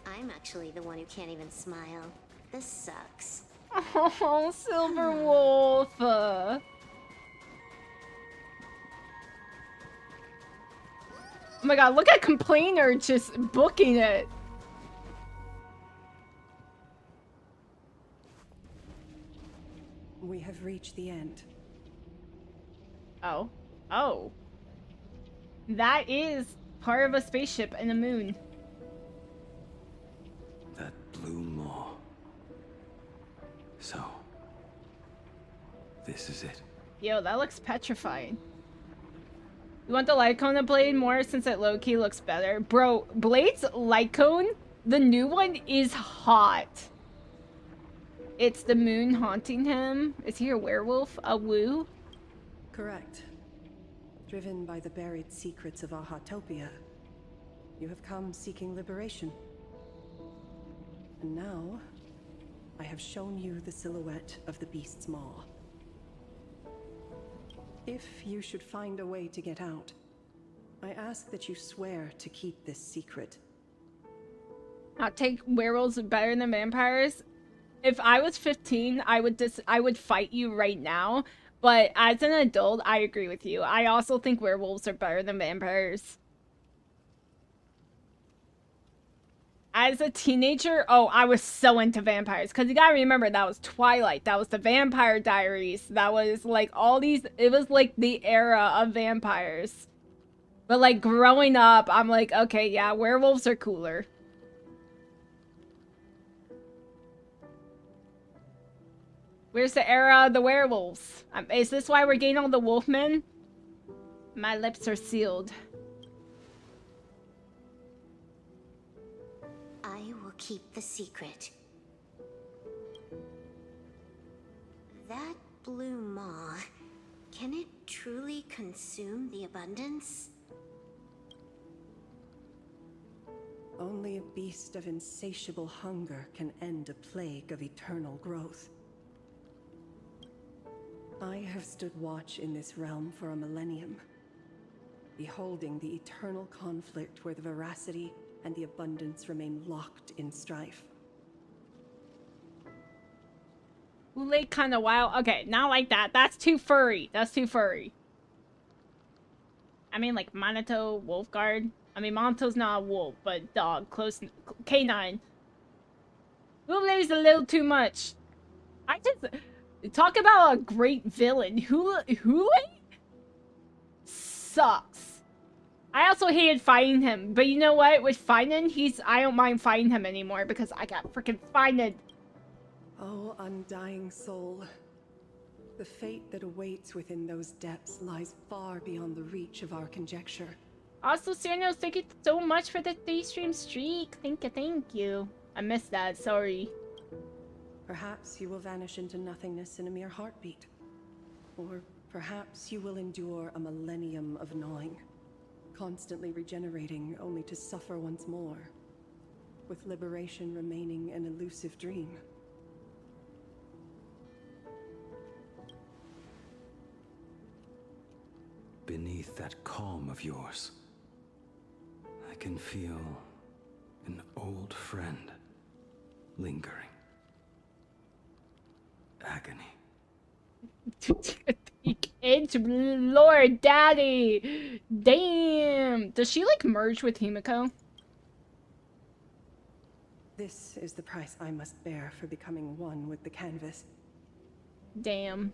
I'm actually the one who can't even smile. This sucks. Oh, Silver Wolf. Oh my god, look at Complainer just booking it. We have reached the end. Oh. Oh. That is part of a spaceship and a moon. That blue maw. So, this is it. Yo, that looks petrifying. You want the light cone to Blade more since it low-key looks better? Bro, Blade's light cone, the new one, is hot. It's the moon haunting him. Is he a werewolf? A woo? Correct. Driven by the buried secrets of Ahatopia, you have come seeking liberation. And now, I have shown you the silhouette of the beast's maw. If you should find a way to get out, I ask that you swear to keep this secret. Not take werewolves better than vampires? If I was 15, I would fight you right now. But as an adult, I agree with you. I also think werewolves are better than vampires. As a teenager, oh, I was so into vampires. Because you gotta remember, that was Twilight. That was the Vampire Diaries. That was like all these... It was like the era of vampires. But like growing up, I'm like, okay, yeah, werewolves are cooler. Where's the era of the werewolves? Is this why we're getting all the wolfmen? My lips are sealed. I will keep the secret. That blue maw, can it truly consume the abundance? Only a beast of insatiable hunger can end a plague of eternal growth. I have stood watch in this realm for a millennium, beholding the eternal conflict where the veracity and the abundance remain locked in strife. Ule kinda wild. Okay, not like that. That's too furry. That's too furry. I mean, like Minato, Wolfguard. I mean, Monto's not a wolf, but dog. Close. Canine. Ule's a little too much. I just... Talk about a great villain. Hule sucks. I also hated fighting him, but you know what? With fighting, I don't mind fighting him anymore because I got freaking fighted. Oh, undying soul. The fate that awaits within those depths lies far beyond the reach of our conjecture. Also, Cyrano, thank you so much for the 3-stream streak. Thank you. I missed that, sorry. Perhaps you will vanish into nothingness in a mere heartbeat. Or perhaps you will endure a millennium of gnawing, constantly regenerating only to suffer once more, with liberation remaining an elusive dream. Beneath that calm of yours, I can feel an old friend lingering. Agony. It's Lord Daddy. Damn. Does she like merge with Himiko? This is the price I must bear for becoming one with the canvas. Damn.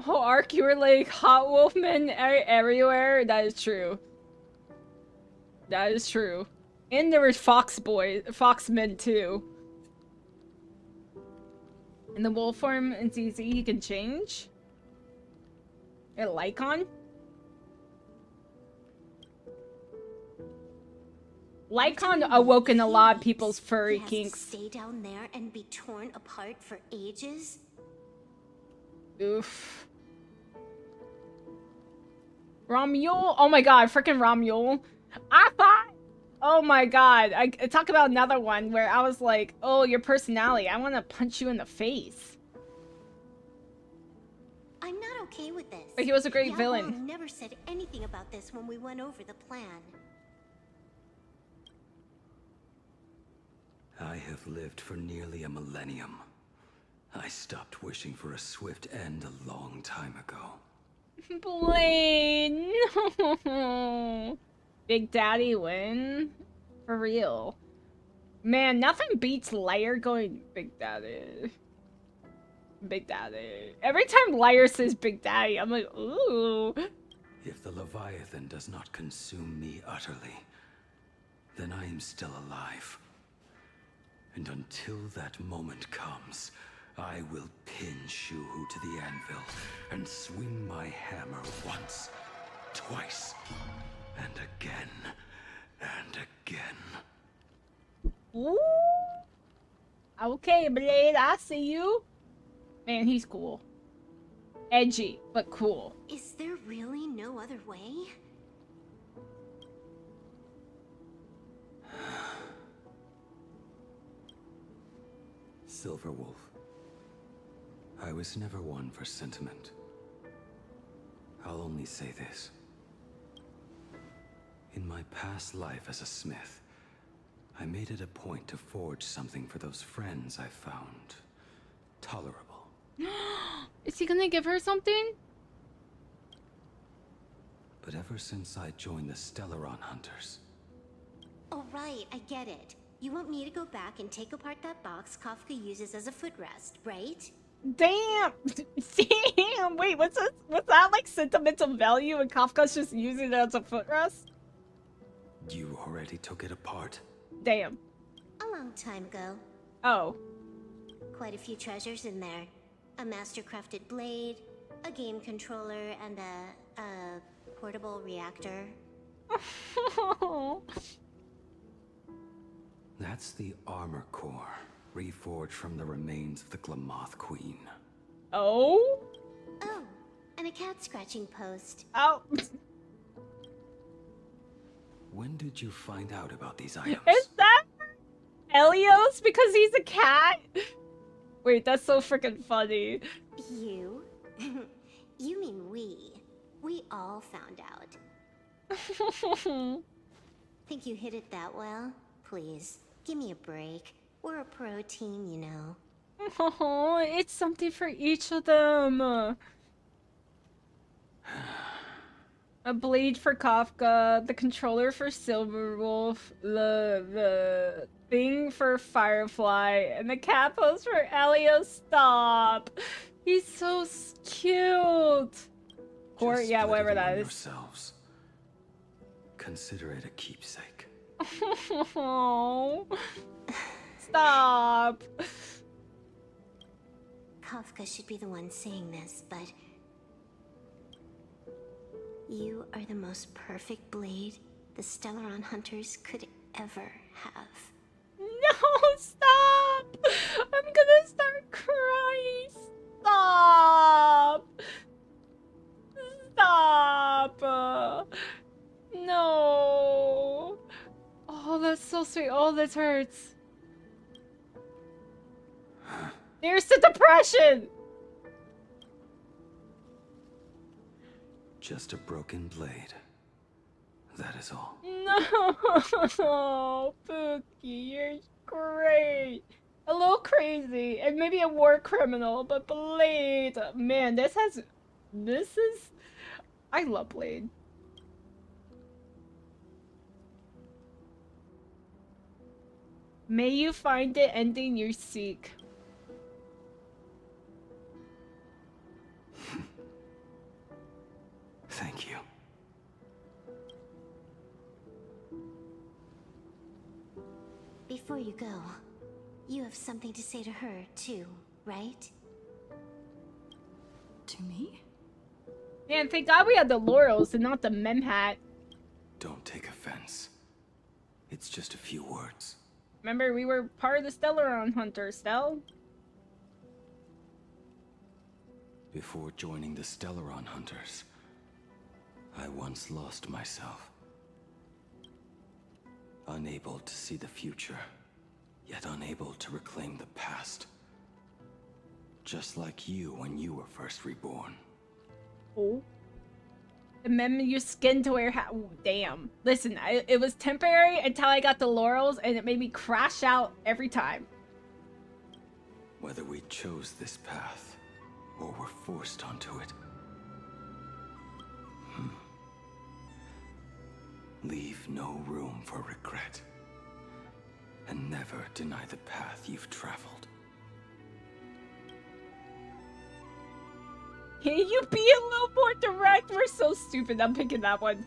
Oh, Ark, you were like hot wolfmen everywhere. That is true. That is true. And there was foxmen too. In the wolf form, it's easy. You can change. A Lycon? Lycon awoken a lot of people's furry kinks. Stay down there and be torn apart for ages? Oof. Romule? Oh my god, freaking Romule. I thought, oh my god. I talk about another one where I was like, oh, your personality. I want to punch you in the face. I'm not okay with this. But he was a great villain. Never said anything about this when we went over the plan. I have lived for nearly a millennium. I stopped wishing for a swift end a long time ago. Blade, no. Big Daddy win? For real. Man, nothing beats Liar going Big Daddy. Big Daddy. Every time Liar says Big Daddy, I'm like, ooh. If the Leviathan does not consume me utterly, then I am still alive. And until that moment comes, I will pin Shuhu to the anvil and swing my hammer once, twice, and again, and again. Ooh. Okay, Blade, I see you. Man, he's cool. Edgy, but cool. Is there really no other way? Silverwolf. I was never one for sentiment. I'll only say this. In my past life as a smith, I made it a point to forge something for those friends I found tolerable. Is he gonna give her something? But ever since I joined the Stellaron Hunters... Oh right, I get it. You want me to go back and take apart that box Kafka uses as a footrest, right? Damn! Damn! Wait, what's that like sentimental value and Kafka's just using it as a footrest? You already took it apart? Damn. A long time ago. Oh. Quite a few treasures in there. A master-crafted blade, a game controller, and a portable reactor. That's the armor core, reforged from the remains of the Glamoth Queen. Oh? Oh, and a cat scratching post. Oh. When did you find out about these items? Is that Helios because he's a cat? Wait, that's so freaking funny. You? You mean we. We all found out. Think you hit it that well? Please, give me a break. We're a pro team, you know. Oh, it's something for each of them. A blade for Kafka, the controller for Silverwolf, the thing for Firefly, and the cat pose for Elio. Stop. He's so cute. Or yeah, whatever that is. Yourselves. Consider it a keepsake. Oh. Stop. Kafka should be the one saying this, but you are the most perfect blade the Stellaron Hunters could ever have. No, stop! I'm gonna start crying. Stop! Stop! No. Oh, that's so sweet. Oh, this hurts. There's the depression! Just a broken blade. That is all. No, Pookie, you're great. A little crazy, and maybe a war criminal, but Blade, man, this is, I love Blade. May you find the ending you seek. Thank you. Before you go, you have something to say to her, too, right? To me? Man, thank God we had the laurels and not the mem hat. Don't take offense. It's just a few words. Remember, we were part of the Stellaron Hunters, Stell? Before joining the Stellaron Hunters, I once lost myself. Unable to see the future, yet unable to reclaim the past. Just like you when you were first reborn. Oh. And then your skin to wear hat. Ooh, damn. Listen, it was temporary until I got the laurels, and it made me crash out every time. Whether we chose this path, or were forced onto it. Leave no room for regret. And never deny the path you've traveled. Can you be a little more direct? We're so stupid. I'm picking that one.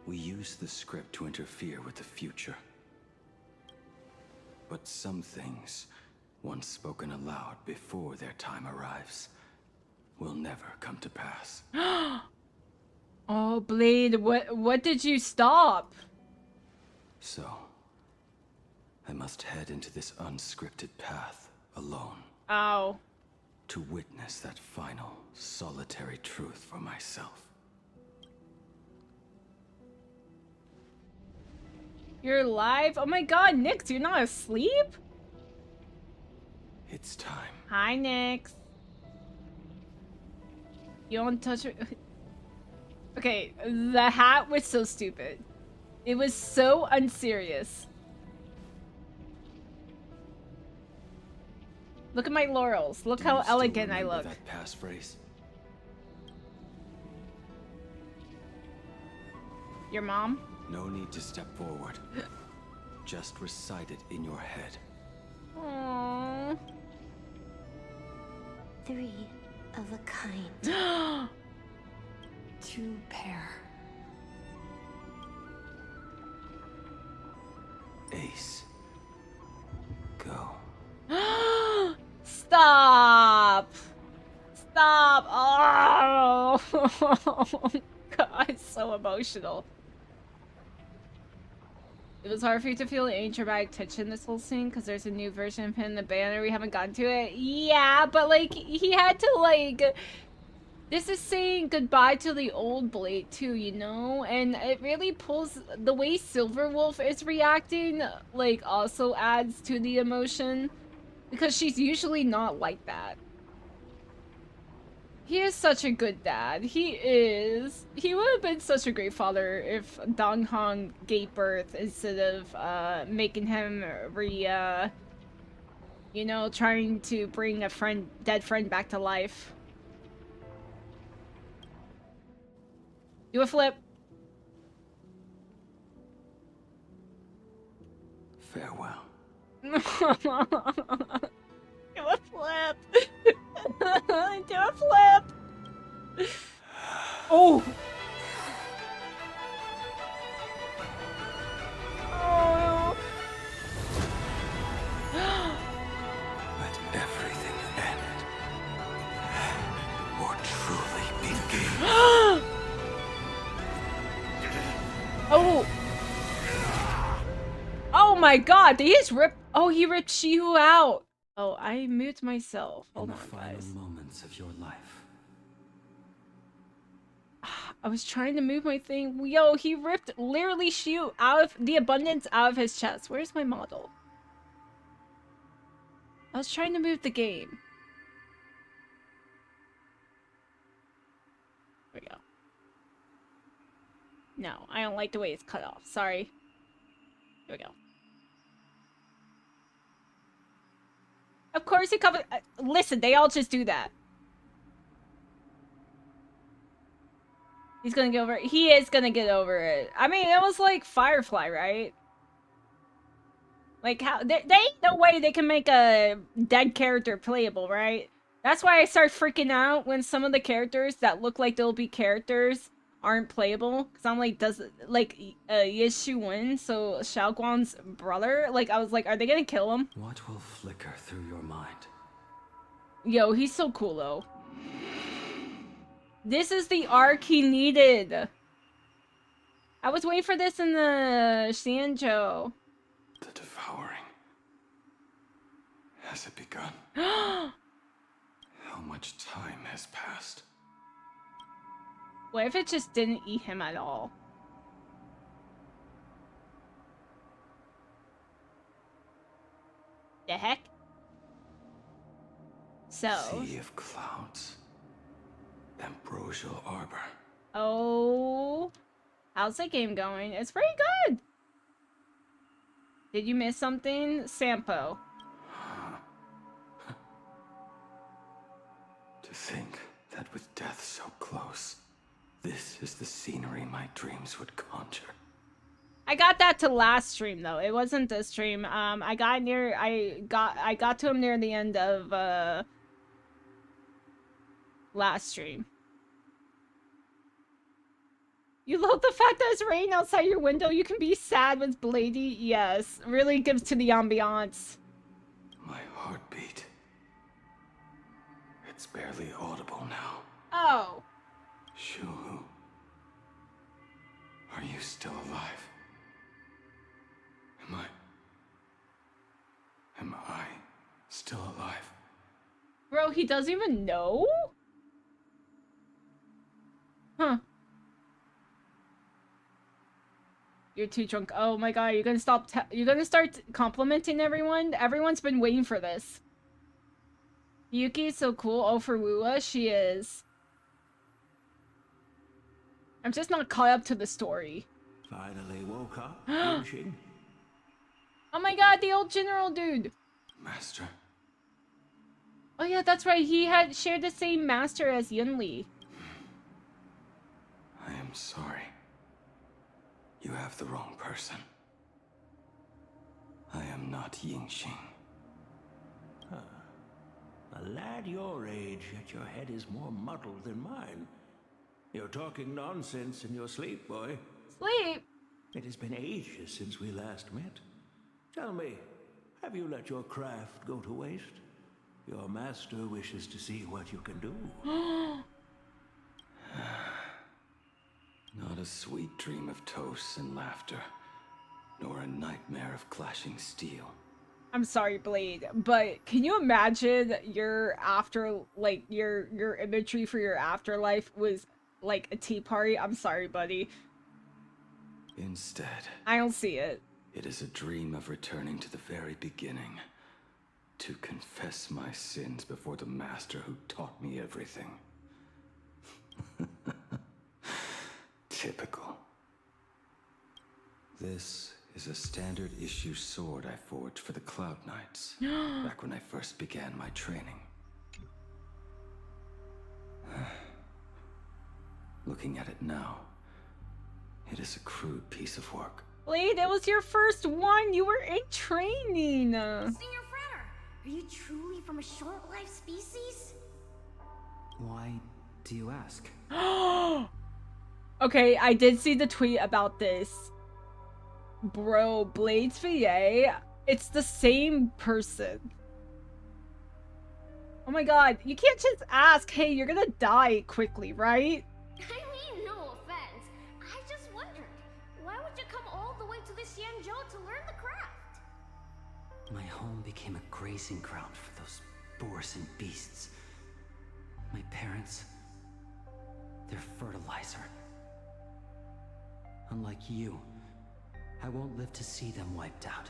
We use the script to interfere with the future. But some things, once spoken aloud before their time arrives, will never come to pass. Oh, Blade, what did you stop? So, I must head into this unscripted path alone. Oh. To witness that final, solitary truth for myself. You're alive? Oh my god, Nyx, you're not asleep? It's time. Hi, Nyx. You don't touch it. Okay, the hat was so stupid. It was so unserious. Look at my laurels. Look how elegant I look. That passphrase? Your mom? No need to step forward. Just recite it in your head. Aww. 3 of a kind. 2 pair. Ace. Go. Stop! Stop! Oh! God, it's so emotional. It was hard for you to feel any dramatic tension this whole scene because there's a new version of him in the banner. We haven't gotten to it. Yeah, but like, he had to like... This is saying goodbye to the old Blade too, you know? And it really pulls... The way Silverwolf is reacting, like, also adds to the emotion. Because she's usually not like that. He is such a good dad. He is. He would have been such a great father if Dong Hong gave birth instead of making him you know, trying to bring a dead friend back to life. Do a flip. Farewell. Do a flip. Do a flip. Oh. Oh. Let everything end. Or truly begin. Oh. Oh my god, they just ripped. Oh, he ripped Shihu out. Oh, I moved myself. Hold on, guys. In the final moments of your life. I was trying to move my thing. Yo, he ripped literally Shihu out of the abundance out of his chest. Where's my model? I was trying to move the game. There we go. No, I don't like the way it's cut off. Sorry. Here we go. Of course he covered. Listen, they all just do that. He's gonna get over it. He is gonna get over it. I mean, it was like Firefly, right? Like, how... They ain't no way they can make a dead character playable, right? That's why I start freaking out when some of the characters that look like they'll be characters aren't playable. Because I'm like, does... Like, Yeshu Wen, so Xiaoguang's brother? Like, I was like, are they gonna kill him? What will flicker through your mind? Yo, he's so cool, though. This is the arc he needed. I was waiting for this in the Sanjo. The devouring. Has it begun? How much time has passed? What if it just didn't eat him at all? The heck? So. Sea of clouds. Ambrosial arbor. Oh. How's the game going? It's pretty good. Did you miss something? Sampo. To think that with death so close, this is the scenery my dreams would conjure. I got that to last stream though. It wasn't this stream. I got to him near the end of last stream. You love the fact that it's raining outside your window. You can be sad with Blady. Yes, really gives to the ambiance. My heartbeat. It's barely audible now. Oh. Shuhu. Are you still alive? Am I still alive? Bro, he doesn't even know? Huh. You're too drunk. Oh my god, you're gonna you're gonna start complimenting everyone? Everyone's been waiting for this. Yuki is so cool. Oh, for Wua, she is. I'm just not caught up to the story. Finally woke up, Yunxing. Oh my god, the old general dude. Master. Oh yeah, that's right. He had shared the same master as Yunli. I am sorry. You have the wrong person. I am not Yingxing. A lad your age, yet your head is more muddled than mine. You're talking nonsense in your sleep, boy. Sleep? It has been ages since we last met. Tell me, have you let your craft go to waste? Your master wishes to see what you can do. Not a sweet dream of toasts and laughter, nor a nightmare of clashing steel. I'm sorry, Blade, but can you imagine your your imagery for your afterlife was like a tea party? I'm sorry, buddy. Instead, I don't see it. It is a dream of returning to the very beginning, to confess my sins before the master who taught me everything. Typical. This is a standard issue sword I forged for the Cloud Knights, back when I first began my training. Looking at it now, it is a crude piece of work. Blade, it was your first one. You were in training. Senior Frater, are you truly from a short-lived species? Why do you ask? Okay, I did see the tweet about this. Bro, Blade's VA, it's the same person. Oh my god, you can't just ask, hey, you're gonna die quickly, right? I mean, no offense. I just wondered, why would you come all the way to this Yanzhou to learn the craft? My home became a grazing ground for those boars and beasts. My parents, they're fertilizer. Unlike you, I won't live to see them wiped out.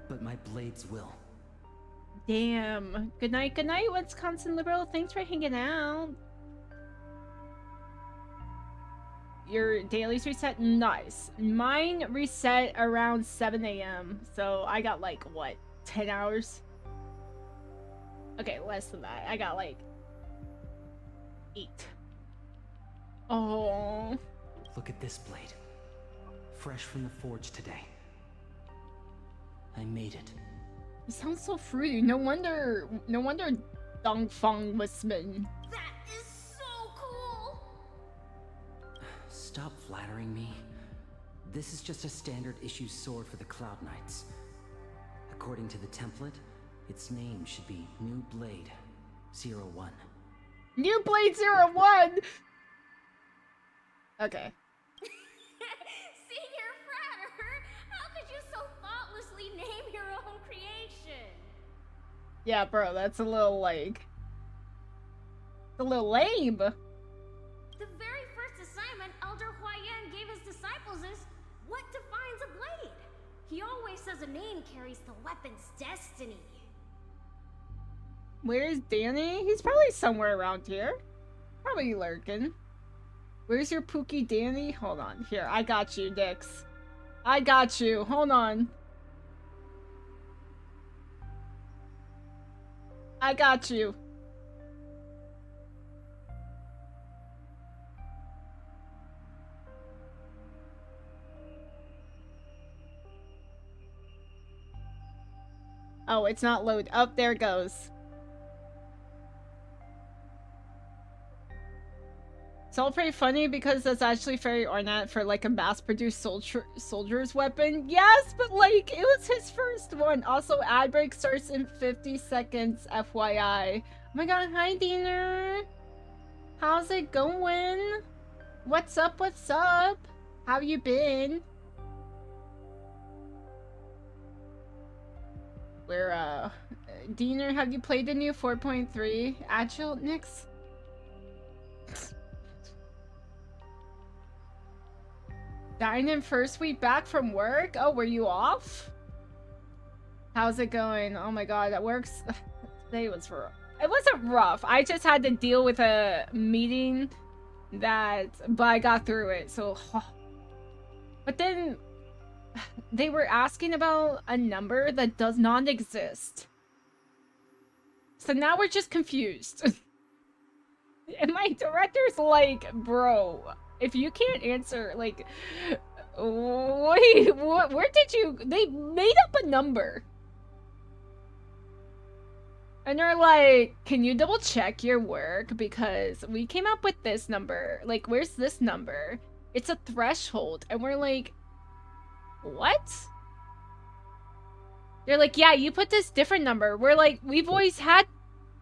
But my blades will. Damn. Good night, Wisconsin Liberal. Thanks for hanging out. Your dailies reset? Nice. Mine reset around 7 a.m. So I got like, what, 10 hours? Okay, less than that. I got like 8. Oh. Look at this blade. Fresh from the forge today. I made it. It sounds so fruity. No wonder Dongfeng was smitten. That is so cool! Stop flattering me. This is just a standard issue sword for the Cloud Knights. According to the template, its name should be New Blade 01. New Blade 01! Okay. honestly name your own creation. Yeah, bro, that's a little like... a little lame. The very first assignment Elder Huayan gave his disciples is what defines a blade. He always says a name carries the weapon's destiny. Where's Danny? He's probably somewhere around here. Probably lurking. Where's your Pookie Danny? Hold on. Here, I got you, Dix. I got you. Hold on. I got you. Oh, it's not load. Oh, there it goes. It's all pretty funny because that's actually very ornate for like a mass-produced soldier's weapon. Yes, but like, it was his first one. Also, ad break starts in 50 seconds, FYI. Oh my god, hi Diener. How's it going? What's up, what's up? How you been? Diener, have you played the new 4.3 Agile, Nix? Dine in first week back from work? Oh, were you off? How's it going? Oh my god, that works. Today was rough. It wasn't rough. I just had to deal with a meeting but I got through it, so. But then they were asking about a number that does not exist. So now we're just confused. And my director's like, bro, if you can't answer, like, wait, where did you, they made up a number. And they're like, can you double check your work? Because we came up with this number. Like, where's this number? It's a threshold. And we're like, what? They're like, yeah, you put this different number. We're like, we've always had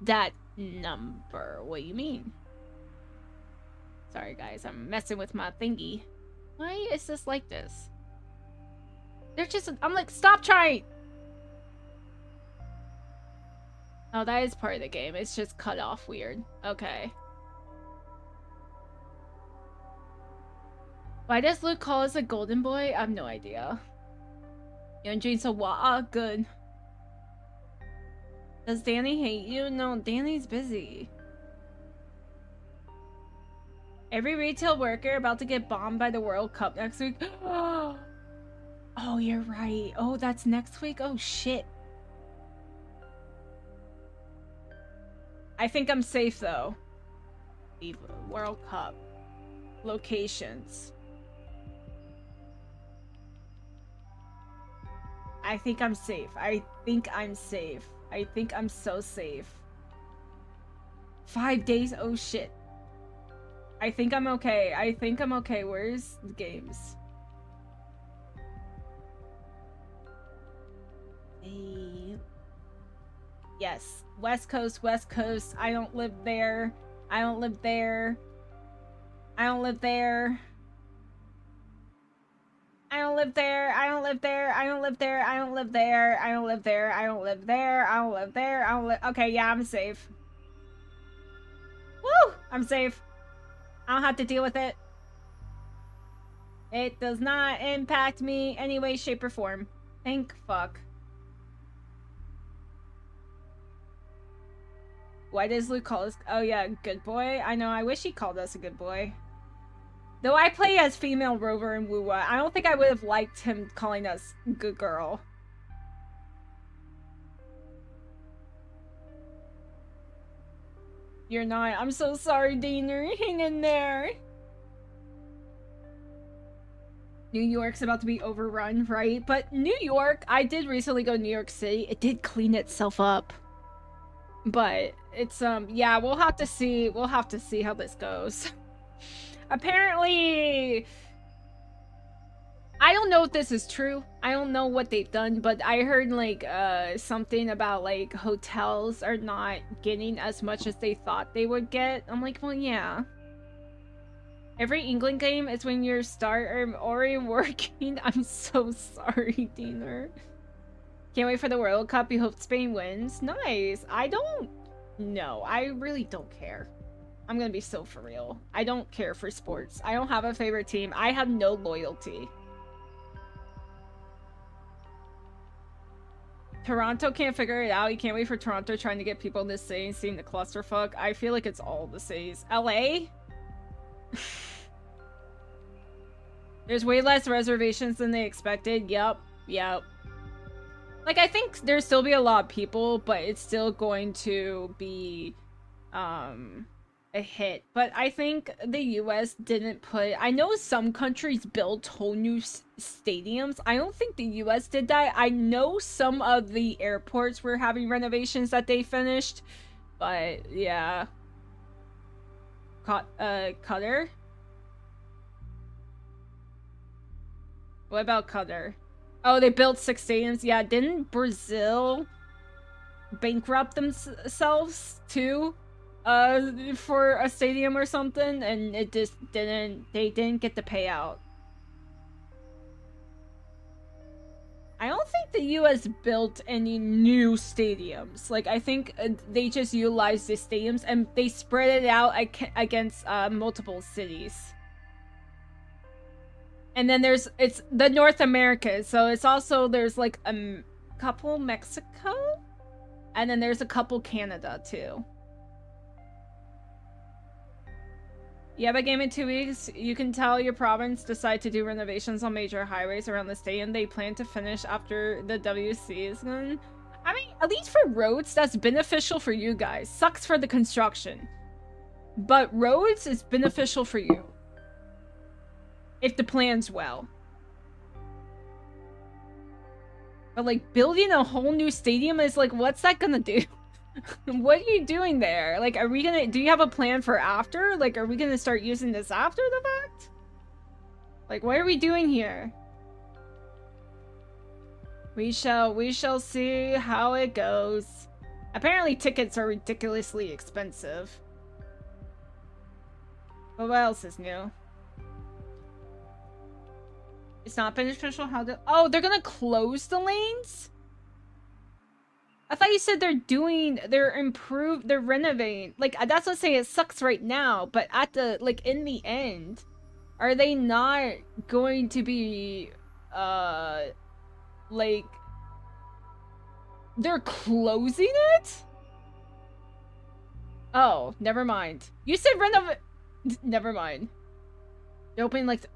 that number. What do you mean? Sorry, guys. I'm messing with my thingy. Why is this like this? They're just... I'm like, stop trying! Oh, that is part of the game. It's just cut off weird. Okay. Why does Luke call us a golden boy? I have no idea. Yunjin's a wa. Good. Does Danny hate you? No, Danny's busy. Every retail worker about to get bombed by the World Cup next week. Oh, you're right. Oh, that's next week? Oh, shit. I think I'm safe, though. World Cup. Locations. I think I'm safe. I think I'm safe. I think I'm so safe. 5 days? Oh, shit. I think I'm okay. I think I'm okay. Where's the games? Hey. Yes. West Coast, West Coast. I don't live there. I don't live there. I don't live there. I don't live there. I don't live there. I don't live there. I don't live there. I don't live there. I don't live there. I don't live there. I don't live. Okay, yeah, I'm safe. Woo! I'm safe. I don't have to deal with it. It does not impact me any way, shape, or form. Thank fuck. Why does Luke call us? Oh yeah, good boy. I know, I wish he called us a good boy. Though I play as female Rover and Wuwa, I don't think I would have liked him calling us good girl. You're not. I'm so sorry, Diener. Hang in there. New York's about to be overrun, right? But New York, I did recently go to New York City. It did clean itself up. But it's, yeah, we'll have to see. We'll have to see how this goes. Apparently, I don't know if this is true. I don't know what they've done, but I heard like something about like hotels are not getting as much as they thought they would get. I'm like, well, yeah. Every England game is when you're already working. I'm so sorry, Diener. Can't wait for the World Cup. You hope Spain wins. Nice. I don't know. I really don't care. I'm gonna be so for real. I don't care for sports. I don't have a favorite team. I have no loyalty. Toronto can't figure it out. You can't wait for Toronto trying to get people in the city and seeing the clusterfuck. I feel like it's all the cities. LA? There's way less reservations than they expected. Yep. Like, I think there'll still be a lot of people, but it's still going to be a hit. But I think the US didn't put... I know some countries built whole new stadiums. I don't think the US did that. I know some of the airports were having renovations that they finished. But, yeah. Qatar? What about Qatar? Oh, they built 6 stadiums. Yeah, didn't Brazil bankrupt themselves too? For a stadium or something, and it just didn't... They didn't get the payout. I don't think the US built any new stadiums. Like, I think they just utilized the stadiums and they spread it out against multiple cities. And then it's the North America, so it's also, there's like a couple Mexico, and then there's a couple Canada too. You have a game in 2 weeks. You can tell your province decide to do renovations on major highways around the state, and they plan to finish after the WC is done. I mean, at least for roads, that's beneficial for you guys. Sucks for the construction. But roads is beneficial for you. If the plan's well. But like, building a whole new stadium is like, what's that gonna do? What are you doing there? Like, are we gonna... Do you have a plan for after? Like, are we gonna start using this after the fact? Like, what are we doing here? We shall see how it goes. Apparently tickets are ridiculously expensive. But what else is new? It's not beneficial how to... Oh, they're gonna close the lanes? I thought you said they're renovating. Like, that's what I'm saying, it sucks right now, but at the, like, in the end, are they not going to be, like, they're closing it? Oh, never mind. You said never mind. They're opening, like,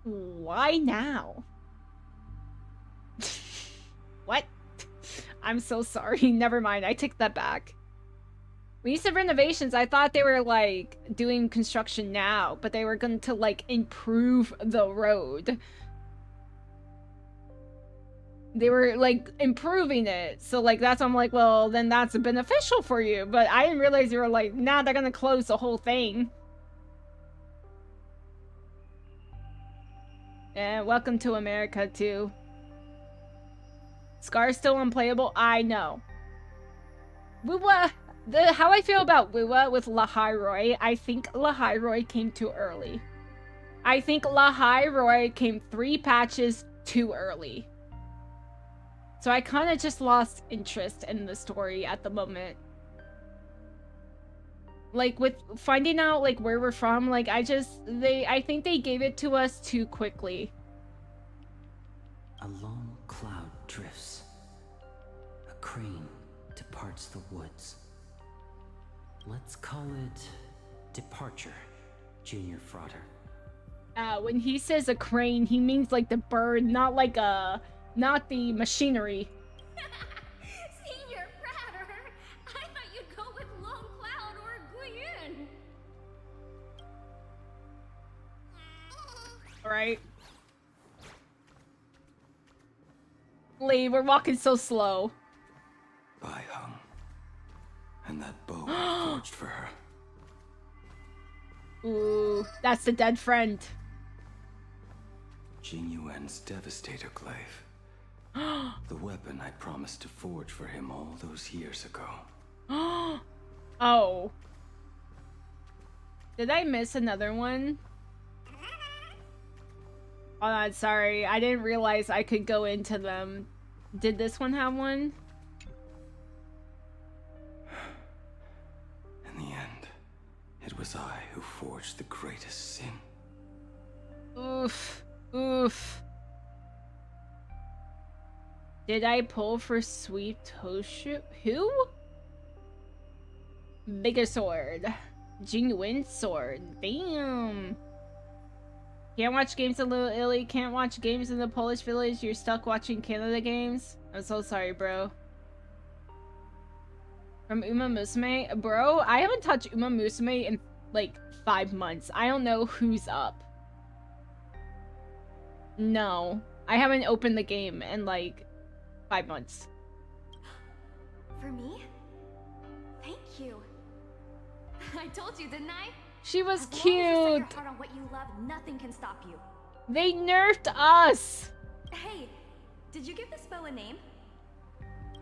why now? What? I'm so sorry. Never mind. I take that back. When you said renovations, I thought they were, like, doing construction now, but they were going to, like, improve the road. They were, like, improving it. So, like, that's why I'm like, well, then that's beneficial for you. But I didn't realize you were like, nah, they're going to close the whole thing. And welcome to America, too. Scar's still unplayable? I know. Wuwa, how I feel about Wuwa with Lahairoi, I think Lahairoi came too early. I think Lahairoi came 3 patches too early. So I kind of just lost interest in the story at the moment. Like, with finding out, like, where we're from, like, I think they gave it to us too quickly. A lone cloud drifts. A crane departs the woods. Let's call it departure, Junior Frauder. When he says a crane, he means like the bird, not like not the machinery. Senior Fratter, I thought you'd go with Lone Cloud or Guiyun. Alright. Lee, we're walking so slow. I hung. And that bow I forged for her. Ooh, that's the dead friend. Jing Yuan's Devastator Glaive. The weapon I promised to forge for him all those years ago. Oh. Did I miss another one? Hold on, sorry. I didn't realize I could go into them. Did this one have one? In the end, it was I who forged the greatest sin. Oof. Oof. Did I pull for Sweet Toshu? Who? Bigger sword. Genuine sword. Damn. Can't watch games in Little Italy. Can't watch games in the Polish village. You're stuck watching Canada games. I'm so sorry, bro. From Uma Musume? Bro, I haven't touched Uma Musume in like 5 months. I don't know who's up. No. I haven't opened the game in like 5 months. For me? Thank you. I told you, didn't I? She was as cute. Long as you set your heart on what you love, nothing can stop you. They nerfed us. Hey, did you give this bow a name?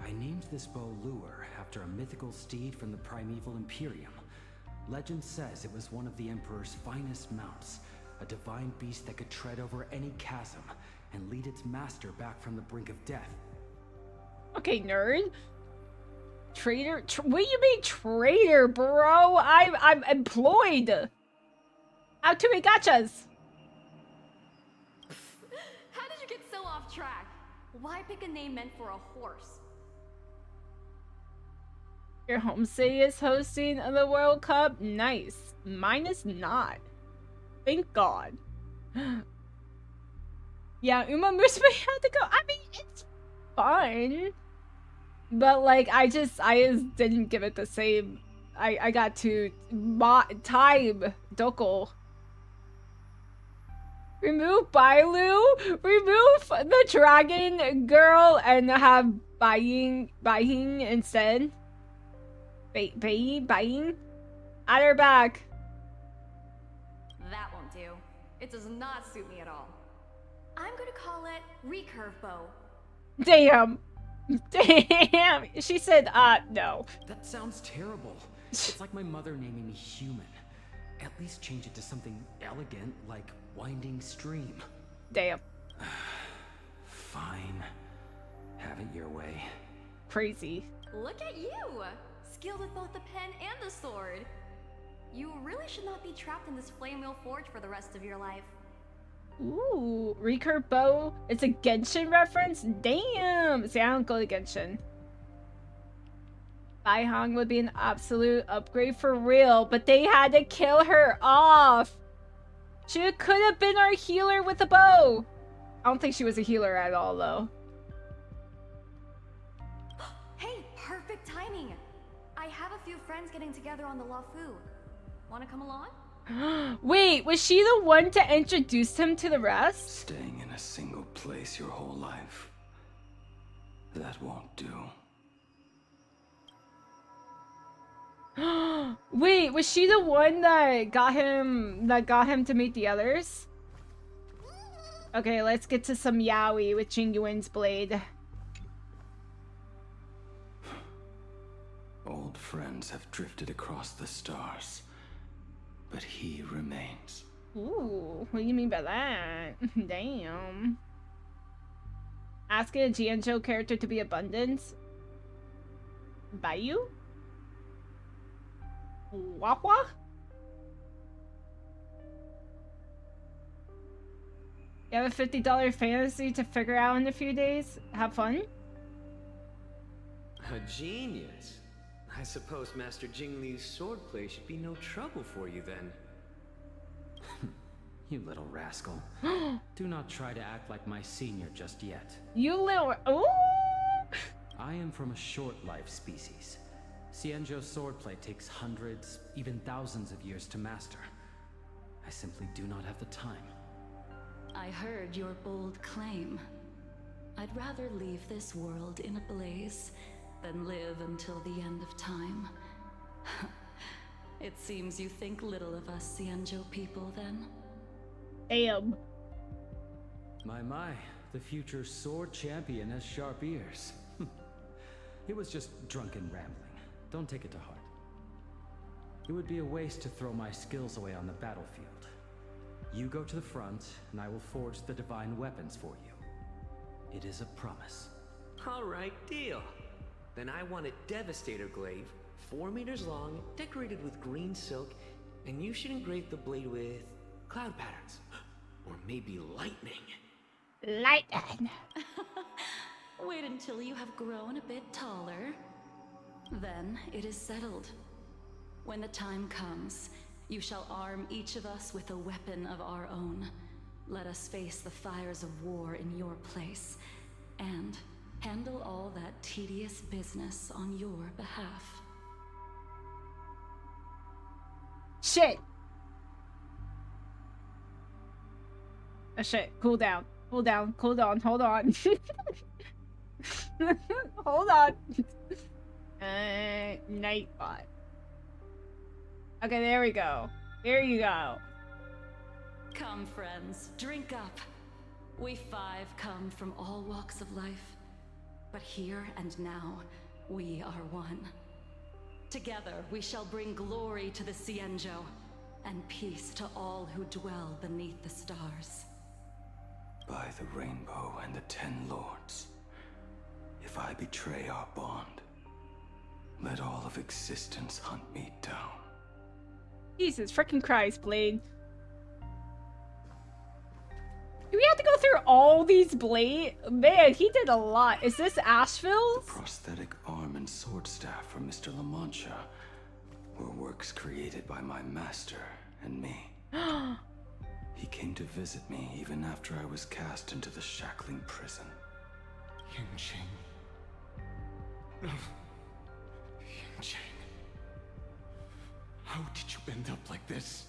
I named this bow Lure after a mythical steed from the primeval Imperium. Legend says it was one of the Emperor's finest mounts, a divine beast that could tread over any chasm and lead its master back from the brink of death. Okay, nerd. Traitor? What do you mean traitor, bro? I'm employed. How to make gachas? How did you get so off track? Why pick a name meant for a horse? Your home city is hosting the World Cup? Nice. Mine is not. Thank God. Yeah, Uma Musume had to go. I mean, it's fun. But like, I just didn't give it the same. I got to time Doko. Remove Bailu, remove the dragon girl, and have buying instead. Buying. Add her back. That won't do. It does not suit me at all. I'm gonna call it recurve bow. Damn. Damn. She said, no. That sounds terrible. It's like my mother naming me human. At least change it to something elegant like winding stream. Damn. Fine. Have it your way. Crazy. Look at you! Skilled with both the pen and the sword. You really should not be trapped in this flame wheel forge for the rest of your life. Ooh, recurve bow. It's a Genshin reference? Damn! See, I don't go to Genshin. Baihang would be an absolute upgrade for real, but they had to kill her off. She could have been our healer with a bow. I don't think she was a healer at all, though. Hey, perfect timing. I have a few friends getting together on the Lafu. Want to come along? Wait, was she the one to introduce him to the rest? Staying in a single place your whole life. That won't do. Wait, was she the one that got him to meet the others? Okay, let's get to some yaoi with Jingyuin's blade. Old friends have drifted across the stars, but he remains. Ooh, what do you mean by that? Damn. Asking a Jianzhou character to be abundance? Bayou? Wahua? You have a $50 fantasy to figure out in a few days? Have fun? A genius. I suppose Master Jingli's swordplay should be no trouble for you then. You little rascal. Do not try to act like my senior just yet. You little... Ooh! I am from a short-life species. Xianzhou's swordplay takes hundreds, even thousands of years to master. I simply do not have the time. I heard your bold claim. I'd rather leave this world in a blaze than live until the end of time. It seems you think little of us Xianzhou people, then? Damn. My, the future sword champion has sharp ears. It was just drunken rambling. Don't take it to heart. It would be a waste to throw my skills away on the battlefield. You go to the front, and I will forge the divine weapons for you. It is a promise. Alright, deal. Then I want a Devastator glaive, 4 meters long, decorated with green silk, and you should engrave the blade with cloud patterns. Or maybe lightning. Lightning. Wait until you have grown a bit taller. Then it is settled. When the time comes, you shall arm each of us with a weapon of our own. Let us face the fires of war in your place, and handle all that tedious business on your behalf. Shit. Oh shit, cool down. Hold down, hold on, hold on. Hold on. Nightbot. Okay, there we go. There you go. Come, friends, drink up. We 5 come from all walks of life, but here and now, we are one. Together, we shall bring glory to the Cienjo, and peace to all who dwell beneath the stars. By the rainbow and the 10 lords, if I betray our bond, let all of existence hunt me down. Jesus freaking Christ, Blade. Do we have to go through all these Blade? Man, he did a lot. Is this Asheville's? The prosthetic arm and sword staff from Mr. La Mancha were works created by my master and me. He came to visit me even after I was cast into the shackling prison. Ying-Ching. Ying-Ching. How did you end up like this?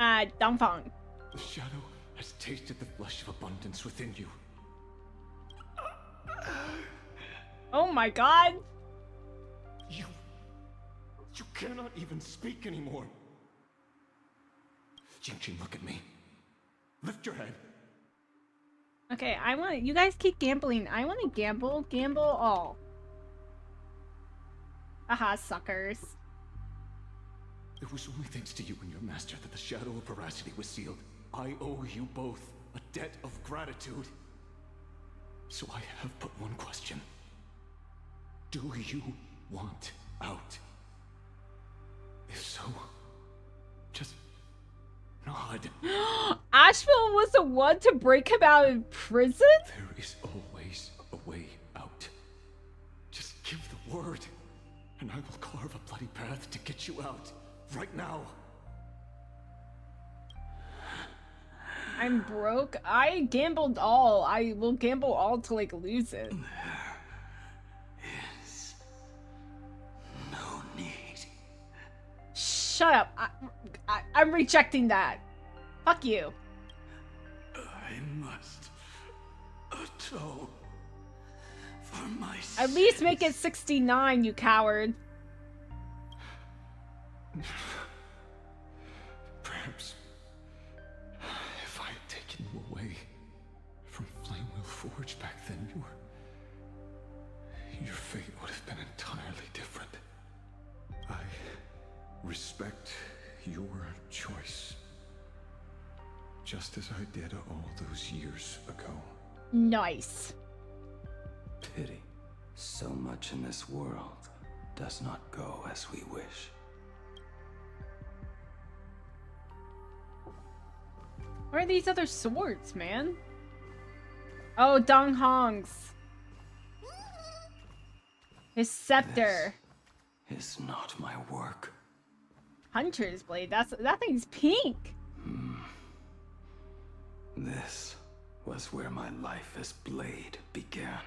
Dongfang. The shadow has tasted the flesh of abundance within you. Oh my god. You cannot even speak anymore. Ying-Ching, look at me. Lift your head. Okay, you guys keep gambling. I want to gamble all. Aha, suckers. It was only thanks to you and your master that the shadow of veracity was sealed. I owe you both a debt of gratitude. So I have but one question. Do you want out? If so, just nod. Asheville was the one to break him out of prison? There is always a way out. Just give the word, and I will carve a bloody path to get you out. Right now. I'm broke. I gambled all. I will gamble all to like lose it. Is no need. Shut up. I'm rejecting that. Fuck you. I must atone for my At least make it 69, you coward. Perhaps if I had taken you away from Flamewheel Forge back then, your fate would have been entirely different. I respect your choice, just as I did all those years ago. Nice. Pity. So much in this world does not go as we wish. Where are these other swords, man? Oh, Dong Hong's. His scepter. This is not my work. Hunter's blade. That thing's pink. This was where my life as Blade began.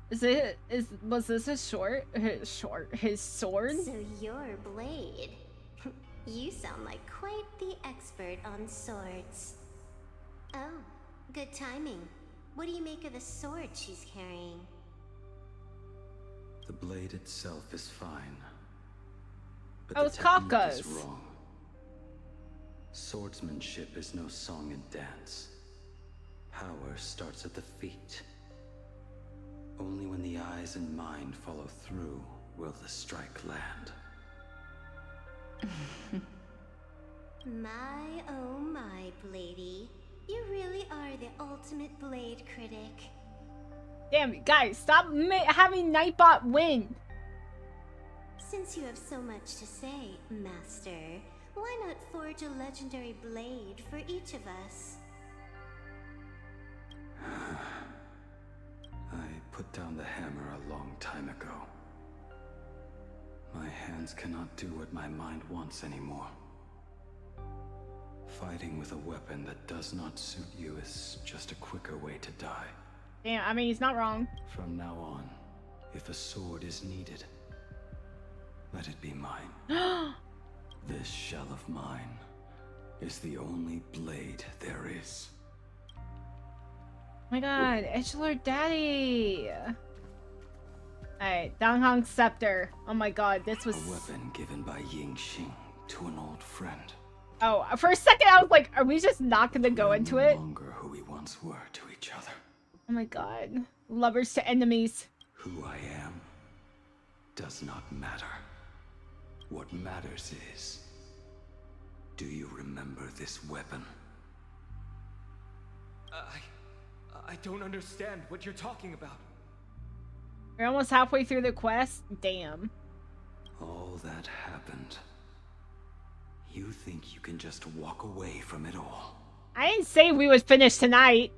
Was this his sword? So you're Blade. You sound like quite the expert on swords. Oh, good timing. What do you make of the sword she's carrying? The blade itself is fine, but Oh, the it's technique Kafka's. is wrong. Swordsmanship is no song and dance. Power starts at the feet. Only when the eyes and mind follow through will the strike land. My oh my, Bladey. You really are the ultimate blade critic. Damn, guys, stop having Nightbot win. Since you have so much to say, Master, why not forge a legendary blade for each of us? I put down the hammer a long time ago. My hands cannot do what my mind wants anymore. Fighting with a weapon that does not suit you is just a quicker way to die. Yeah, I mean, he's not wrong. From now on, if a sword is needed, let it be mine. This shell of mine is the only blade there is. Oh my god, Edgelord Daddy! Alright, Danghang Scepter. Oh my god, this was... A weapon given by Ying Xing to an old friend. Oh, for a second I was like, are we just not gonna go into it? No longer who we once were to each other. Oh my god. Lovers to enemies. Who I am does not matter. What matters is, do you remember this weapon? I don't understand what you're talking about. We're almost halfway through the quest? Damn. All that happened. You think you can just walk away from it all? I didn't say we would finish tonight.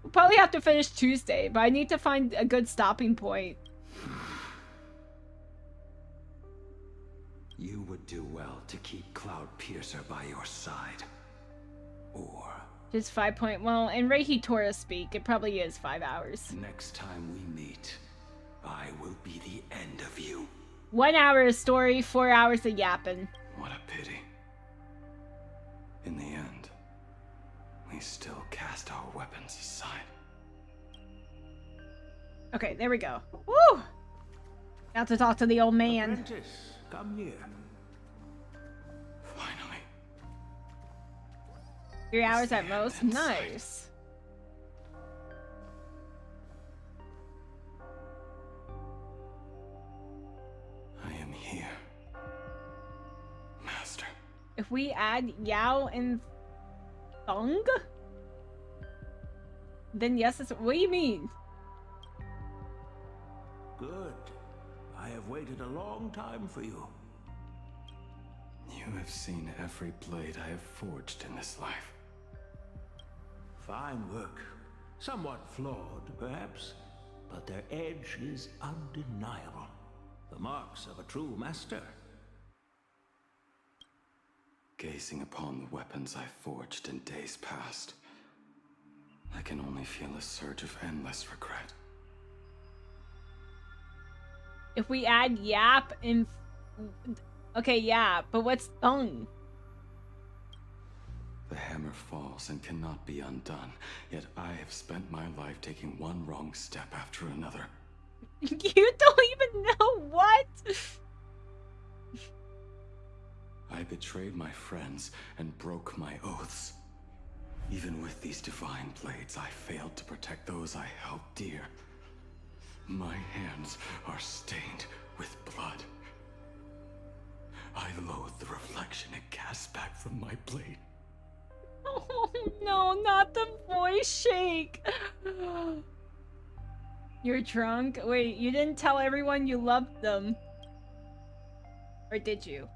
We'll probably have to finish Tuesday, but I need to find a good stopping point. You would do well to keep Cloud Piercer by your side. Or... Just 5 point... Well, in Rei Hitora speak, it probably is 5 hours. next time we meet, I will be the end of you. 1 hour of story, 4 hours of yapping. What a pity. In the end, we still cast our weapons aside. Okay, there we go. Woo! Got to talk to the old man. Apprentice, come here. Finally. 3 hours at most? Nice. I am here. Master. If we add Yao and Thung? Then yes, it's... What do you mean? Good. I have waited a long time for you. You have seen every blade I have forged in this life. Fine work. Somewhat flawed, perhaps, but their edge is undeniable. The marks of a true master. Gazing upon the weapons I forged in days past, I can only feel a surge of endless regret. If we add Yap and... Okay, yeah, but what's Thung? The hammer falls and cannot be undone, yet I have spent my life taking one wrong step after another. You don't even know what? I betrayed my friends and broke my oaths. Even with these divine blades, I failed to protect those I held dear. My hands are stained with blood. I loathe the reflection it casts back from my blade. Oh no, not the voice shake. You're drunk? Wait, you didn't tell everyone you loved them. Or did you?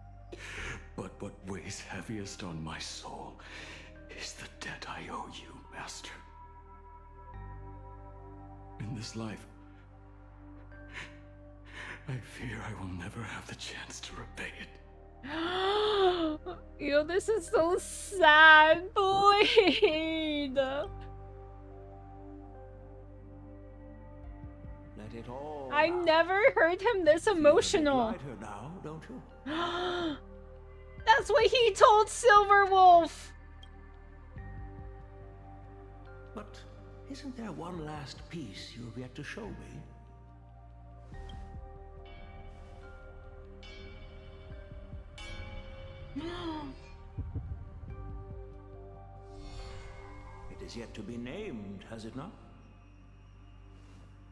But what weighs heaviest on my soul is the debt I owe you, Master. In this life, I fear I will never have the chance to repay it. Yo, this is so sad, Blade. Let it all I never heard him this emotional. Ride her now, don't you? That's what he told Silverwolf. But isn't there one last piece you have yet to show me? It is yet to be named, has it not?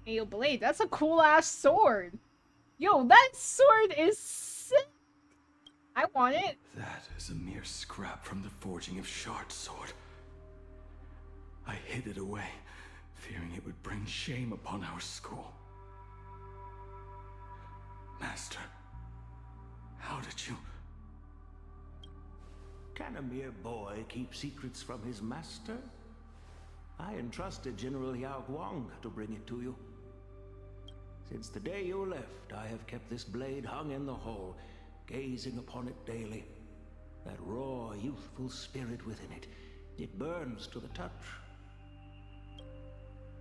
Yo, Blade, that's a cool ass sword. Yo, that sword is sick. I want it. That is a mere scrap from the forging of Shard's sword. I hid it away, fearing it would bring shame upon our school. Master, how did you... Can a mere boy keep secrets from his master? I entrusted General Yao Guang to bring it to you. Since the day you left, I have kept this blade hung in the hall, gazing upon it daily. That raw, youthful spirit within it, it burns to the touch.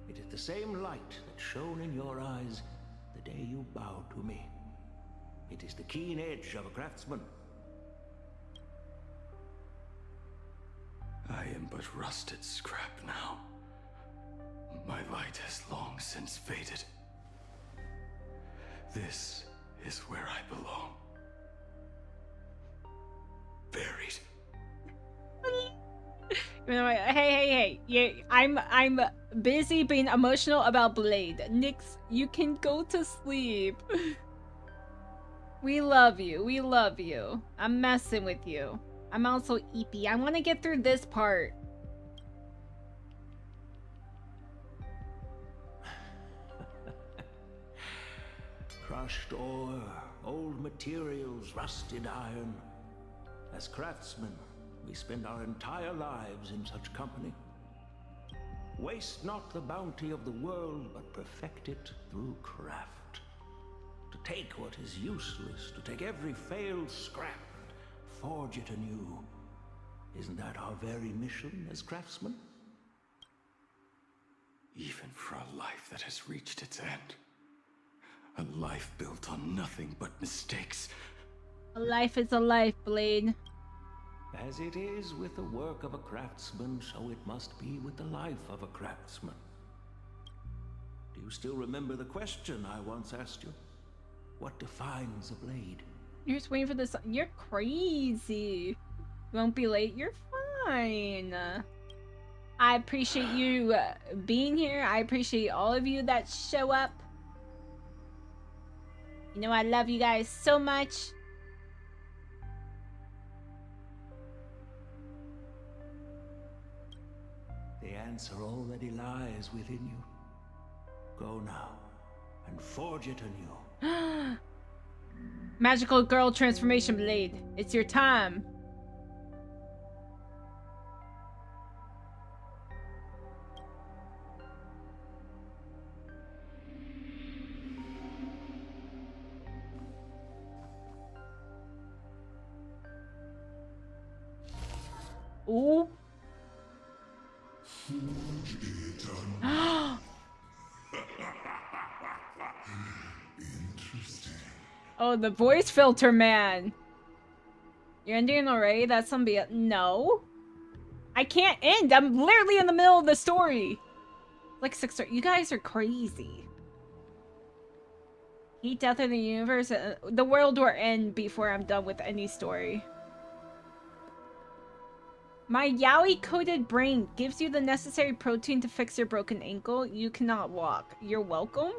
It is the same light that shone in your eyes the day you bowed to me. It is the keen edge of a craftsman. I am but rusted scrap now. My light has long since faded. This is where I belong. Buried. Hey. Yeah, I'm busy being emotional about Blade. Nyx, you can go to sleep. We love you. We love you. I'm messing with you. I'm also eepy. I want to get through this part. Crushed ore, old materials, rusted iron. As craftsmen, we spend our entire lives in such company. Waste not the bounty of the world, but perfect it through craft. To take what is useless, to take every failed scrap and forge it anew. Isn't that our very mission as craftsmen? Even for a life that has reached its end. A life built on nothing but mistakes. A life is a life, Blade. As it is with the work of a craftsman, so it must be with the life of a craftsman. Do you still remember the question I once asked you? What defines a blade? You're just waiting for this. You're crazy. You won't be late. You're fine. I appreciate you being here. I appreciate all of you that show up. You know I love you guys so much. The answer already lies within you. Go now and forge it anew. Magical girl transformation blade. It's your time. Ooh. Oh, the voice filter man. You're ending already? That's somebody. No. I can't end. I'm literally in the middle of the story. Like 6. You guys are crazy. Heat, death in the universe. The world will end before I'm done with any story. My yaoi-coated brain gives you the necessary protein to fix your broken ankle. You cannot walk. You're welcome?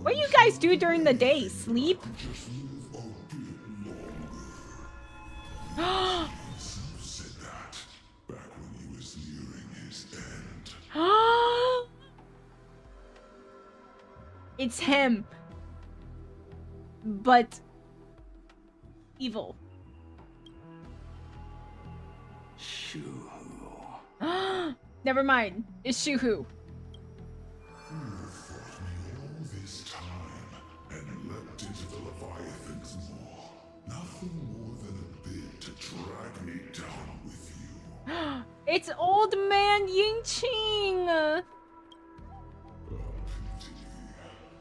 What do you guys do during the day? Sleep? It's him. But evil. Shuhu. Never mind. It's Shuhu. This time and leapt into the Leviathan's maw. Nothing more than a bit to drag me down with you. It's old man Ying Qing.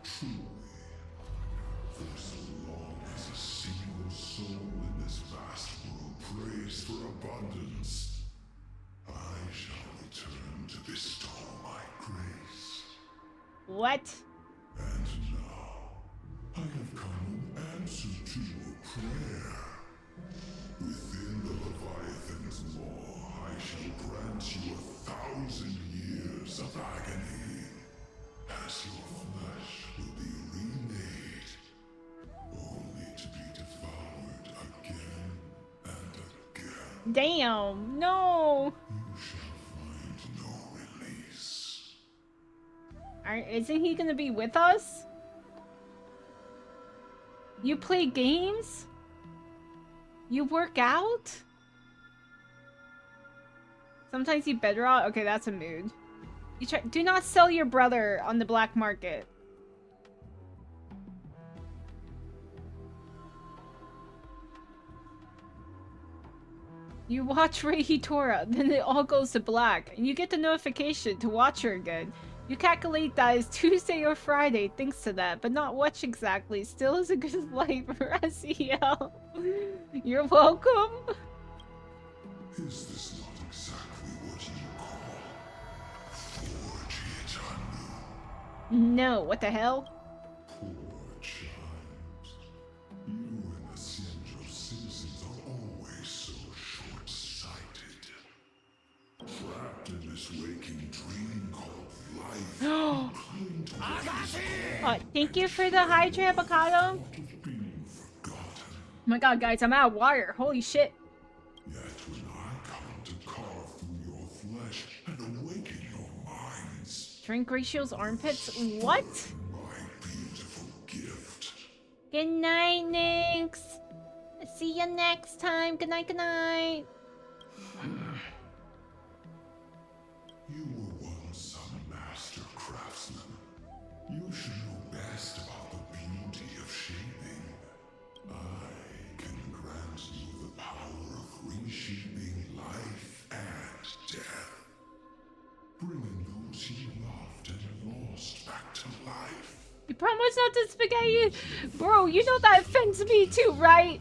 Truly. For so long as a single soul in this vast world prays for abundance, I shall return to bestow my grace. What? And now, I have come in answer to your prayer. Within the Leviathan's maw, I shall grant you 1,000 years of agony, as your flesh will be remade, only to be devoured again and again. Damn, no. You shall find Isn't he gonna be with us? You play games? You work out? Sometimes you better out. Okay, that's a mood. Do not sell your brother on the black market. You watch Rei Hitora, then it all goes to black, and you get the notification to watch her again. You calculate that as Tuesday or Friday thanks to that, but not which exactly. Still is a good light for SEL. You're welcome. Is this not exactly what you call Forge Hitanu? No, what the hell? Poor child. You and the Central citizens are always so short-sighted. Trapped in this waking dream called life. Thank you for the Hydra Avocado. Oh my god, guys, I'm out of water. Holy shit. Yet when I come to carve through your flesh and awaken your minds. Drink Ratio's armpits? What? My beautiful gift. Good night, Nyx. See you next time. Good night, good night. You were once a master craftsman. You should know best about the beauty of shaping. I can grant you the power of reshaping life and death. Bringing those you loved and lost back to life. You promise not to spaghetti? Bro, you know that offends me too, right?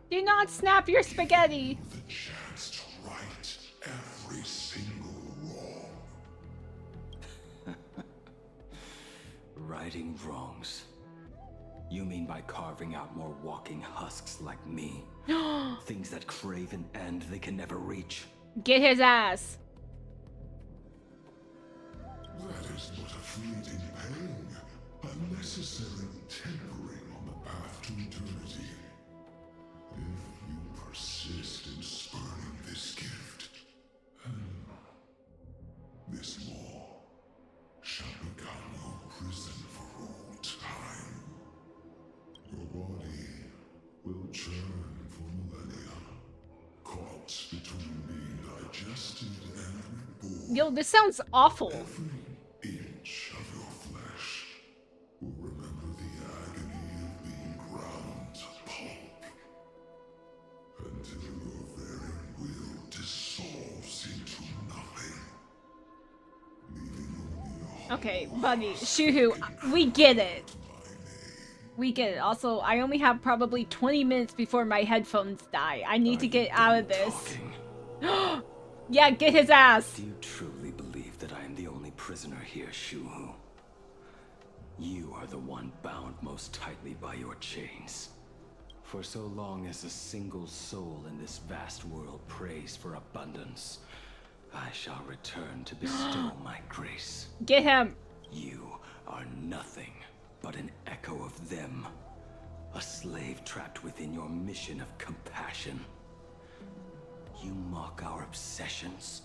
Do not snap your spaghetti. The chance to right every single wrong. Righting wrongs. You mean by carving out more walking husks like me? Things that crave an end they can never reach. Get his ass. That is but a fleeting pang, a necessary tempering on the path to eternity. If you persist in spurning this gift, this law shall become your prison for all time. Your body will churn for millennia, caught between being digested and reborn. Yo, this sounds awful. Inch of your flesh will remember the agony of being ground to pulp until your very will dissolves into nothing, leaving only a Okay, buddy, Shuhu, we get it. We get it. Also, I only have probably 20 minutes before my headphones die. I need to get out of this. Yeah, get his ass. Do you truly believe that I am the only prisoner here, Shuhu? You are the one bound most tightly by your chains. For so long as a single soul in this vast world prays for abundance, I shall return to bestow my grace. Get him. You are nothing but an echo of them. A slave trapped within your mission of compassion. You mock our obsessions.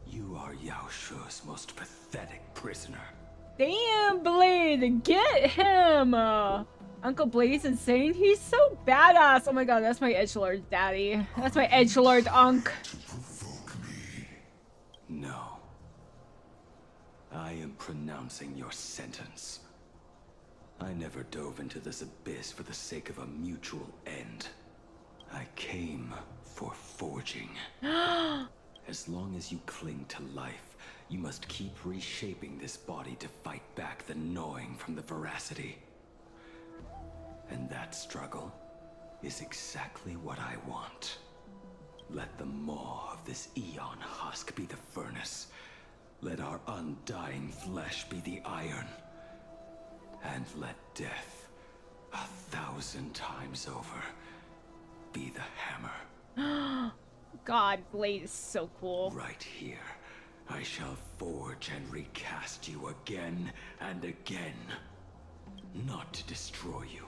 You are Yao Shu's most pathetic prisoner. Damn, Blade, get him! Uncle Blade's insane. He's so badass. Oh my god, that's my edgelord daddy. That's my edgelord unk. No. I am pronouncing your sentence. I never dove into this abyss for the sake of a mutual end. I came for forging. As long as you cling to life, you must keep reshaping this body to fight back the gnawing from the veracity. And that struggle is exactly what I want. Let the maw of this Eon husk be the furnace. Let our undying flesh be the iron. And let death, 1,000 times over, be the hammer. God, Blade is so cool. Right here, I shall forge and recast you again and again. Not to destroy you,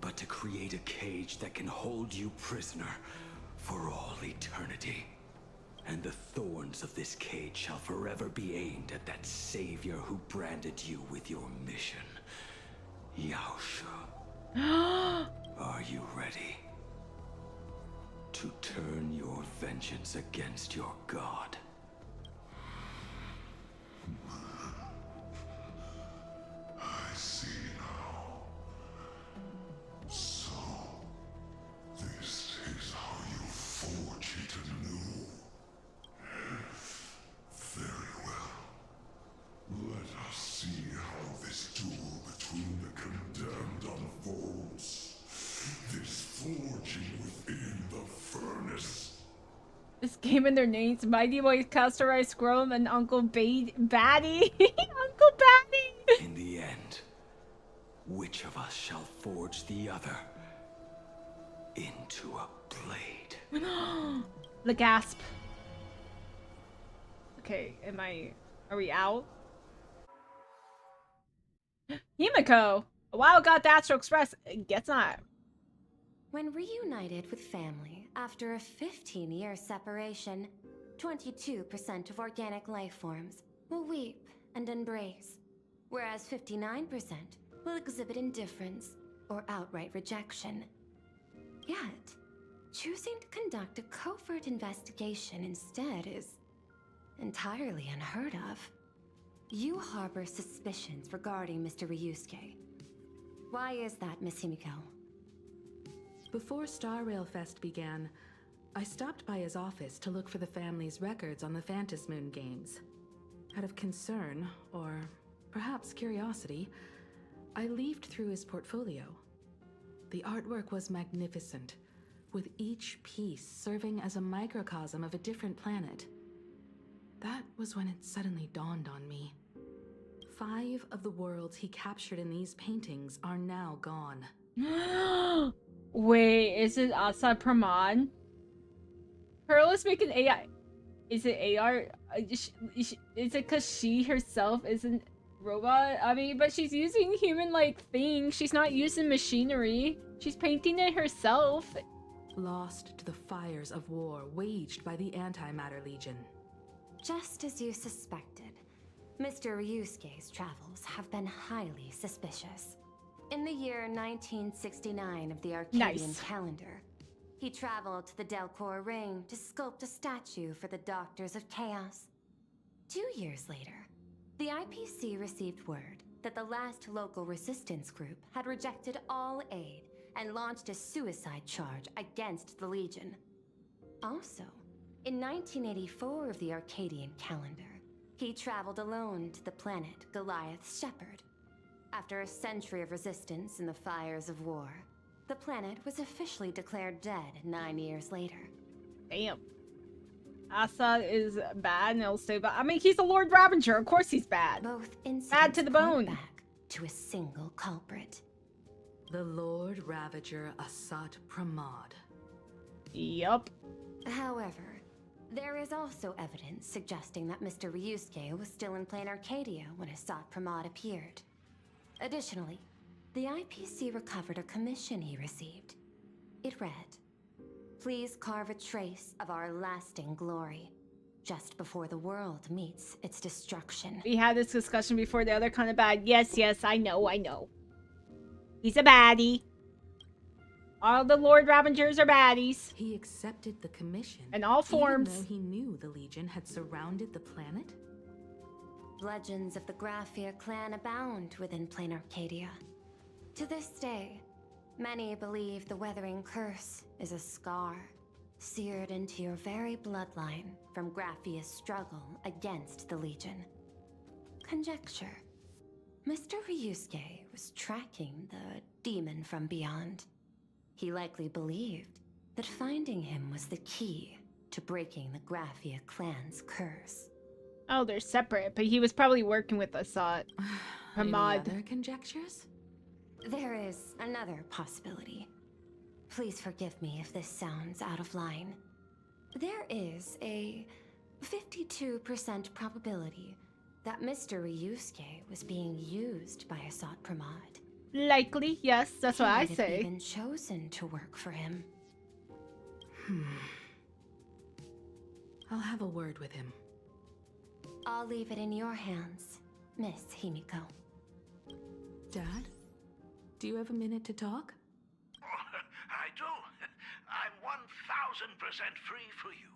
but to create a cage that can hold you prisoner for all eternity. And the thorns of this cage shall forever be aimed at that savior who branded you with your mission. Yaosha. Are you ready to turn your vengeance against your god? I see now. So, this is how you forge it anew. Very well. Let us see how this duel between the condemned unfolds. This forging within the furnace. This game and their names: Mighty Boy, Castor Rice, Grom, and Uncle Batty. Uncle Batty! In the end, which of us shall forge the other into a blade? The gasp. Okay, are we out? Himiko! A wild god, the Astral Express. Guess not. When reunited with family after a 15-year separation, 22% of organic life forms will weep and embrace, whereas 59% will exhibit indifference or outright rejection. Yet, choosing to conduct a covert investigation instead is entirely unheard of. You harbor suspicions regarding Mr. Ryusuke. Why is that, Miss Himiko? Before Star Rail Fest began, I stopped by his office to look for the family's records on the Phantom Moon games. Out of concern, or perhaps curiosity, I leafed through his portfolio. The artwork was magnificent, with each piece serving as a microcosm of a different planet. That was when it suddenly dawned on me. 5 of the worlds he captured in these paintings are now gone. Wait, is it Asa Praman? Pearl is making AI. Is it AR? Is it because she herself isn't robot? I mean, but she's using human-like things. She's not using machinery. She's painting it herself. Lost to the fires of war waged by the Antimatter Legion. Just as you suspected, Mr. Ryusuke's travels have been highly suspicious. In the year 1969 of the Arcadian calendar, he traveled to the Delcor Ring to sculpt a statue for the Doctors of Chaos. 2 years later, the IPC received word that the last local resistance group had rejected all aid and launched a suicide charge against the Legion. Also, in 1984 of the Arcadian calendar, he traveled alone to the planet Goliath's Shepherd. After a century of resistance in the fires of war, the planet was officially declared dead 9 years later. Damn. Asa is bad and he'll stay bad. I mean, he's a Lord Ravager. Of course he's bad. Both bad to the bone. Back to a single culprit. The Lord Ravager Asat Pramod. Yup. However, there is also evidence suggesting that Mr. Ryusuke was still in plain Arcadia when Asat Pramod appeared. Additionally, the IPC recovered a commission he received. It read, "Please carve a trace of our lasting glory, just before the world meets its destruction." We had this discussion before. The other kind of bad. Yes, I know. He's a baddie. All the Lord Ravengers are baddies. He accepted the commission. In all forms. Even though he knew the Legion had surrounded the planet? Legends of the Graphia clan abound within plain Arcadia. To this day, many believe the Wuthering Curse is a scar seared into your very bloodline from Graphia's struggle against the Legion. Conjecture. Mr. Ryusuke was tracking the demon from beyond. He likely believed that finding him was the key to breaking the Graphia clan's curse. Oh, they're separate, but he was probably working with Asat. Any other conjectures? There is another possibility. Please forgive me if this sounds out of line. There is a 52% probability that Mr. Ryusuke was being used by Asat Pramod. Likely, yes, that's what I say. He might have even chosen to work for him. I'll have a word with him. I'll leave it in your hands, Miss Himiko. Dad? Do you have a minute to talk? I do. I'm 1000% free for you.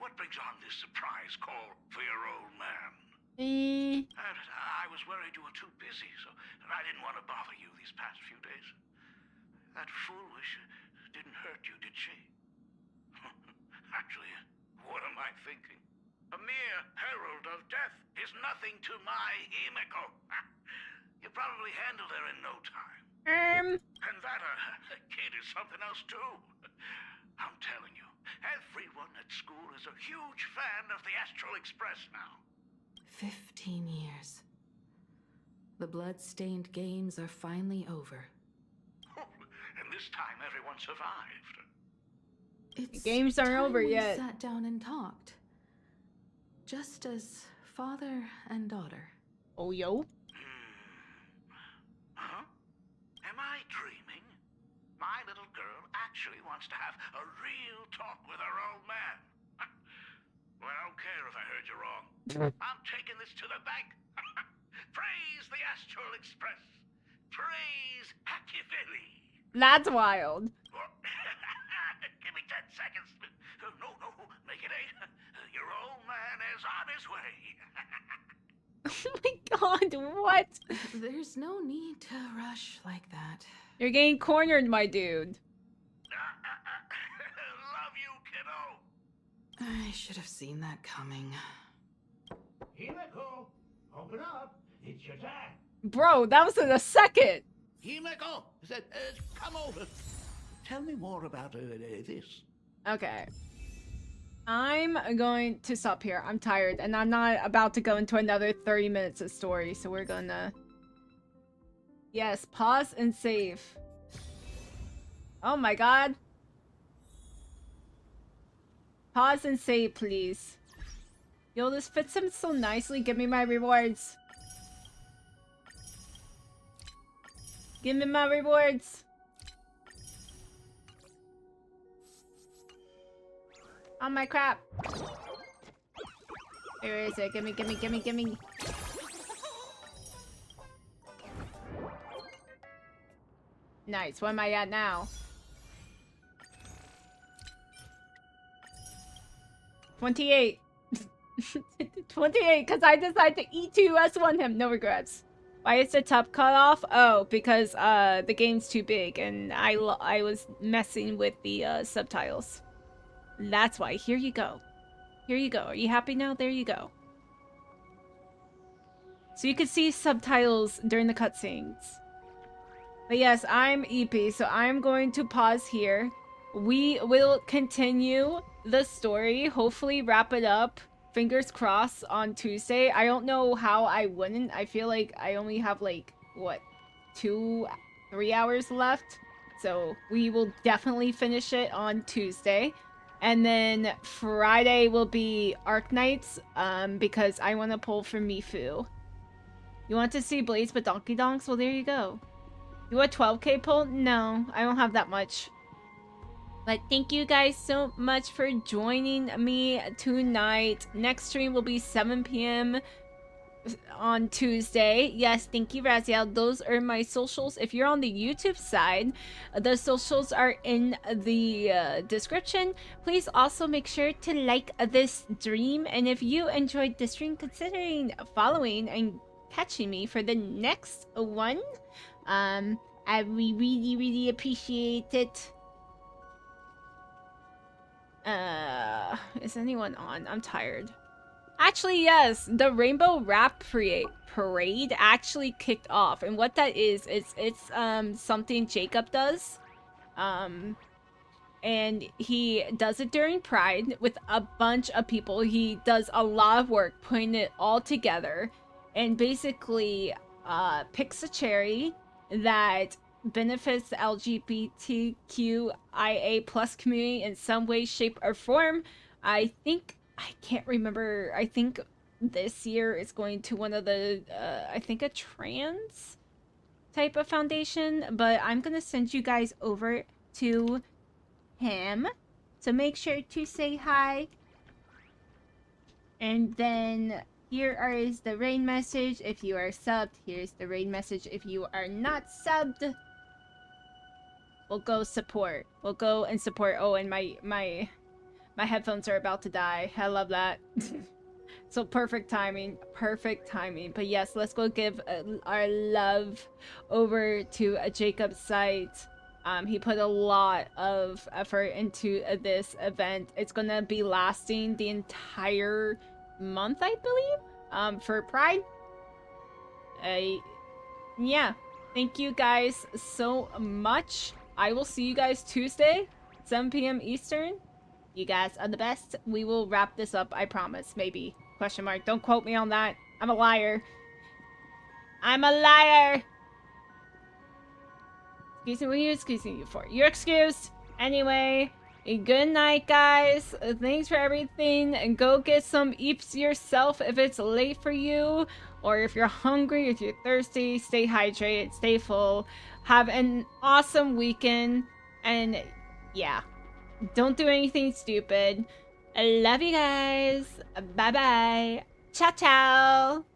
What brings on this surprise call for your old man? I was worried you were too busy, so I didn't want to bother you these past few days. That foolish didn't hurt you, did she? Actually, what am I thinking? A mere herald of death is nothing to my Himiko. You probably handled her in no time. And that kid is something else too. I'm telling you, everyone at school is a huge fan of the Astral Express now. 15 years. The blood-stained games are finally over. And this time everyone survived. It's games aren't over we yet. Sat down and talked. Just as father and daughter. Oh, yo. Huh? Am I dreaming? My little girl actually wants to have a real talk with her old man. Well, I don't care if I heard you wrong. I'm taking this to the bank. Praise the Astral Express. Praise Hackivili. That's wild. Give me 10 seconds. No, make it 8. Your old man is on his way. Oh my god, what? There's no need to rush like that. You're getting cornered, my dude. Love you, kiddo. I should have seen that coming. Himiko, open up. It's your dad. Bro, that was in a second. Himiko, come over. Tell me more about this. Okay. I'm going to stop here. I'm tired, and I'm not about to go into another 30 minutes of story, so we're gonna... Yes, pause and save. Oh my god. Pause and save, please. Yo, this fits him so nicely. Give me my rewards. Give me my rewards. Oh my crap. Where is it? Gimme. Nice. What am I at now? 28. 28, because I decided to E2S1 him. No regrets. Why is the top cut off? Oh, because the game's too big and I was messing with the subtitles. That's why. Here you go. Here you go. Are you happy now? There you go. So you can see subtitles during the cutscenes. But yes, I'm EP, so I'm going to pause here. We will continue the story, hopefully wrap it up, fingers crossed, on Tuesday. I don't know how I wouldn't. I feel like I only have like, what, 2-3 hours left? So we will definitely finish it on Tuesday. And then Friday will be Arknights, because I want to pull for Mifu. You want to see Blades but Donkey Donks? Well, there you go. You want 12k pull? No, I don't have that much. But thank you guys so much for joining me tonight. Next stream will be 7 p.m. on Tuesday. Yes, thank you, Raziel. Those are my socials. If you're on the YouTube side, the socials are in the description. Please also make sure to like this stream. And if you enjoyed the stream, considering following and catching me for the next one, I really appreciate it. Is anyone on? I'm tired. Actually, yes, the Rainbow Rap Parade actually kicked off, and what that is, it's something Jacob does, and he does it during Pride with a bunch of people. He does a lot of work putting it all together, and basically picks a cherry that benefits the LGBTQIA plus community in some way, shape, or form. I can't remember. I think this year is going to one of the, I think a trans type of foundation, but I'm going to send you guys over to him So make sure to say hi. And then here is the raid message if you are subbed. Here's the raid message if you are not subbed. We'll go support. We'll go and support. Oh, and my headphones are about to die. I love that. So perfect timing. Perfect timing. But yes, let's go give our love over to Jacob's site. He put a lot of effort into this event. It's gonna be lasting the entire month, I believe, for Pride. Yeah. Thank you guys so much. I will see you guys Tuesday, 7 p.m. Eastern. You guys are the best. We will wrap this up, I promise. Maybe. Question mark. Don't quote me on that. I'm a liar. I'm a liar! Excuse me, what are you excusing you for? You're excused! Anyway, good night, guys. Thanks for everything. And go get some eeps yourself if it's late for you. Or if you're hungry, if you're thirsty, stay hydrated, stay full. Have an awesome weekend. And yeah, don't do anything stupid. I love you guys. Bye-bye. Ciao, ciao.